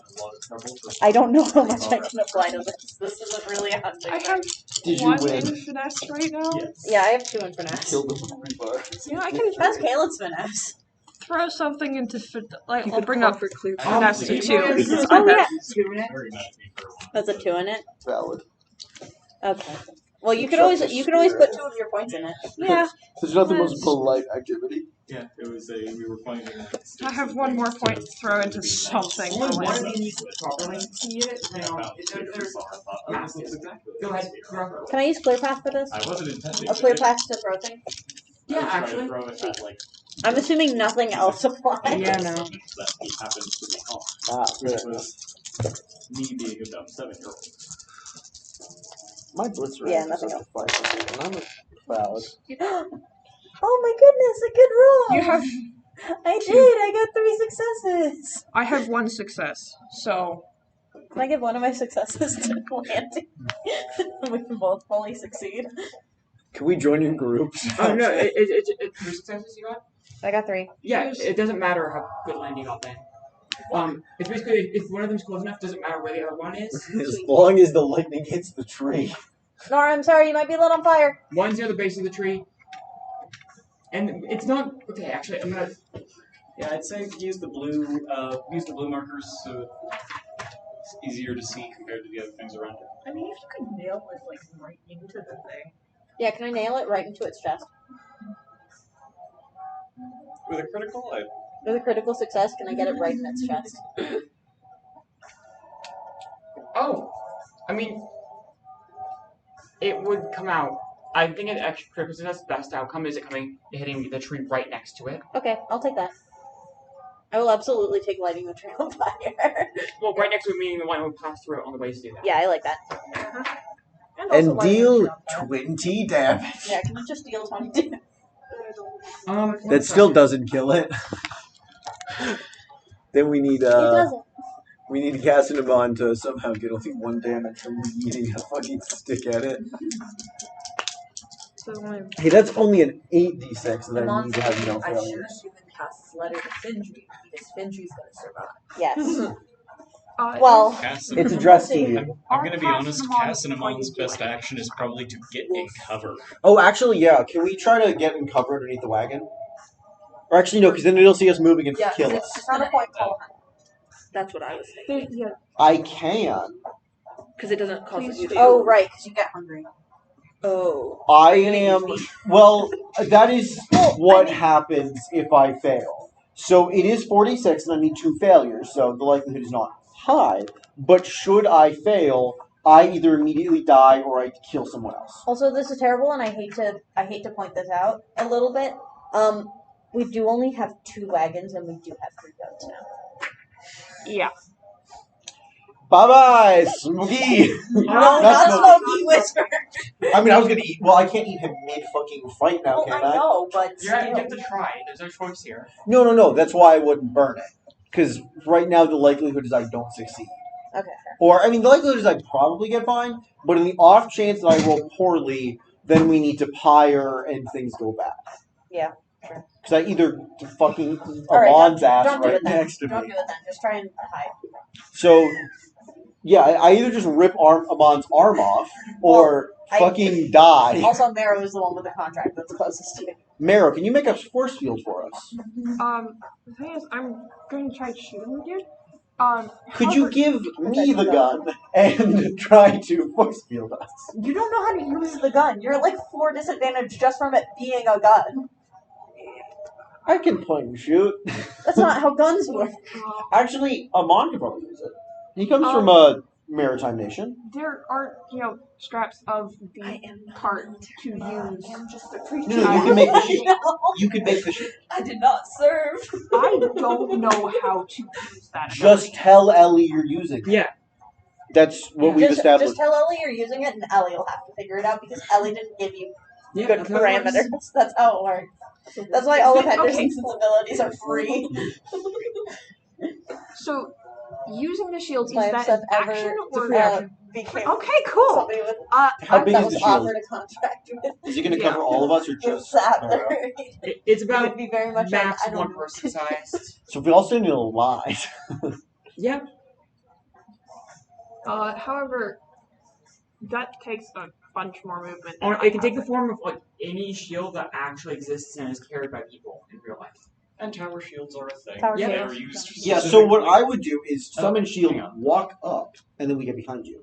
I don't know how much I can apply to this. This isn't really a hunting. I have Did you one win? in finesse right now. Yes. Yeah, I have 2 in finesse. Killed them with rebar. Yeah, I can That's Caleb's finesse. throw something into like You I'll could bring call up for clear finesse to Honestly, 2. Oh, yeah. Very mad at me for a while. That's a 2 in it. Valid. Okay. Well, you could always put 2 of your points in it. Yeah, It's not the most polite activity. Yeah, it was we were playing. I have one more point to throw into something. Only for one of Landy. them needs to properly see it. Depending on there's Go ahead. Throw. Can I use clear path for this? I wasn't intending A clear path to throw thing? Yeah, I was trying to actually. throw it at, like, I'm assuming nothing else applies. Yeah, no. that he happens to be on. Ah, Which good. was me being a dumb 7-year-old. My blitz Yeah, range nothing is up to 5%, and I'm a valid. Oh my goodness, a good roll! You have. I did! I got 3 successes! I have 1 success, so Can I give one of my successes to Landy? We can both fully succeed. Can we join in groups? Oh no! Three successes you got? I got 3. Yeah, it doesn't matter how good landing you got then. It's basically if one of them's close enough, doesn't matter where the other one is. As long as the lightning hits the tree. Nora, I'm sorry, you might be lit on fire. One's near the base of the tree, and it's not okay. Actually, I'm gonna. Yeah, I'd say use the blue markers so it's easier to see compared to the other things around it. I mean, if you could nail it like right into the thing. Yeah, can I nail it right into its chest? With a critical, With a critical success, can I get it right in its chest? Oh, I mean, it would come out. I think an extra critical success best outcome is it hitting the tree right next to it. Okay, I'll take that. I will absolutely take lighting the tree on fire. Well, right next to it meaning the one that would pass through it on the way to do that. Yeah, I like that. And also And light deal damage on 20 damage. Yeah, can you just deal 20 damage? That still doesn't kill it. Then we need It doesn't. we need Casanamon to somehow get only 1 damage from eating a fucking stick at it. So my Hey, that's only an 8d6 that I Amon need to have no I should failures. have given Cass's letter to Findry because Findry's gonna survive. Yes. well, Cass- It's addressed to you. I'm gonna be honest, Casanamon's best action is probably to get in cover. Oh, actually, yeah. Can we try to get in cover underneath the wagon? Or actually, no, because then it'll see us moving and Yeah, kill it's us. just Not a gonna, point call. that's what I was thinking. yeah, I can. Because it doesn't cause you to. Oh, right, because you get hungry. Oh. I You're gonna am. use me. Well, that is what I mean- happens if I fail. So it is 46, and I need 2 failures, so the likelihood is not high. But should I fail, I either immediately die or I kill someone else. Also, this is terrible, and I hate to point this out a little bit. We do only have 2 wagons, and we do have 3 goats now. yeah. Bye bye, Smokey! No, Not not Smokey. Smokey Whisper. I mean, I was gonna eat. Well, I can't eat him mid fucking fight now, Well, can I I? know, but You have still. to try. There's no choice here. No. That's why I wouldn't burn it. Because right now the likelihood is I don't succeed. Okay. Or, I mean, the likelihood is I probably get fine, but in the off chance that I roll poorly, then we need to pyre and things go bad. Yeah, sure. Because I either fucking eat Alright, Amon's ass don't do right it then. next to Don't me. do it then. Just try and hide. So, yeah, I either just rip Amon's arm off, or I- fucking die. Also, Marrow is the one with the contract that's closest to you. Marrow, can you make up force field for us? The thing is, I'm going to try shooting you. Could you give me the gun and try to force field us? You don't know how to use the gun. You're like 4 disadvantage just from it being a gun. I can point and shoot. That's not how guns work. Actually, Amon could probably use it. He comes from a maritime nation. There are, scraps of the cart to use. I'm just a creature. No, you can make the shield. You could make the shield. I did not serve. I don't know how to use that. Just tell Ellie you're using it. Yeah. That's what we've Just established. tell Ellie you're using it, and Ellie will have to figure it out because Ellie didn't give you Yeah, good that's how it works. parameters. That's how it works. That's why all of Okay. Henderson's abilities are free. So, using the shield, is My that stuff an ever action It's a or free action. Became Okay, cool. somebody with How big that is was the shield? offered a contract with. Is it going to Yeah. cover all of us or just Sadler. Marrow? It's It about would be very much max like I don't one person sized. So if we all stand in a line. Yeah. However, that takes a bunch more movement. Or it can take the form of like any shield that actually exists and is carried by people in real life. And tower shields are a thing. Tower Yeah. They shields. are used Yeah, so what specifically- I would do is summon Oh, shield, hang on. walk up, and then we get behind you.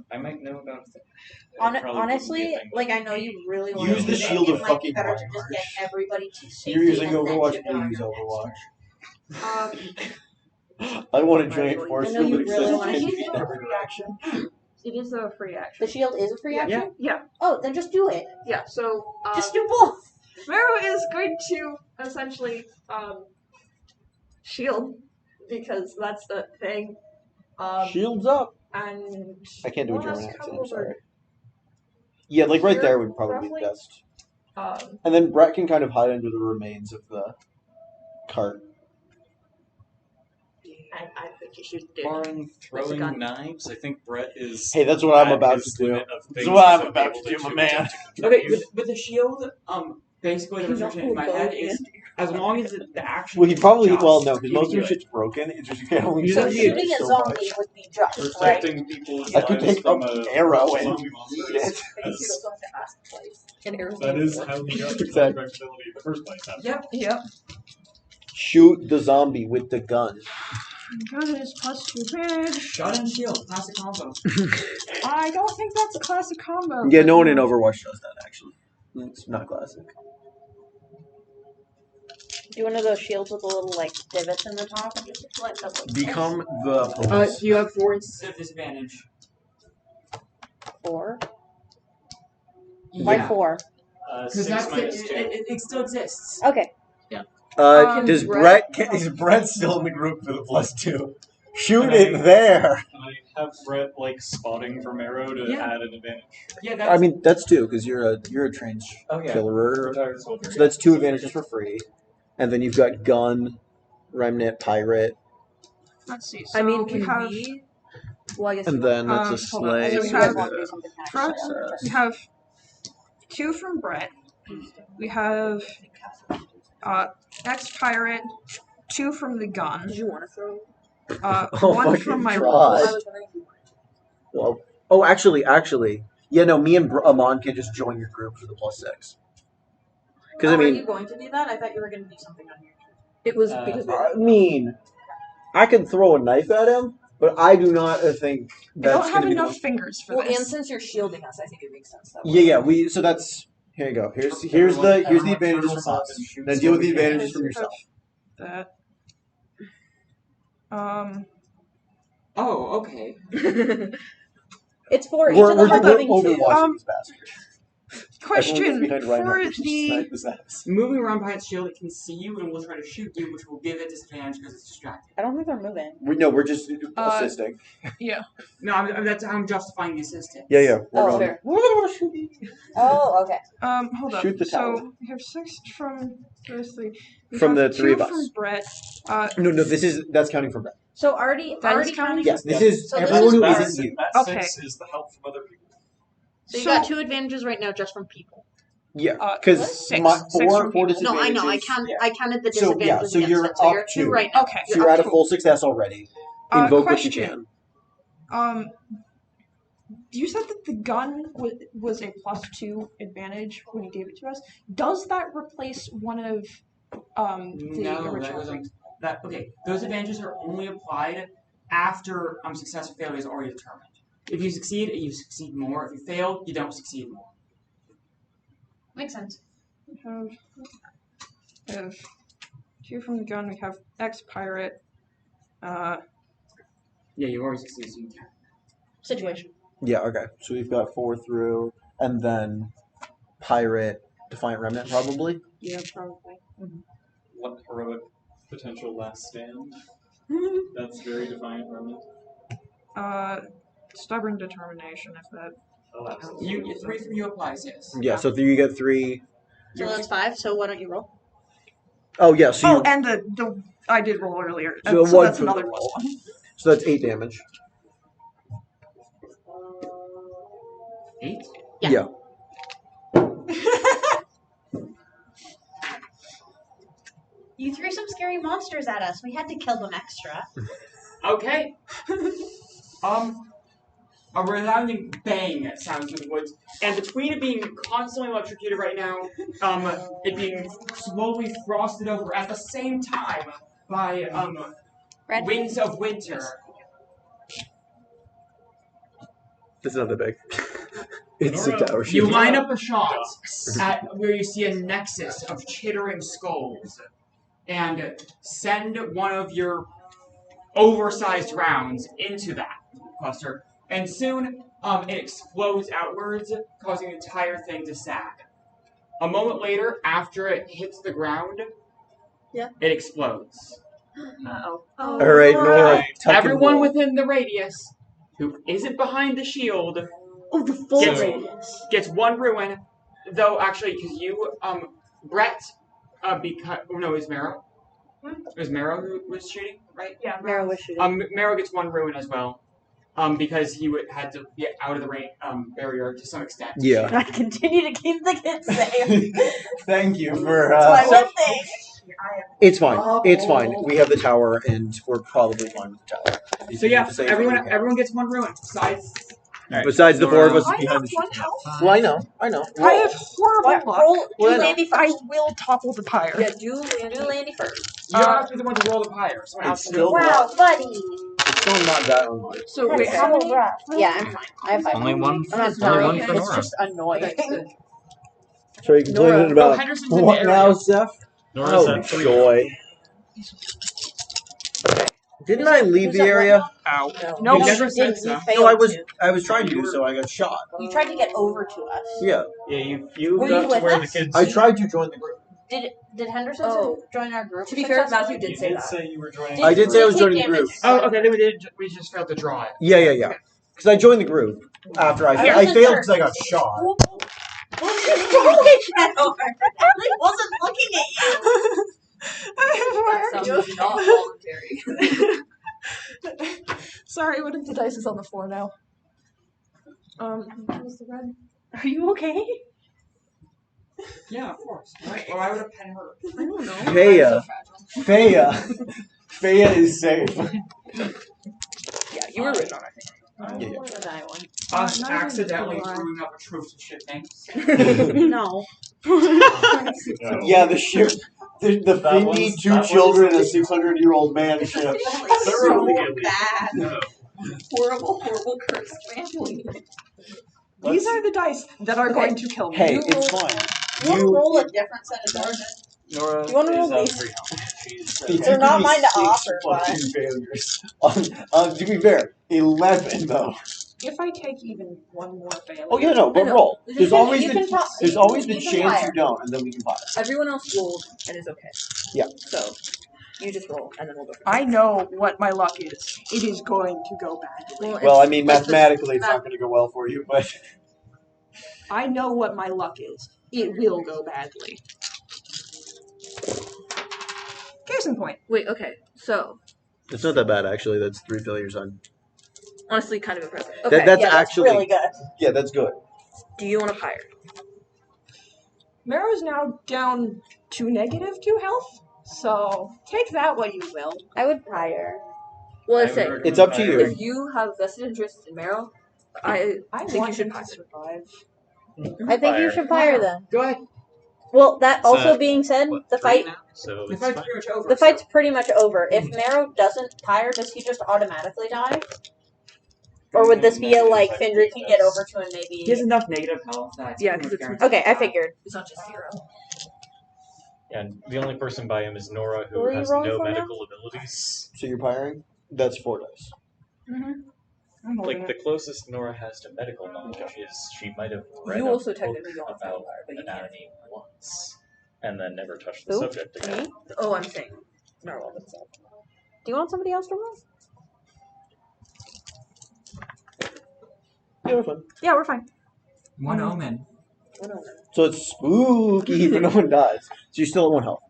I might know about that. Honestly, like I know you really want Use to the use it. shield It of might fucking be better to just Reinhardt. get everybody to safety. You're using and then Overwatch, shoot I down use your Overwatch. Um, I want a giant force I know field you that really extends wanna 10 use feet in it. every direction. it is a free action. The shield is a free action? Yeah. Oh, then just do it. Yeah. So, Just do both. Marrow is going to essentially shield because that's the thing. Shields up. And I can't do a one German last accent, come I'm over, sorry. Yeah, like right Here, there would probably be roughly. the best. Um, And then Brett can kind of hide under the remains of the cart. I think you should do. Barring throwing gun. knives, I think Brett is. Hey, that's what I'm at about his to do. limit of That's things what I'm he's about able to do, my to man. attempt to Okay, contribute. with the shield, basically the restriction in my head is as long as the action. Well, he probably, just, well, no, because you most can of do shit's broken. It's just you can only You So just shoot need shooting a so zombie much. would be just, right? Protecting people's I could lives take from an a arrow and zombie eat monster it. is- In Arizona. That is how we got the Exactly. contract ability in the first place. Yep. Shoot the zombie with the gun. Gun is plus stupid. Shot and shield, classic combo. I don't think that's a classic combo. Yeah, but, no one in you know. Overwatch does that, actually. It's not classic. Do one of those shields with the little like divots in the top and just like that. Like Become the police. You have 4 instances of disadvantage. 4. Why Yeah. 4? Because 6 that's minus 2. it still exists. Okay. Does Brett- Brett is Brett still in the group for the +2? Shoot it there. Can I have Brett like spotting for Marrow to add an advantage? Yeah, that's... I mean, that's 2 because you're a trained killer. Retired soldier. So that's 2 advantages for free, and then you've got gun, remnant, pirate, Let's see. So I mean, we can have. we? Well, I guess. and then that's a hold on. slay. So we You guys have- want to do something From, extra. we have 2 from Brett. We have ex-pirate, 2 from the gun. Did you want to throw? Oh 1 my from my God. roll. I was wondering if you wanted. Well, oh, actually, yeah, no, me and Amon can just join your group for the +6. Because I Are you mean, going to do that? I thought you were going to do something on your turn. It was because I can throw a knife at him, but I do not think I that's don't have going to be enough fingers for well, this. and since you're shielding us, I think it makes sense that way. Yeah. So that's here you go. Here's the advantages from us. Then deal with the advantages from yourself. That. Oh, okay. It's for each We're of them are giving overwatching 2. this bastard. Question behind for Reinhardt to the. snipe his ass. Moving around behind its shield, it can see you and will try to shoot you, which will give it disadvantage because it's distracted. I don't think they're moving. We're just assisting. No, I'm justifying the assistance. Yeah. We're Oh, going. fair. Oh, okay. Hold up. Shoot the tower. So we have 6 from those 3. We From have the 3 of 2 us. from Brett. No, that's counting for Brett. So already That is counting. Yes, this is So this everyone who That isn't you. that Okay. 6 is the help from other people. So you got 2 advantages right now just from people. Yeah, What? because Six. my Six four from people. No, I know. disadvantages. I counted the So, yeah, disadvantages so you're against it. So you're up at 2 2. right now. Okay. So you're at a cool. full success already. Invoke what you Question. can. You said that the gun was a +2 advantage when you gave it to us. Does that replace one of the No, that original? wasn't. Okay, those advantages are only applied after success or failure is already determined. If you succeed more. If you fail, you don't succeed more. Makes sense. We have 2 from the gun. We have ex-pirate. Yeah, you already succeeded, so you can. Situation. Yeah, okay. So we've got 4 through, and then pirate, defiant remnant, probably. Yeah, probably. What heroic potential last stand? That's very defiant, remnant. Stubborn determination. If that. Oh, absolutely. You 3 from you applies, yes. Yeah, so you get 3. So that's 5. So why don't you roll? Oh yeah, so you, And the I did roll earlier. So So one that's from another the plus roll. 1. so that's 8 damage. 8? Yeah. You threw some scary monsters at us. We had to kill them extra. Okay. A resounding bang sounds in the woods, and between it being constantly electrocuted right now, it being slowly frosted over at the same time by Red. winds of winter. It's not that big. It's a tower You shield. line up a shot at where you see a nexus of chittering skulls, and send one of your oversized rounds into that cluster. And soon, it explodes outwards, causing the entire thing to sag. A moment later, after it hits the ground, Yeah. it explodes. Uh-oh. All right, Nora. tuck and Everyone roll. within the radius who isn't behind the shield Oh, the full Gets- radius. gets 1 ruin, though actually, because you, Brett, because, no, it was Marrow. It was Marrow who was shooting, right? Yeah. Mara was shooting. Marrow gets 1 ruin as well, because he had to get out of the barrier to some extent. Yeah. I continue to keep the kids safe. Thank you for. That's my one thing. It's fine. It's fine. We have the tower, and we're probably fine with the tower. So yeah, To say it's okay. everyone gets 1 ruin. Besides the 4 of us I behind have the one shield. health. Well, I know. I have horrible luck. Roll, do Well, Landy I first. will topple the pyre. Yeah, do Landy first. You don't have to be the one to roll the pyre. Someone else It's can still roll. Wow, buddy. It's still not that unlike. So wait, That's how so many? rough. Yeah, I'm fine. I have 5. Only one. I'm not Only sorry. one for It's Nora. just annoying. So you complaining Nora. about Henderson's in the what area. now, Seth? Nora's Oh, at 3. joy. Didn't I leave the area? Ow. No, You never you said didn't. so. You failed No, I was to. trying to, so I got shot. You tried to get over to us. Yeah. Yeah, you Were got you to with where the us? kids. I tried to join the group. Did Henderson join our group? To be fair, successfully? Matthew did You say did that. say you were joining. I did say I was take joining the group. damage. Oh, okay. Then we just failed to draw it. Yeah. Because I joined the group after I wasn't failed sure. because I got shot. Ellie wasn't looking at you. That sounds not voluntary. Sorry, what if the dice is on the floor now? What was the red? Are you okay? Yeah, of course. Why would a pen hurt? I don't know. Faya is safe. Yeah, you were written on, I think. Or the die one. Us not accidentally even screwing up a truth to ship names. No. Yeah, the ship. The That Findy, one's- two that children, one's- a 600-year-old man ship. So bad. Horrible cursed family. These are the dice that are going to kill me. Hey, it's fine. You want to roll a different set of dice? Nora You wanna roll is these? free now. She's It's They're not gonna be mine to 6 offer, but- fucking failures. To be fair, 11 though. If I take even one more failure. Oh yeah, no, but I know. roll. You There's can- always you the can talk- there's you always can- the you can chance fire. you don't, and then we can fire. Everyone else rolled and is okay. Yeah. So, you just roll, and then we'll go from I know what my luck is. It is going to go badly. Well, I mean, like the- mathematically, it's not going to go well for you, but I know what my luck is. It will go badly. Case in point. Wait, okay. So, it's not that bad actually. That's 3 failures on. honestly, kind of impressive. Okay, That's Yeah, that's actually really good. yeah, that's good. do you want to Pyre? Mero's now down to -2 health, so take that what you will. I would Pyre. Well, I I say, would It's up to recommend you. Pyre. if you have vested interest in Mero, I I think you want should him Pyre. to survive. I think you Fire. should Pyre then. Go ahead. Well, that also So, being said, What, the 3 fight now? So The it's fight's fine. pretty much over. the fight's pretty much over. If Marrow doesn't Pyre, does he just automatically die? Or would this be a like Findry can get over to and He has maybe? enough negative health that it's Yeah, pretty 'cause much it's- guaranteed Okay, to I die. figured. It's not just 0. And the only person by him is Nora, Who who are you has rolling no for now? medical abilities. So you're firing? That's 4 dice. I'm holding Like, it. the closest Nora has to medical knowledge is she might have read You a also book technically don't have to about Pyre, but you can. anatomy once, and then never touched the Who? subject again. Me? Oh, I'm saying Narwhal himself. Do you want somebody else to roll? Yeah, we're fine. Yeah, we're fine. One omen. So it's spooky, but no one dies. So you're still at 1 health.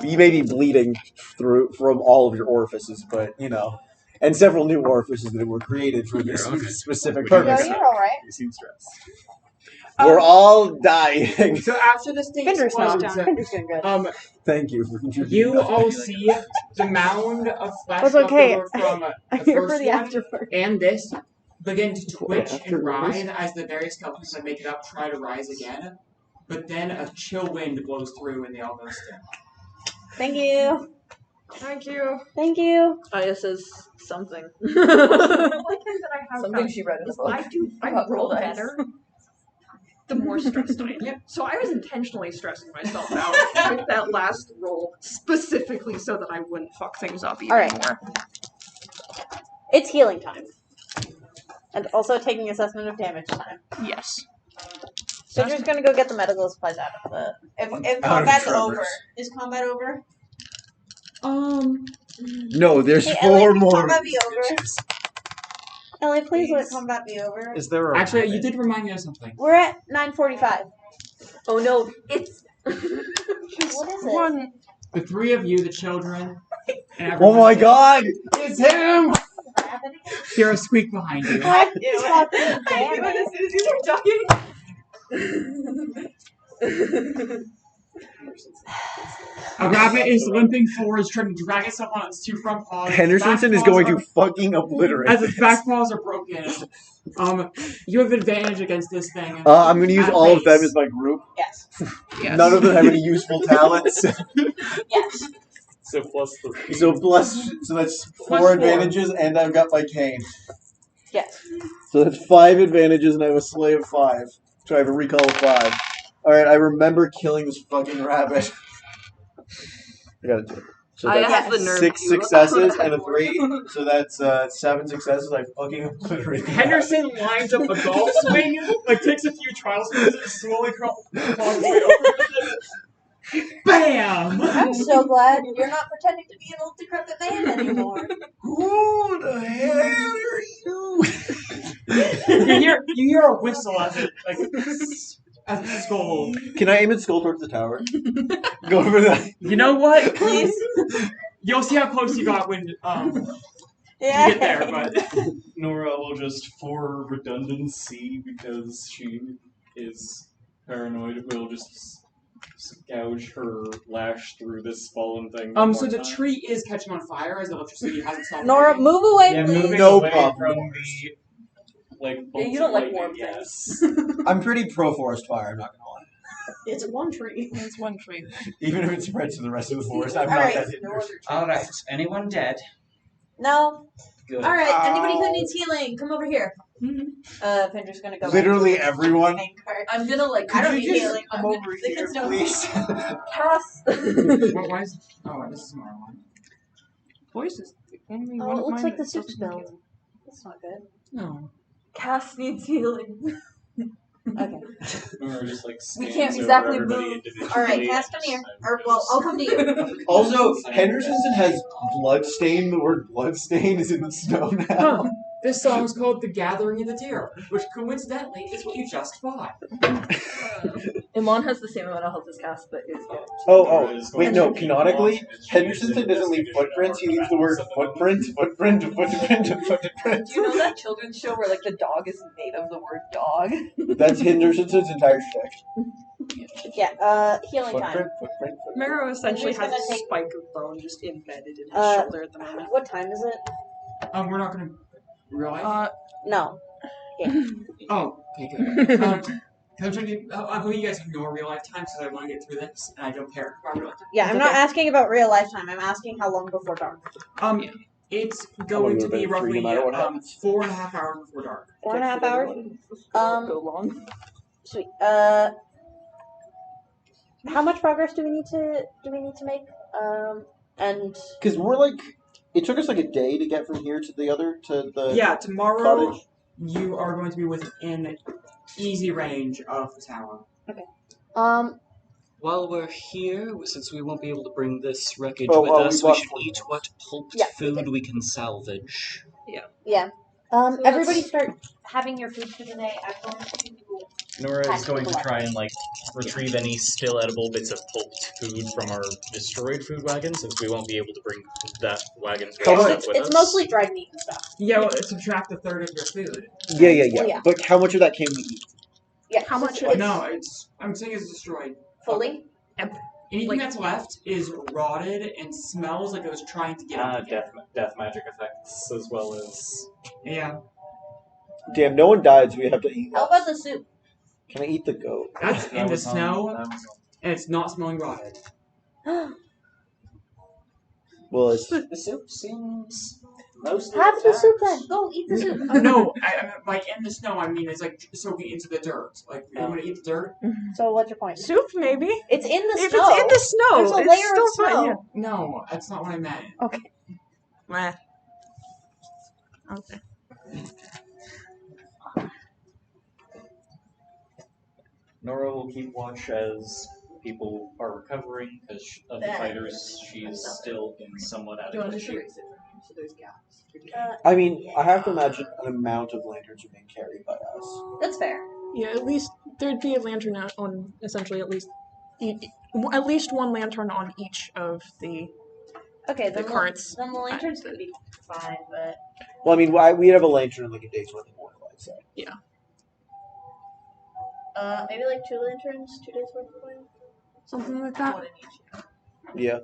You may be bleeding through from all of your orifices, but you know, and several new orifices that were created for this specific No, purpose. you're all right. You seem stressed. We're all dying. So after this thing Finder's not. explodes, Finder's doing good. Thank you for contributing. you all see the mound of flesh That's left okay. over from I'm the here for first the one, afterward. and this begin to twitch and Afterwards. writhe as the various skeletons that make it up try to rise again. But then a chill wind blows through and they all go still. Thank you. Thank you. Thank you. Aya says something. One thing that I have Something found she read in a is book. I about roll roll dice. better the more stressed I am. So I was intentionally stressing myself out with that last roll, specifically so that I wouldn't fuck things up even All right. more. It's healing time. And also taking assessment of damage time. Yes. So you're just gonna go get the medical supplies out of the. If Out of combat's Trevor's. over, is combat over? No, there's Hey, 4 Ellie, can more. combat be over? Ellie, please let combat be over. Is there a Actually, you did remind me of something. We're at 9:45. Oh no, it's. What is it? One. The 3 of you, the children, and Oh everyone, my God! It's him! hear a squeak behind you. God fucking damn it. As soon as you start talking. A rabbit is limping forwards, trying to drag itself on its 2 front paws. Hendersonson is Back paws going are- to fucking obliterate As its this. back paws are broken. You have advantage against this thing. I'm going to use At all of them base. as my group. Yes. Yes. None of them have any useful talents. Yes. So plus 3. So that's 4 4. advantages, and I've got my cane. Yes. So that's 5 advantages, and I have a slay of 5. So I have a recall of 5. Alright, I remember killing this fucking rabbit. I gotta do it. So Aya that's has the nerve 6 to- successes and a 3. So that's 7 successes. I fucking obliterated. Henderson lines up a golf swing, like takes a few trial swings and slowly crawls his way over to am. I'm so glad you're not pretending to be an old decrepit man anymore. Who the hell are you? You hear a whistle as it as a skull. Can I aim and skull towards the tower? Go over that. You know what? Please. You'll see how close you got when you get there, but Nora will just, for redundancy, because she is paranoid, will just gouge her lash through this fallen thing. so the tree is catching on fire as the electricity hasn't stopped. Nora, working. move away, Yeah, please. moving No away problem. from the bolts you don't of like lightning, warm yes. I'm pretty pro forest fire. I'm not gonna lie. It's one tree. It's one tree. Even if it spreads to the rest of the forest, I'm All not right. that hindered. Alright, anyone dead? No. Good. All right, anybody who needs healing, come over here. Findra's gonna go. Literally back to everyone. the main cart. I'm gonna like. I don't Could need you just healing. come I'm over the here, kids don't- please? Cass. Why is? Oh, this is my one. Voices. Oh, it looks like the soup smell. That's not good. No. Cass needs healing. Okay. Nora just like We scans can't over exactly everybody move. individually. All right, Cass, come here. Or well, I'll come to you. Also, Henderson has bloodstain. The word bloodstain is in the snow now. Huh. This song is called "The Gathering of the Deer," which coincidentally is what you just fought. Iman has the same amount of health as Cass, but is good. Oh, wait, no. Canonically, Henderson doesn't leave footprints. He leaves the word footprint. Do you know that children's show where like the dog is made of the word dog? That's Henderson's entire shtick. Yeah. Healing time. Footprint. Marrow essentially Who's has gonna a take- spike of bone just embedded in his Uh, shoulder at the moment. What time is it? We're not gonna realize. No. Oh, okay, good. I'm trying to. I'm hoping you guys ignore real life time because I want to get through this, and I don't care about real life time. Yeah, I'm not asking about real life time. I'm asking how long before dark. It's going to be no roughly matter what happens. 4.5 hours before dark. 4.5 hours. Go long. Sweet. How much progress do we need to make? And Because we're like, it took us like a day to get from here to the other to the Yeah, tomorrow cottage. you are going to be within easy range of the tower. While we're here, since we won't be able to bring this wreckage Oh, with well, us, we we bought should 20 eat what pulped Yeah, food we can salvage. yeah. So Everybody let's- start having your food for the day. I'm going to. Nora Pack is going to people up. try and like retrieve any still edible bits of pulped food from our destroyed food wagon, since we won't be able to bring that wagon's How rest much- up with It's us. mostly dried meat and stuff. Yeah, well, subtract a third of your food. Yeah. Yeah. But how much of that can we eat? Yeah. How much It's No, I'm saying it's destroyed. fully? Anything that's left is rotted and smells like it was trying to get out. Death magic effects as well as Yeah, Damn, no one died, so we have to eat. How about the soup? Can I eat the goat? that's That in the was on- snow that was and it's not smelling rotted. Well, it's on- The soup seems mostly Have the intact. soup then. Go eat the soup. No, I by in the snow I mean it's like soaking into the dirt. Like you want to eat the dirt? So what's your point? Soup, maybe? It's in the If snow. it's in the snow, There's a it's layer of still fine, snow. No, that's not what I meant. Meh. Okay. Nora will keep watch as people are recovering because of the That- fighters. She is still in somewhat Do you want adequate to just shape. erase it from here so there's gaps? I mean, I have to imagine an amount of lanterns are being carried by us. That's fair. Yeah, at least there'd be a lantern on essentially at least one lantern on each of the. Okay, The then carts. then the lanterns could be fine, but Well, I mean, we'd have a lantern in like a day's worth of oil, I'd say. maybe like 2 lanterns, 2 days worth of oil. Something like that. One in each. Yeah.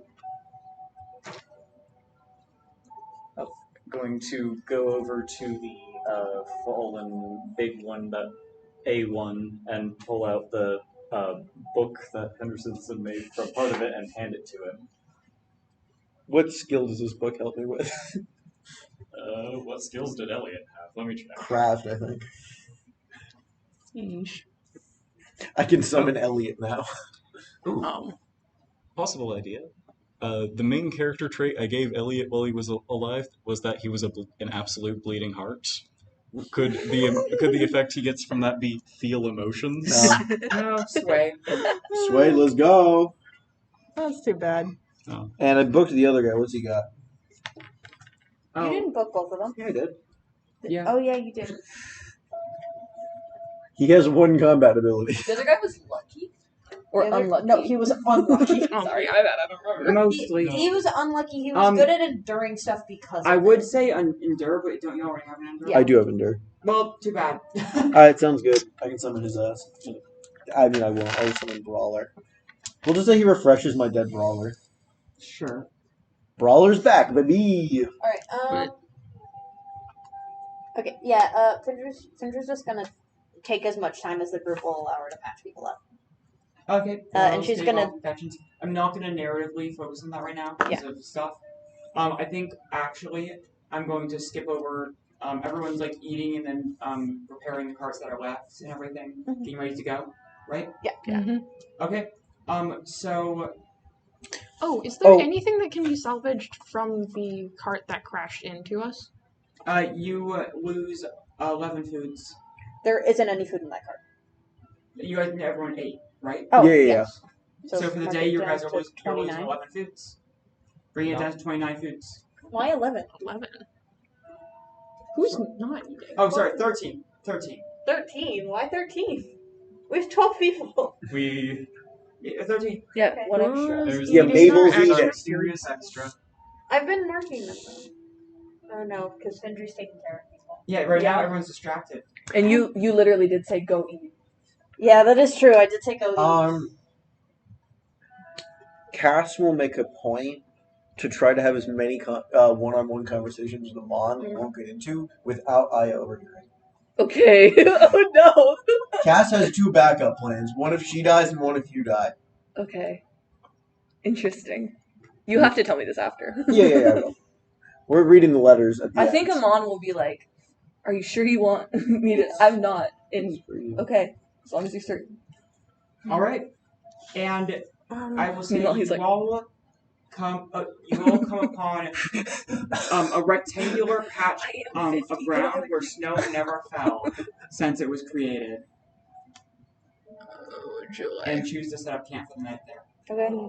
Going to go over to the fallen big one, that A1, and pull out the book that Hendersonson made from part of it and hand it to him. What skill does this book help me with? What skills did Elliot have? Let me check. Craft, I think. Yeesh. I can summon Elliot now. Possible idea. The main character trait I gave Elliot while he was alive was that he was an absolute bleeding heart. Could the effect he gets from that be feel emotions? No, sway. Sway, let's go. That's too bad. And I booked the other guy. What's he got? You didn't book both of them. Yeah, I did. Yeah. Oh yeah, you did. He has 1 combat ability. The other guy was lucky? Or unlucky? No, he was unlucky. Sorry, I don't remember. Mostly. He was unlucky. He was good at enduring stuff because I of would it. say endure, but don't you already have an endure? Yeah. I do have endure. Well, too bad. Alright, sounds good. I can summon his ass. I mean, I won't. I'll summon Brawler. We'll just say he refreshes my dead Brawler. Sure. Brawler's back, baby! Alright, okay, yeah, Findra's just gonna take as much time as the group will allow her to patch people up. Okay. And she's gonna... I'm not gonna narratively focus on that right now because of stuff. I think, actually, I'm going to skip over... everyone's, like, eating and then preparing the carts that are left and everything. Getting ready to go, right? Yeah. Mm-hmm. Okay. So... Oh, is there anything that can be salvaged from the cart that crashed into us? You lose 11 foods. There isn't any food in that cart. You guys, everyone ate, right? Oh, Yeah. yes. So for the mark day, it you down guys are to losing 29. 11 foods. Bring it down to 29 foods. Why 11? 11. Who's not eating? Oh, sorry, 13. 13. 13? Why 13? We have 12 people. 13. Yeah, Okay. one extra. There's Yeah, Mabel's an eating. serious extra. I've been marking them. Oh no, because Findra's taking care of people. Yeah, right now everyone's distracted. And you literally did say go eat. Yeah, that is true. I did take OD. Cass will make a point to try to have as many one-on-one conversations with Amon we won't get into without Aya overhearing. Okay. Oh no. Cass has 2 backup plans. One if she dies and one if you die. Okay. Interesting. You have to tell me this after. Yeah, I will. We're reading the letters at the I end. think Amon will be like, "Are you sure you want me to?" I'm not. Okay, as long as you're certain. All right, and I will say Meanwhile, he's you like- all come upon a rectangular patch of ground where snow never fell since it was created, and choose to set up camp for the night there. Okay.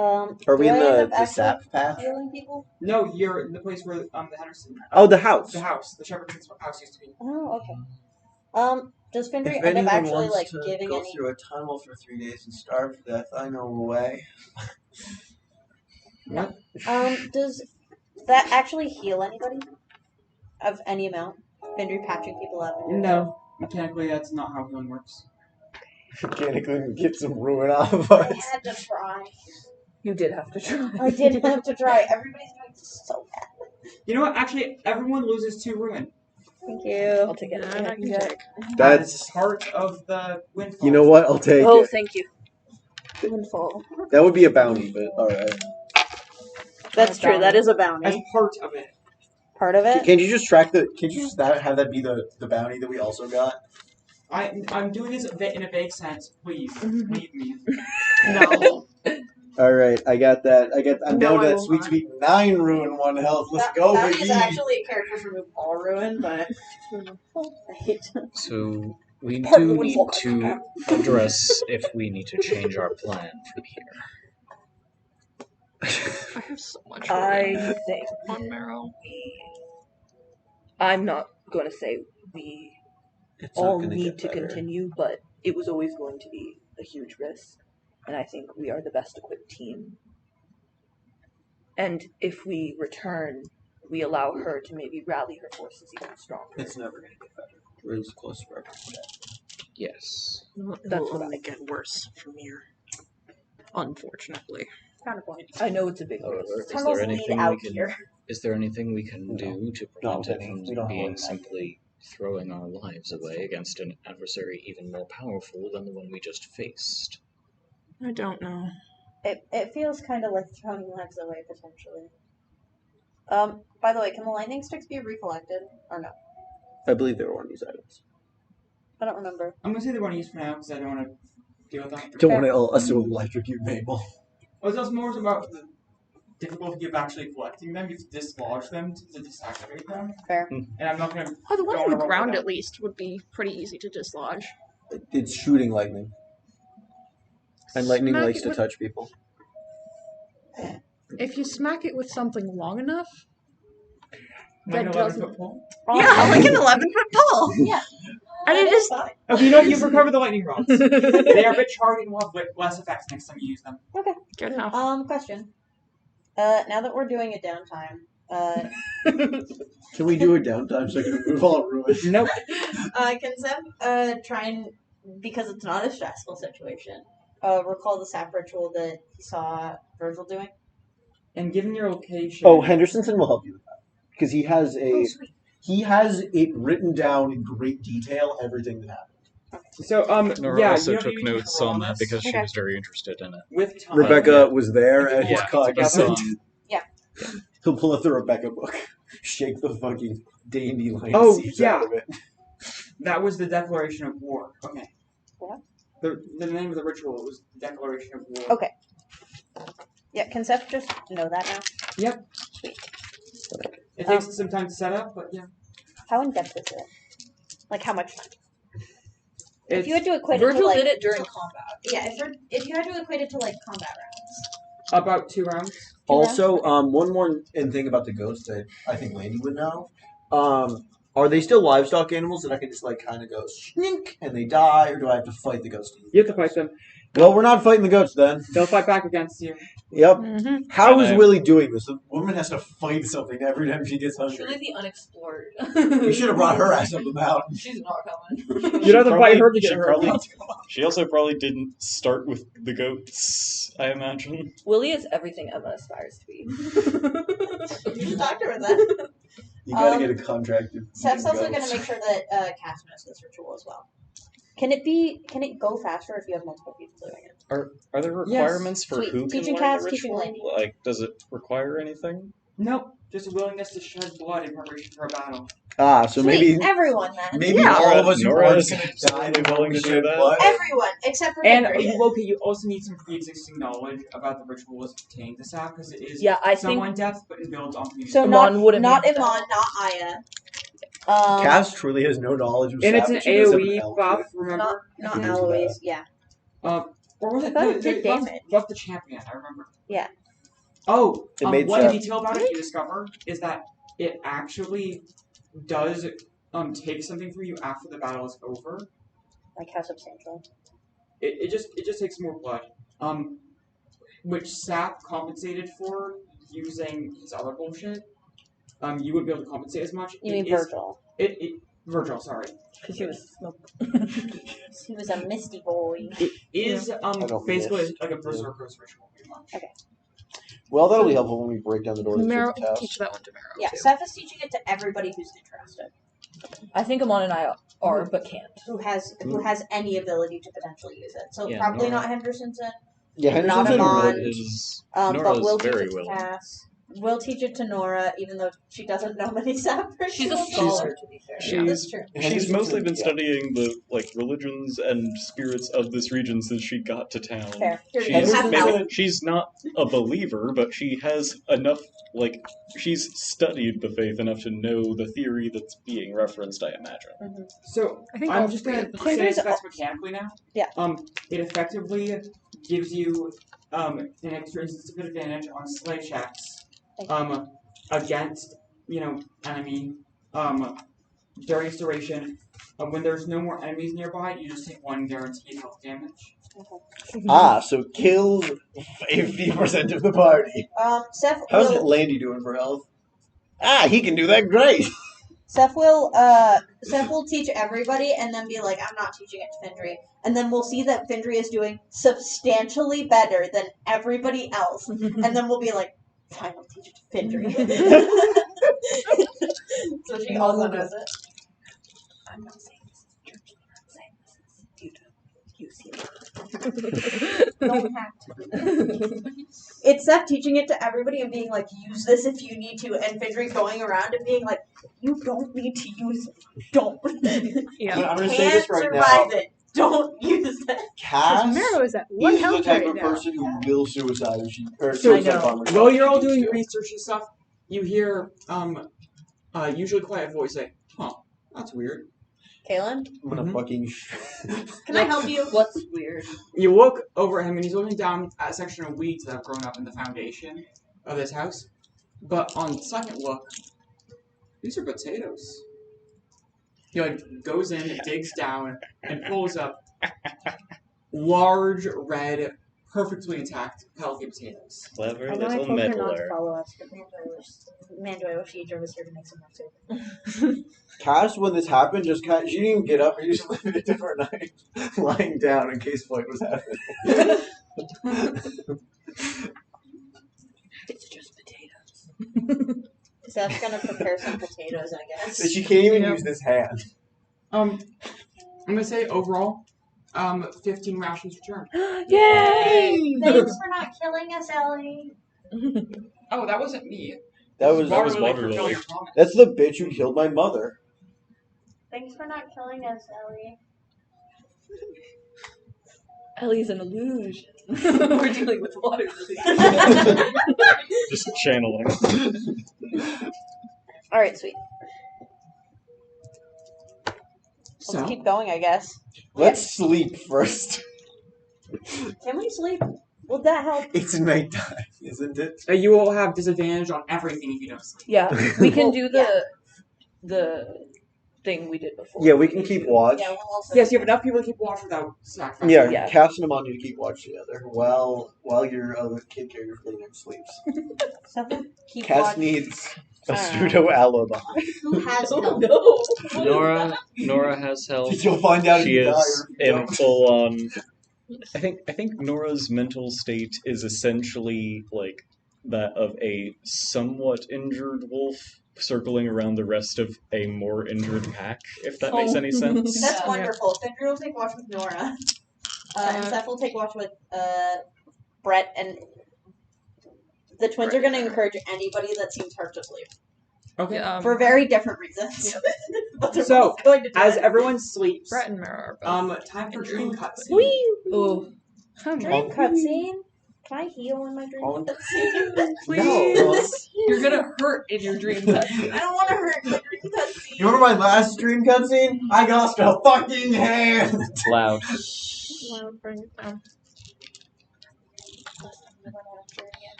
Are we do in I end the up sap actually patch? healing people? No, you're in the place where the Henderson. Oh, the house. The house, the shepherd's house used to be. Oh, okay. Does Findry If end up anyone actually wants like to giving go any? through a tunnel for 3 days and starve to death, I know a way. What? Does that actually heal anybody of any amount? Findry patching people up. No, mechanically that's not how healing works. Mechanically get some ruin off of us. I had to try. You did have to try. I did have to try. Everybody's doing so bad. You know what? Actually, everyone loses 2 ruin. Thank you. I'll take it. Yeah, I can take. That's... part of the windfall. You know what? I'll take Oh, it. thank you. Windfall. That would be a bounty, but alright. That's true. That is a bounty. As part of it. Part of it. Can't you just track the... Can't you just have that be the bounty that we also got? I'm doing this in a vague sense. Please, leave me. No. Alright, I got that. I'm No, down to I that will sweet, not. sweet 9 ruin 1 health. Let's go, That baby! is actually a character from all ruin, but I hate. So we Part do one need full. to address if we need to change our plan from here. I have so much I think on marrow. I'm not going to say we It's not all gonna need get to better. continue, but it was always going to be a huge risk, and I think we are the best equipped team. And if we return, we allow her to maybe rally her forces even stronger. It's never gonna get better. We're as close to our Yes. It That's will what only get worse from here. Unfortunately. Counterpoint. I know it's a big However, risk. is Tunnels there lead anything out we can here. is there anything we can do to prevent it Penny. from We don't have being one. simply throwing our lives away against an adversary even more powerful than the one we just faced? I don't know. It feels kind of like throwing lives away potentially. By the way, can the lightning sticks be recollected or no? I believe they were one of these items. I don't remember. I'm gonna say they want to use for now because I don't want to deal with that. Don't want us to electrocute Mabel. Well, it's also more about the difficulty of actually collecting them. You have to dislodge them to desactivate them. Fair. And I'm not gonna. Oh, the one Don't on the wanna roll ground with at least would be pretty easy to dislodge. It's shooting lightning. And lightning Smack likes it to with- touch people. If you smack it with something long enough, Like an that 11 doesn't. foot pole? Yeah, like an 11-foot pole. Yeah. And it just. Oh, you know, you've recovered the lightning rods. They are a bit charred and will have less effects next time you use them. Okay. Good enough. Question. Now that we're doing a downtime, Can we do a downtime so I can remove all ruins? Nope. can Zeb try and, because it's not a stressful situation, recall the sap ritual that he saw Virgil doing? And given your location... Oh, Hendersonson will help you with that because he has sweet. he has it written down in great detail everything that happened. So, Nora yeah, also you don't took need to notes roll on that this. because she Okay. was very interested in it. With time. Rebecca was there and he's Yeah, cognizant. Yeah. He'll pull out the Rebecca book, shake the fucking dandelion seeds yeah. out of it. That was the Declaration of War. Okay. What? The name of the ritual was Declaration of War. Okay. Yeah, can Seth just know that now? Yep. Sweet. It takes some time to set up, but yeah. How in depth is it? Like how much time? It's, If you had to equate it Virgil to like did it during combat. yeah, if you had to equate it to like combat rounds. about 2 rounds. Also, one more thing about the ghosts that I think Landy would know. Are they still livestock animals that I can just like kind of go snink and they die, or do I have to fight the ghost? You have to fight them. Well, we're not fighting the goats then. They'll fight back against you. Yep. Mm-hmm. How is Okay. Willie doing this? The woman has to fight something every time she gets Truly hungry. the unexplored. You should have brought her ass up the mountain. She's not coming. You'd have to fight her to she get her. probably- She also probably didn't start with the goats, I imagine. Willie is everything Emma aspires to be. You should talk to her then. You gotta get a contract. Seth's also going to make sure that Cass knows this ritual as well. Can it go faster if you have multiple people doing it? Are there requirements for Sweet. who can Teaching learn cats, the teaching ritual? Landy. Like, does it require anything? Nope. Just a willingness to shed blood in preparation for a battle. Ah, so Sweet, maybe everyone then. maybe Yeah. all of us who Nora aren't is gonna die totally willing to do that. blood. Everyone except for And Henry. Loki, you also need some pre-existing knowledge about the rituals pertaining to sap because it is Yeah, I somewhat think in depth, but is built on community. So Iman wouldn't not be- Iman, not Aya. Cass truly has no knowledge of and it's sap, an but she does have AoE elf buff, shit. remember? Not Who's Eloise. Yeah. Or was I it? thought No, it did buff, damage. buff the champion, I remember. Yeah. Oh, It made one sap. detail about it you discover is that it actually does take something from you after the battle is over. Like how substantial? It just takes more blood. Which Sap compensated for using his other bullshit. You wouldn't be able to compensate as much. You mean Virgil? Virgil, sorry. Because he was smoke. He was a misty boy. It is don't basically miss. like a berserker's ritual, pretty much. Okay. Well, that'll be helpful when we break down the door to the Marrow, test. teach that one to Marrow. Yeah, too. Seth is teaching it to everybody who's interested, I think Amon and I are, but can't. who has any ability to potentially use it. So Yeah, probably Nora. not Hendersonson. Yeah, Not Henderson's Amon. in Is But Nora's we'll teach very it to willing. Cass. We'll teach it to Nora, even though she doesn't know many sap She's a rituals. scholar, to be fair. Yeah, that's She's true. she's mostly been Yeah. studying the religions and spirits of this region since she got to town. Fair. You're She's, half maybe- elf. she's not a believer, but she has enough, she's studied the faith enough to know the theory that's being referenced, I imagine. So I think I'm all just three gonna of them. say There's it effects mechanically now. Yeah. It effectively gives you an extra instance of advantage on slay checks. Against enemy. During its duration. When there's no more enemies nearby, you just take 1 guaranteed health damage. Ah, so kills 50% of the party. Seth How's will Landy doing for health? Ah, he can do that great. Seth will teach everybody and then be like, I'm not teaching it to Findry. And then we'll see that Findry is doing substantially better than everybody else. And then we'll be like, fine, I'll teach it to Findry. So she also knows it. I'm not saying this is church. I'm saying this is you to use you. Don't have to. It's Seth teaching it to everybody and being like, use this if you need to. And Findry going around and being like, you don't need to use it. Don't. Yeah. I'm gonna You say this can't right survive now. it. Don't use it. Cass Marrow is at one is the health type right of now. person who will suicide if she or I suicide know. bomb herself While if you're she all needs doing to. research and stuff, you hear usually quiet voice say, "Huh, that's weird." Kaylin, I'm gonna fucking. can I help you? What's weird? You look over at him and he's looking down at a section of weeds that have grown up in the foundation of this house. But on second look, these are potatoes. He like goes in, digs down, and pulls up large, red, perfectly intact, healthy potatoes. Clever I know I little told her not to meddler. follow us, but man, do I wish Idra was here to make some notes. Cass, when this happened, she didn't even get up. She just lived a different night, lying down in case fight was happening. It's just potatoes. Steph's gonna prepare some potatoes, I guess. She can't even use this hand. I'm gonna say overall, 15 rations returned. Yay! Thanks for not killing us, Ellie. Oh, that wasn't me. That was Water Lily. That's the bitch who killed my mother. Thanks for not killing us, Ellie. Ellie's an illusion. We're dealing with water lily. Just channeling. Alright, sweet. So, Let's keep going, I guess. Let's sleep first. Can we sleep? Will that help? It's nighttime, isn't it? you will have disadvantage on everything if you don't sleep. Yeah, we can do the thing we did before. Yeah, we can keep watch. Yeah, we'll also Yes, you have enough people to keep watch without sacrificing. Yeah, Yeah. Cass and Amon need to keep watch together while your other kid carrier for the night sleeps. Someone keep Cass watch. needs a pseudo alibi. Who has Oh help? no! Nora has help. You'll find out She if you die is or if you in don't. full on. I think Nora's mental state is essentially like that of a somewhat injured wolf circling around the rest of a more injured pack, if that makes any sense. That's Yeah. wonderful. Fendra will take watch with Nora. And Seth will take watch with Brett, and the twins are going to encourage anybody that seems hurt to sleep. Okay. For very different reasons. But they're So, both going to do as it. everyone sleeps, Brett and Mara are both. time for dream cutscene. Whee! Oh, Dream cutscene? Can I heal in my dream Oh, cutscene? Please. You're gonna hurt in your dream cutscene. I don't want to hurt in my dream cutscene. You remember my last dream cutscene? I lost a fucking hand! Loud. Loud, bring it down.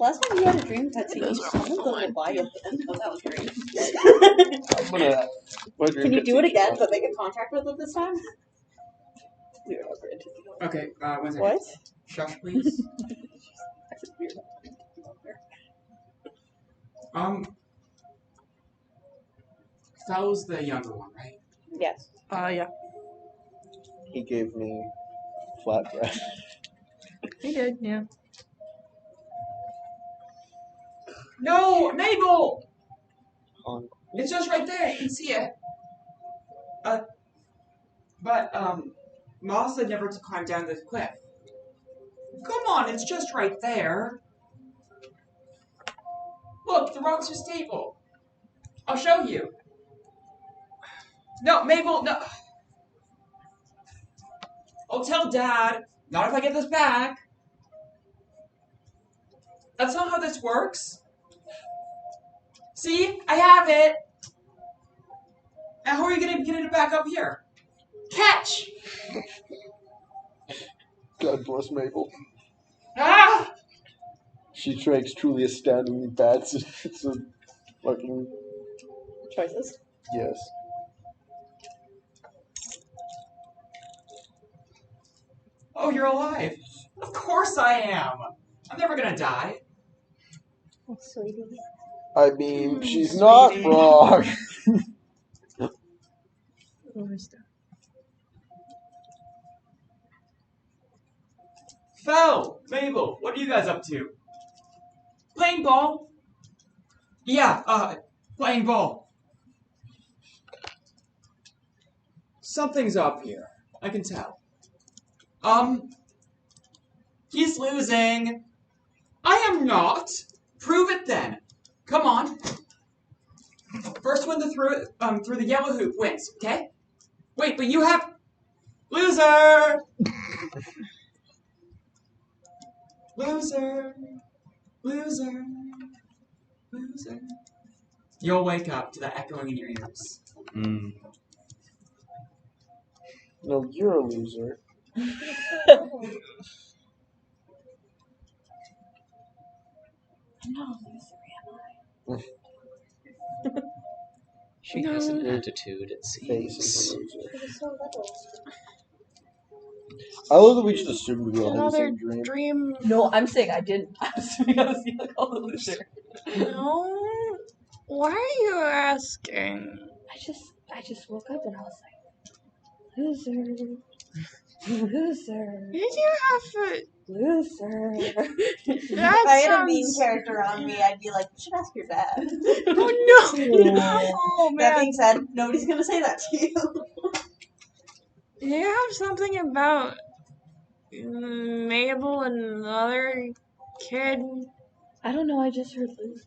Last time you had a dream cutscene, Those you are summoned the fine. Leviathan. Oh, that was great. I'm gonna. my dream Can you do it cutscene- again, but make a contract with it this time? Okay, one second. What? Shush, please. Fell's the younger one, right? Yes. Yeah. He gave me flatbread. He did, yeah. No, Mabel! On. It's just right there. You can see it. But Moss said never to climb down this cliff. Come on, it's just right there. Look, the rocks are stable. I'll show you. No, Mabel, no. I'll tell Dad. Not if I get this back. That's not how this works. See? I have it. Now how are you going to get it back up here? Catch! God bless Mabel. Ah! She strikes truly astoundingly bad. It's a fucking. Choices. Yes. Oh, you're alive. Of course I am. I'm never going to die. Oh, sweetie. I mean, she's not sweetie. wrong. Fel, Mabel, what are you guys up to? Playing ball? Yeah, playing ball. Something's up here. I can tell. He's losing. I am not. Prove it then. Come on. First one to through the yellow hoop wins, okay? Wait, but you have... Loser! Loser. Loser. Loser. You'll wake up to the echoing in your ears. Mm. No, you're a loser. not a loser, am I? She has an attitude, it Face is seems. a loser. It was so little. I love that we just assumed we all had the Another same dream. dream. No, I'm saying I didn't. I was feeling all the loser. No. Why are you asking? I just woke up and I was like, loser. Loser. Did you have to? Loser. If That I had a mean sounds- character on me, I'd be like, you should ask your dad. Oh no! Oh That man! being said, nobody's gonna say that to you. Do you have something about Mabel and another kid? I don't know, I just heard loser.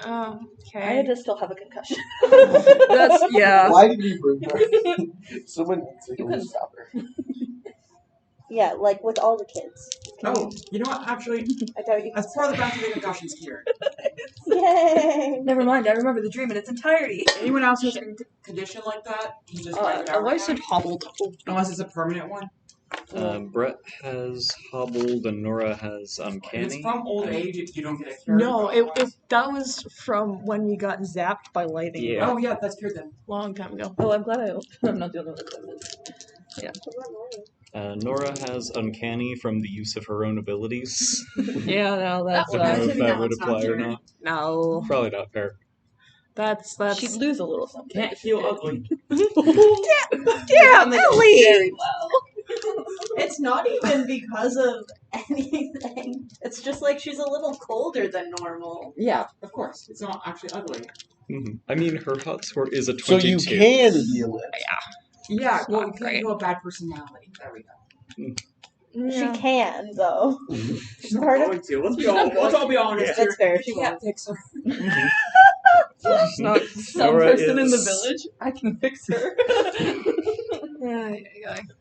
Oh, I okay. had to still have a concussion. That's yeah. Why did we bring her? Someone needs to You couldn't stop her. Yeah, like with all the kids. Oh, you know what? Actually, I doubt you as part of the back of the concussions here, Yay! Never mind, I remember the dream in its entirety. anyone else who's in a condition like that can just write it out. I said hobbled. Unless it's a permanent one. Brett has hobbled and Nora has If it's uncanny. from old age, if you don't get a cure. No, it that was from when we got zapped by lightning. Yeah. Oh yeah, that's cured then. Long time ago. Oh, I'm glad I'm not the only one that does this. Nora has uncanny from the use of her own abilities. Yeah, no, that's I don't know if Actually, that that would one's not apply or cured. not. no. Probably not fair. That's She'd lose a little something. Can't feel ugly. yeah, Ellie. Very well. It's not even because of anything. It's just like she's a little colder than normal. Yeah. Of course, it's not actually ugly. I mean, her hot score is a So 22. you can heal it. Yeah, well, you not can't great. feel a bad personality. There we go. Yeah. She can, though. She's not going to. Let's all be honest here. That's fair. She You can't won't. fix her. It's not. Some Nora person in the is- village, I can fix her.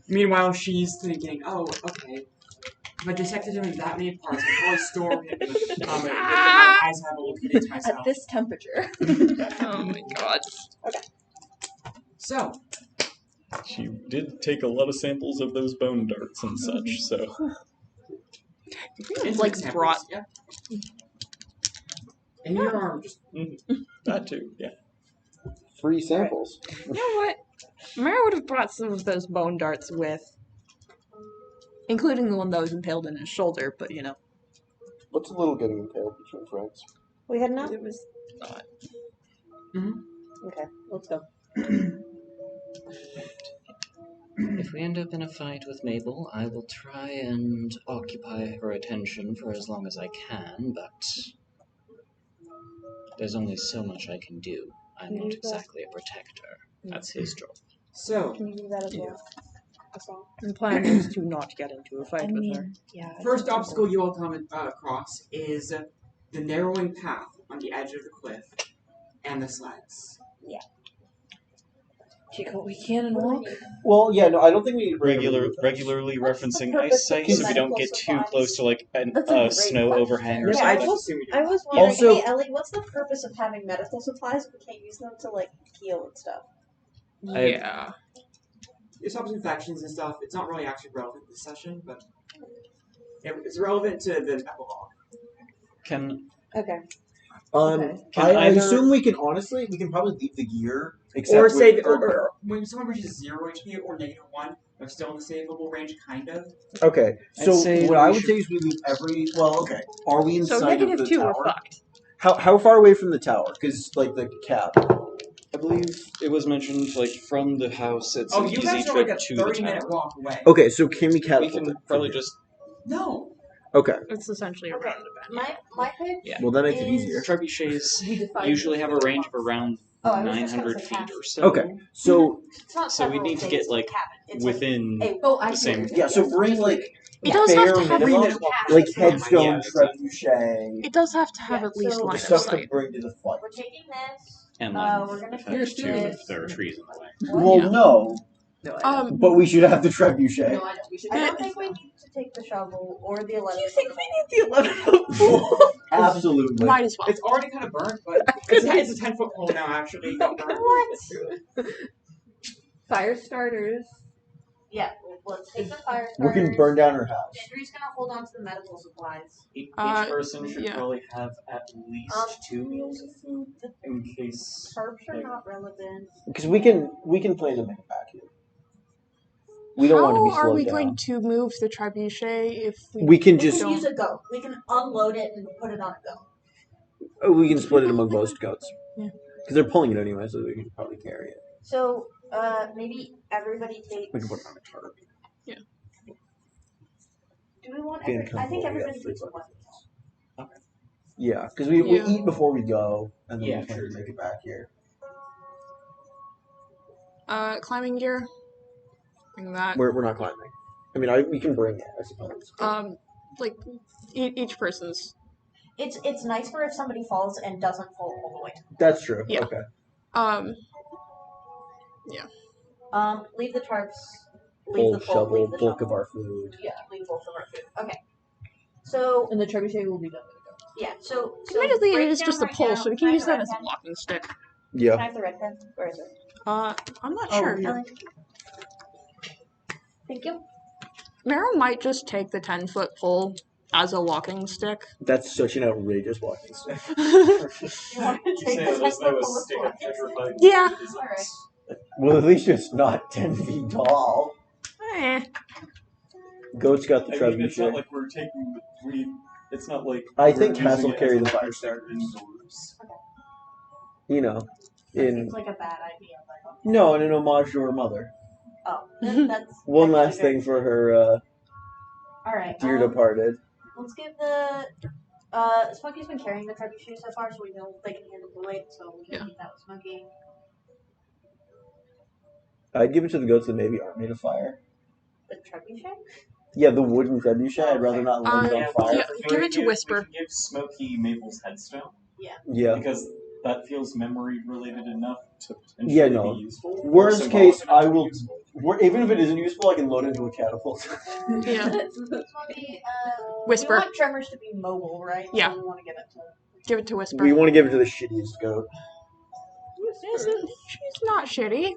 Meanwhile, she's thinking, oh, okay. If I dissected him in that many parts, I'd probably store him in the my eyes have a little kitty to myself. At this temperature. Oh my god. So, She did take a lot of samples of those bone darts and such, so. it's Like examples, brought. yeah. And your arm just That too, yeah. Free samples. You know what? Mara would have brought some of those bone darts with, including the one that was impaled in his shoulder. But you know, What's a little getting impaled between friends? We heading out? it was not. Okay, let's go. If we end up in a fight with Mabel, I will try and occupy her attention for as long as I can, but there's only so much I can do. I'm not exactly a protector. That's his job. so. Can you do that as well? The plan is to not get into a fight with her. Yeah. First obstacle you will come across is the narrowing path on the edge of the cliff and the sleds. Chico, we can and walk. Well, yeah, no, I don't think we need to bring Regularly What's the referencing purpose ice sites of so we don't medical get too supplies? close to like That's a a great snow question. overhang or Yeah, something. I just assume you do. I was wondering, Also- hey Ellie, what's the purpose of having medical supplies if we can't use them to like heal and stuff? Yeah. It stops infections and stuff. It's not really actually relevant to this session, but it's relevant to the epilogue. Can Okay. I either- assume we can probably leave the gear. Or with- say, or when someone reaches 0 HP or -1, they're still in the savable range, kind of. Okay, I'd so say what I we would should- say is we leave every. Well, okay. Are we So inside of the -2, we're tower? fucked. How far away from the tower? Because like the cap. I believe it was mentioned like from the house it's Oh, an you easy guys are like trip a to the 30-minute tower. walk away. Okay, so can we We catapult can it? probably just No. Okay, It's essentially a roundabout. My pitch. Yeah. well that makes it Is- easier. trebuchets We define usually have a range of around Oh, I was just gonna 900 say feet half. or so. Okay, so It's not So we several need to things get, like, cabin. It's within like, I the see same. what you're yeah, so bring like It does have bare to have minimum, minute walk. like Yeah, headstone, yeah, exactly. trebuchet, It does have to have Yeah, at least so- line the of stuff to sight. bring to the fight. we're taking this. And We're gonna if finish too, this. if there are trees in the way. Well, Yeah. no, No, but we should have the trebuchet. No, I know. We should I do don't it. think we need to take the shovel or the 11. You think we need the 11-foot pole? Absolutely. Might as well. It's already kind of burnt, but it's a 10-foot pole now, actually. What? Fire starters. Yeah. let's take the fire We're gonna starters. burn down her house. Andrew's gonna hold on to the medical supplies. Each Uh, person should yeah. probably have at least 2 meals of food in case. Carbs are like, not relevant. Because we can plan to make it back here. We don't want to be How are slowed we down. going to move the trebuchet if We can We just can use a goat. We can unload it and put it on a goat. we can split it among most goats. Yeah. Because they're pulling it anyway, so we can probably carry it. So, maybe everybody takes. We can put it on a tarp. Do we want? Being I think comfortable, everybody yeah, takes free one. Yeah, because we Yeah. eat before we go, and then Yeah, we plan true. to make it back here. Climbing gear. Bring that. We're not climbing. I mean, we can bring it, I suppose. Like each person's. It's nicer if somebody falls and doesn't fall all the way. That's true. Yeah. Okay. Leave the tarps. Leave Full the pole. shovel, Leave the bulk shovel. of our food. Yeah, leave both of our food. Okay. So And the trebuchet will be done. yeah. So Admittedly, it break is down just a right pole, now. so we Can I can use have the that red as a pen? walking stick. Can I Yeah. have the red pen? Where is it? I'm not Oh, sure. here. Thank you. Meryl might just take the 10-foot pole as a walking stick. That's such an outrageous walking stick. You want to You take say the it as though a full stick of petrified Yeah. wood isn't. Alright. Well, at least it's not 10 feet tall. Eh. Goat's got the I mean, it's not trebuchet. like we're taking. It's not like. I we're think Cass using will it carry as the a fire weapon starters. indoors. You know, That in seems like a bad idea. But no, in an homage to her mother. oh, that's One actually last very thing for true. her All right. dear departed. Let's give the. Smokey's been carrying the trebuchet so far, so we know they can handle the weight. So we can keep that with Smokey. I'd give it to the goats that maybe aren't made of fire. The trebuchet. Yeah, the wooden trebuchet. I'd rather not light it Yeah, on fire. yeah. Give it to Whisper. We can give Smokey Mabel's headstone Yeah. because that feels memory related enough to potentially Yeah, no. be useful. Worst Symbolic case, enough I to be will. useful. Even if it isn't useful, I can load it into a catapult. Yeah. Smokey, Whisper. We want Tremors to be mobile, right? Yeah. So we want to give it to. Give it to Whisper. We want to give it to the shittiest goat. She's not shitty.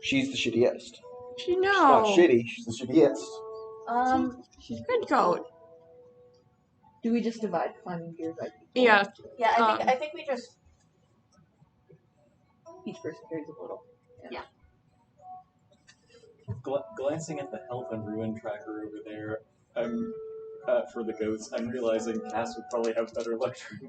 She's the shittiest. She She's not no. shitty. She's the shittiest. She's a good goat. Do we just divide climbing gear by people? Yeah. Yeah, I think we just. Each person carries a little. Glancing at the health and ruin tracker over there, I'm for the goats. I'm realizing Cass would probably have better luck trying to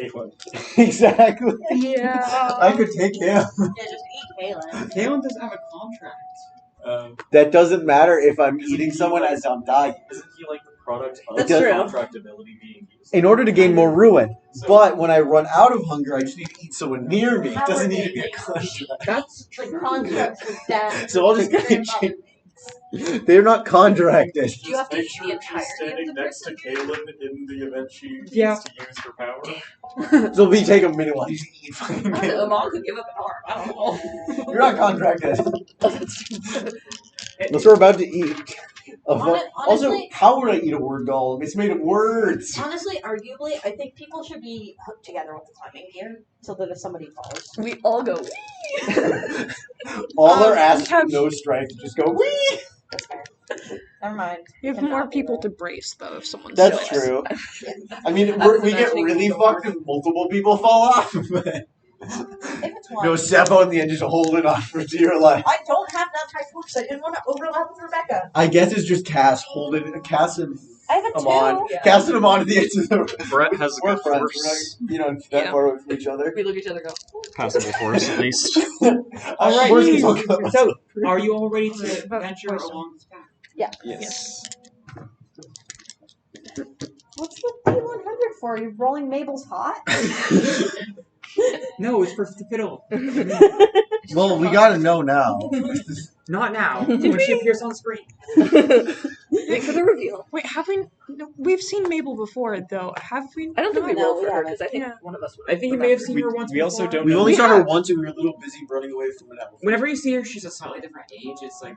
eat Kalen. Exactly. Yeah. I could take him. Yeah, just eat Kalen. Kalen doesn't have a contract. That doesn't matter if I'm Isn't eating he someone like- as I'm dying. Isn't he like the product of That's the true. contract ability being used? In order to gain more ruin. So- But when I run out of hunger, I just need to eat someone near me. It doesn't need to be a contract. That's Like contracts with death. So I'll just get grandmother. They're not contracted. Just you have to make eat sure the she's entirety standing of the next to Kaylin in the event she needs Yeah. to use her power. So we take a minute while you eat. Mom could give up an arm. I don't know. You're not contracted. Unless we're about to eat. Also, Honestly- how would I eat a word golem? It's made of words. Honestly, arguably, I think people should be hooked together with the climbing gear so that if somebody falls. We all go. All their asses have- with no strength just go wee. That's fair. Never mind. You have Cannot more do people that. to brace though if someone's That's sick. true. I mean, I was we get imagining really people fucked if multiple people fall off. If it's one. No, Seppo on the end just holding on for dear life. I don't have that type of force. I didn't want to overlap with Rebecca. I guess it's just Cass holding Cass and I have a Amon. two. Yeah. Cass and Amon at the edge of the Brett has a We're good friends. force. We're not, that Yeah. far away from each other. We look at each other and go. Passable force, at least. Alright. Worst case, I'll go. So, are you all ready to venture along this path? Yes. What's the D100 for? You rolling Mabel's hot? No, it's for the fiddle. Well, we gotta know now. Not now. When she appears on screen. Wait for the reveal. Wait, have we? No, we've seen Mabel before, though. Have we? I don't think we No, rolled we for her haven't. because I think Yeah. one of us would. I think you may have remember. seen her once we also before. don't We've know. only We saw her have. once and we were a little busy running away from an elephant. Whenever you see her, she's a slightly different age. It's like,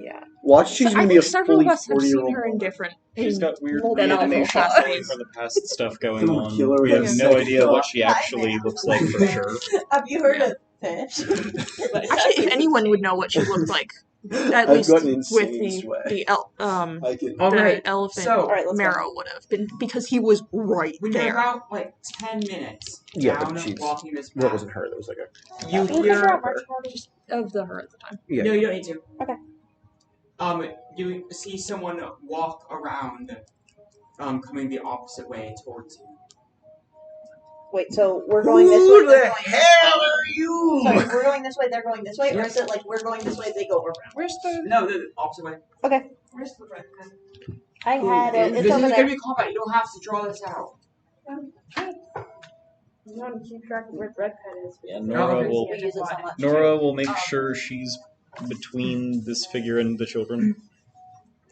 Yeah. Watch, she's I gonna be think a several fully of us have seen 40-year-old. her in different. She's got weird Then I'll animal make controlling from the past stuff going Someone on. kill her We with have a no second idea thought. what she actually looks like for sure. Have you heard of fish? Actually, if anyone would know what she looked like, At I've least got an with insane sweat. the I can. All right. elephant So, All right, let's go. marrow would have been because he was right when you're there. about like 10 minutes Yeah, down but she's. walking this That path, wasn't her. That was like a. you Can we figure hear. out marching orders? Of her at the time. Yeah. No, you don't need to. Okay. You see someone walk around, coming the opposite way towards you. Wait, so we're going this way. Who the hell are you? Sorry, we're going this way. They're going this way, or is it like we're going this way? They go around. Where's the? No, the opposite way. Okay. Where's the red pen? I had it. It's This over is there. gonna be combat. You don't have to draw this out. I'm trying to keep track of where the red pen is. Yeah, Nora will. We use it so much. Nora will make sure she's between this figure and the children.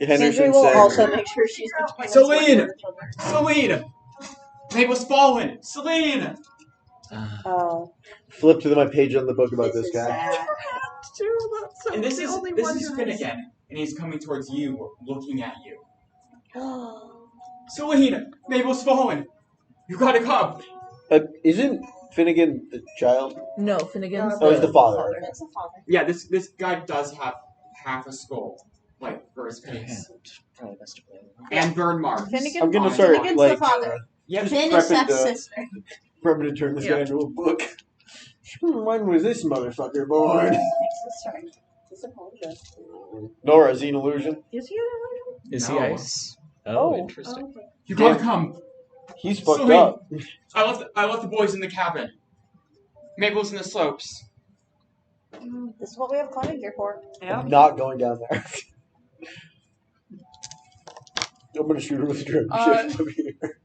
Henry Henderson will said. also make sure she's between us Celine! and the children. Celine! Mabel's fallen! Celine! Oh, Flip to my page on the book about this is guy. sad. And this is Finn again, and he's coming towards you, looking at you. Celine! Mabel's fallen! You gotta come! Isn't Finnegan the child? No, Finnegan's Oh, he's the father. It's a father. Yeah, this guy does have half a skull, like, for his face. Probably best to play with. And burn marks. Finnegan- I'm gonna on his start body. Finnegan's the like father. Yeah, Finn prepping is Seth's to- sister. prepping to turn this Yeah. guy into a book. When was this motherfucker born? Sorry. Disappointed. Nora, is he an illusion? Is he? Is No. he ice? Oh. Oh, interesting. you gotta come! He's fucked Celine. up. I left the boys in the cabin. Mabel's in the slopes. This is what we have climbing gear for. Yeah. I'm not going down there. I'm gonna shoot her with a drum ship over here.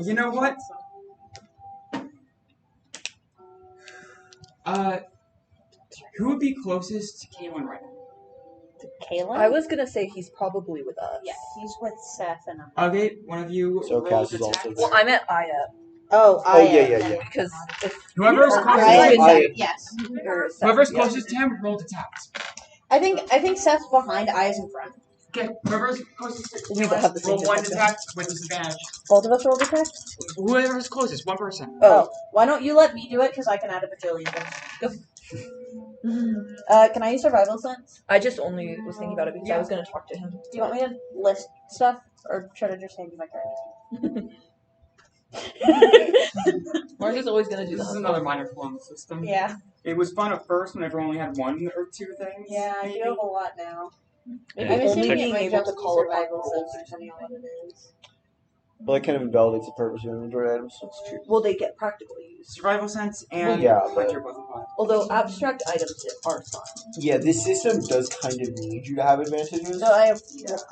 You know what? Who would be closest to Kaylin right now? Kaylin? I was gonna say he's probably with us. Yeah, he's with Seth and Okay, one of you So roll Cass the is also attack. Well, I meant Aya Oh, Oh, yeah. because if Whoever's Or closest, Aya, Aya. yes. or Seth, whoever's yeah. closest to him, roll attacks. I think Seth's behind, Aya's in front. Okay, whoever's closest to We Kaylin, have the same roll one detector. attack with disadvantage. Both of us rolled attack? Whoever's closest, one person. Oh, why don't you let me do it? Because I can add a bajillion things. Go. Can I use survival sense? I just only was thinking about it because I was gonna talk to him. Do you want me to list stuff? Or should I just hand you my character? Mark is always gonna do This is that. another minor flaw in the system. Yeah. It was fun at first when everyone only had one or two things. Yeah, I do have a lot now. Yeah, I'm assuming technically being able to call survival survival sense or something what it is. Well, that kind of invalidates the purpose of inventory items, so it's true. Well, they get practical use. Survival sense and Yeah, Hunter both apply. Although abstract items are fun. Yeah, this system does kind of need you to have advantages. So I have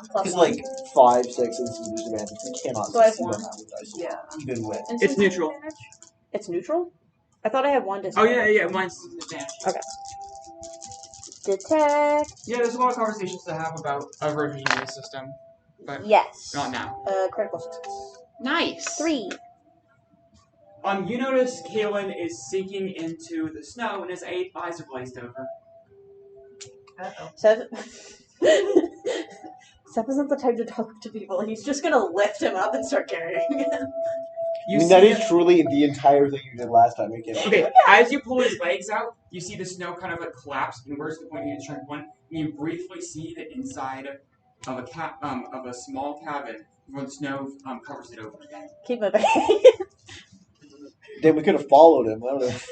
Because, like, 5, 6 instant disadvantage, you cannot So I have succeed one. on that with dice. Yeah. Even with. It's neutral. It's neutral? I thought I had one Oh disadvantage. yeah, mine's disadvantage. Detect. Yeah, there's a lot of conversations to have about a version of this system, but Yes. not now. Critical success. Nice. 3. You notice Kaylin is sinking into the snow and his eyes are glazed over. Seth. Seth isn't the type to talk to people. He's just gonna lift him up and start carrying him. You I mean, see that is truly the entire thing you did last time. You can't. Okay, as you pull his legs out, you see the snow kind of like collapse inwards to the point you need to shrink one, and you briefly see the inside of a small cabin where the snow covers it over again. Keep moving. Then we could have followed him. That would've-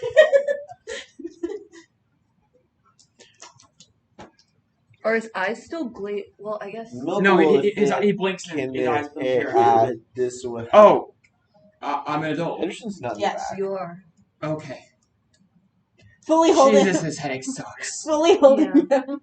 Are his eyes still glazed? Well, I guess. No, he blinks and his eyes blink here. This way. Oh, I'm an adult. Henderson's not in Yes, the back. You are. Okay. fully holding Jesus, his headache sucks. fully holding him.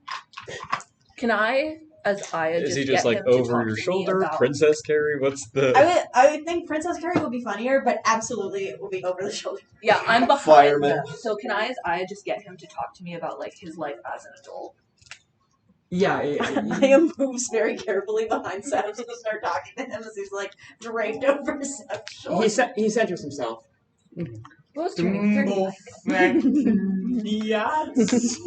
Can I, as Aya, Is he get just like him to over talk your to me shoulder, about- Princess Carrie? What's the? I would think Princess Carrie would be funnier, but absolutely it will be over the shoulder. Yeah, I'm behind Fireman. them. So can I, as Aya, just get him to talk to me about like his life as an adult? Yeah, Aya moves very carefully behind Seth to start talking to him as he's like draped over Seth's shoulder. he centers himself. What was tuning 30 like? Yes.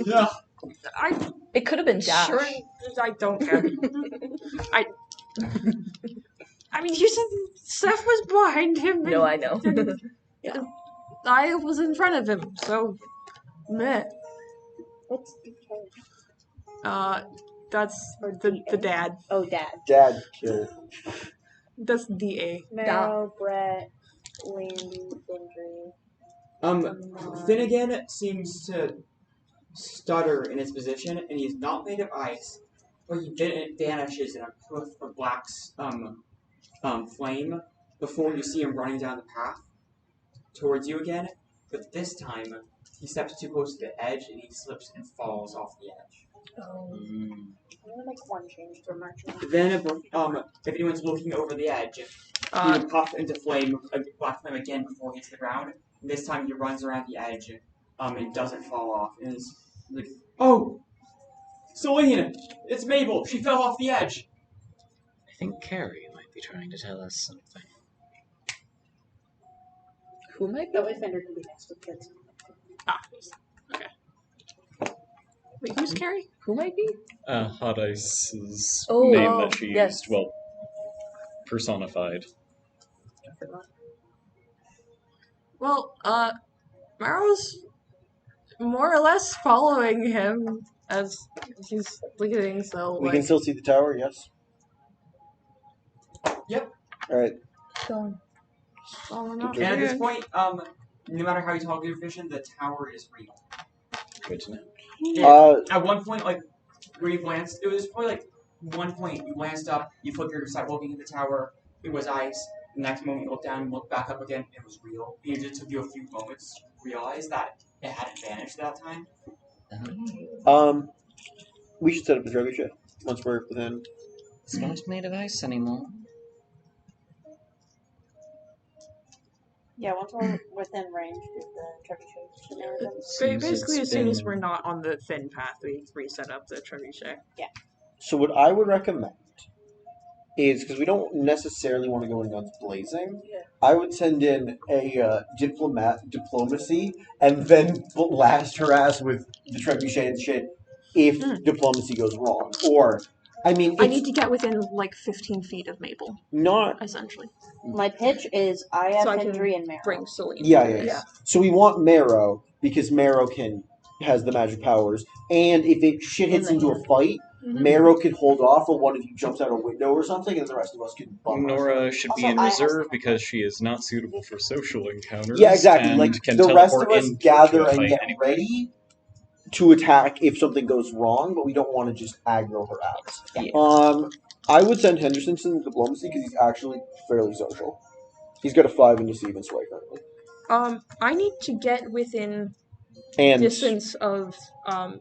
It could have been Dash. Sure, I don't care. I mean, you said Seth was behind him. No, I know. I was in front of him, so meh. What's That's Or the DA? dad. Oh, Dad. Dad killed. That's DA. Marrow, Brett, Landy, Findry. Finnegan seems to stutter in his position, and he's not made of ice, but he vanishes in a puff of black flame before you see him running down the path towards you again. But this time, he steps too close to the edge, and he slips and falls off the edge. Oh. I'm gonna make one change for marching. Then, if anyone's looking over the edge, he would puff into black flame again before he hits the ground. And this time, he runs around the edge, and doesn't fall off. And is like, "Oh, Celine, it's Mabel. She fell off the edge." I think Carrie might be trying to tell us something. Who might That way Fender can be next to kids. Okay. Wait, who's Carrie? Who might be? Hot Ice's Oh, name that she yes. used, well, personified. Well, Marrow's more or less following him as he's leaving, so We can still see the tower, yes? Yep. Alright. following up And at this here. point, no matter how you talk your vision, the tower is real. Good to know. And at one point, like, where you glanced, it was probably like one point you glanced up, you flickered, started looking at the tower, it was ice. The next moment you looked down and looked back up again, it was real. And it just took you a few moments to realize that it hadn't vanished that time. We should set up the trebuchet once we're within. It's not made of ice anymore. Yeah, once we're within range of the trebuchet shenanigans. Basically, as soon as been- we're not on the thin path, we reset up the trebuchet. So what I would recommend is, because we don't necessarily want to go in guns blazing, I would send in a diplomacy and then blast her ass with the trebuchet and shit if diplomacy goes wrong. Or, I mean, I it's need to get within like 15 feet of Mabel, not... essentially. My pitch is Aya, So I can Findry, and Marrow. Bring Celine. Yeah. So we want Marrow, because Marrow has the magic powers, and if it shit hits into a fight, Marrow can hold off while one of you jumps out a window or something, and the rest of us can bump Nora should be Also, in I reserve have- because she is not suitable for social encounters. Yeah, exactly. And Like, can the rest of teleport us into gather a and fight get anyway. ready to attack if something goes wrong, but we don't want to just aggro her out. Yeah. I would send Henderson to the diplomacy because he's actually fairly social. He's got a 5 in deceive and sway currently. I need to get within And distance of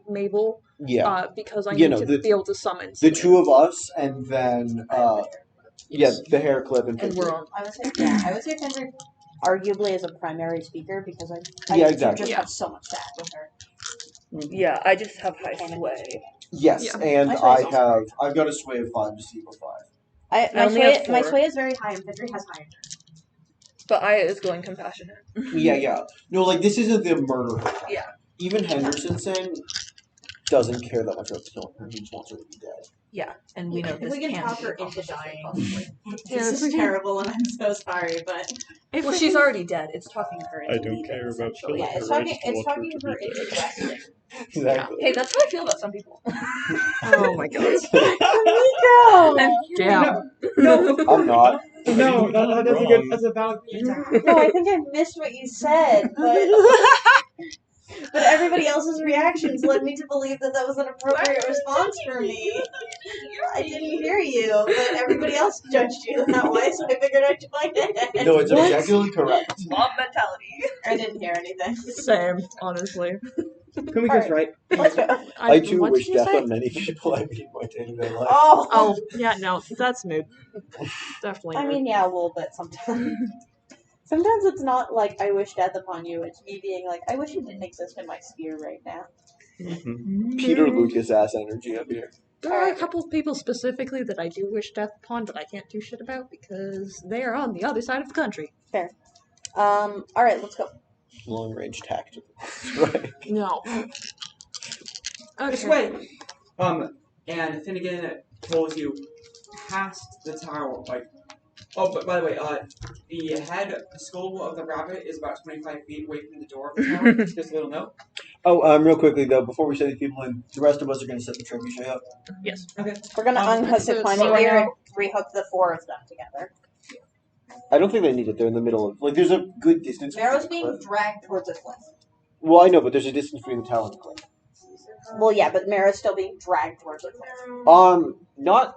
Mabel. yeah, Because I You need know, to be able to summon. the Celine. two of us, and then the hair clip and And we're on. I would say Findry arguably as a primary speaker because I Yeah, do exactly. just have so much to add with her. Yeah, I just have high sway. Yes, Yeah. and My sway is I've got a sway of 5 deceive of 5. I only have My 4. sway is very high and Findry has high endurance. But Aya is going compassionate. Yeah. No, like this isn't the murder. Yeah. Even Henderson doesn't care that much about killing her. He just wants her to be dead. Yeah, and we know If this we can can't talk be her into accomplished dying. possibly. This is terrible, and I'm so sorry, but Well, she's already dead. It's talking her into I don't leaving, care about essentially. killing Yeah, it's her. I talking just want her her to be into dead. resting. Exactly. Hey, that's how I feel about some people. Oh my god. Nico! No, I'm not. no, that's a good. Wrong. That's a valid feedback. No, I think I missed what you said, but everybody else's reactions led me to believe that was an appropriate response for me. I didn't hear you, but everybody else judged you that way, so I figured I'd join in. No, it's objectively correct. Mob mentality. I didn't hear anything. Same, honestly. Can we guess right? Let's go. I too what wish did you death say? on many people I meet in my day-to-day life. Oh, Yeah, no, that's mood. Definitely. I mean, yeah, a little bit sometimes. Sometimes it's not like I wish death upon you. It's me being like, I wish you didn't exist in my sphere right now. Peter Lucas ass energy up here. there are a couple of people specifically that I do wish death upon, but I can't do shit about because they are on the other side of the country. All right, let's go. Long range tactical. Right. No. This Okay. way. And Finnegan pulls you past the tower. Like, oh, but by the way, the skull of the rabbit is about 25 feet away from the door of the tower. Just a little note. Oh, real quickly though, before we set these people in, the rest of us are going to set the trebuchet up. Yes. Okay. We're gonna unhook so the it's climbing right gear now- and rehook the 4 of them together. I don't think they need it. They're in the middle of there's a good distance. Marrow's between the being cliff. dragged towards a cliff. Well, I know, but there's a distance between the tower and the cliff. Well, yeah, but Marrow's still being dragged towards a cliff. Not.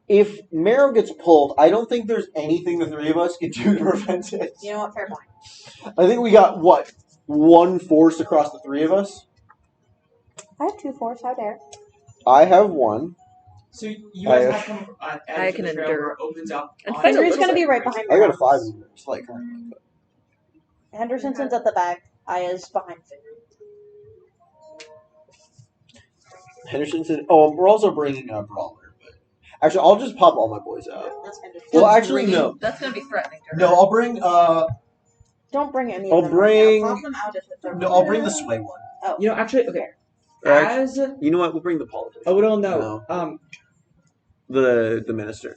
If Marrow gets pulled, I don't think there's anything the three of us can do to prevent it. You know what? Fair point. I think we got one force across the three of us. I have 2 force. How dare? I have one. So you guys have come I edge can of the trail endure. where it opens up. And on find a Henry's little gonna be bit. right behind I Marrow. got a 5 in there. It's like Henderson's at the back. Aya's behind Finley. Henderson said. Oh, we're also bringing a brawler. But actually, I'll just pop all my boys out. That's Henderson. Well, actually, no. That's gonna be threatening to her. No, I'll bring. Don't bring any I'll of them bring- right now. Pop them out if they're No, I'll bring the sway one. Oh. You know, actually, okay. Right. As You know what? We'll bring the politician. oh, well, no. The minister.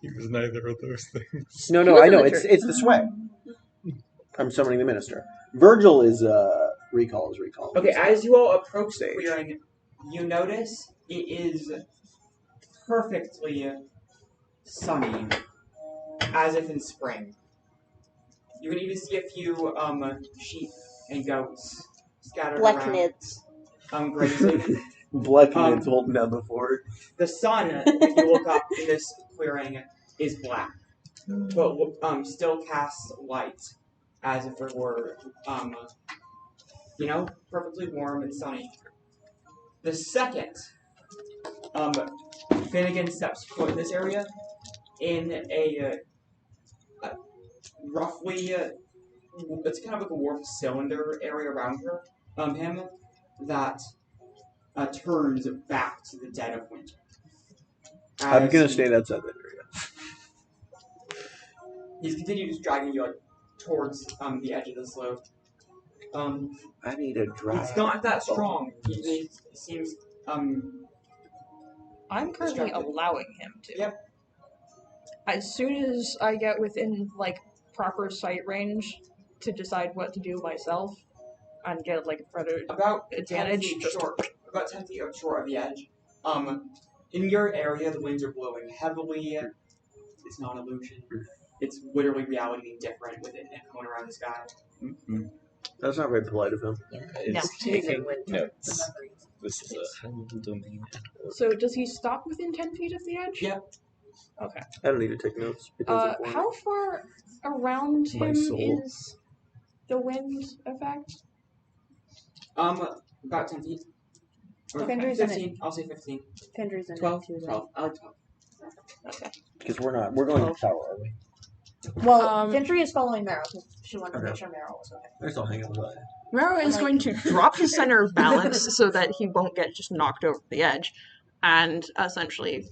He was neither of those things. No, He no, was I in know. the It's the sway. I'm summoning the minister. Virgil is recall. Okay, as you all approach the Stage. clearing, you notice it is perfectly sunny, as if in spring. You can even see a few sheep and goats scattered Black around, nids. grazing. Black Um, man's holding down the fort. The sun, if you look up in this clearing, is black, but still casts light, as if it were, perfectly warm and sunny. The second, Finnegan steps foot in this area, in a roughly, it's kind of like a warped cylinder area around him, that turns back to the dead of winter. I'm As gonna he- stay outside that area. He's continued dragging you towards the edge of the slope. I need a dry. It's not that strong. He seems I'm currently Distracted. allowing him to. Yep. As soon as I get within proper sight range to decide what to do myself and get a further about advantage. 10 feet short. About 10 feet short of the edge. In your area, the winds are blowing heavily. It's not an illusion. It's literally reality being different with it going around the sky. Mm-hmm. That's not very polite of him. It's taking notes. This is a held domain at work. So does he stop within 10 feet of the edge? Yeah. Okay. I don't need to take notes. Because of How far around My him soul. is the wind effect? About 10 feet. Or Fender's in 15. I'll say 15. Finder's in 12. it too. 12. I like 12. Okay. Because we're going to the tower, are we? Well, Findry is following Marrow because she wanted to make sure Marrow was okay. I guess I'll hang out with that. Mero is going to drop his center of balance so that he won't get just knocked over the edge, and essentially,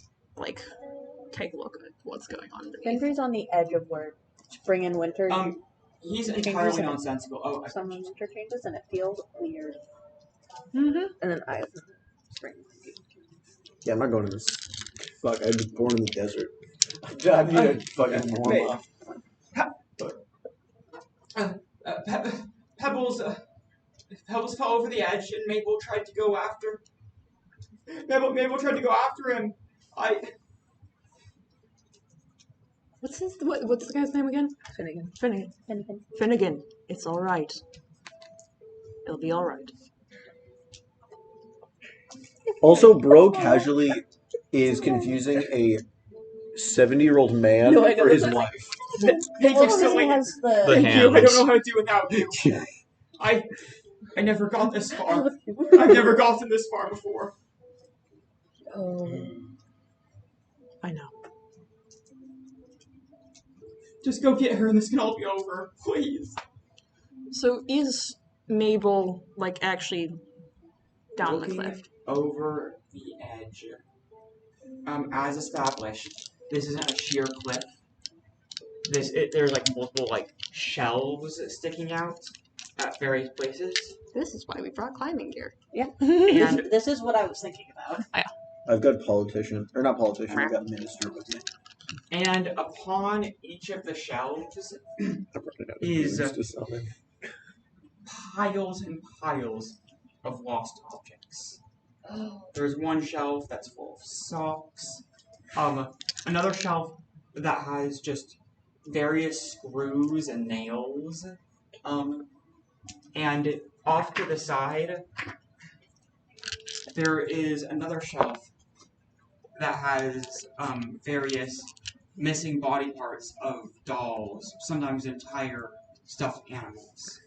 take a look at what's going on underneath. Findry's on the edge of where spring and winter. He's You can entirely use it. nonsensical. Oh, Some winter changes and it feels weird. Mm-hmm. And then I spring. Yeah, I'm not going to this. Fuck, I was born in the desert. I need a fucking warm up. Pebbles fell over the edge, and Mabel tried to go after. Mabel tried to go after him. What's the guy's name again? Finnegan. Finnegan. It's all right. It'll be all right. Also, bro casually is confusing a 70-year-old man No, I know for his that. wife. Thank Well, you so because he much. has The the. Thank you. I hands. don't know how to do without you. I never got this far. I've never gotten this far before. Oh. I know. Just go get her, and this can all be over, please. So is Mabel actually down the Looking cliff? over the edge. As established, this isn't a sheer cliff. There's multiple shelves sticking out at various places. This is why we brought climbing gear. Yeah. And This is what I was thinking about. I've got politician, or not politician, I've got minister with me. And upon each of the shelves I brought it out Is- to summon. piles and piles of lost objects. There's one shelf that's full of socks. Another shelf that has just various screws and nails. And off to the side, there is another shelf that has various missing body parts of dolls, sometimes entire stuffed animals.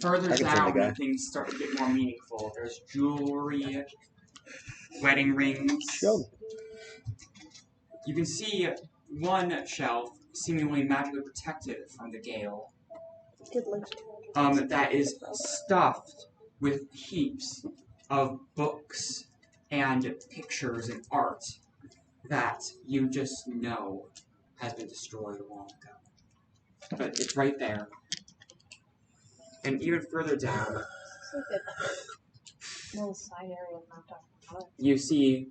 Further I can send the down, guy. things start to get more meaningful. There's jewelry, wedding rings. Show me. You can see one shelf seemingly magically protected from the gale. That is stuffed with heaps of books and pictures and art that you just know has been destroyed long ago. But it's right there. And even further down, Little side area mapped out. you see,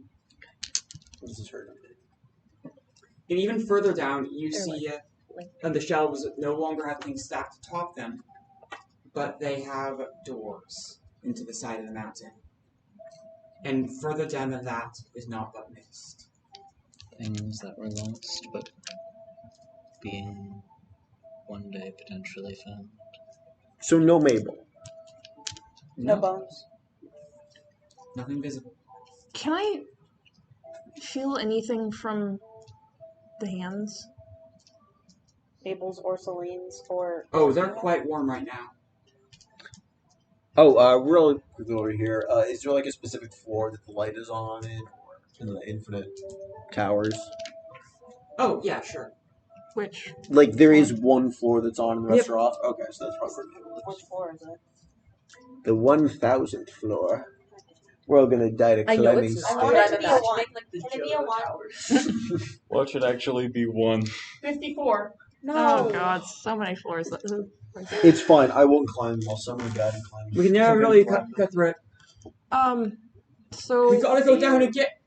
This is her. and even further down, you see the shelves no longer have things stacked atop them, but they have doors into the side of the mountain. And further down than that is naught but mist. Things that were lost, but being one day potentially found. So no Mabel. No bones. Nothing visible. Can I feel anything from the hands? Mabel's or Celine's or... Oh, they're quite warm right now. Oh, real quickly over here. Is there like a specific floor that the light is on in, or in the infinite towers? Oh, yeah, sure. Which? Like there is one floor that's on and the rest Yep. are off. Okay, so that's probably Which floor is it? the 1000th floor. We're all gonna die to I know climbing it's I not. want stairs. it to be a one. Can it be a one? Well, it should actually be one. 54. No. Oh god, so many floors. It's fine. I won't climb while someone died and climb. We can never really cut through it. So We gotta go down and get...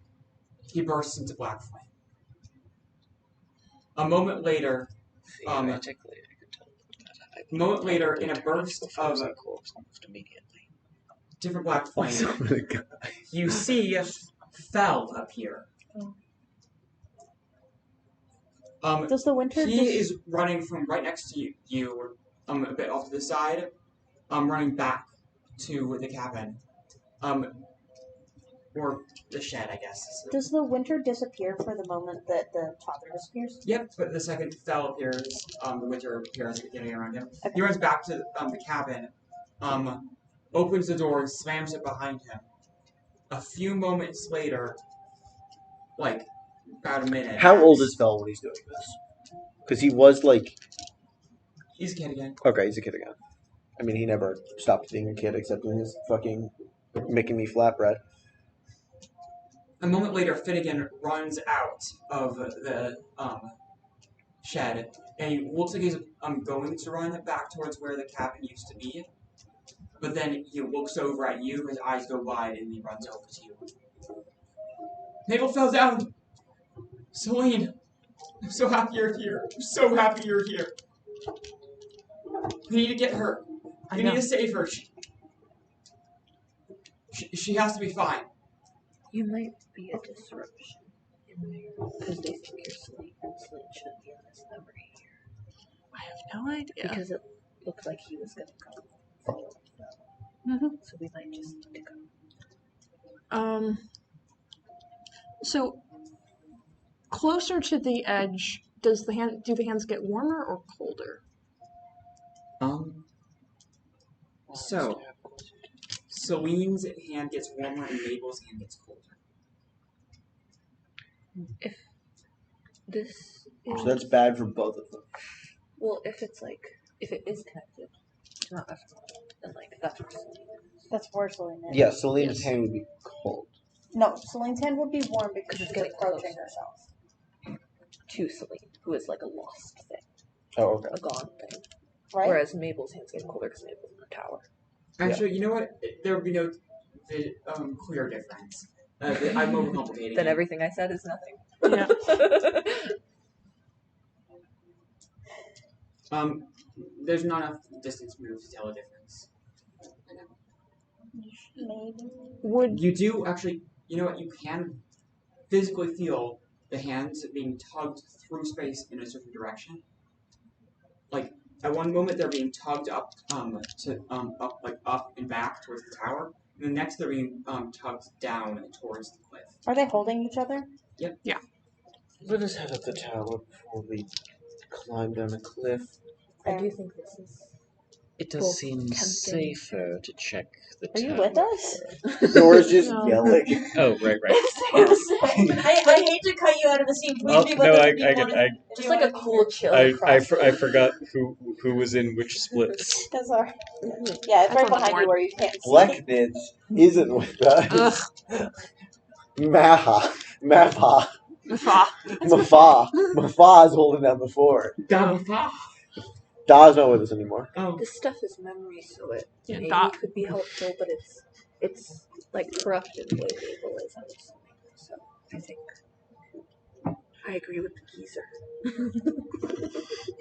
He bursts into black flame. A moment later, Theoretically, I could tell that. a moment later, in a burst of frozen corpse almost immediately. different black flame, Someone died. you see Fel appear. Does the winter He is running from right next to you, a bit off to the side, running back to the cabin, or the shed, I guess. Does the winter disappear for the moment that the toddler disappears? Yep, but the second Fel appears, the winter appears getting around him. Okay. He runs back to the cabin, opens the door and slams it behind him. A few moments later, like about a minute. How old is Fel when he's doing this? Because he was like, He's a kid again. okay, he's a kid again. I mean, he never stopped being a kid except when he's fucking making me flatbread. A moment later, Finnegan runs out of the shed, and he looks like he's going to run back towards where the cabin used to be. But then he looks over at you, his eyes go wide, and he runs over to you. Mabel fell down! Celine! I'm so happy you're here. I'm so happy you're here. We need to get her. We need to save her. She has to be fine. You might be a disruption in there because they think you're Celine, and Celine shouldn't be on this memory here. I have no idea. Because it looked like he was gonna come follow them. So we might just need to go. So closer to the edge, do the hands get warmer or colder? So Celine's hand gets warmer and Mabel's hand gets colder. If this is So that's bad for both of them. well, if it is connected to not Epilogue, then that's where Celine is. That's where Celine is. Yeah, Celine's Yes. hand would be cold. No, Celine's hand would be warm because Because she's it's getting approaching close. herself. To Celine, who is like a lost thing, Oh, okay. a gone thing. Right? Whereas Mabel's hands get colder because Mabel's in the tower. Actually, you know what? There would be no clear difference. I'm overcomplicating Then it. everything I said is nothing. Yeah. there's not enough distance move to tell a difference. Maybe. Would You do actually, you know what? You can physically feel the hands being tugged through space in a certain direction. Like at one moment they're being tugged up, up and back towards the tower, and the next they're being tugged down towards the cliff. Are they holding each other? Yep. Yeah. Let us head up the tower before we climb down a cliff. I do think this is. It does Well, seem tempting. safer to check the Are you tower with us? first. Dora's just No. yelling. Oh, right. I hate to cut you out of the scene. Please Oh, be with no, us I if you want to. Just like a cool chill. I forgot who was in which splits. That's alright. Yeah, it's That's right on the behind board. you where you can't see. Black Nidge isn't with us. Mafa is holding down the fort. Da's not with us anymore. Oh. This stuff is memory, so it Yeah, maybe Dot. could be helpful, but it's like corrupted the way Abel is. I'm assuming. So I think I agree with the geezer.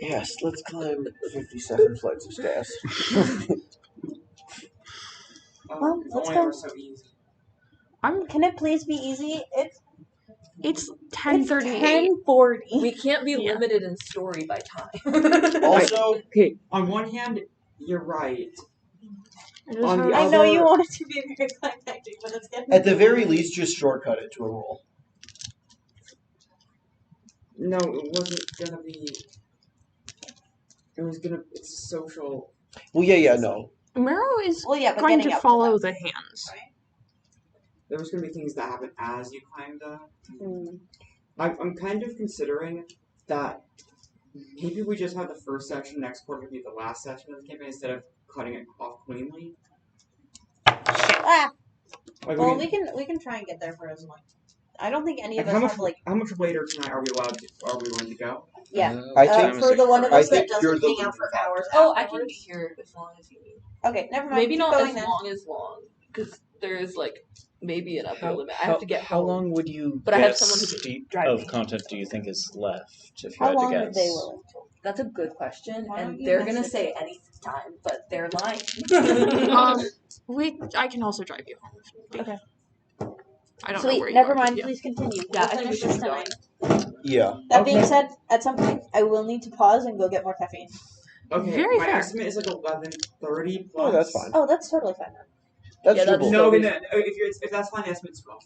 Yes, let's climb 57 flights of stairs. Well, let's only go. were so easy. Can it please be easy? it's 10:38. 10:40. We can't be Yeah. limited in story by time. Also, On one hand, you're right. It is On the her- I know you other- want it to be very climactic, but it's getting. at the very least, just shortcut it to a roll. No, it wasn't gonna be. It was gonna. It's social. Well, yeah, no. Marrow is Well, yeah, but going getting to up follow to the hands. There was gonna be things that happen as you climbed up. that. I'm kind of considering that maybe we just have the first section next quarter be the last section of the campaign instead of cutting it off cleanly. Ah. Like, Well, we can try and get there for as long. I don't think any of us how much have like. how much later tonight are we willing to go? Yeah. I think For the one of us I that think you're doesn't the hang out for hours. Oh, I can afterwards. be here as long as you need. Okay, never mind. Maybe Keep not going as then. long, because there is like maybe an upper limit. I How- have to get How home. long would you But I have guess someone who can the- drive of me. content do you think is left if you How had long to are guess? they willing to? That's a good question, Why don't and you they're message gonna say them? any time, but they're lying. I can also drive you home. Okay. I don't know Sweet. where you Never are. mind. Yeah. Please continue. Yeah, We'll I think finish we this should go. tonight. Yeah. That being Okay. said, at some point I will need to pause and go get more caffeine. Okay, Very my fair. estimate is like 11:30 plus. Oh, that's fine. Oh, that's totally fine. That's Yeah, that's doable. No, So no, if that's fine, the estimate's 12.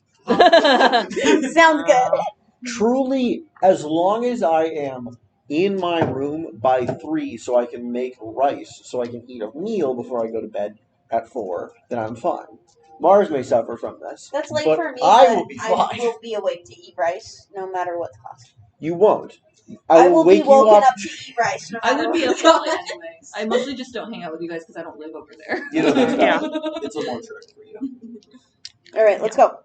Sounds good. Truly, as long as I am in my room by 3 so I can make rice, so I can eat a meal before I go to bed at 4, then I'm fine. Mars may suffer from this. That's late but for me. I but will be I fine. will be awake to eat rice, no matter what the cost. You won't. I will wake be woken you up. to eat rice. No I matter would be what up the all night cost. anyways. I mostly just don't hang out with you guys because I don't live over there. You know, that's Yeah. It's a more trick for you. All right, let's go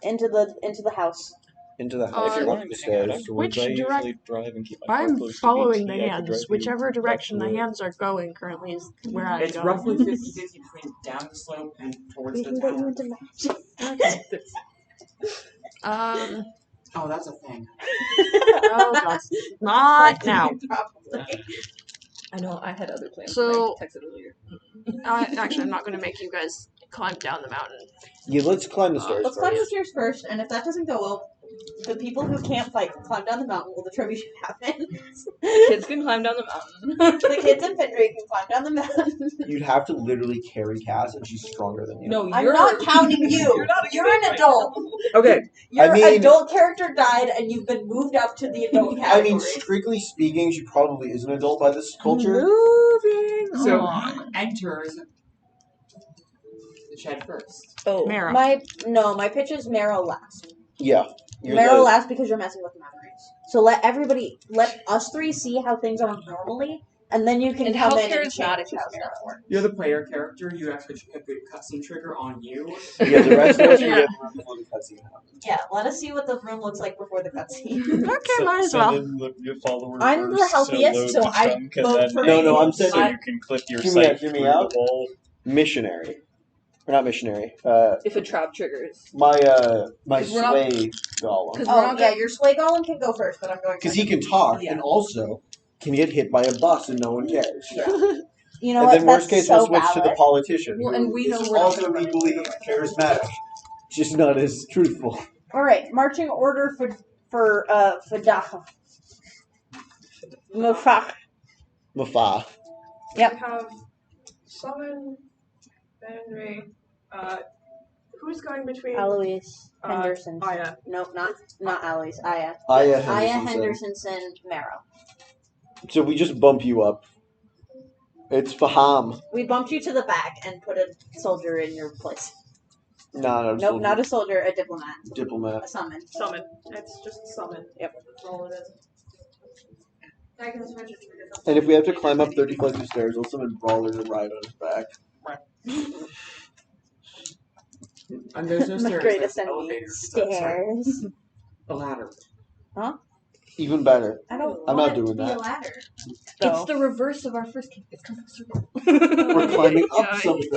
into the house. Into the house. If you're Uh, wanting to hang out Upstairs. afterwards, Which I direct- usually drive and keep my car I'm close to following BT. the I could hands. drive you Whichever back direction to the it. hands are going currently is where I'm It's going. roughly 50-50 between down the slope and towards We the can get you tower. into magic. Okay. Oh, that's a thing. Oh god. Not now. Probably. I know I had other plans. So- when I texted earlier. Actually, I'm not going to make you guys climb down the mountain. Yeah, let's climb the stairs Let's first. climb the stairs first, and if that doesn't go well, the people who can't fight can climb down the mountain while the tribute happens. Kids can climb down the mountain. The kids in Findray can climb down the mountain. You'd have to literally carry Cass, and she's stronger than you. No, I'm you're not counting you. You're an adult. Okay, Your I mean- adult character died, and you've been moved up to the adult I category. mean, strictly speaking, she probably is an adult by this culture. Moving so on. who enters the shed first? Oh, Marrow. My pitch is Marrow last. Yeah. You're Marrow the- last because you're messing with memories. So let us three see how things are normally, and then you can And come how in and charismatic change is how stuff works. You're the player character. You actually hit the cutscene trigger on you. Yeah, the rest of us we Yeah. get the room before the cutscene happens. Yeah, let us see what the room looks like before the cutscene. Okay, might as Send well. in your follower I'm the first, healthiest, load so the I chunk, and vote then for No, maybe I'm so sending- you can clip your Hear me out, sight hear me through out. the wall. Missionary. Or not missionary. if a trap triggers. My 'Cause we're not- sway golem. Because Oh, yeah, your sway golem can go first, but I'm going Because first. he can talk, Yeah. and also can get hit by a bus and no one cares. You know And what? then worst That's case, we'll so switch to the valid. politician, Well, who and we know is we're not also gonna run equally into charismatic, just not as truthful. All right, marching order for Fadaha. Mufak. Mafa. Yep. We have Summon, Henry, who's going between Eloise Henderson. Aya. Nope, not Eloise. Aya. Aya Aya Henderson. Henderson Marrow. So we just bump you up. It's Faham. We bumped you to the back and put a soldier in your place. No, Nope, not a soldier, a diplomat. diplomat. A summon. Summon. It's just summon. Yep. That's all it is. I can switch it to And if we have to climb up 30 flights of stairs, we'll summon Brawler to ride on his back. And there's no My stairs. greatest There's enemy. elevators. Stairs. A ladder. Even better. I don't I'm want not it doing to be that. a ladder. It's the reverse of our first game. It's come full circle. We're climbing up Yeah. something.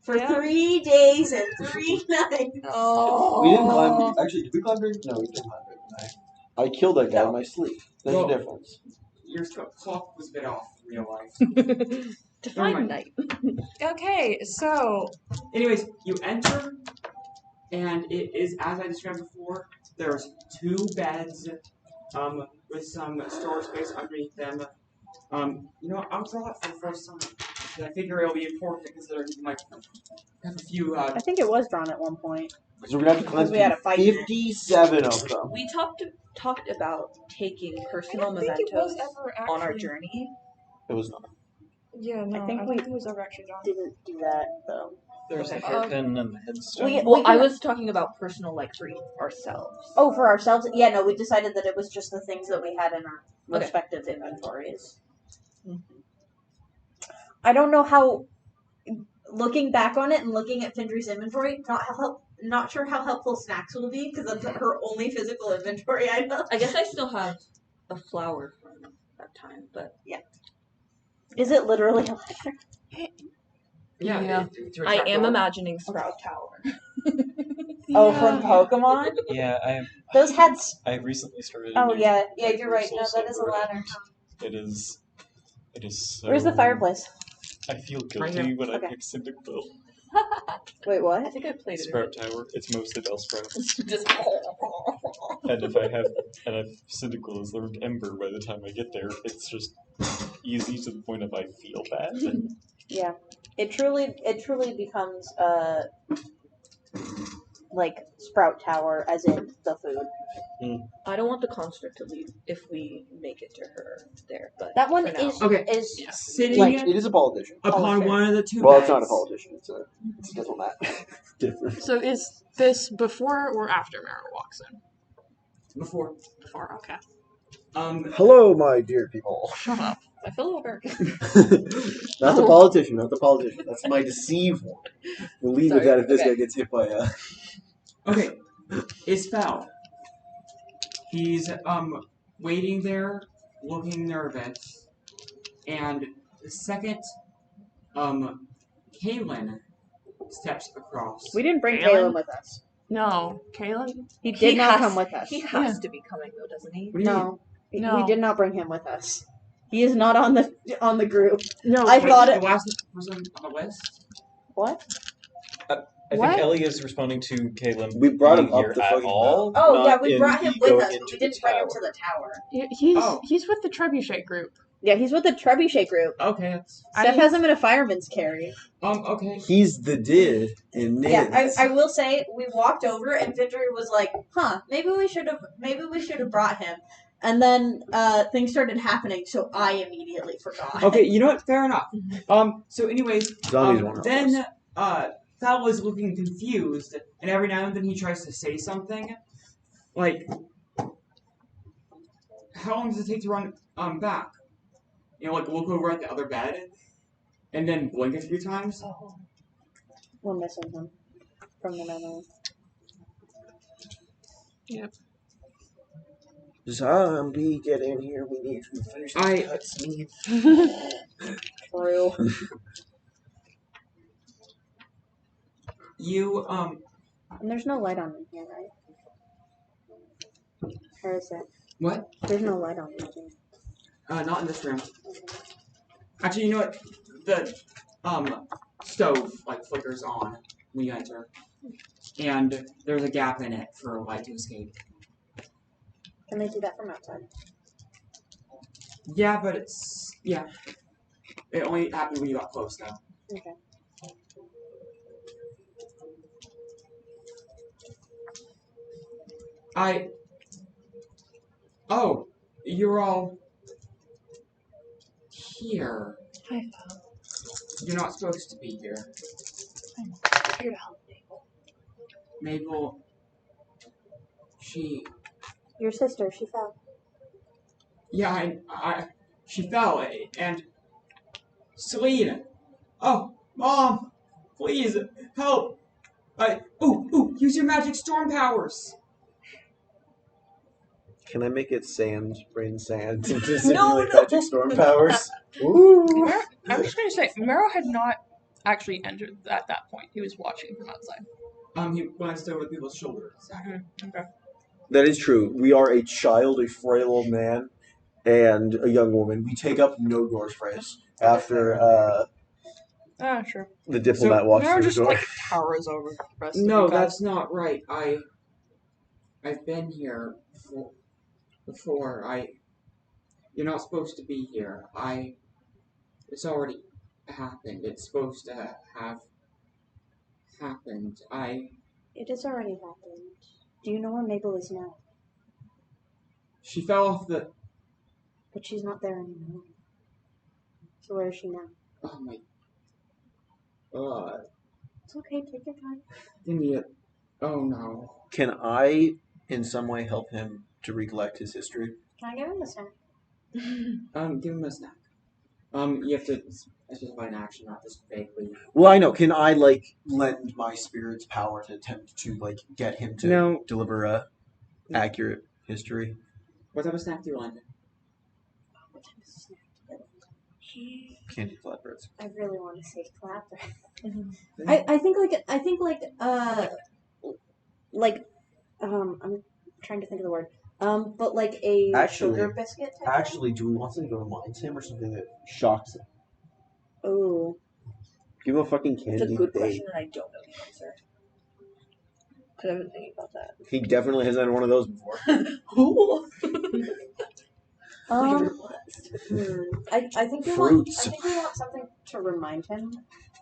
For 3 days and 3 nights. Oh. We didn't climb. Actually, did we climb during? No, we didn't climb during the night. I killed that guy in my sleep. There's Well- a difference. Your clock was a bit off in real life. Define night. Okay, so Anyways, you enter, and it is as I described before. There's 2 beds, with some storage space underneath them. You know what? I'll draw it for the first time. Because I figure it'll be important considering you might have a few. I think it was drawn at one point. So we're gonna have to climb Because we had a fight in it. 57 of them. We talked about taking personal I don't think it was mementos ever on our actually- journey. It was not. Yeah, no, I think we it was ever actually done. didn't do that though. There's a Okay. hairpin and the headstone. Well, I can- was talking about personal, like, for ourselves. Oh, for ourselves? Yeah, no, we decided that it was just the things that we had in our Okay. respective inventories. I don't know how. Looking back on it and looking at Findry's inventory, not sure how helpful snacks will be because that's her only physical inventory item. I guess I still have a flower from that time, but Is it literally a letter? Yeah. Yeah. It's a I am trapdoor. imagining Sprout Tower. Oh, from Pokemon? Yeah, Those had. I recently started. Oh using yeah, like you're right. No, Soul that is a Silver. ladder. It is so. Where's the fireplace? I feel Right guilty here. when I Okay. pick Cyndaquil. Wait, I what? think I played it. Sprout Tower. It's mostly Bellsprout. Just And if I have Cyndaquil as the Ember by the time I get there, it's just easy to the point of I feel bad. Yeah, it truly becomes like Sprout Tower, as in the food. I don't want the construct to leave if we make it to her there, but That one for now. is Okay. is Sitting Like, It is a politician. upon sure. one of the 2 Well, beds. it's not a politician. It's a diplomat. Different. So is this before or after Mara walks in? Before. Before, okay. Hello, my dear people. Shut up. My fellow American. Not the politician. Not the politician. That's my deceive one. We'll leave with Sorry, that if this okay. guy gets hit by a. Okay, Isfel. He's waiting there, looking nervous, and the second Kaylin steps across. we didn't bring Kaylin? Kaylin with us. No, Kaylin? He did not has- come with us. He has to be coming though, doesn't he? What do you mean? No, No. we did not bring him with us. He is not on the group. No, I Wait, thought the it. last person on the list. What? I What? think Ellie is responding to Kaylin. We brought him being up here the at fucking all. Oh not yeah, we in brought him the with going us, but into we the didn't bring him tower. to the tower. He's with the Trebuchet group. Yeah, he's with the Trebuchet group. Okay, that's Steph has him in a fireman's carry. okay. He's the did in Yeah, Nids. I will say we walked over and Vindry was like, "Huh, maybe we should have brought him." And then things started happening, so I immediately forgot. Okay, you know what? Fair enough. So anyways, Zombies won't help us. then Thal is looking confused, and every now and then he tries to say something, like, "How long does it take to run back?" You know, like look over at the other bed, and then blink a few times. We're missing him from the memory. Zombie, get in here. We need to finish this I- cutscene. True. You And there's no light on in here, right? Or is it? what? There's no light on in here. Not in this room. Actually, you know what? The stove flickers on when you enter, and there's a gap in it for light to escape. Can they do that from outside? Yeah, but it only happened when you got close, though. Okay. Oh, you're all here. Hi. You're not supposed to be here. I'm here to help Mabel. Mabel, Your sister, she fell. yeah, she fell, and Celine. Oh, Mom, please, help. Use your magic storm powers. Can I make it sand, rain sand, to simulate magic storm powers? Ooh! I'm just going to say, Mero had not actually entered at that point. He was watching from outside. He glanced over people's shoulders. Okay. That is true. We are a child, a frail old man, and a young woman. We take up no door's phrase after Sure. the diplomat walks Mero through just the door. towers over the rest No, of the that's not right. I've been here before. You're not supposed to be here. It's already happened. It's supposed to have happened. It has already happened. Do you know where Mabel is now? She fell off the... But she's not there anymore. So where is she now? Oh my God. It's okay, take your time. Give me a... Oh no. Can I, in some way, help him to recollect his history? Can I give him a snack? Give him a snack. You have to specify an action, not just vaguely. Well, I know. Can I, lend my spirit's power to attempt to, get him to deliver a accurate history? What type of snack do you want? What type of snack? Candy flatbreads. I really want to say flatbread. I think I'm trying to think of the word. But like a sugar biscuit type Actually, do we want something that reminds him or something that shocks him? Oh. Give him a fucking candy. It's a good question, and I don't know the answer. Because I've been thinking about that. He definitely has had one of those before. Who? I think we want something to remind him,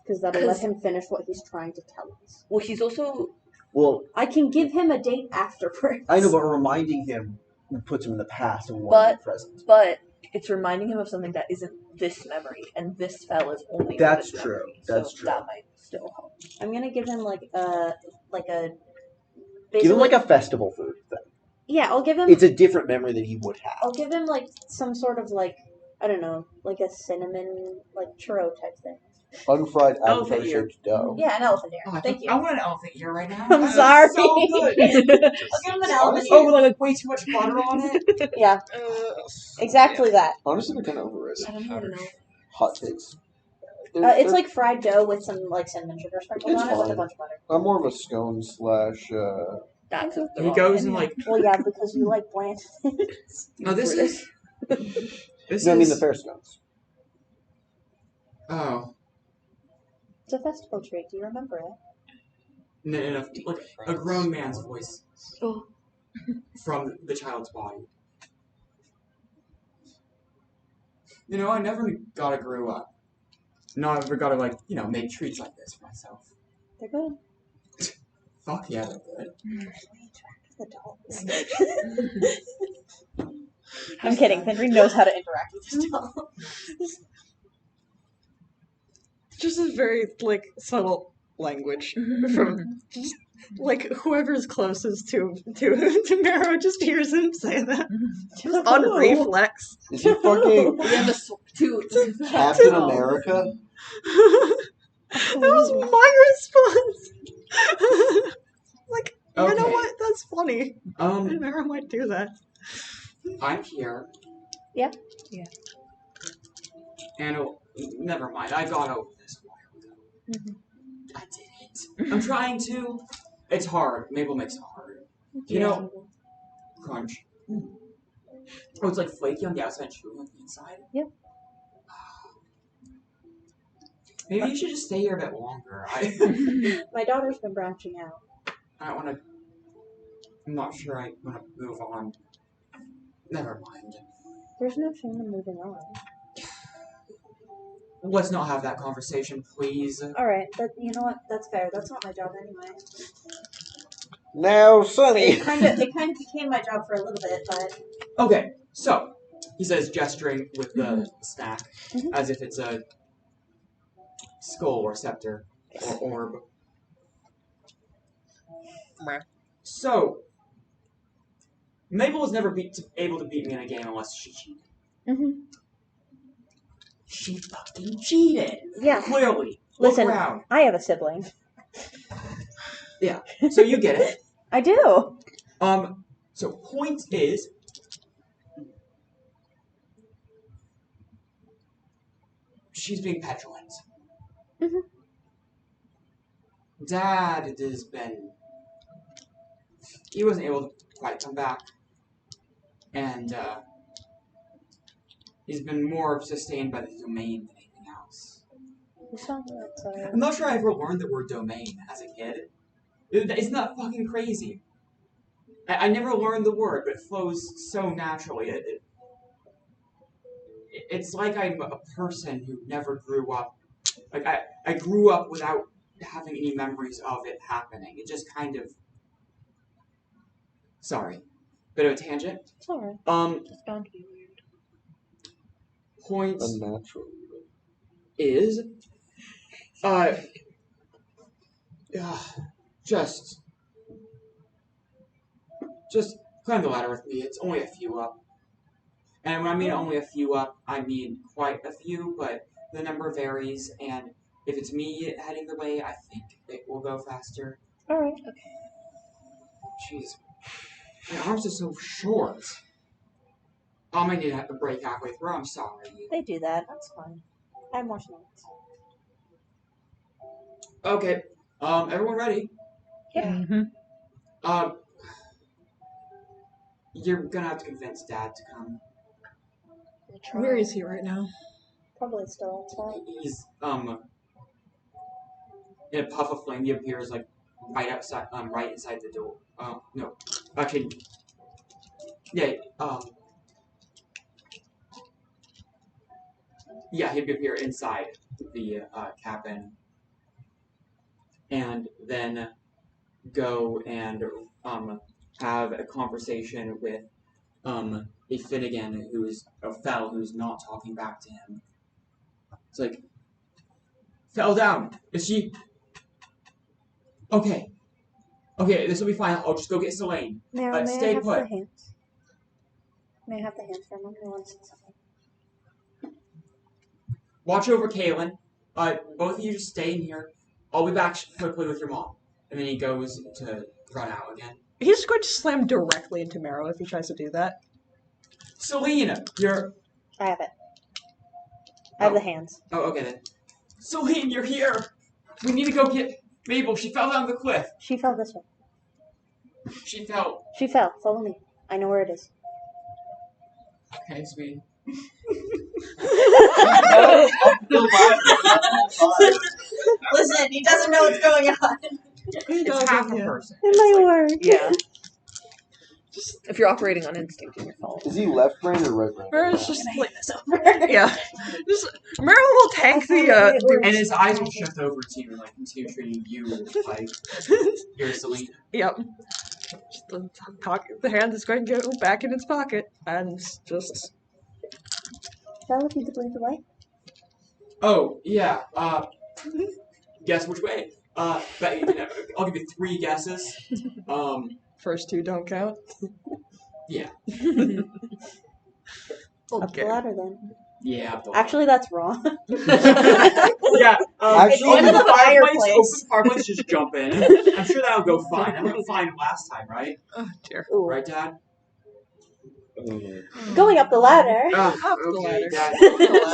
because that'll let him finish what he's trying to tell us. Well, he's also... Well, I can give him a date afterwards. I know, but reminding him puts him in the past and one in the present. But it's reminding him of something that isn't this memory, and this spell is only That's this true. memory, That's so true. that might still help. I'm gonna give him Give him like a festival food thing. Yeah, I'll give him. It's a different memory that he would have. I'll give him like some sort of I don't know, like a cinnamon churro type thing. Unfried Elephant avocado-shaped dough. Yeah, an elephant ear. Oh, Thank you. I want an elephant ear right now. I'm That is sorry. So good. I'll give him an elephant ear. Oh, with like way too much butter on it. Yeah, exactly that. Honestly, they're kind of overrated. I don't even know. Hot takes. It's like fried dough with some cinnamon sugar sprinkled It's on it with a fine. bunch of butter. I'm more of a scone slash. That's the He wrong goes one. and Well, yeah, because you like bland things. Oh, this is. This No, I mean is. the fair scones. Oh. It's a festival treat. Do you remember it? No, like a grown man's voice Oh. from the child's body. You know, I never gotta grow up. No, I never gotta make treats like this for myself. They're good. Fuck yeah, they're good. Adults. I'm kidding. Henry knows how to interact with adults. Just a very subtle language from just whoever's closest to Mero just hears him say that just on reflex. Is he fucking We have two. Captain America? That was my response. You know Okay. what? That's funny. Mero might do that. I'm here. Yeah. Yeah. And never mind, I got over this a while ago. I did it. I'm trying to. It's hard. Mabel makes it hard. You know, crunch. Oh, it's like flaky on the outside, chewy on the inside? Yep. Maybe you should just stay here a bit longer. My daughter's been branching out. I don't want to... I'm not sure I want to move on. Never mind. There's no shame in moving on. Let's not have that conversation, please. Alright, you know what? That's fair. That's not my job anyway. Now, Sonny. It kind of became my job for a little bit, but... Okay, so, he says, gesturing with the snack, as if it's a skull or scepter or orb. So, Mabel was never able to beat me in a game unless she cheated. She fucking cheated. Yeah. Clearly. Listen, Look around. I have a sibling. Yeah. So you get it. I do. So point is, she's being petulant. Dad has been... He wasn't able to quite come back. And, he's been more sustained by the domain than anything else. I'm not sure I ever learned the word domain as a kid. Isn't that fucking crazy? I never learned the word, but it flows so naturally. It's like I'm a person who never grew up. Like, I grew up without having any memories of it happening. It just kind of... Sorry. Bit of a tangent. It's alright. It's bound to be weird. Point Unnatural. is... Just climb the ladder with me. It's only a few up. And when I mean only a few up, I mean quite a few, but the number varies, and if it's me heading the way, I think it will go faster. Alright. Jeez. My arms are so short. I might need to have to break halfway through, I'm sorry. They do that. That's fine. I have more notes. Okay. Everyone ready? Yeah. You're gonna have to convince Dad to come. Where is he right now? Probably still outside. He's, in a puff of flame, he appears, like, right outside, right inside the door. No. Actually, yeah, yeah, he'd appear inside the, cabin. And then go and, have a conversation with, a Finnegan who's a Fell who's not talking back to him. It's like, fell down. Is she? Okay. Okay, this will be fine. I'll just go get Selene. May I Stay have put. the hands? May I have the hands for a moment? I want to say something. Watch over Kaylin. Both of you just stay in here. I'll be back quickly with your mom. And then he goes to run out again. He's just going to slam directly into Marrow if he tries to do that. Selene, you're... I have it. I have the hands. Oh, okay then. Selene, you're here. We need to go get Mabel. She fell down the cliff. She fell this way. She fell. She fell. Follow me. I know where it is. Okay, sweetie. Listen, he doesn't know what's going on. It's half a person. It might work. Yeah. If you're operating on instinct, you're following. Is he left brain or right brain? Marrow's just like, yeah. Just Marrow will tank the And his eyes will shift over to you and like continue treating you like you're Selene. Yep. Just the hand is going to go back in its pocket and just. Shall I look you to blink away? Oh yeah. Guess which way? But I'll give you 3 guesses. First 2 don't count. Yeah. Up the ladder then. Yeah. Actually, that's wrong. Yeah. Actually, into the fireplace. Open fireplace, just jump in. I'm sure that'll go fine. I went fine last time, right? Oh dear. Ooh. Right, Dad? Going up the ladder. Up the Okay, ladder. Dad.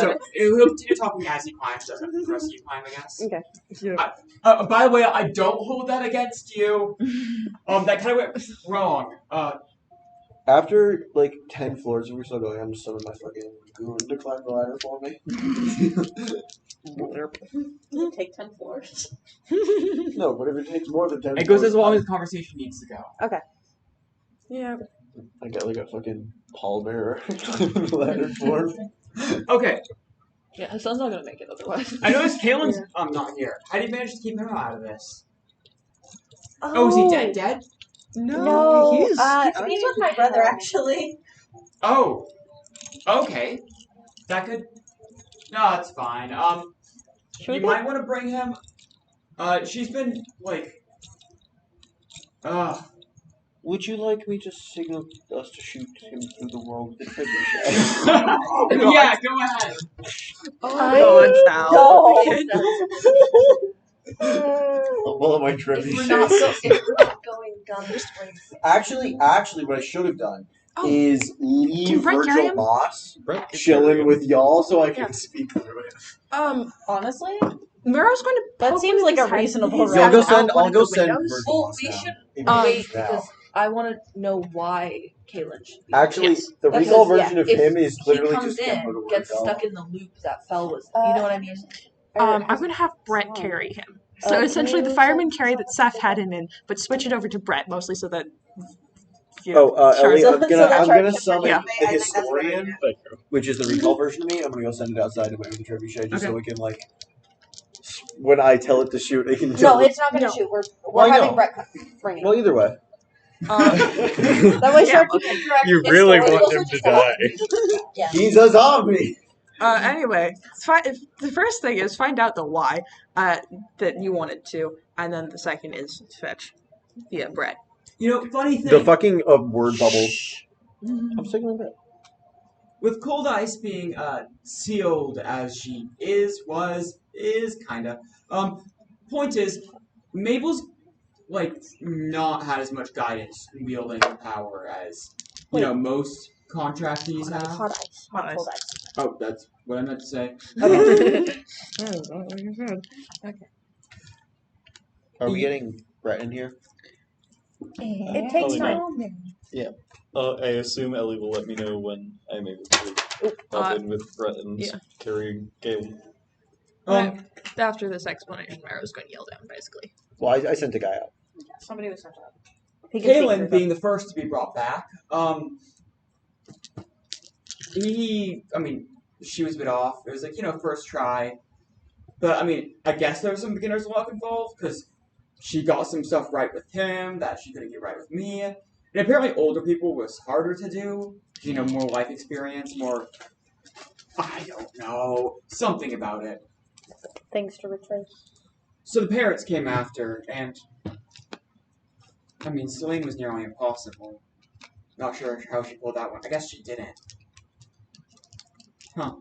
So he'll continue talking as he climbs. Doesn't have to press you climb, I guess. Okay. Yeah. By the way, I don't hold that against you. That kind of went wrong. After like 10 floors, if we're still going, I'm just summoning my fucking goon to climb the ladder for me. Does it take 10 floors? No, but if it takes more than 10 It goes floors, as long as the conversation needs to go. Yeah. I got like a fucking pallbearer climbing the ladder for me. Okay, Yeah, his son's not gonna make it otherwise. I noticed Kalen's not here. How do you manage to keep him out of this? Oh, is he dead? Dead? No, he's he's with my brother actually. Oh, okay. That could. No, that's fine. You might want to bring him. She's been like. Would you like me to signal us to shoot him through the wall with the trebuchet? Yeah, go ahead. I'll pull out my If we're trebuchet. not going gun straight. Actually, what I should have done is leave Can Brett carry Virgil him? Moss Brett could chilling carry with y'all so I can Yeah. speak through it. Honestly, Miro's going to. that seems like a reasonable His Yeah, head I'll go out send. one I'll of go the send windows. Virgil Well, Moss we now. should Even wait now. because I want to know why Kaylin should be. Actually, Yes. the Because, recall version of if him is he literally comes just in, Kempo to gets work stuck in the loop that Fell was. You know what I mean? I'm going to have Brett carry him. So essentially, the fireman carry that Seth had him in, but switch it over to Brett, mostly so that. You know, Ellie, So- I'm so gonna that Charlie can summon Yeah. the I think that's what I historian, which is the recall version of me. I'm gonna go send it outside with the trebuchet just so we can like. When I tell it to shoot, it can. No, it's not gonna No. shoot. We're Well, I having know. Brett bring it. Well, either way. That way, Yeah. Sharky can direct You the really story. want him to die. Yeah. He's a zombie. Anyway, the first thing is find out the why that you wanted to, and then the second is fetch Brett. You know, funny thing. The fucking word bubbles. I'm signaling that. With Cold Ice being sealed as she is, kinda. Point is, Mabel's like not had as much guidance in wielding her power as most contractees have. Hot ice. Hot Not ice. cold ice. Oh, that's what I meant to say. Are we getting Brett in here? It takes Probably time. I assume Ellie will let me know when I'm able to hop in with Brett and carry Gale. After this explanation, Miro's going to yell down, basically. Well, I sent a guy out. Yeah, somebody was sent out. He can speak Kaylin through being the first to be brought back, she was a bit off. It was like, first try. But, I guess there was some beginner's luck involved, because she got some stuff right with him that she couldn't get right with me. And apparently older people was harder to do. More life experience, more... I don't know. Something about it. Things to retrace. So the parrots came after, and... Celine was nearly impossible. Not sure how she pulled that one. I guess she didn't. Huh.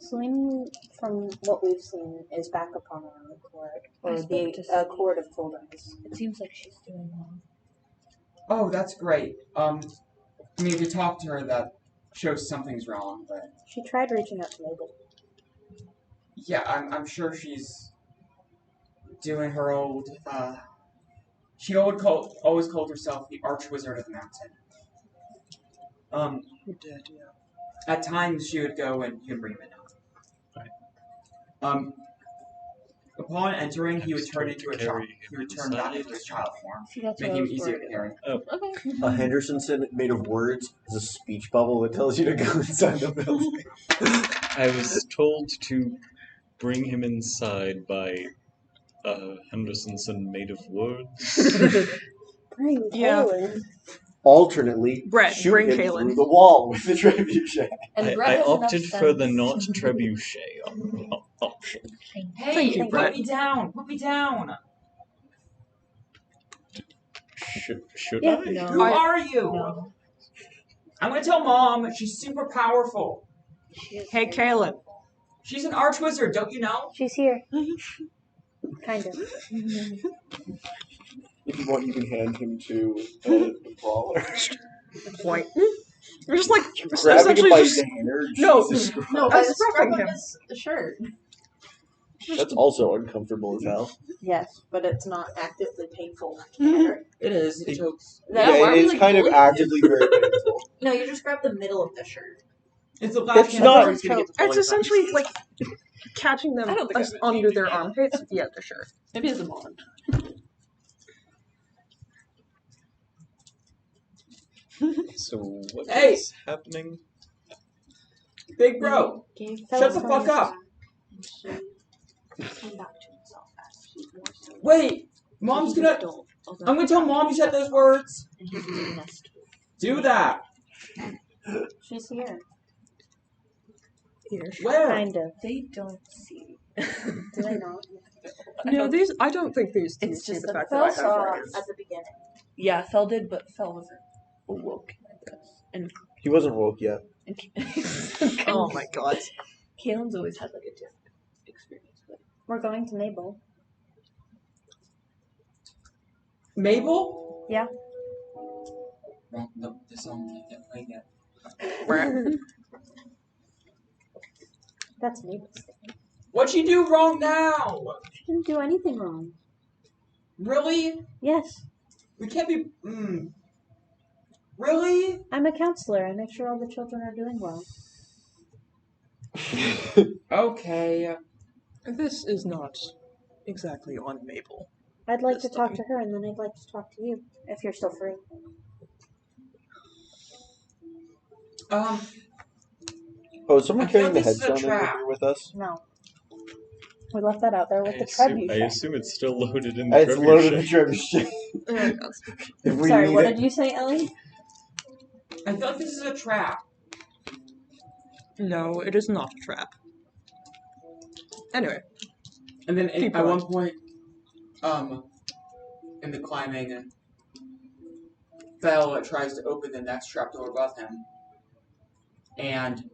Celine, from what we've seen, is back upon her own accord. I Or spoke the to Celine. Accord of Cold Ice. It seems like she's doing well. Oh, that's great. If you talk to her, that shows something's wrong, but... She tried reaching out to Mabel. Yeah, I'm sure she's doing her old, she always called herself the Archwizard of the Mountain. At times she would go and he would bring him in. Upon entering, he would turn into a child. He would turn back into his child form, See, that's making him what I was easier worried to carry. Okay. A Henderson made of words is a speech bubble that tells you to go inside the building. I was told to bring him inside by Henderson made of words. Bring Yeah. Kaylin. Alternately, Brett, shoot bring him Kaylin. through the wall with the trebuchet. And I Brett has opted enough for the sense. not trebuchet option. Hey, Thank you, put Brett. me down! Put me down! Should Yeah, I? No. Who are you? No. I'm gonna tell Mom she's super powerful. Hey, Kaylin. She's an Archwizard, don't you know? She's here. Kind of. If you want, you can hand him to the brawler. Point. We're just like Grabbing him essentially by just the hair. No. Jesus Christ. No, by the scruffing scruff of him. his shirt. That's also uncomfortable as hell. Yes, but it's not actively painful. It is. It chokes. That's Yeah, why it we, is like, kind of bullet- actively very painful. No, you just grab the middle of the shirt. It's the last It's chance not- everyone's gonna get to It's bully essentially like catching them I don't think under their armpits with the undershirt. Maybe it's a mon. So what is Hey! happening? Big bro, shut the fuck up. Wait, mom's gonna. I'm gonna tell mom you said those words. Do that. She's here. Here. Where? Kind of. They don't see. Do they not? No, these. I don't think these two It's see just the that fact that I Fell have saw wires. at the beginning. Yeah, Fel did, but Fel wasn't awoke, I guess. And He wasn't woke yet. Oh my god. Kaylin's always had like a different experience with it. We're going to Mabel. Mabel? Yeah. Wrong. No, this song can't get played yet. That's Mabel's thing. What'd she do wrong now? She didn't do anything wrong. Really? Yes. We can't be. Really? I'm a counselor. I make sure all the children are doing well. Okay. This is not exactly on Mabel. I'd like This to talk time. to her, and then I'd like to talk to you, if you're still free. Um. Oh, is someone I feel carrying like the this is a headstone in trap. here with us? No. We left that out there with I the assume, trebuchet. I assume it's still loaded in the It's loaded in the trebuchet. trebuchet. If we Sorry, need what it. did you say, Ellie? I feel like this is a trap. No, it is not a trap. Anyway, And then Keep at going. one point, in the climbing, Fel tries to open the next trapdoor above him, and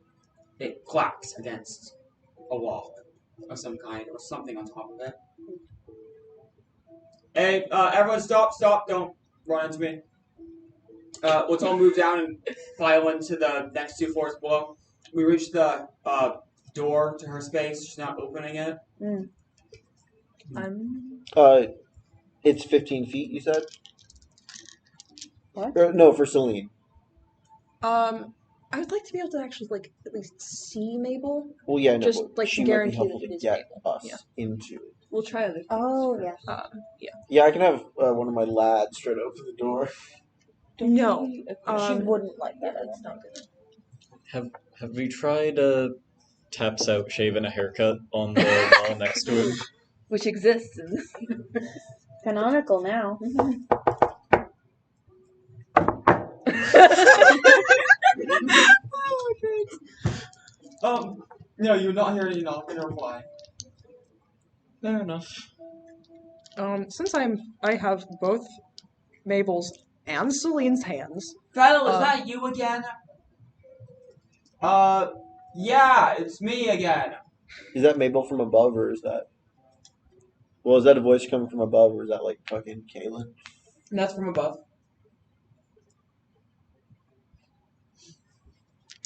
it clacks against a wall of some kind or something on top of it. Hey, everyone, stop! Don't run into me. Let's all move down and file into the next 2 floors below. We reached the door to her space. She's not opening it. It's 15 feet, you said? What? No, for Celine. I would like to be able to actually, like, at least see Mabel. Well, yeah, no, Just, but like, she to might be guarantee helpful that to it is get Mabel. us Yeah. into it. We'll try other things. Oh, yeah. Yeah, I can have one of my lads try to open the door. No. She Um, wouldn't like Yeah, that. that's not good. Have we tried taps out shaving a haircut on the wall next to him? Which exists in this universe. Canonical now. No, you're not hearing. You're not gonna reply. Fair enough. Since I have both Mabel's and Celine's hands. Fel, is that you again? Yeah, it's me again. Is that Mabel from above, or is that... Well, is that a voice coming from above, or is that, like, fucking Kaylin? And that's from above.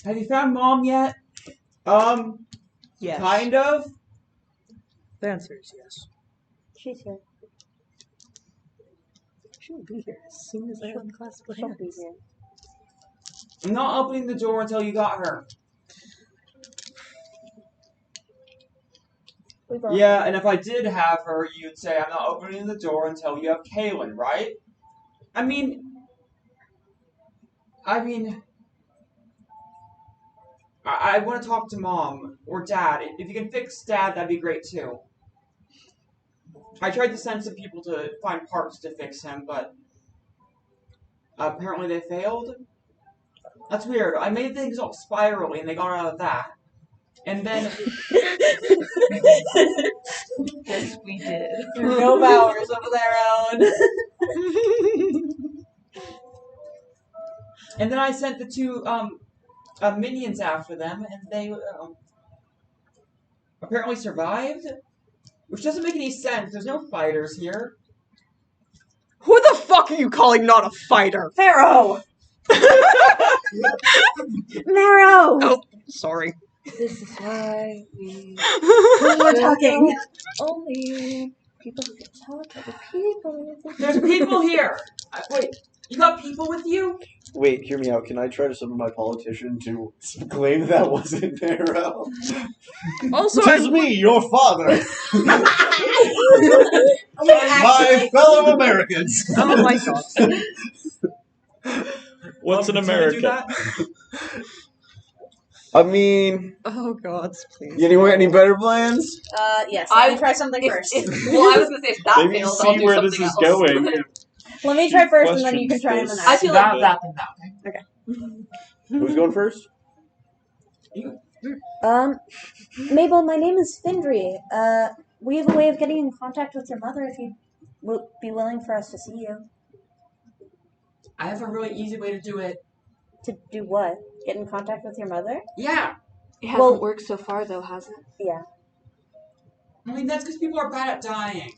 Have you found Mom yet? Yes. Kind of. The answer is yes. She's here. She'll be here as soon as I unclasp the She'll be hands. here. I'm not opening the door until you got her. We've already- Yeah, and if I did have her, you'd say I'm not opening the door until you have Kaylin, right? I mean, I want to talk to Mom or Dad. If you can fix Dad, that'd be great too. I tried to send some people to find parts to fix him, but apparently they failed. That's weird. I made things all spirally, and they got out of that. And then Yes, we did. No Bowers over there, Alan. and then I sent the 2 minions after them, and they apparently survived. Which doesn't make any sense. There's no fighters here. Who the fuck are you calling not a fighter? Pharaoh! Marrow! Oh, sorry. This is why we We're talking. only people who can talk to other people. There's people here. Wait, you got people with you? Wait, hear me out. Can I try to summon my politician to claim that wasn't Darrow? Also, Tis me, your father, my fellow Americans. oh my god. What's an Can I do American? that? I mean, Oh god, please. any better plans? Yes. Let me try something first. Well, I was gonna say if that Maybe fails, I'll see do where something this is else. going. Let me try first, and then you can try him. Questions And I I feel like That, okay. Who's going first? Mabel, my name is Findry. We have a way of getting in contact with your mother if you'd be willing for us to see you. I have a really easy way to do it. To do what? Get in contact with your mother? Yeah. it hasn't Well- worked so far, though, has it? Yeah. I mean, that's because people are bad at dying.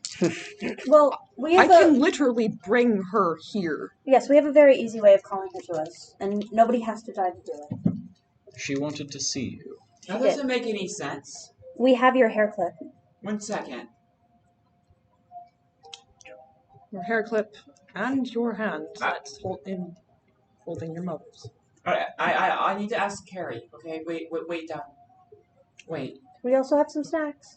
Well, we I have can literally bring her here. Yes, we have a very easy way of calling her to us, and nobody has to die to do it. She wanted to see you. That did. doesn't make any sense. We have your hair clip. 1 second. Your hair clip and your hand that's holding your mother's. I need to ask Carrie. Okay, wait down. Wait. We also have some snacks.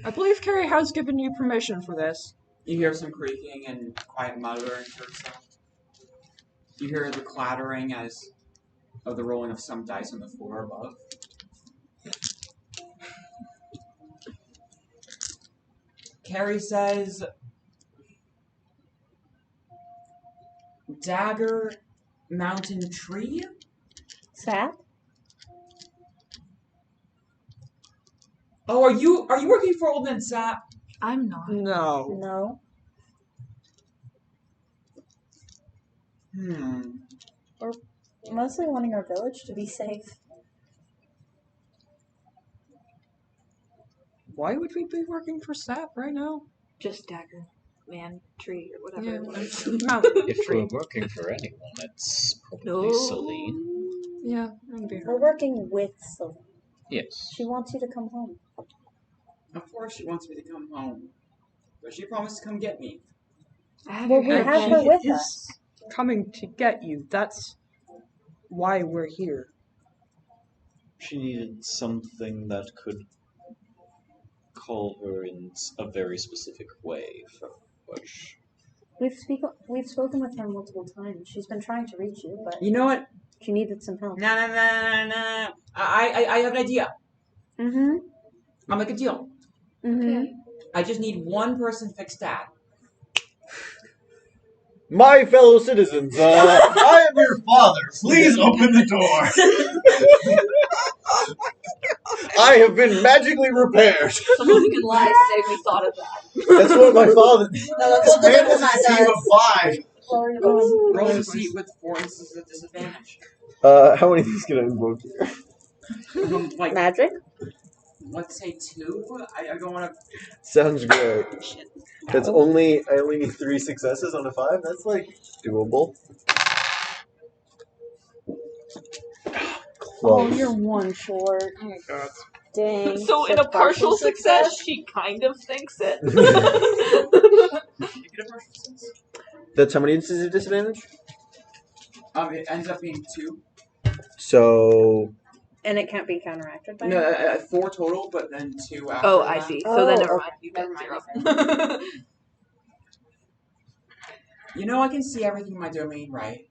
I believe Carrie has given you permission for this. You hear some creaking and quiet muttering to herself. You hear the clattering of the rolling of some dice on the floor above. Carrie says, Dagger Mountain Tree? Sap? Oh, are you working for Old Man Sap? I'm not. No. No. Mostly wanting our village to be safe. Why would we be working for SAP right now? Just Dagger Man Tree or whatever it was. Mountain If tree. we're working for anyone, it's probably No. Celine. Yeah, that would be We're her. working with Celine. Yes. She wants you to come home. Of course she wants me to come home. But she promised to come get me. Well, we And have she her with is us. coming to get you. That's why we're here. She needed something that could call her in a very specific way for which. We've spoken with her multiple times. She's been trying to reach you, but You know what? she needed some help. No. I have an idea. Mm-hmm. I'll make a deal. Mm-hmm. I just need one person to fix that. My fellow citizens, I am your father. Please open the door. I have been magically repaired. Someone who can lie say we thought of that. That's what my father. No, that's what the Man diplomat is a team of does. 5. Roll to see with 4 instances of disadvantage. How many of these can I invoke here? Like, Magic? let's say 2. I don't want to. Sounds great. I only need 3 successes on a 5. That's like doable. Oh, Close. you're one short. Oh god. Dang. So in a partial success, she kind of thinks it. That's how many instances of disadvantage? It ends up being 2. So And it can't be counteracted by No, 4 total, but then 2 after. Oh, I that. see. So then Oh, never okay. mind. You get Never 0. You know I can see everything in my domain, right?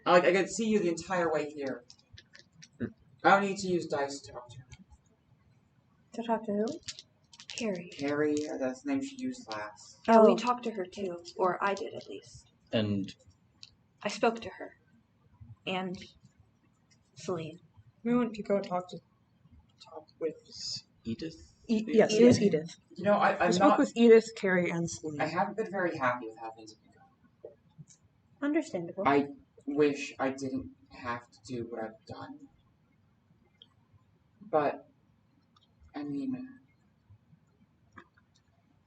I can see you the entire way here. I don't need to use dice to talk to her. To talk to who? Carrie. Carrie, that's the name she used last. Oh, we talked to her too, or I did at least. And I spoke to her. And Celine. We want to go talk with Edith? yes, it was Edith. You know, I I'm spoke not. with Edith, Carrie, and Celine. I haven't been very happy with how things have been going. Understandable. I wish I didn't have to do what I've done. But, I mean,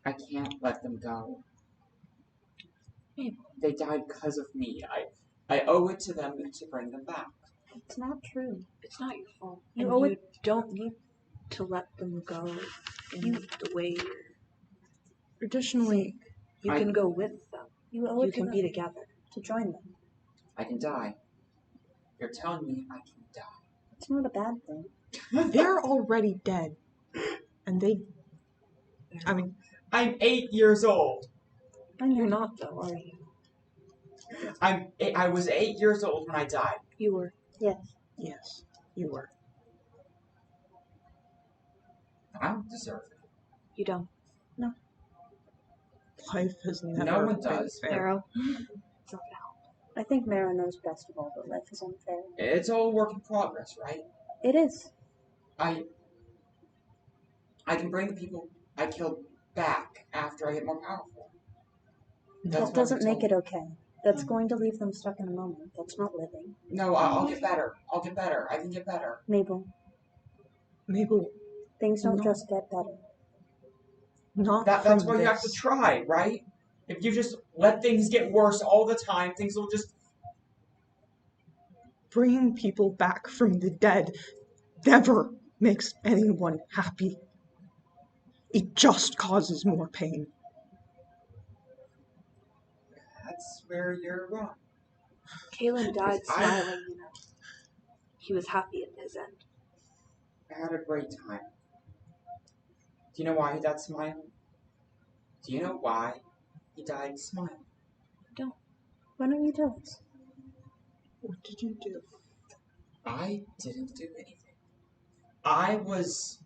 I can't let them go. They died because of me. I owe it to them to bring them back. It's not true. It's not your fault. You And owe you don't need to let them go in the way Traditionally, you I- can go with them. You owe You it to can them be together. to join them. I can die. You're telling me I can die. It's not a bad thing. they're already dead. And they... I mean, I'm 8 years old. I know. You're not, though, are you? I was 8 years old when I died. You were. Yes. yes, you were. I don't deserve it. You don't. Life has never No one been does. fair. Arrow. I think Mara knows best of all that life is unfair. It's all a work in progress, right? It is. I can bring the people I killed back after I get more powerful. That doesn't make it okay. That's going to leave them stuck in a moment. That's not living. No, I'll get better. I'll get better. I can get better. Mabel, Mabel, things don't No. just get better. not That's from why you have to this. try, right? If you just let things get worse all the time, things will just... Bringing people back from the dead never makes anyone happy. It just causes more pain. That's where you're wrong. Kalen died I- smiling, you know. He was happy at his end. I had a great time. Do you know why he died smiling? Do you know why he died smiling? Why don't you tell us? What did you do? I didn't do anything. I was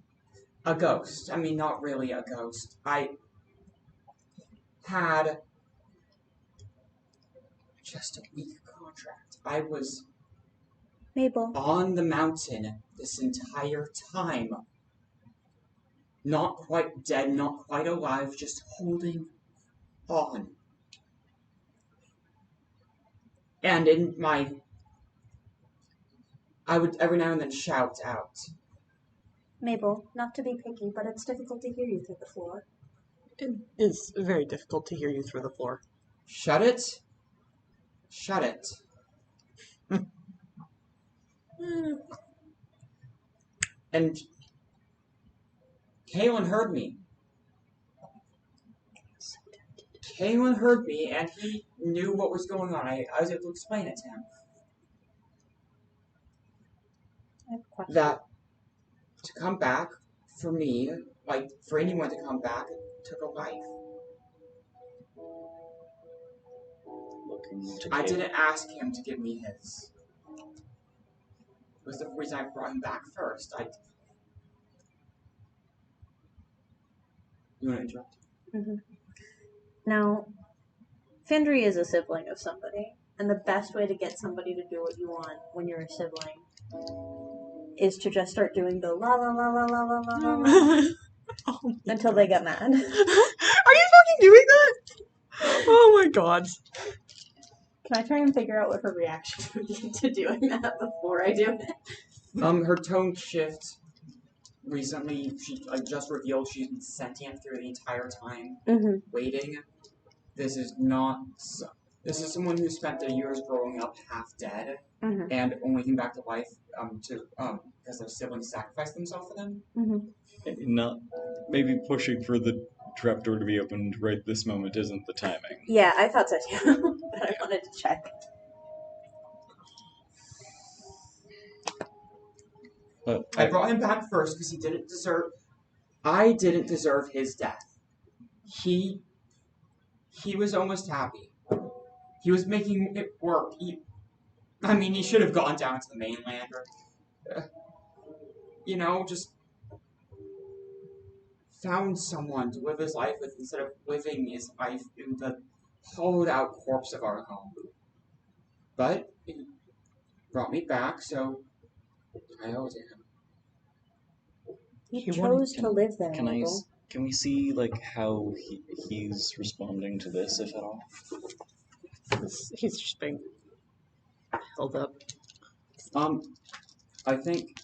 a ghost. I mean, not really a ghost. I had just a weak contract. I was Mabel, on the mountain this entire time. Not quite dead, not quite alive, just holding on. And in my... I would every now and then shout out. Mabel, not to be picky, but it's difficult to hear you through the floor. It is very difficult to hear you through the floor. Shut it. Shut it. And Kalen heard me. Kalen heard me, and he knew what was going on. I was able to explain it to him. I have a question. That to come back, for me, like for anyone to come back, it took a life. Looking to I Caleb. didn't ask him to give me his. It was the reason I brought him back first. You want to interrupt? Now, Findry is a sibling of somebody, and the best way to get somebody to do what you want when you're a sibling is to just start doing the la la la la la la la la la Oh, until they get mad. are you fucking doing that? Oh my god. Can I try and figure out what her reaction would be to doing that before I do it? Her tone shift. Recently, she just revealed she's been sentient through the entire time, waiting. This is not. This is someone who spent their years growing up half dead and only came back to life because their siblings sacrificed themselves for them. Not maybe pushing for the trapdoor to be opened right this moment isn't the timing. Yeah, I thought so too, but I wanted to check. But I brought him back first because he didn't deserve. I didn't deserve his death. He was almost happy. He was making it work. He should have gone down to the mainland, or just found someone to live his life with instead of living his life in the hollowed-out corpse of our home. But he brought me back, so I owe it to him. You He chose wanted to live there, Can Mabel. can we see like how he's responding to this, if at all? He's just being held up. I think,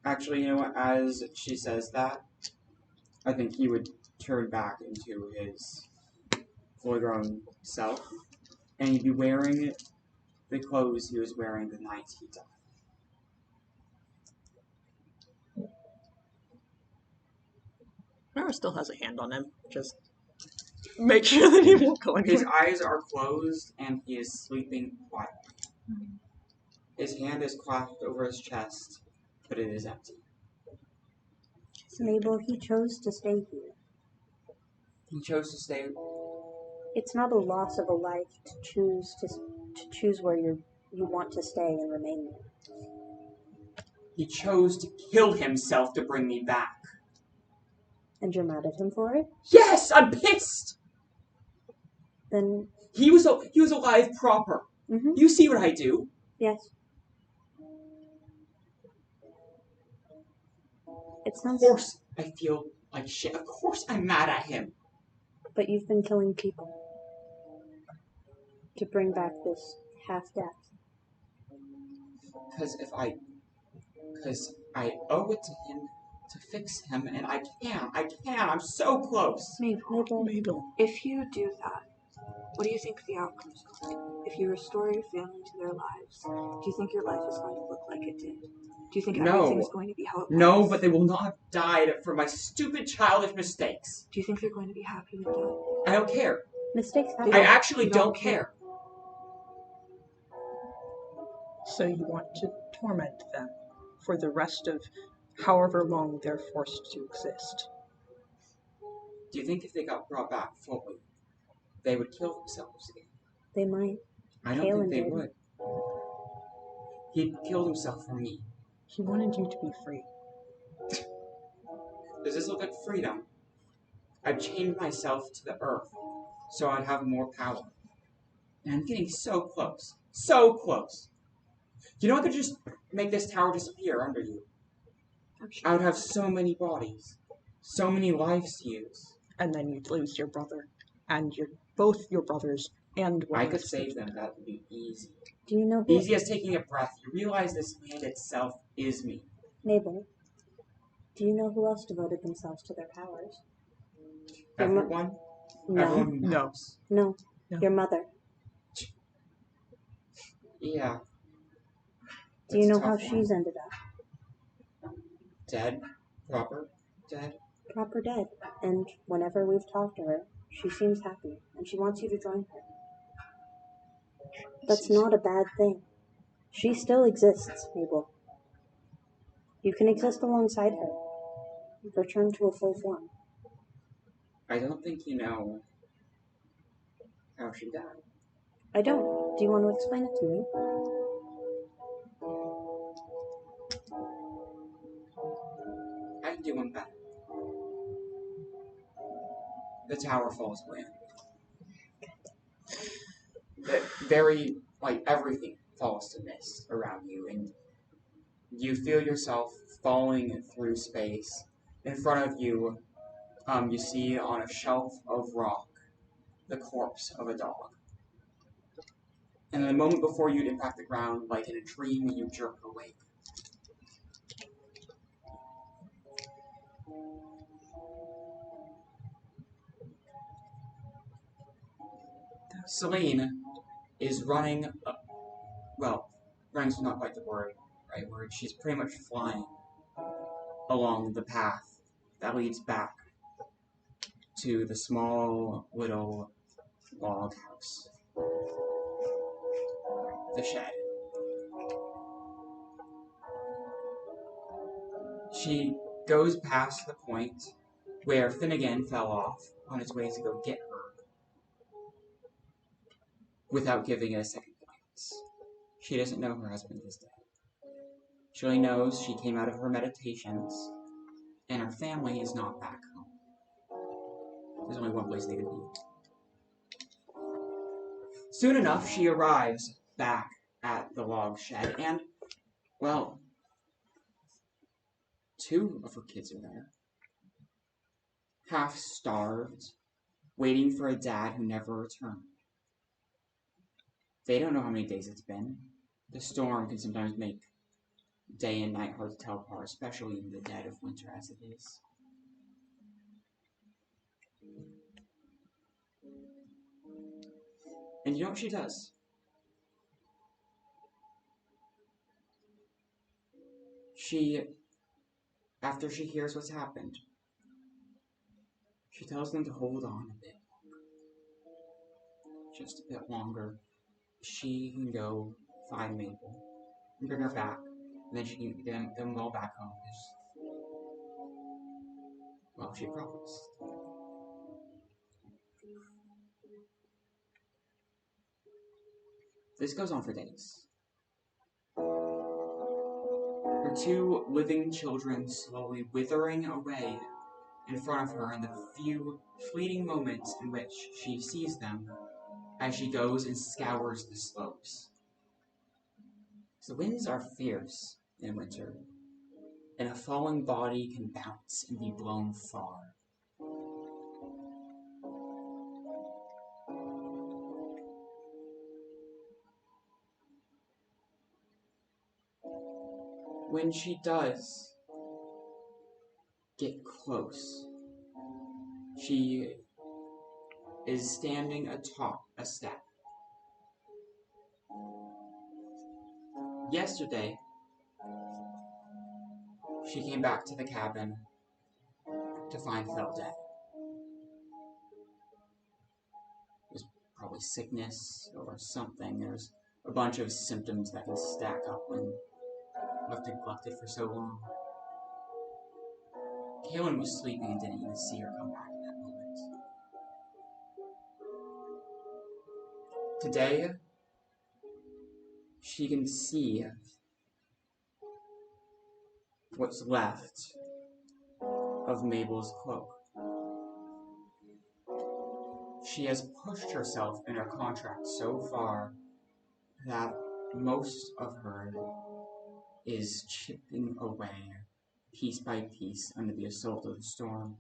actually, as she says that, I think he would turn back into his fully grown self, and he'd be wearing the clothes he was wearing the night he died. Pyre still has a hand on him. Just make sure that he won't go His anywhere. eyes are closed and he is sleeping quietly. His hand is clasped over his chest, but it is empty. Mabel, he chose to stay here. He chose to stay. It's not a loss of a life to choose where you want to stay and remain there. He chose to kill himself to bring me back. And you're mad at him for it? Yes, I'm pissed. Then He was alive proper. Mm-hmm. You see what I do? Yes. It Of sounds. course, I feel like shit. Of course, I'm mad at him. But you've been killing people to bring back this half-death. Because I owe it to him to fix him, and I can. I'm so close. Mabel. If you do that, what do you think the outcome's going to be? If you restore your family to their lives, do you think your life is going to look like it did? Do you think everything's going to be how it was? No, but they will not have died for my stupid childish mistakes. Do you think they're going to be happy with that? I don't care. Mistakes happen. I actually don't care. So you want to torment them for the rest of however long they're forced to exist. Do you think if they got brought back fully, they would kill themselves again? They might. I don't Kalen think they did. would. He killed himself for me. He wanted you to be free. Does this look like freedom? I've chained myself to the earth so I'd have more power. And I'm getting so close. So close. You know, I could just make this tower disappear under you. I would have so many bodies. So many lives to use. And then you'd lose your brother. And both your brothers and one I of could his save kids. them. That would be easy. Do you know who? Easy as taking a breath. You realize this land itself is me. Mabel. Do you know who else devoted themselves to their powers? Everyone? No. Everyone who No. knows. No. No. Your mother. Yeah. Do you That's know a how tough she's one. ended up? Dead? Proper? Dead? Proper dead. And whenever we've talked to her, she seems happy, and she wants you to join her. That's not a bad thing. She still exists, Mabel. You can exist alongside her. Return to a full form. I don't think you know how she died. I don't. Do you want to explain it to me? I can do one better. The tower falls away. Everything falls to mist around you, and you feel yourself falling through space. In front of you, you see on a shelf of rock the corpse of a dog. And in the moment before you'd impact the ground, like in a dream, you jerk awake. Celine is running, running's not quite the right word. She's pretty much flying along the path that leads back to the small little log house. The shed. She goes past the point where Finnegan fell off on his way to go get her without giving it a second glance. She doesn't know her husband is dead. She only knows she came out of her meditations and her family is not back home. There's only one place they could be. Soon enough, she arrives back at the log shed and, well, 2 of her kids are there. Half starved, waiting for a dad who never returned. They don't know how many days it's been. The storm can sometimes make day and night hard to tell apart, especially in the dead of winter as it is. And you know what she does? after she hears what's happened, she tells them to hold on a bit, just a bit longer. She can go find Mabel and bring her back, and then she can get them all back home. Well, she promised. This goes on for days. Her two living children slowly withering away in front of her in the few fleeting moments in which she sees them as she goes and scours the slopes. The winds are fierce in winter, and a falling body can bounce and be blown far. When she does get close, she is standing atop a step. Yesterday, she came back to the cabin to find Phil dead. It was probably sickness or something. There's a bunch of symptoms that can stack up when left neglected for so long. Kaylin was sleeping and didn't even see her come back in that moment. Today, she can see what's left of Mabel's cloak. She has pushed herself in her contract so far that most of her is chipping away piece by piece under the assault of the storm.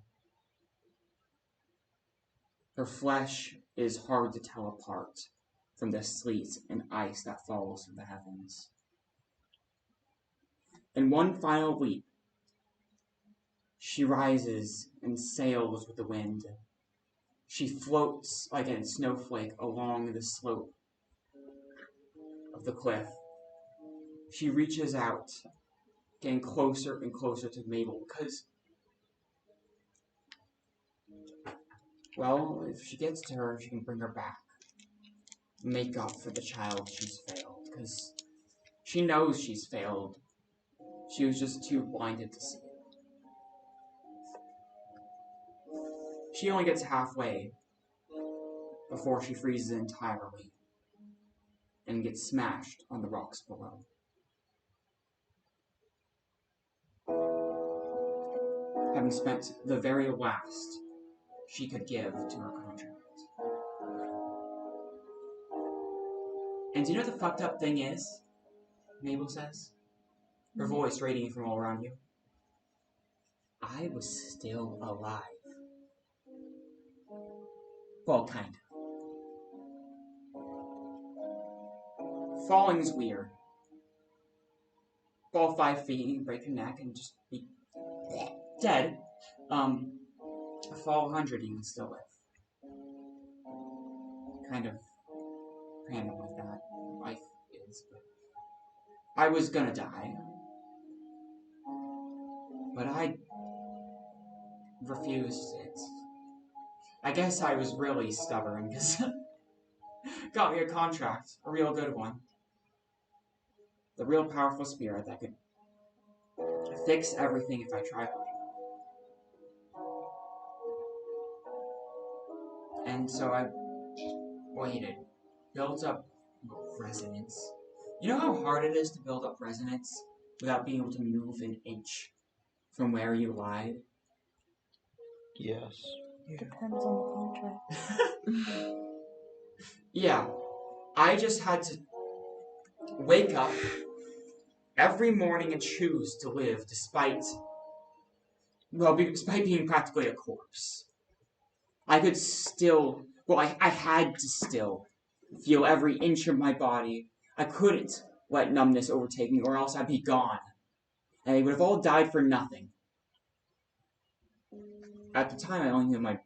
Her flesh is hard to tell apart from the sleet and ice that falls from the heavens. In one final leap, she rises and sails with the wind. She floats like a snowflake along the slope of the cliff. She reaches out, getting closer and closer to Mabel, because, well, if she gets to her, she can bring her back. Make up for the child she's failed, because she knows she's failed. She was just too blinded to see it. She only gets halfway before she freezes entirely and gets smashed on the rocks below. Having spent the very last she could give to her contract. And do you know what the fucked up thing is? Mabel says, her voice radiating from all around you. I was still alive. Well, kind of. Falling's weird. Fall 5 feet, break your neck, and just be dead. Fall 100, you can still live. Kind of random like that. Life is, but I was gonna die. But I refused it. I guess I was really stubborn, because got me a contract, a real good one. The real powerful spirit that could fix everything if I tried hard enough. And so I waited, built up resonance. You know how hard it is to build up resonance without being able to move an inch from where you lied? Yes. Depends on the contract. Yeah, I just had to wake up every morning and choose to live despite being practically a corpse. I could still, I had to still feel every inch of my body. I couldn't let numbness overtake me or else I'd be gone. And they would have all died for nothing. At the time, I only knew my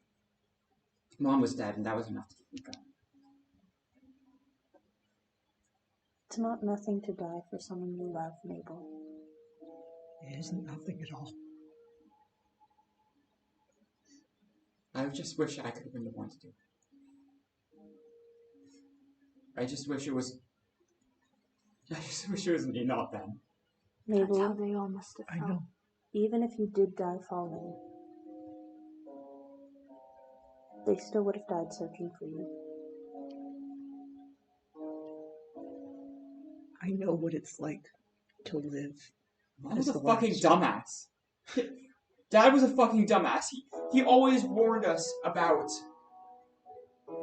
mom was dead, and that was enough to keep me going. It's not nothing to die for someone you love, Mabel. It isn't nothing at all. I just wish I could have been the one to do it. I just wish it was me, not them. Mabel, That's how they all must have I felt. know. even if you did die falling, they still would have died searching for you. I know what it's like to live. Mom was As a the fucking last. dumbass. Dad was a fucking dumbass. He always warned us about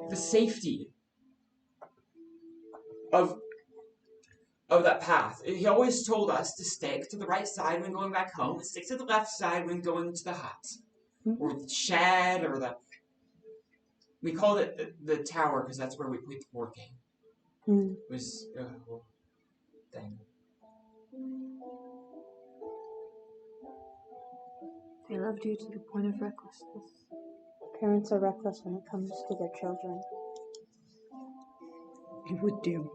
the safety of that path. He always told us to stick to the right side when going back home, and stick to the left side when going to the hut. Or the shed, or the... We called it the tower, because that's where we played the board game. It was a whole thing. They loved you to the point of recklessness. Parents are reckless when it comes to their children. He would do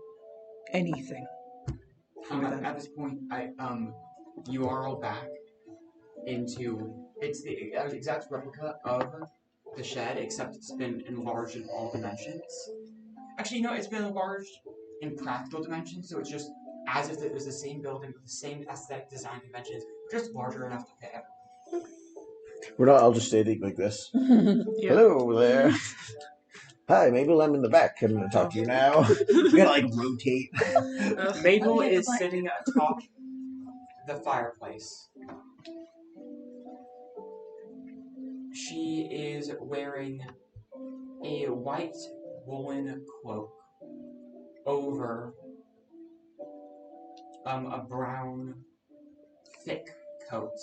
anything. At this point, you are all back into... It's the exact replica of the shed, except it's been enlarged in all dimensions. Actually, no, it's been enlarged in practical dimensions, so it's just as if it was the same building with the same aesthetic design conventions, just larger enough to fit everyone. I'll just say it like this. Yeah. Hello there. Hi, Mabel, I'm in the back. I'm going to talk to you now. We gotta, rotate. Mabel is sitting atop the fireplace. She is wearing a white woolen cloak over a brown thick coat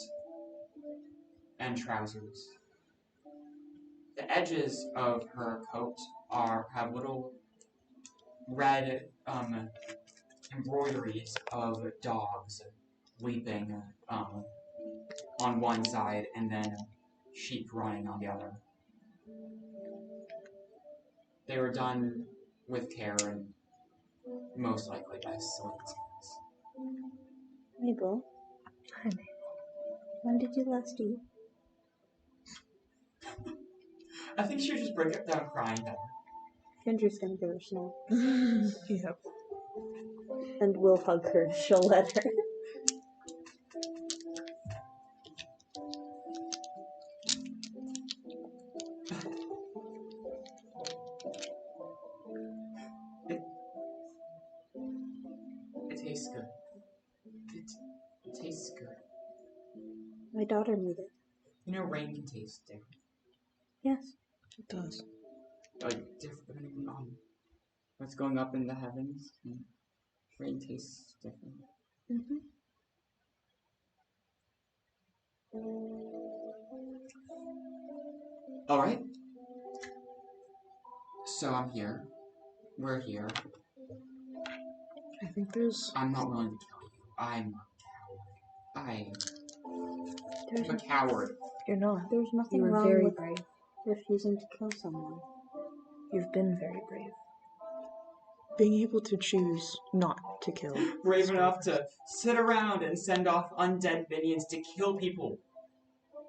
and trousers. The edges of her coat have little red embroideries of dogs leaping on one side and then sheep running on the other. They were done with care and most likely by slings. Mabel, when did you last eat? I think she would just break it down crying then. Kendra's gonna give her snack. Yep. And we'll hug her. She'll let her. It tastes good. It tastes good. My daughter made it. You know, rain can taste different. Yes. It does. Like, different depending on what's going up in the heavens. Rain tastes different. Mm-hmm. Alright. So I'm here. We're here. I think there's... I'm not willing to kill you. I'm a coward. I'm a coward. You're not. There's nothing You were wrong very with brave. refusing to kill someone. You've been very brave. being able to choose not to kill. Brave enough to sit around and send off undead minions to kill people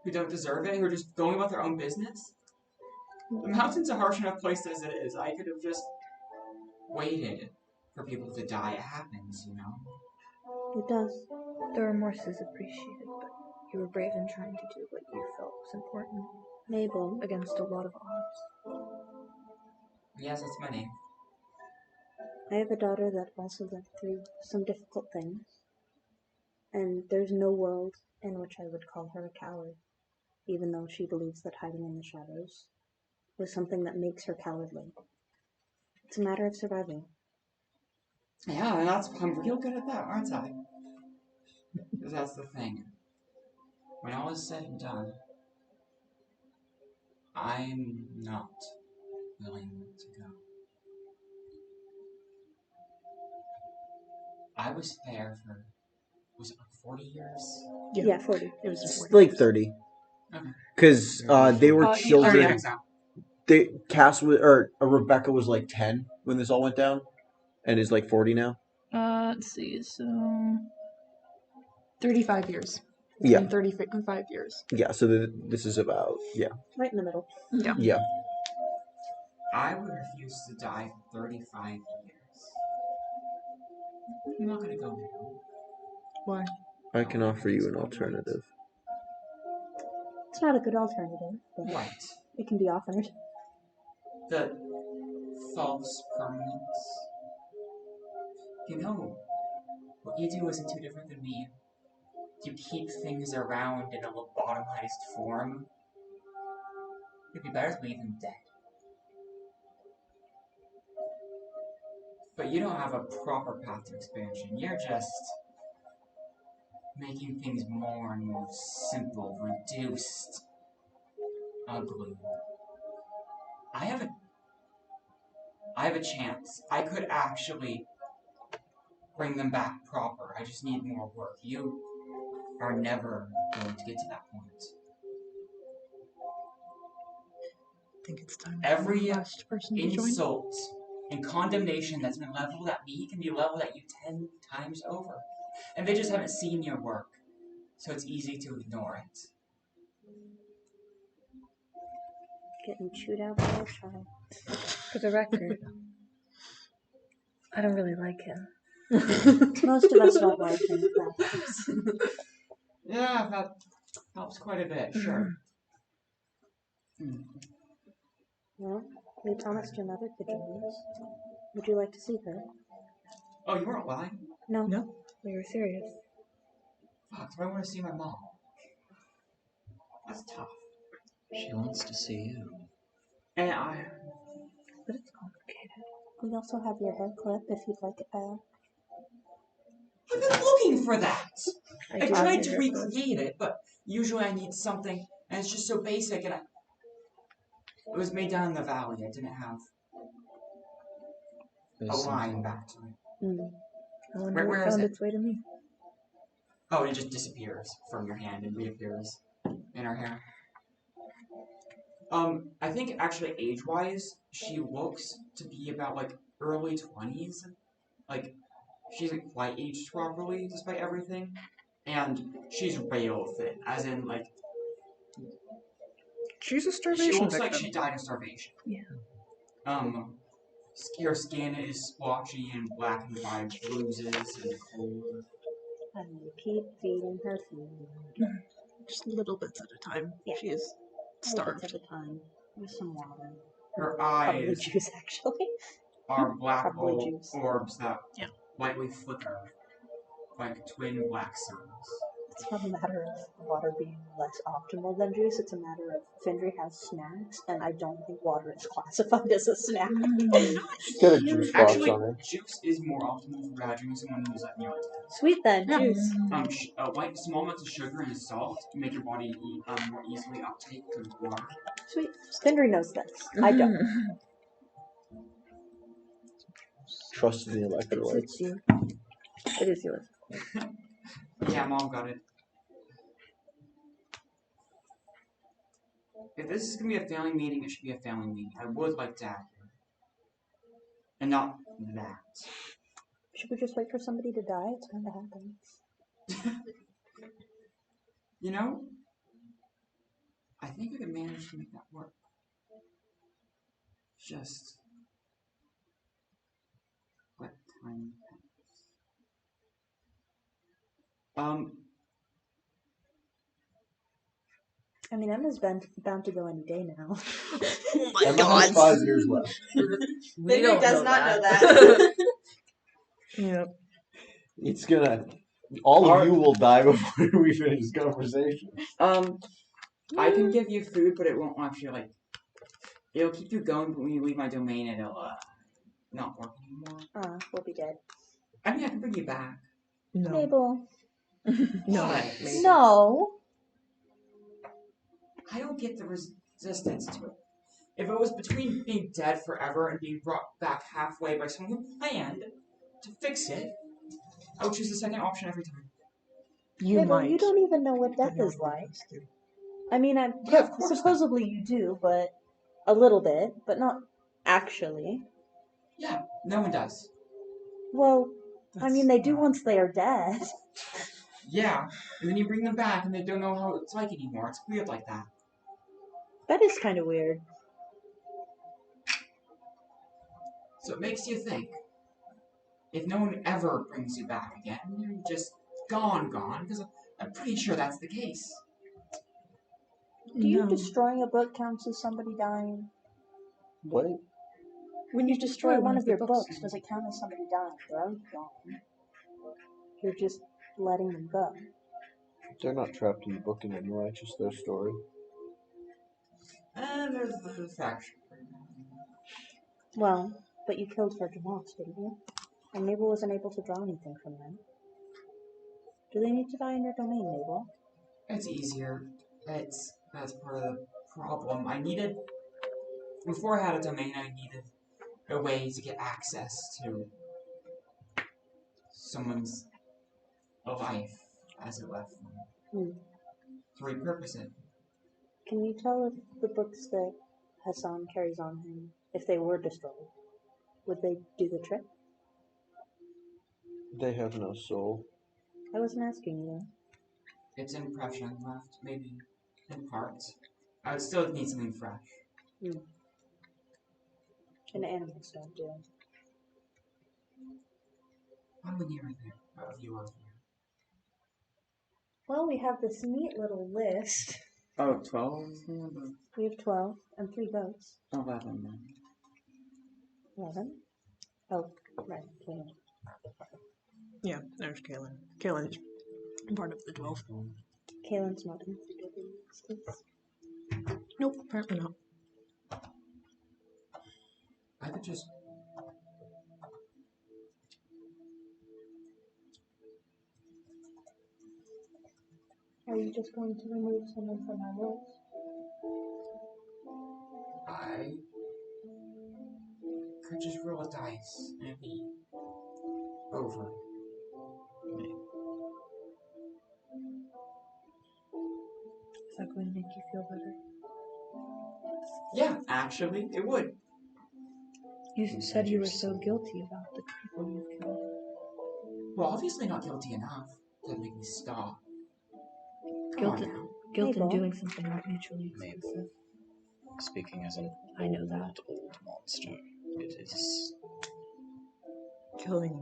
who don't deserve it, who are just going about their own business. The mountain's a harsh enough place as it is. I could have just waited for people to die. It happens, you know? It does. The remorse is appreciated, but you were brave in trying to do what you felt was important. Mabel. Against a lot of odds. Yes, it's my name. I have a daughter that also lived through some difficult things. And there's no world in which I would call her a coward, even though she believes that hiding in the shadows was something that makes her cowardly. It's a matter of surviving. Yeah, and I'm real good at that, aren't I? Because that's the thing. When all is said and done, I'm not willing to go. I was there for, was it like 40 years? Yeah, 40. It was It's 40. like 30. Okay. Because they were children. yeah. Cass was, or Rebecca was like 10 when this all went down, and is like 40 now. Let's see, so 35 years. It's Yeah. been 35 years. Yeah, so this is about, Right in the middle. yeah. I would refuse to die for 35 years. I'm not gonna go now. Why? I can offer you an alternative. It's not a good alternative, but What? it can be offered. The false permanence? You know, what you do isn't too different than me. You keep things around in a lobotomized form. It'd be better to leave them dead. But you don't have a proper path to expansion. You're just making things more and more simple, reduced, ugly. I have a chance. I could actually bring them back proper. I just need more work. You are never going to get to that point. I think it's time Every for the last person to join. insult and condemnation that's been leveled at me can be leveled at you 10 times over. And they just haven't seen your work, so it's easy to ignore it. Getting chewed out by a child. For the record, I don't really like him. Most of us don't like him. Perhaps. Yeah, that helps quite a bit, sure. Well, we promised your mother could join us. Would you like to see her? Oh, you weren't lying? No. No. We were serious. Fuck, do I want to see my mom? That's tough. She wants to see you. And I... But it's complicated. We also have your hair clip if you'd like it back. I've been looking for that! I do tried have to your hair clip. recreate it, but usually I need something, and it's just so basic, and it was made down in the valley. I didn't have a line back to it. I wonder Where what is found it? its way to me. Oh, it just disappears from your hand and reappears in her hair. I think actually age-wise, she looks to be about like early 20s. Like, she isn't quite aged properly despite everything. And she's real thin, as in like, She's a she starvation looks like victim. she died of starvation. Yeah. Her skin is splotchy and blackened by bruises and cold. And you keep feeding her food. Just little bits at a time. Yeah. She is Starved starved. at a time with some water. Her Probably eyes juice, actually. are black Probably juice. orbs that Yeah. lightly flicker, like twin black suns. It's not a matter of water being less optimal than juice. It's a matter of Findry has snacks, and I don't think water is classified as a snack. Just get a juice box Actually, on her. juice is more optimal for graduating someone who's like near dead. Sweet then, Yeah. juice. Like small amounts of sugar and salt make your body more easily uptake of water. Sweet. Findry knows this. I don't. Trust the It electrolytes. suits you. It is yours. Yeah, Mom got it. If this is gonna be a family meeting, it should be a family meeting. I would like Dad here, and not that. Should we just wait for somebody to die? It's going to happen. You know, I think we could manage to make that work. Just let time pass. I mean, Emma's bound to go any day now. Oh my Emma has 5 years left. Findry does not know that. Yep. It's gonna. All of you will die before we finish this conversation. I can give you food, but it won't actually like. It'll keep you going, but when you leave my domain, it'll not work anymore. We'll be dead. I mean, I can bring you back. No. Mabel. No. But No. I don't get the resistance to it. If it was between being dead forever and being brought back halfway by someone who planned to fix it, I would choose the second option every time. You Mabel, might. you don't even know what death is like. I mean, Yeah, of course supposedly you do, but a little bit, but not actually. Yeah, no one does. Well, I mean, they do once they are dead. Yeah, and then you bring them back and they don't know how it's like anymore. It's weird like that. That is kind of weird. So it makes you think. If no one ever brings you back again, you're just gone, because I'm pretty sure that's the case. Do you destroying a book counts as somebody dying? What? When you destroy one of your books, does it count as somebody dying? They're already gone. You're just letting them go. They're not trapped in the book anymore. It's just their story. And there's the faction. Well, but you killed Virgin Moss, didn't you? And Mabel wasn't able to draw anything from them. Do they need to die in your domain, Mabel? It's easier. That's part of the problem. Before I had a domain, I needed a way to get access to someone's life as it left me. To repurpose it. Can you tell if the books that Hassan carries on him, if they were destroyed, would they do the trick? They have no soul. I wasn't asking you. It's impression left, maybe, in parts. I would still need something fresh. And animals don't do. How many are there of you are here? Well, we have this neat little list. Oh, 12? We have 12 and 3 goats. 11 then. 11? Oh, right, Kaylin. Yeah, there's Kaylin. Kaylin's part of the 12. Kaylin's not included in this list. Nope, apparently not. I could just... Are you just going to remove someone from our list? I could just roll a dice and it'd be over. Is that going to make you feel better? Yeah, actually, it would. You said you were so guilty about the people you've killed. Well, obviously not guilty enough to make me stop. Guilt Mabel. in doing something not mutually Maybe. exclusive. Speaking as an I know that. old monster, it is. Killing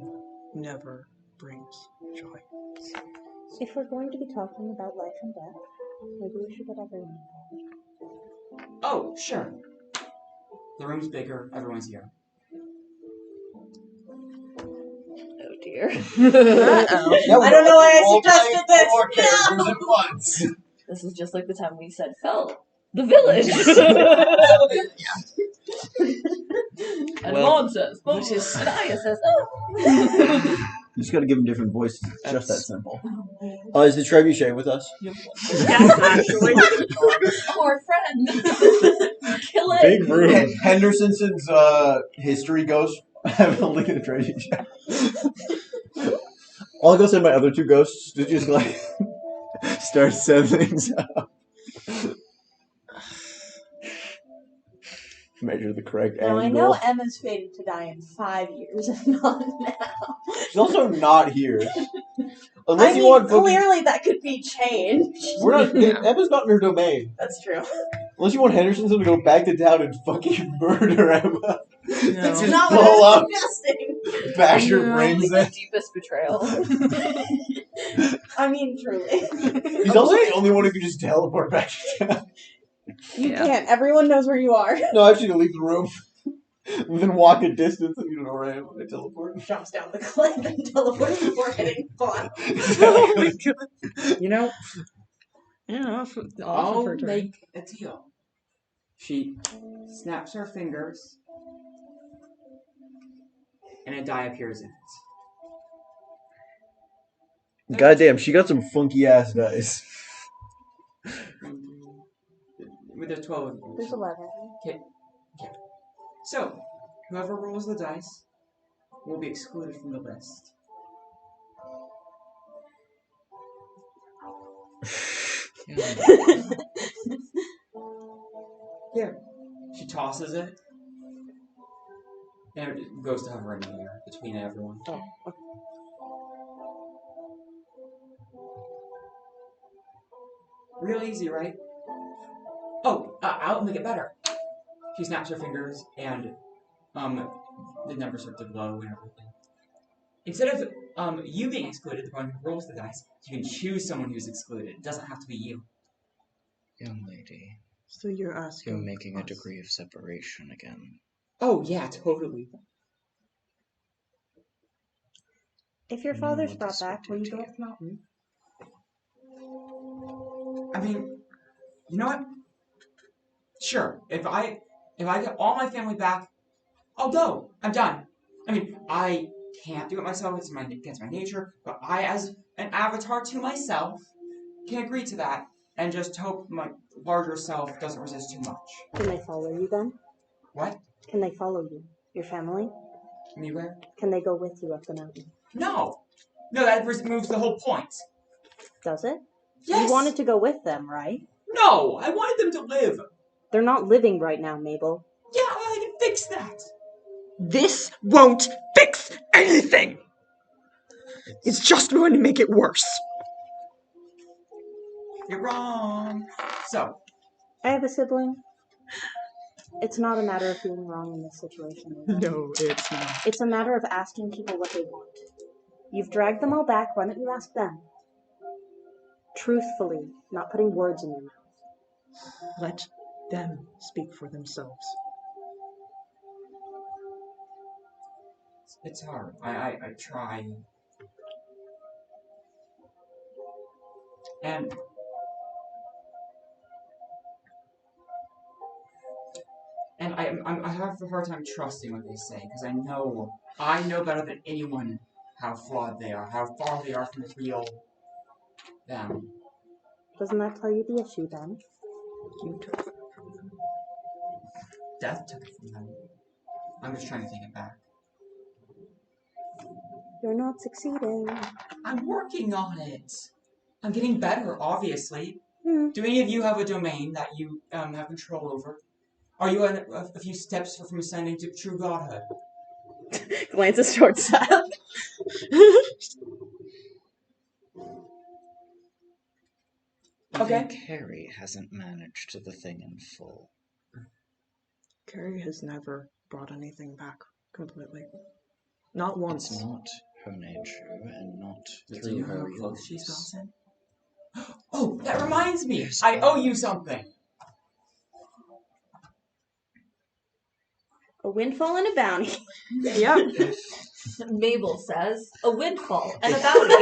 never brings joy. If we're going to be talking about life and death, maybe we should get everyone involved. Oh, sure. The room's bigger, everyone's here. Oh dear. I don't know why I suggested this. Characters at once. This is just like the time we said fell. The village! And Well, Maud says, oh. which is- And Aya says, oh. You just gotta give them different voices. It's just that That's- simple. Is the trebuchet with us? Yes, actually. Our friend. Kill it. Big room. Henderson's history ghost have a look at a trebuchet. I'll go send my other 2 ghosts to just like start setting things up. Measure the correct Now, I angle. know Emma's fated to die in 5 years, if not now. She's also not here. I Unless you mean, want fucking... clearly that could be changed. We're not... Emma's not in her domain. That's true. Unless you want Henderson to go back to town and fucking murder Emma. That's Just not blow what I up, was suggesting. bash her Only brains the in. deepest betrayal. I mean, truly. He's also the only one who can just teleport back to town. You can't. Everyone knows where you are. No, actually, to leave the room. Within walk a distance, and you don't know where I am when I teleport. Jumps down the cliff and teleports before hitting fun. Oh my god. You know, Yeah, I'll for make a deal. She snaps her fingers, and a die appears in it. Goddamn, she got some funky ass dice. With the 12. There's 11. Okay. So, whoever rolls the dice will be excluded from the list. Here. She tosses it. And it goes to hover in the air between everyone. Real easy, right? Oh, I'll make it better. She snaps her fingers, and the numbers start to glow and everything. Instead of you being excluded, the one who rolls the dice, you can choose someone who's excluded. It doesn't have to be you. Young lady, So you're asking. you're making a us. degree of separation again. Oh yeah, totally. If your No father's one brought back, will you suspected go you. up the mountain? I mean, you know what? Sure. If I get all my family back, I'll go. I'm done. I mean, I can't do it myself. It's against my nature. But I, as an avatar to myself, can agree to that and just hope my larger self doesn't resist too much. Can they follow you then? What? Can they follow you? Your family? Anywhere? Can they go with you up the mountain? No. No, that removes the whole point. Does it? Yes. You wanted to go with them, right? No, I wanted them to live. They're not living right now, Mabel. Yeah, I can fix that. This won't fix anything! It's just going to make it worse. You're wrong. So, I have a sibling. It's not a matter of feeling wrong in this situation. No, it's not. It's a matter of asking people what they want. You've dragged them all back, why don't you ask them? Truthfully, not putting words in your mouth. Let them speak for themselves. it's hard. I try. And I have a hard time trusting what they say because I know better than anyone how flawed they are, how far they are from the real them. Doesn't that tell you the issue then? You took it. Death took it from them. I'm just trying to take it back. You're not succeeding. I'm working on it. I'm getting better, obviously. Hmm. Do any of you have a domain that you have control over? Are you a few steps from ascending to true godhood? Glances towards Seth. Okay. Even Carrie hasn't managed the thing in full. Carrie has never brought anything back completely. Not once. It's not her nature, and not Do through you know her how close she's rules. gotten? Oh, that reminds me! Yes, I owe you something! A windfall and a bounty. Yeah. Mabel says, a windfall and a bounty.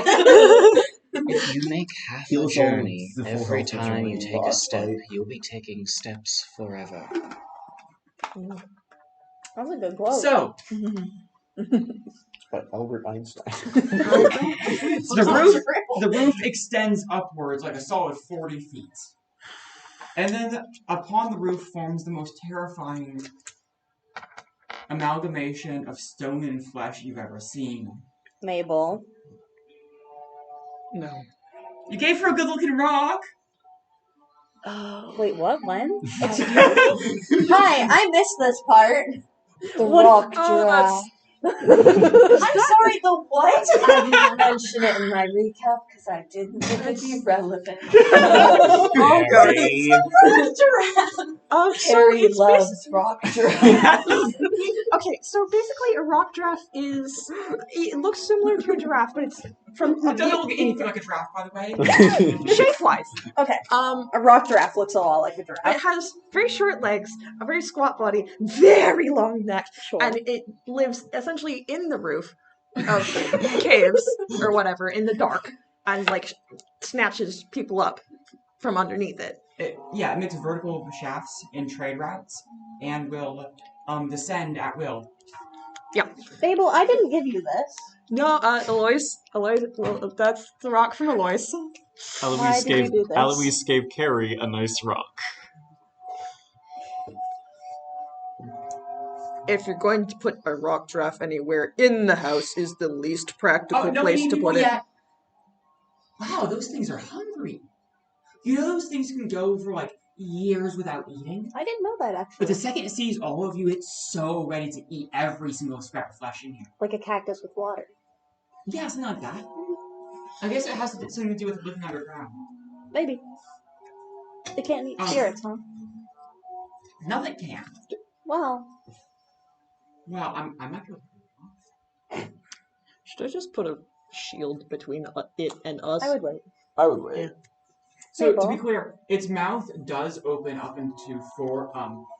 If you make half a Heals journey all the full every health of time you your take a boss step, fight. you'll be taking steps forever. That's a good quote. So, By Albert Einstein. the roof extends upwards like a solid 40 feet. And then upon the roof forms the most terrifying amalgamation of stone and flesh you've ever seen. Mabel. No. You gave her a good-looking rock! Oh, wait, what? When? Hi, I missed this part. The What- rock oh, giraffe. I'm sorry, the what? I didn't mention it in my recap because I didn't think it'd be relevant. So Carrie it's loves rock giraffe. okay, so basically a rock giraffe it looks similar to a giraffe, but it's from It doesn't look anything like a giraffe, by the way. shape-wise. Okay. A A rock giraffe looks a lot like a It giraffe. has very short legs, a very squat body, very long neck, Sure. and it lives essentially in the roof of caves or whatever in the dark, and like snatches people up from underneath it. It makes vertical shafts in trade routes and will descend at will. Mabel, I didn't give you this. No, Alois, well, that's the rock from Alois. Why did you do this? Eloise gave Carrie a nice rock. If you're going to put a rock giraffe anywhere in the house, is the least practical place to put it. Wow, those things are hungry. You know those things can go for like years without eating? I didn't know that, actually. But the second it sees all of you, it's so ready to eat every single scrap of flesh in here. Like a cactus with water. Yeah, something like that. I guess it has something to do with living underground. Maybe. They can't eat Oh. spirits, huh? Nothing can. Well, Well, I might be able to. Should I just put a shield between it and us? I would wait. I would wait. Yeah. So to be Mabel? clear, its mouth does open up into 4.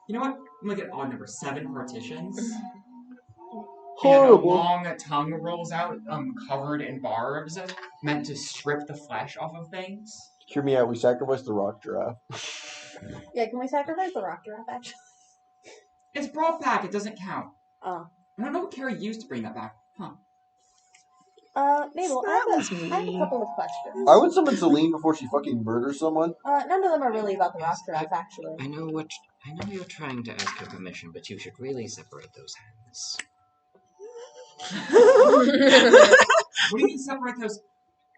You know what? I'm looking at odd number 7 partitions. And a Horrible. long tongue rolls out, covered in barbs, meant to strip the flesh off of things. Hear me out. We sacrificed the rock giraffe. Yeah, can we sacrifice the rock giraffe, actually? It's brought back. It doesn't count. Oh. I don't know what Carrie used to bring that back. Huh. Mabel, That I was have a me. couple of questions. I would summon Celine before she fucking murders someone. None of them are really about the rock giraffe, actually. I know you're trying to ask her permission, but you should really separate those hands. What do you mean separate those?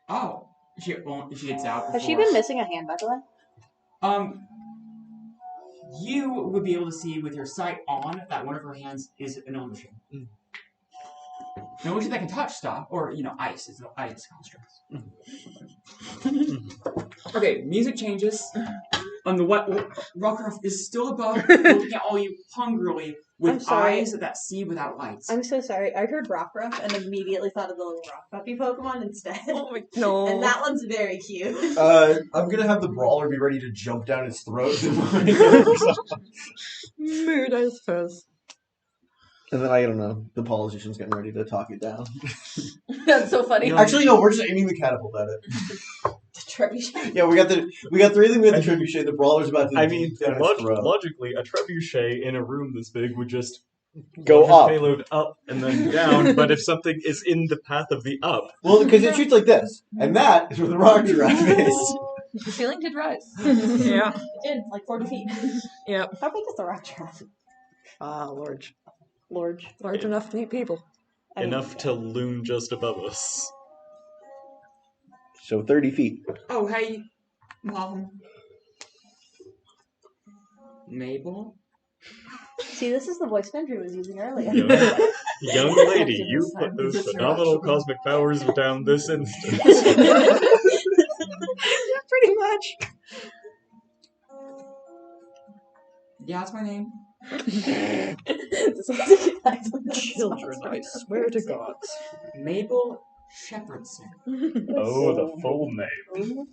Oh, she gets out. Has she before- been missing a hand, by the way? You would be able to see with your sight on that one of her hands is an illusion. An illusion that can touch stuff, or ice. It's an ice construct. Okay, music changes. The Rockruff is still above, looking at all you hungrily I'm with sorry. eyes that see without lights. I'm so sorry. I heard Rockruff and immediately thought of the little rock puppy Pokemon instead. Oh my no. And that one's very cute. I'm gonna have the brawler be ready to jump down his throat. Mood, I suppose. And then I don't know. The politician's getting ready to talk it down. That's so funny. Actually, no. We're just aiming the catapult at it. Trebuchet. Yeah, we got 3 of them with the trebuchet. The brawler's about to. I mean, down his throat. logically, a trebuchet in a room this big would just Go launch up. its payload up and then down. But if something is in the path of the up, Well, because it shoots like this, and that is where the rock giraffe is. The ceiling did rise. Yeah. It did, like 40 feet. Yep. How big is the rock giraffe? Large. Large Enough to eat people. enough to loom just above us. So 30 feet. Oh, hey, Mom. Mabel? See, this is the voice Fendry was using earlier. Young lady, you put those phenomenal cosmic powers down this instant. Pretty much. Yeah, that's my name. This was Children, I swear to God. Mabel Shepherdson. Oh, the full name.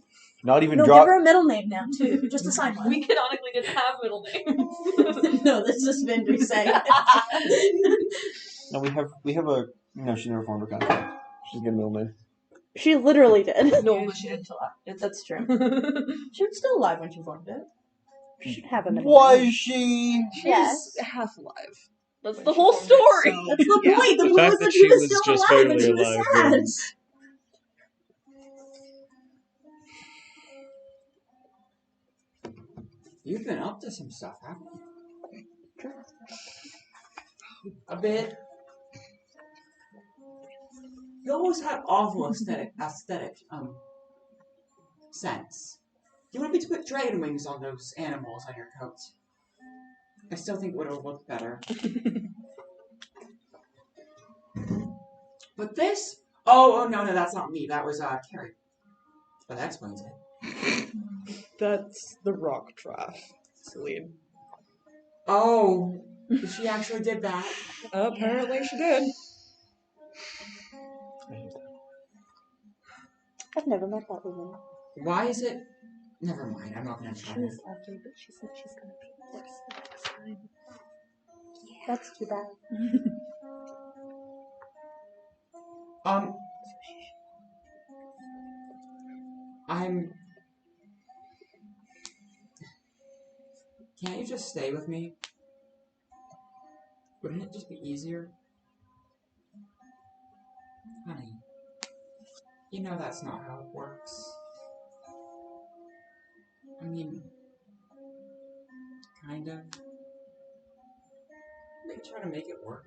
Not even No, drop. give her a middle name now, too. Just a sign one. We canonically didn't have middle names. No, this is Fendry saying. No, we have a. No, she never formed a contract. She's getting middle name. She literally did. No, but she didn't till after. That's true. She was still alive when she formed it. She should have a middle Was name. she? Yes. half alive. That's the whole story. That's the Yeah. point. The The point fact was that that she she was was still just alive and barely she was alive sad. means You've been up to some stuff, haven't you? A bit. You always had awful aesthetic sense. You want to put dragon wings on those animals on your coat. I still think it would have looked better. But this? Oh, no, that's not me. That was Carrie. But that explains it. That's the rock draft. Celine. Oh, she actually did that. Apparently she did. I've never met that woman. Why is it? Never mind. I'm not gonna try. She was ugly, but she said she's gonna be worse the next time. That's too bad. Can't you just stay with me? Wouldn't it just be easier? Honey, you know that's not how it works. I mean, kind of. They try to make it work.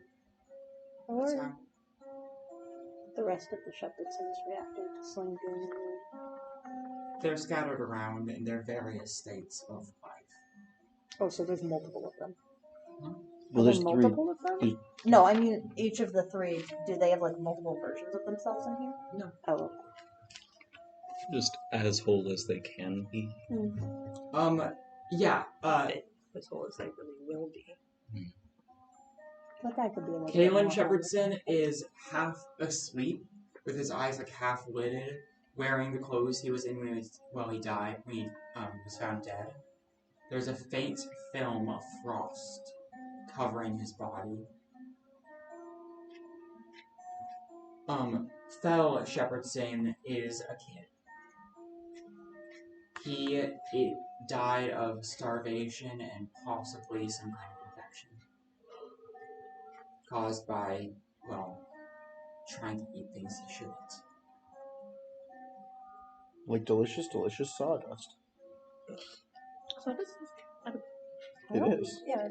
That's Or how. the rest of the Shepherdsons reacting to Sling being removed. They're scattered around in their various states of life. Oh, so there's multiple of them. Well, Are there's there multiple of them? there's- No, I mean each of the three. Do they have like multiple versions of themselves in here? No. Oh. Just as whole as they can be. Yeah. As whole as they really will be. That guy could be a little bit Kalen more Shepherdson is half asleep, with his eyes like half lidded, wearing the clothes he was in when he died, when he was found dead. There's a faint film of frost covering his body. Fel Shepherdson is a kid. He died of starvation and possibly some kind of infection caused by, well, trying to eat things he shouldn't. Like delicious sawdust. So this It is. Yeah,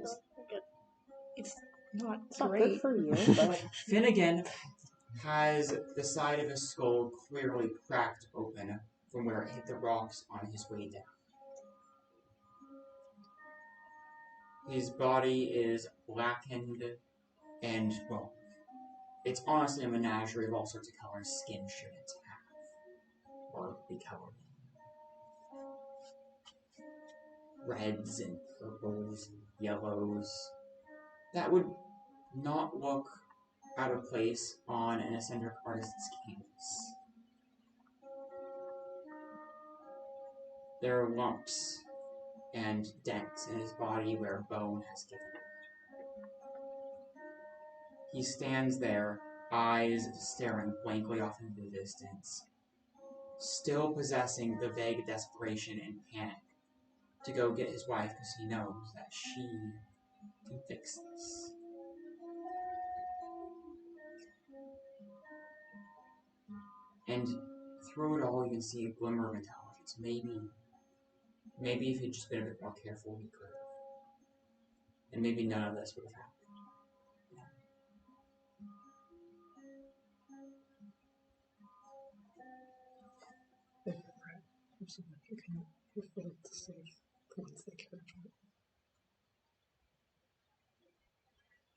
it's not not great. good for you, but Finnegan has the side of his skull clearly cracked open from where it hit the rocks on his way down. His body is blackened and, well, it's honestly a menagerie of all sorts of colors skin shouldn't have or be covered in. Reds and purples and yellows. That would not look out of place on an eccentric artist's canvas. There are lumps and dents in his body where bone has given. He stands there, eyes staring blankly off into the distance, still possessing the vague desperation and panic to go get his wife because he knows that she can fix this. And through it all, you can see a glimmer of intelligence. Maybe if he'd just been a bit more careful, he could have. And maybe none of this would have happened.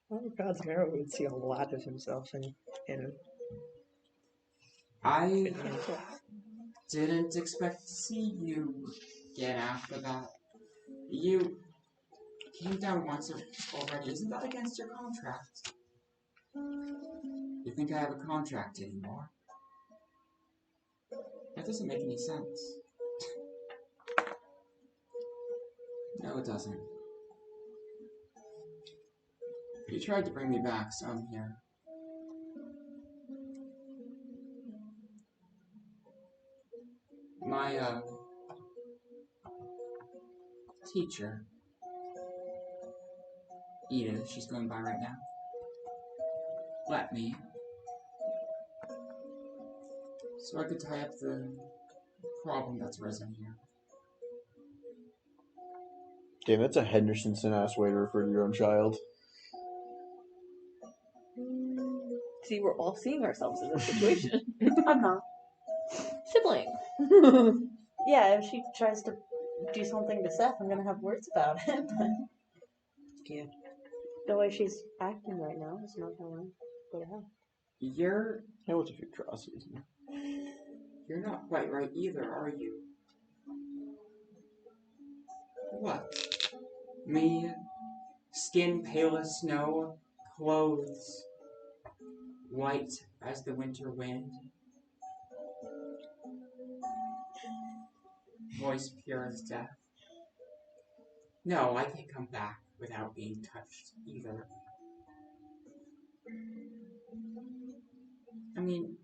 Well, God's Marrow would see a lot of himself in I didn't expect to see you again after that. You came down once already. Isn't that against your contract? You think I have a contract anymore? That doesn't make any sense. No, it doesn't. You tried to bring me back some here. My, teacher, Edith, she's going by right now, let me, so I could tie up the problem that's arisen here. Damn, that's a Henderson-ass way to refer to your own child. See, we're all seeing ourselves in this situation. I'm not. Sibling. Yeah, if she tries to do something to Seth, I'm gonna have words about it. But Yeah. the way she's acting right now is not gonna go to hell. You're What's a few atrocities? You're not quite right either, are you? What? Me, skin pale as snow, clothes white as the winter wind, voice pure as death. No, I can't come back without being touched either. I mean,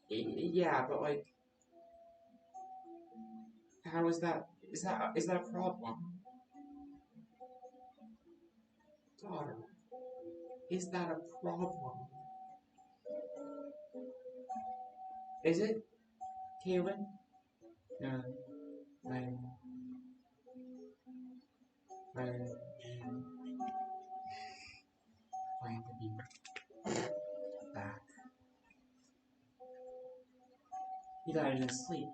yeah, but like, how is that? Is that a problem? Daughter, is that a problem? Is it, Kaylin? I'm plan to be back. He died in his sleep.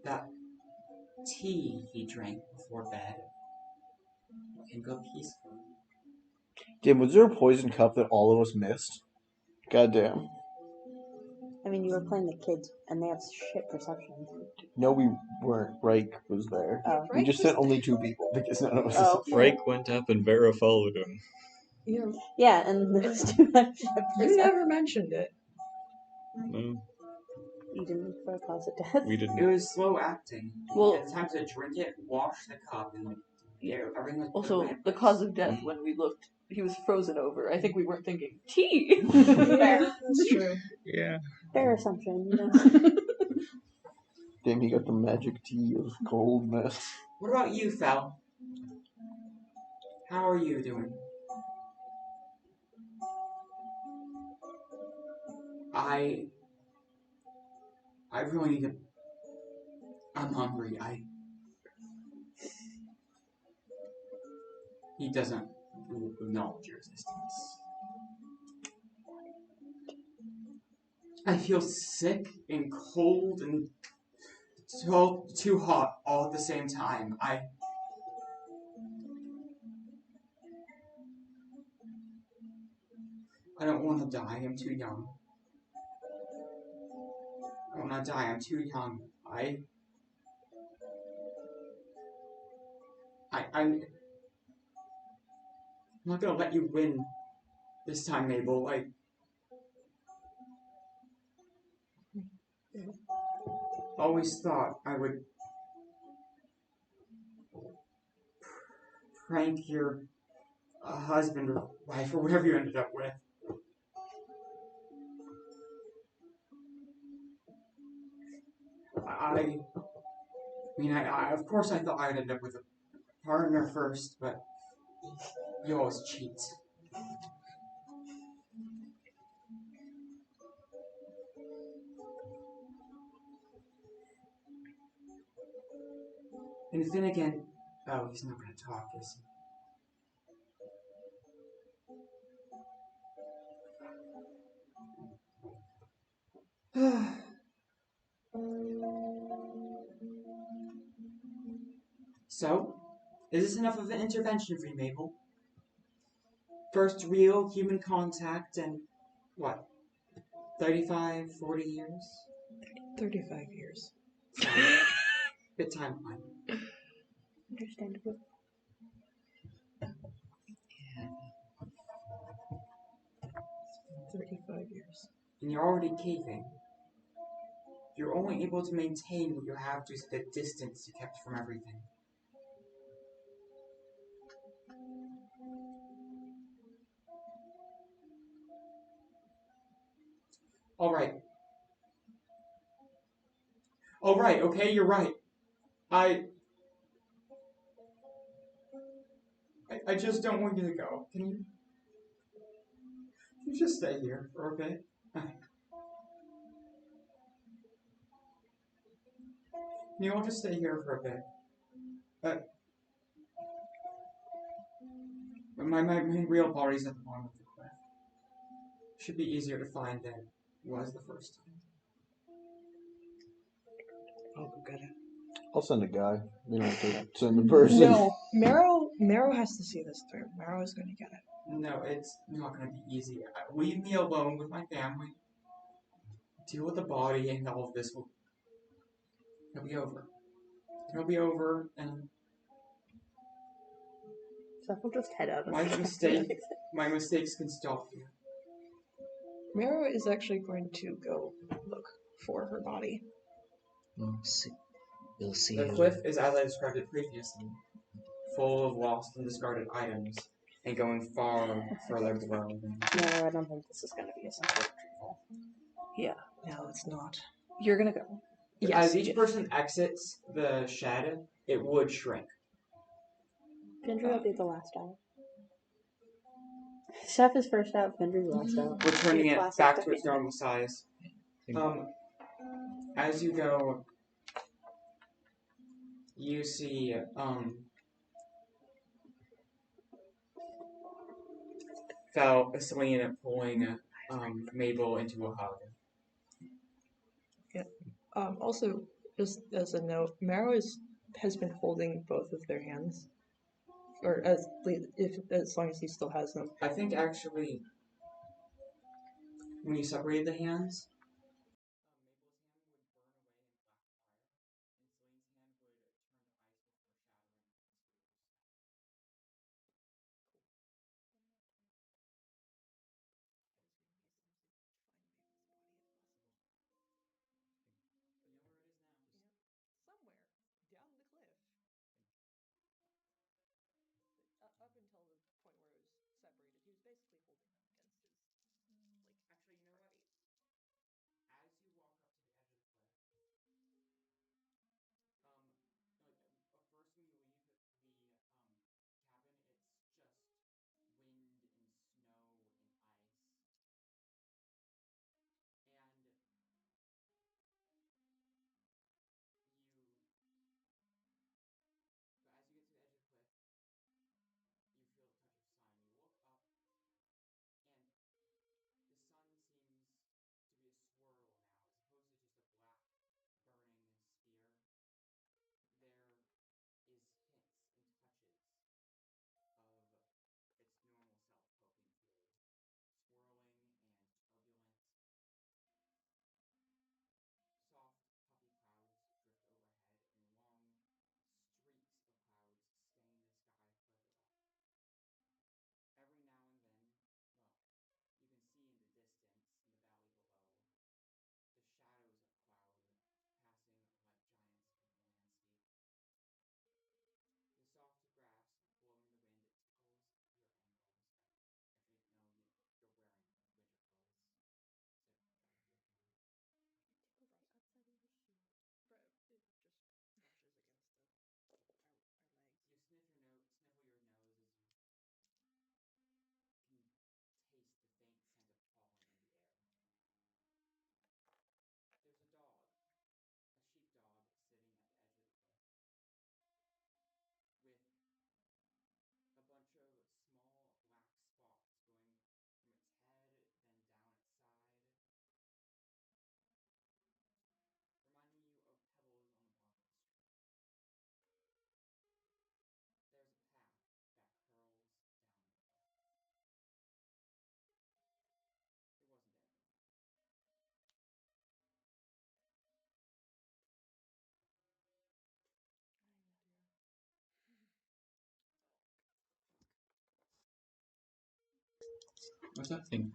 That tea he drank before bed can go peacefully. Damn, was there a poison cup that all of us missed? Goddamn. I mean, you were playing the kids, and they have shit perception. No, we weren't. Reich was there. Oh. We just sent only 2 people because none of us. Oh. Frank went up and Vera followed him. Yeah, and those two have shit You perception. never mentioned it. No, You didn't for a cause of death. we It didn't. was slow acting. Well- At the time to drink it, wash the cup, and everything was. Also, went the like cause this. of death, when we looked, he was frozen over. I think we weren't thinking, tea! That's true. Yeah. Fair assumption, you know. Damn, he got the magic tea of coldness. What about you, Fel? How are you doing? I really need to. I'm hungry. He doesn't acknowledge your existence. I feel sick and cold and too hot all at the same time. I don't want to die. I'm too young. I want to die. I'm too young. I'm not gonna let you win this time, Mabel. Always thought I would prank your husband or wife or whatever you ended up with. I mean, of course I thought I'd end up with a partner first, but you always cheat. And then again, oh, he's not going to talk, is he? So, is this enough of an intervention for you, Mabel? First real human contact in, what, 35, 40 years? 35 years. Good timeline. Understandable. 35 years. And you're already caving. You're only able to maintain what you have due to the distance you kept from everything. Alright, okay, you're right. I just don't want you to go. Can you just stay here for a bit? Can you all just stay here for a bit? My real body's at the bottom of the cliff. Should be easier to find than it was the first time. I'll go get it. I'll send a guy. You don't have to send a person. No, Marrow has to see this through. Marrow is going to get it. No, it's not going to be easy. Leave me alone with my family. Deal with the body, and all of this it'll be over. It'll be over, and So we'll just head out. my mistakes can stop you. Marrow is actually going to go look for her body. We'll see. The cliff is as I described it previously, full of lost and discarded items, and going far further below. No, I don't think this is going to be a simple retrieval. Yeah, no, it's not. You're gonna go. As each person exits the shed, it would shrink. Findry will be the last out. Chef is first out, Findry's last out. Returning it Classic back to Ducky. its normal size. As you go, you see, Celine pulling, Mabel into a hug. Also, just as a note, Marrow has been holding both of their hands, or as long as he still has them. I think, actually, when you separated the hands, he was basically holding them against his, like, Actually, you know what? feet. As you walk up to the edge of the cliff, first when you leave the cabin, it's just wind and snow and ice. And but as you get to the edge of the cliff, you feel the touch of sun. You look up, and the sun seems to be a swirl now, as opposed to just a black, burning sphere. There is hints and touches of its normal self poking through, swirling and turbulent. Soft, puffy clouds drift overhead, and long streaks of clouds stain the sky further up. Every now and then, you can see in the distance, in the valley below, the shadows of cloud passing like giants in the landscape. The soft grass blowing in the wind tickles your ankles. Actually, no, you're wearing winter clothes, so that would be a thing. It tickles the outside of the shoe. But it just brushes against our legs. You sniffle your nose as you can taste the faint scent of pollen in the air. There's a dog, a sheepdog, sitting at the edge of the cliff, with a bunch of small black spots going from its head, then down its side, reminding you of pebbles on the bottom of a stream. There's a path that curls down the cliff. It wasn't anything. What's that thing?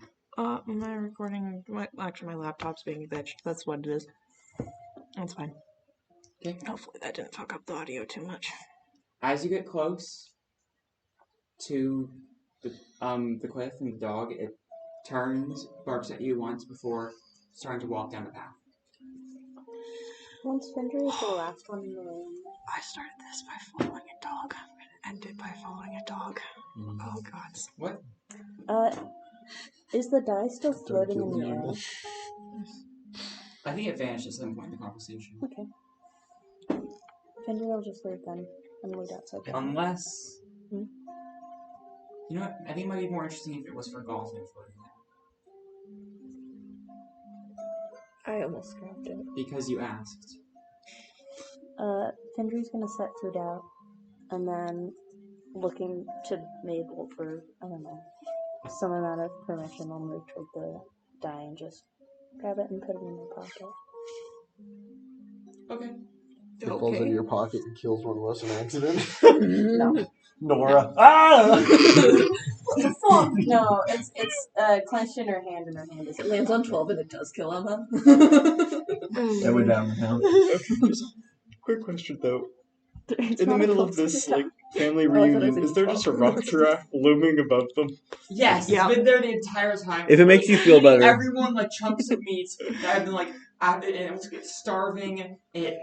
My recording. Actually, my laptop's being bitched. That's what it is. That's fine. Okay. Hopefully, that didn't fuck up the audio too much. As you get close to the cliff and the dog, it turns, barks at you once before starting to walk down the path. Once Fender is the last one in the room. I started this by following a dog. I'm gonna end it by following a dog. Oh god. What? Is the die still floating in the air? I think it vanished at some point in the conversation. Okay. Fender will just leave then and wait outside. Unless... You know what? I think it might be more interesting if it was forgotten floating there. I almost grabbed it. Because you asked. Fender's gonna set food out and then looking to Mabel for, I don't know, some amount of permission, I'll move toward the die and just grab it and put it in my pocket. Okay. It falls into your pocket and kills one of us in an accident. No. Nora. Ah! What the fuck? No, it's clenched in her hand and her hand is... It lands on 12 and it does kill Emma. That went down the town. Quick question though. It's In the not middle a of this close like family I thought it reunion, was is there just a 12. rock giraffe looming above them? Yes, Yeah. it's been there the entire time. If it makes you feel eating better. Everyone like chunks of meat that have been like and it was starving. It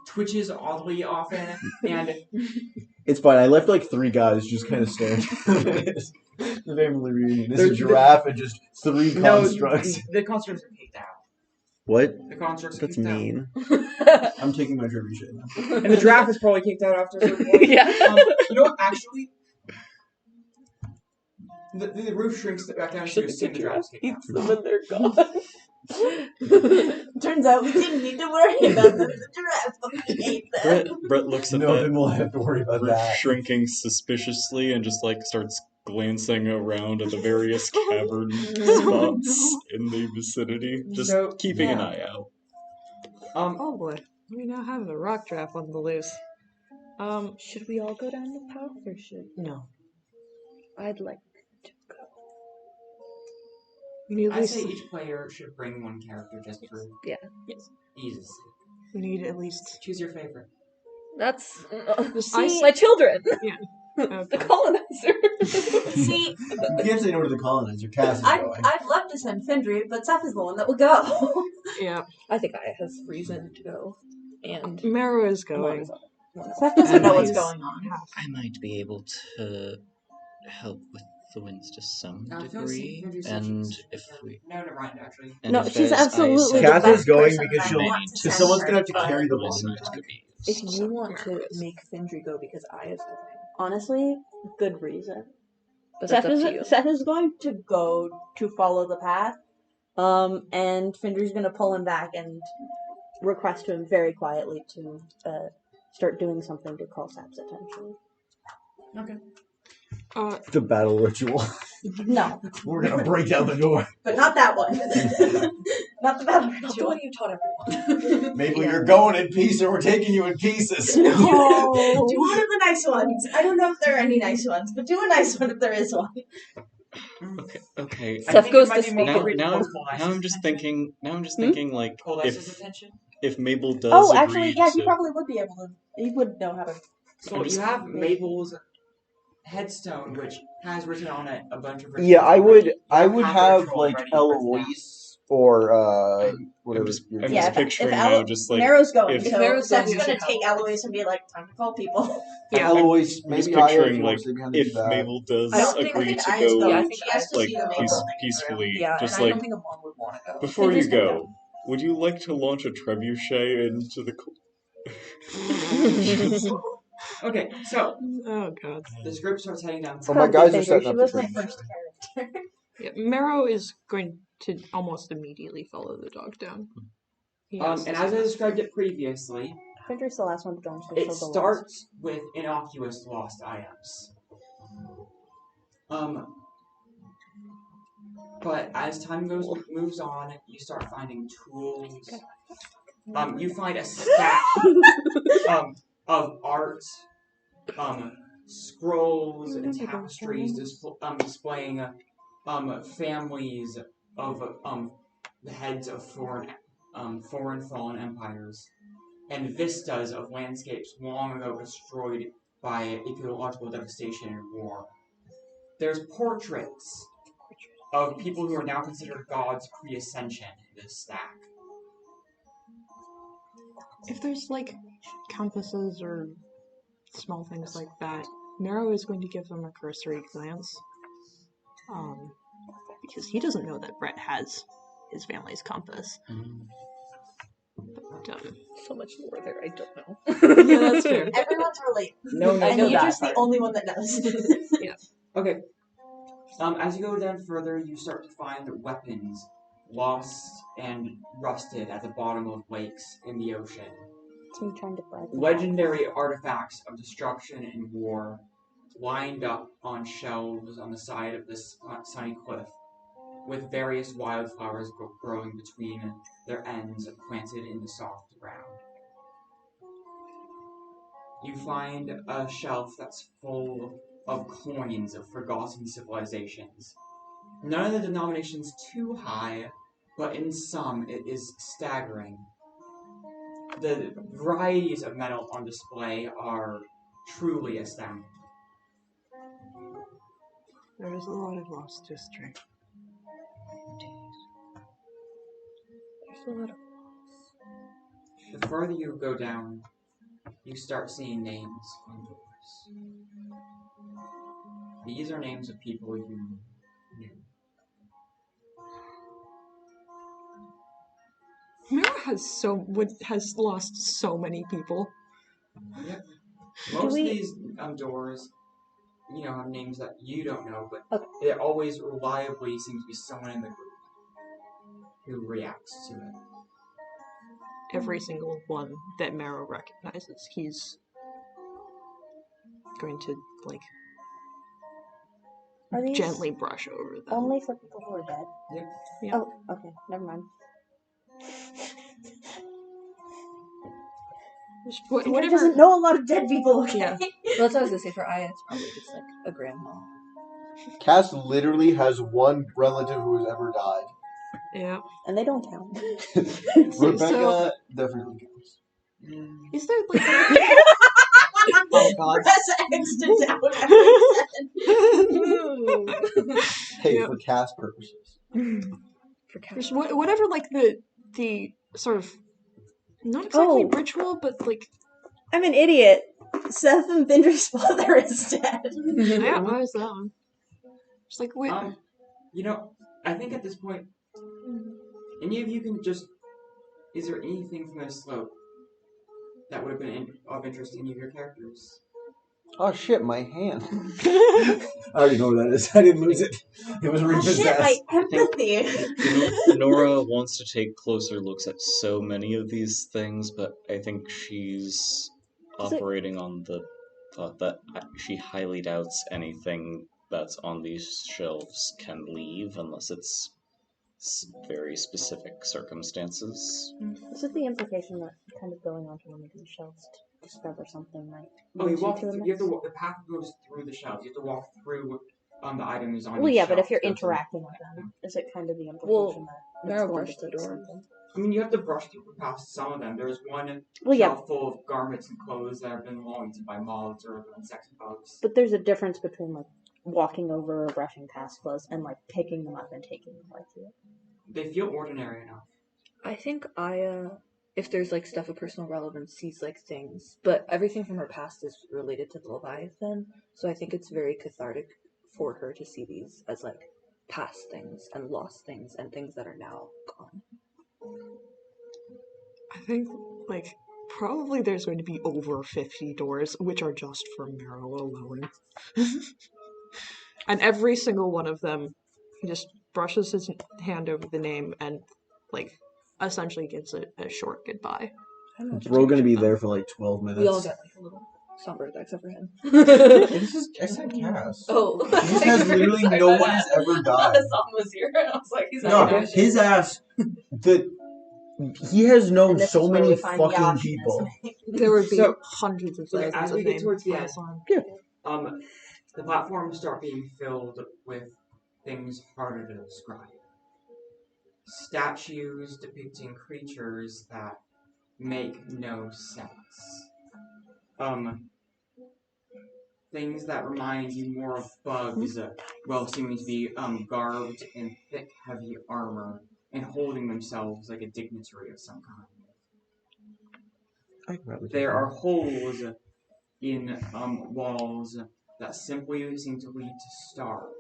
twitches oddly often, and It's fine. I left like 3 guys just kind of staring. The family reunion. This There's is a giraffe and just 3 constructs. No, the constructs are kicked out. What? The constructs are That's kicked mean. I'm taking my trebuchet now. out. And the giraffe is probably kicked out after a certain point. Yeah. You know what? Actually, the roof shrinks back down to assume the giraffe is kicked out. Eats them and they're gone. Turns out we didn't need to worry about them. The giraffe fucking ate them. Brett looks at No, that then we'll have to worry about roof that. shrinking suspiciously and just like starts glancing around at the various cavern spots in the vicinity, just So, keeping an yeah. eye out. Oh boy. We now have a rock draft on the loose. Should we all go down the path or should... No. I'd like to go. We need at I least... say each player should bring one character just for Yeah. ease. We need at least... Choose your favorite. That's... I my children! The colonizer. See, You can't say no to the colonizer. Cass is going. I'd love to send Fendry, but Seth is the one that would go. Yeah. I think Aya has reason to go. And Marrow is going. Seth doesn't know what's Anyways, going on. I might be able to help with the winds to some I feel degree, Fendry said and she's- if we No, never mind, actually. and No, if she's there's absolutely ice the Cass best is going person because that I she'll. want to Because send someone's her, gonna have to but carry the Listen, volume. it could be if used. you want to Marrow is. make Findry go because Aya's going, Honestly, good reason. but Seth that's up to you. Seth is going to go to follow the path, and Findry's going to pull him back and request to him very quietly to start doing something to call Sap's attention. Okay. The battle ritual. No, We're gonna break down the door. but not that one. Not the battle Not the ritual. one you taught everyone. Maybe you're going in peace, or we're taking you in pieces. No. Do one of the nice ones. I don't know if there are any nice ones, but do a nice one if there is one. Okay. I Seth think goes it might to be more speak. Now, appropriate now, to I'm, pull now I'm just thinking. Now I'm just thinking like Pull Ice's attention. if Mabel does Oh, agree actually, yeah, to, he probably would be able to. He would know how to. So I'm you just- have Mabel's headstone, which has written on it a bunch of rituals. Yeah, I would. already. I You would the have ritual like already written down. Eloise or I'm whatever. just your- I'm Yeah, just picturing if now, just like Marrow's going, if- so Marrow's Seth's going, you going to should take help. Eloise and be like, time to call people. Yeah. Eloise, I'm just maybe Aya, if picturing you like want to stay behind and do if that. Mabel does I don't think- agree I think to Aya's go going. Yeah, I think She has to like see the Mabel thing. peacefully, Yeah, just and I like don't think Amon would want to go. before you Fingers can go, would you like to launch a trebuchet into the? Okay, so Oh god. this group starts heading down. Oh, my Can't guys be are Findry. setting up She the was my train. first character. Yeah, Marrow is going to almost immediately follow the dog down. He has And to as see I that. described it previously, Findry's the last one to join, so it she'll go last. starts with innocuous lost items. But as time moves on, you start finding tools. You find a stack of art, scrolls and tapestries displaying families of the heads of foreign fallen empires, and vistas of landscapes long ago destroyed by ecological devastation and war. There's portraits of people who are now considered gods pre-ascension in this stack. If there's like compasses or small things like that, Marrow is going to give them a cursory glance. Because he doesn't know that Brett has his family's compass. But, So much more there, I don't know. yeah, that's fair. Everyone's related. No, I And know you're that just the part. only one that knows. Okay. As you go down further, you start to find weapons lost and rusted at the bottom of lakes in the ocean. It's me trying to bribe them. Legendary artifacts of destruction and war lined up on shelves on the side of this sunny cliff, with various wildflowers growing between their ends planted in the soft ground. You find a shelf that's full of coins of forgotten civilizations. None of the denominations too high, but in some it is staggering. The varieties of metal on display are truly astounding. There is a lot of lost history. There's a lot of The further you go down, you start seeing names on doors. These are names of people you knew. Marrow has lost so many people. Yep. Most of these doors, have names that you don't know, but it always reliably seems to be someone in the group who reacts to it. Every single one that Marrow recognizes, he's going to Are these gently brush over them. only for people who are dead? Yep. Yeah. Oh, okay. Never mind. Findry Whatever. doesn't know a lot of dead people, okay? Yeah. Well, that's what I was gonna say. For Aya, it's probably just like a grandma. Cass literally has one relative who has ever died. Yeah. And they don't count. Rebecca definitely counts. Is there like Oh god. Press X to down every Hey, Yeah. for cast purposes. For Just whatever, like the sort of not exactly ritual, but like I'm an idiot. Seth and Bendra's father is dead. yeah, why is that one? Just like wait. You know, I think at this point, any of you can just. Is there anything from this slope that would have been of interest to any of your characters? Oh shit, my hand. I already know what that is. I didn't lose it. It was Oh repossessed. shit, my empathy. Nora wants to take closer looks at so many of these things, but I think she's operating on the thought that she highly doubts anything that's on these shelves can leave unless it's very specific circumstances. Is it the implication that kind of going onto one of these shelves to discover something might Oh, you lead walk. to the You have next? to walk. The path goes through the shelves. You have to walk through the items on. Well, each yeah, but shelf if you're to go through. interacting with them, is it kind of the implication Well, that Mara it's going brushed to the take door. something? I mean, you have to brush past some of them. There's one Well, yeah, shelf full of garments and clothes that have been long eaten by moths or other insects and bugs. but there's a difference between like walking over or brushing past clothes and like picking them up and taking them with you. They feel ordinary enough. I think Aya, if there's like stuff of personal relevance, sees like things, but everything from her past is related to the Leviathan, so I think it's very cathartic for her to see these as like past things and lost things and things that are now gone. I think like probably there's going to be over 50 doors, which are just for Meryl alone. And every single one of them just brushes his hand over the name and like essentially gives it a short goodbye. We're all gonna be there for like 12 minutes. We all get like a little somber except for him. I said Cass. Oh. He just has literally no one has ever died. Hassan was here. I was like, he's No, not his ass. He has known And this so is where many we find fucking Yash, people. There would be So, hundreds of okay, thousands as we of get names towards the for end, this one. the platforms start being filled with things harder to describe. Statues depicting creatures that make no sense. Things that remind you more of bugs, seeming to be garbed in thick, heavy armor and holding themselves like a dignitary of some kind. There are holes in walls that simply seem to lead to stars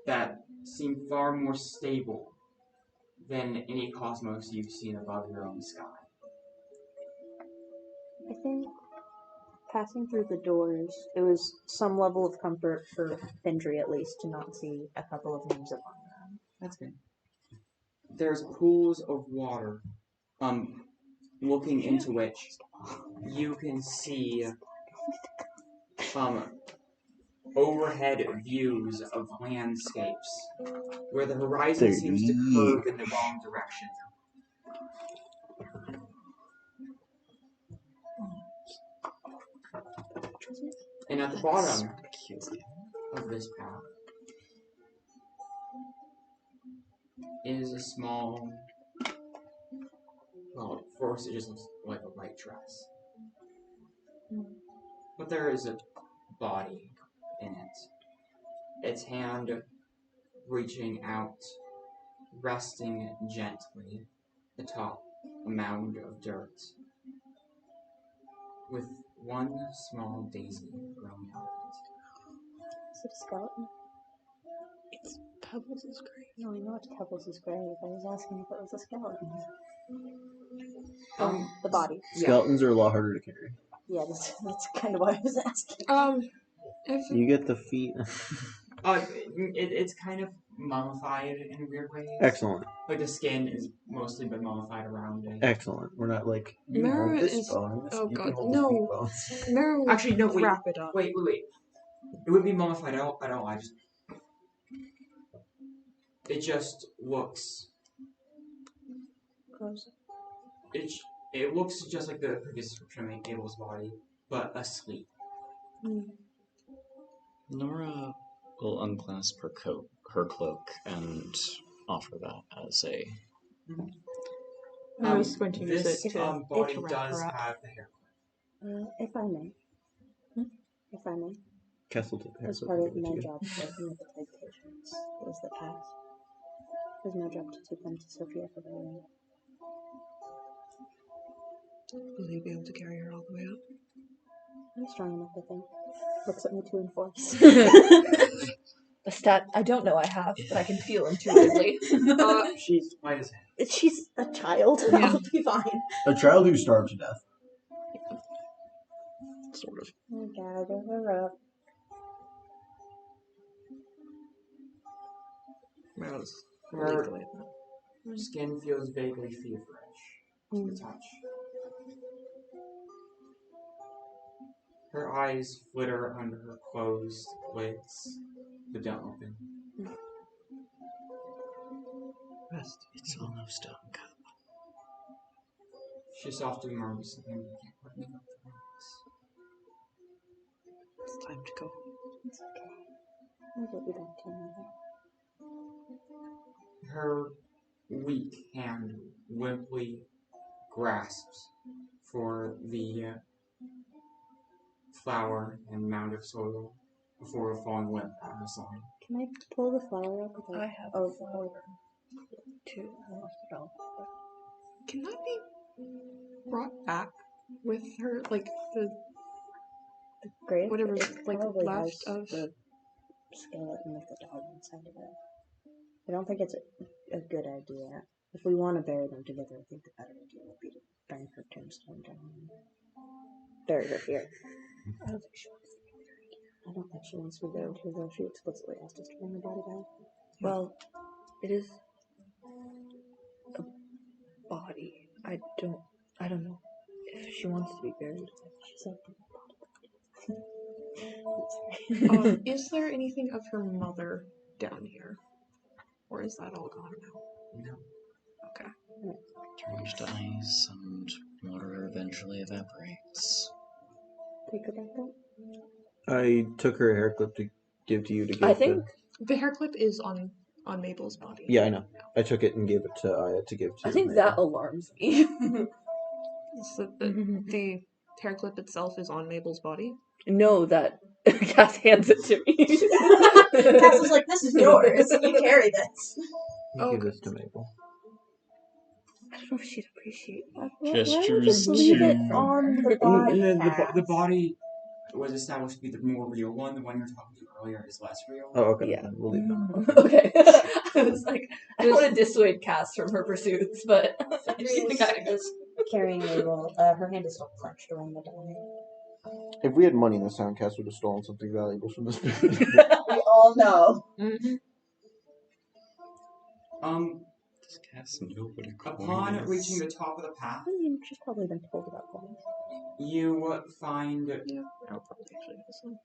that seem far more stable than any cosmos you've seen above your own sky. I think passing through the doors, it was some level of comfort for Findry at least to not see a couple of names upon them. That's good. There's pools of water, looking into which you can see overhead views of landscapes where the horizon seems to curve in the wrong direction. And at the bottom of this path is a small, well, first it just looks like a white dress. But there is a body in it. Its hand reaching out, resting gently atop a mound of dirt, with one small daisy growing out of Is it a skeleton? It's Pebbles' grave. No, I know it's Pebbles' grave. I was asking if it was a skeleton. it. The body. Skeletons are a lot harder to carry. Yeah, that's kind of what I was asking. If You get the feet. It's kind of mummified in weird ways. Excellent. Like the skin is mostly been mummified around it. Excellent. We're not like you Mara hold this is- bone. oh you god, can hold no. this bones. Meryl would Actually, no, wait. wrap it up. Wait. It wouldn't be mummified at all. It just looks. Gross. It looks just like the previous description of Abel's body, but asleep. Nora will unclasp her cloak, and offer that as a. I was going to use This it to body wrap does her up. have the hair. If I may, If I may. Castle took the As haircut part and of gave it my to you. job working with the plague patients was the past. It was my job to take them to Sophia for burial. Will you be able to carry her all the way up? I'm strong enough, I think. Looks at me to enforce. A stat I don't know I have, but I can feel intuitively. She's white as hell. She's a child. Yeah. I'll be fine. A child who starved to death. Sort of. I gather her up. I was Her, legally at that. her skin feels vaguely feverish to the touch. Her eyes flitter under her closed lids, but don't open. Rest. It's almost done. She softly murmurs something you can't quite make out the words. It's time to go. It's okay. I'll get you back to your mother. Her weak hand limply grasps for the flower and mound of soil before falling limp at her side. Can I pull the flower up? I have Oh, flower too. I lost it all. Can that be brought back with her? Like the grave. whatever's It like probably left has of. the skeleton of the dog inside of it. I don't think it's a good idea. If we want to bury them together, I think the better idea would be to bring her tombstone down and bury her here. I don't think she wants to be buried here. I don't think she wants to be buried here, though. She explicitly asked us to bring her body back. Well, it is a body. I don't know if she wants to be buried. She said Is there anything of her mother down here? Or is that all gone now? No. Okay. Turns to ice and water eventually evaporates. Take her back up. I took her hair clip to give to you to give I think The hair clip is on Mabel's body. Yeah, I know. I took it and gave it to Aya to give to I think Mabel. that alarms me. So the hair clip itself is on Mabel's body? No, that Cass hands it to me. Cass is like, this is yours. You carry this. You give this to Mabel. I don't know if she'd appreciate that. Gestures Just leave it to- on the body. The body was established to be the more real one. The one you were talking to earlier is less real. Oh, okay. Yeah. Then we'll leave it. Okay. I was like, I don't want to dissuade Cass from her pursuits, but I think I is carrying Mabel. Her hand is still clenched around the dog. If we had money in the Soundcast, would have stolen something valuable from this building. We all know. Mm-hmm. Does Cass know what a coin Upon is? reaching the top of the path, I mean, she's probably been told about coins. you find Yeah, I'll probably actually have this one.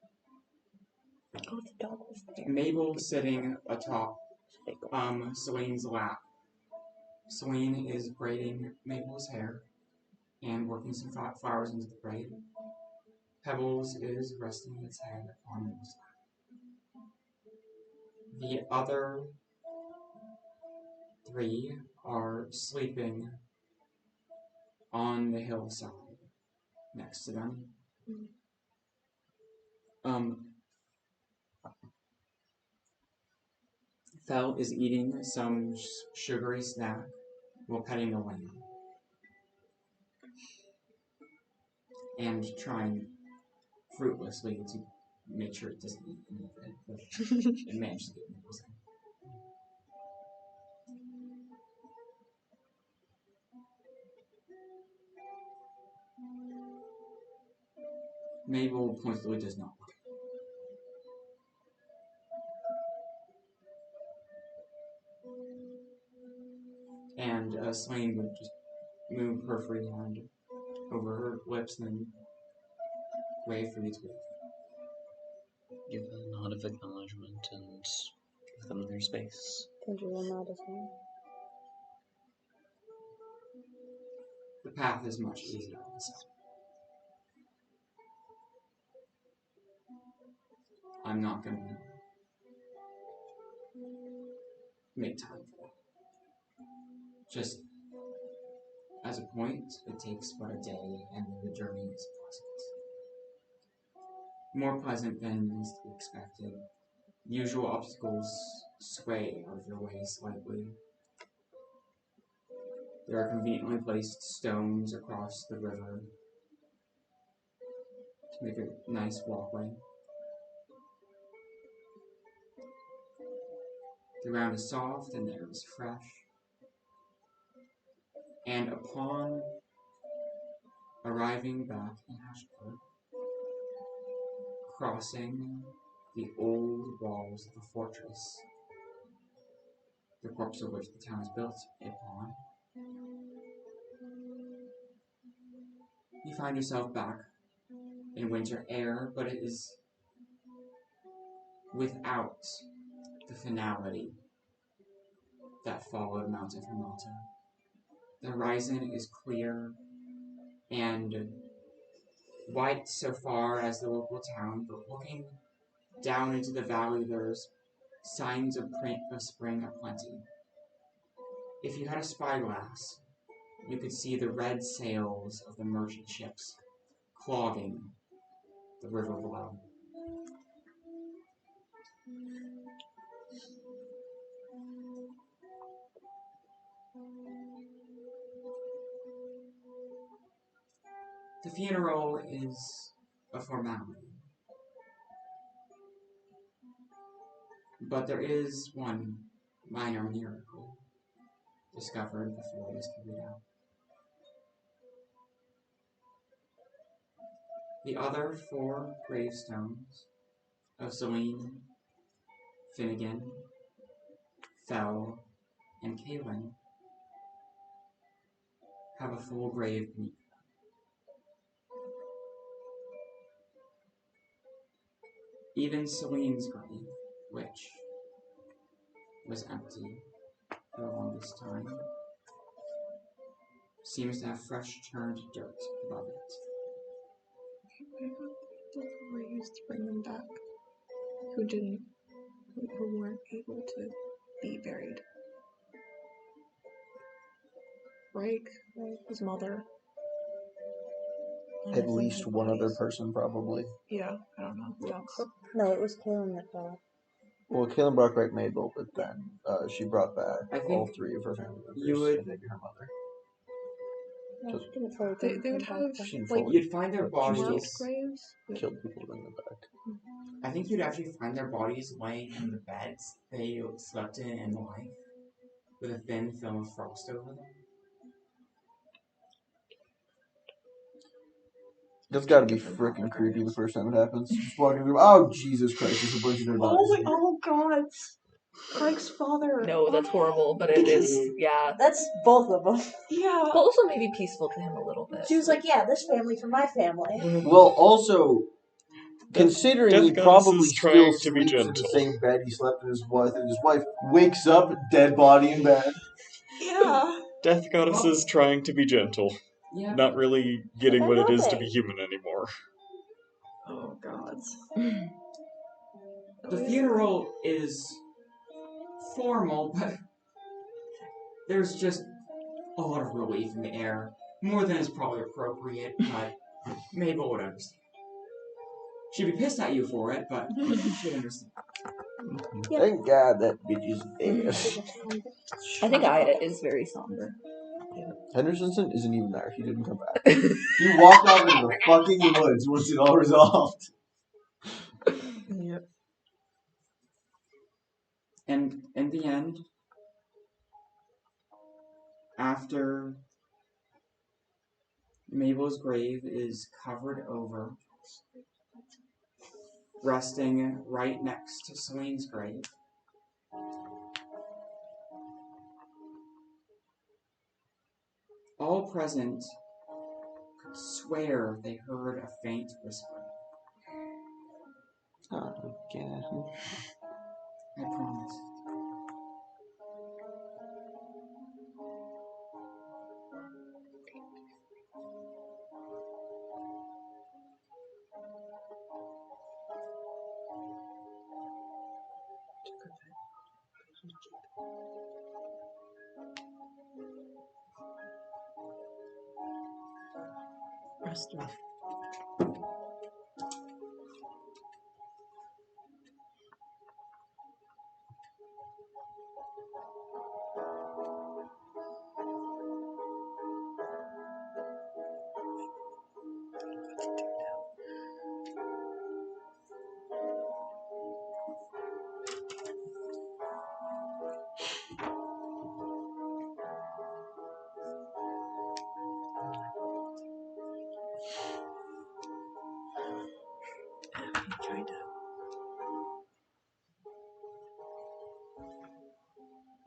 Oh, the dog was there. Mabel sitting atop Celine's lap. Celine is braiding Mabel's hair and working some flowers into the braid. Pebbles is resting its head on Mabel's lap. The other three are sleeping on the hillside next to them. Fel is eating some sugary snack while petting the lamb and trying fruitlessly to make sure it doesn't eat any of it, but it manages to get Mabel's head. Mabel pointedly does not look. And Selene would just move her free hand over her lips and then wave for you to leave. Give a nod of acknowledgement and give them their space. Kendra will nod as well. The path is much easier on this side. I'm not going to make time for that. Just as a point, it takes but a day, and the journey is pleasant. more pleasant than is to be expected. Usual obstacles sway out of your way slightly. There are conveniently placed stones across the river to make a nice walkway. The ground is soft and the air is fresh. And upon arriving back in Ashford, crossing the old walls of the fortress, the corpse of which the town is built upon, you find yourself back in winter air, but it is without the finality that followed Mount Ephraimata. The horizon is clear and white so far as the local town, but looking down into the valley, there's signs of spring aplenty. If you had a spyglass, you could see the red sails of the merchant ships clogging the river below. The funeral is a formality, but there is one minor miracle discovered before it is carried out. The other 4 gravestones of Celine, Finnegan, Fell, and Kaelin have a full grave beneath them. Even Celine's grave, which was empty for the longest time, seems to have fresh turned dirt above it. The ways to bring them back who weren't able to be buried. Rake, his mother. At least one other person, probably. Yeah, I don't know who else. No, it was Kaylin that fell. Well, Kaylin brought back Mabel, but then she brought back I think all 3 of her family members you would- and maybe her mother. No, she didn't fall. They would have She didn't like fully You'd find their but marked bodies. graves. killed people in the back. I think you'd actually find their bodies laying in the beds they slept in life, with a thin film of frost over them. That's gotta be freaking creepy the first time it happens. Just walking through, oh, Jesus Christ, there's a bunch of dead bodies. Oh God! Craig's father. No, that's horrible, but it is, yeah. That's both of them. Yeah. But also maybe peaceful to him a little bit. She was like, "Yeah, this family for my family." Well, also, considering Death he Goddess probably is still trying to be sleeps in the gentle. same bed he slept in his wife, and his wife wakes up, dead body in bed. Yeah. Death Goddess is trying to be gentle. Yeah. Not really getting They're what it is to helping. be human anymore. Oh God. The funeral is formal, but there's just a lot of relief in the air. More than is probably appropriate, but Mabel would understand. She'd be pissed at you for it, but she'd understand. Yep. Thank God that bitch is dead. I think Aya is very somber. Henderson isn't even there. He didn't come back. He walked off into the fucking woods once it all resolved. Yep. And in the end, after Mabel's grave is covered over, resting right next to Celine's grave, all present could swear they heard a faint whisper. Oh, God. I promise. Rest of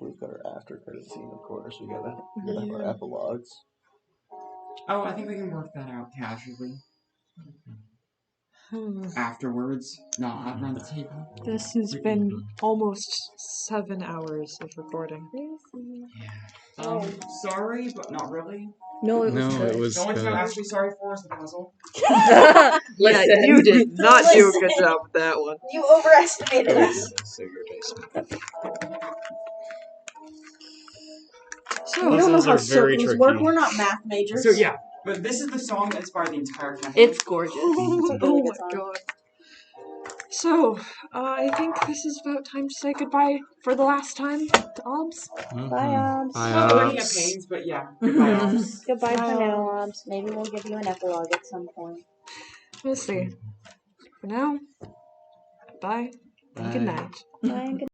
We've got our after credit scene, of course. We gotta have our epilogues. Oh, I think we can work that out casually. Afterwards, not around the table. This has been almost 7 hours of recording. Sorry, but not really. No, it was No, good. it was. The only thing I'm actually sorry for is the puzzle. Yeah, Listen. you did not do a good job with that one. You overestimated Oh, us. so your dice. So, We don't know Puzzles how are very circles tricky. work. We're not math majors. So yeah, but this is the song that inspired the entire campaign. It's gorgeous. It's a really oh good my song. god. So, I think this is about time to say goodbye for the last time to Obs. Bye, Obs. Bye, Not more Obs. campaigns, but yeah. Goodbye, Obs. Goodbye for Bye, now, Obs. Maybe we'll give you an epilogue at some point. We'll see. For now, bye and good Bye. night. Bye and good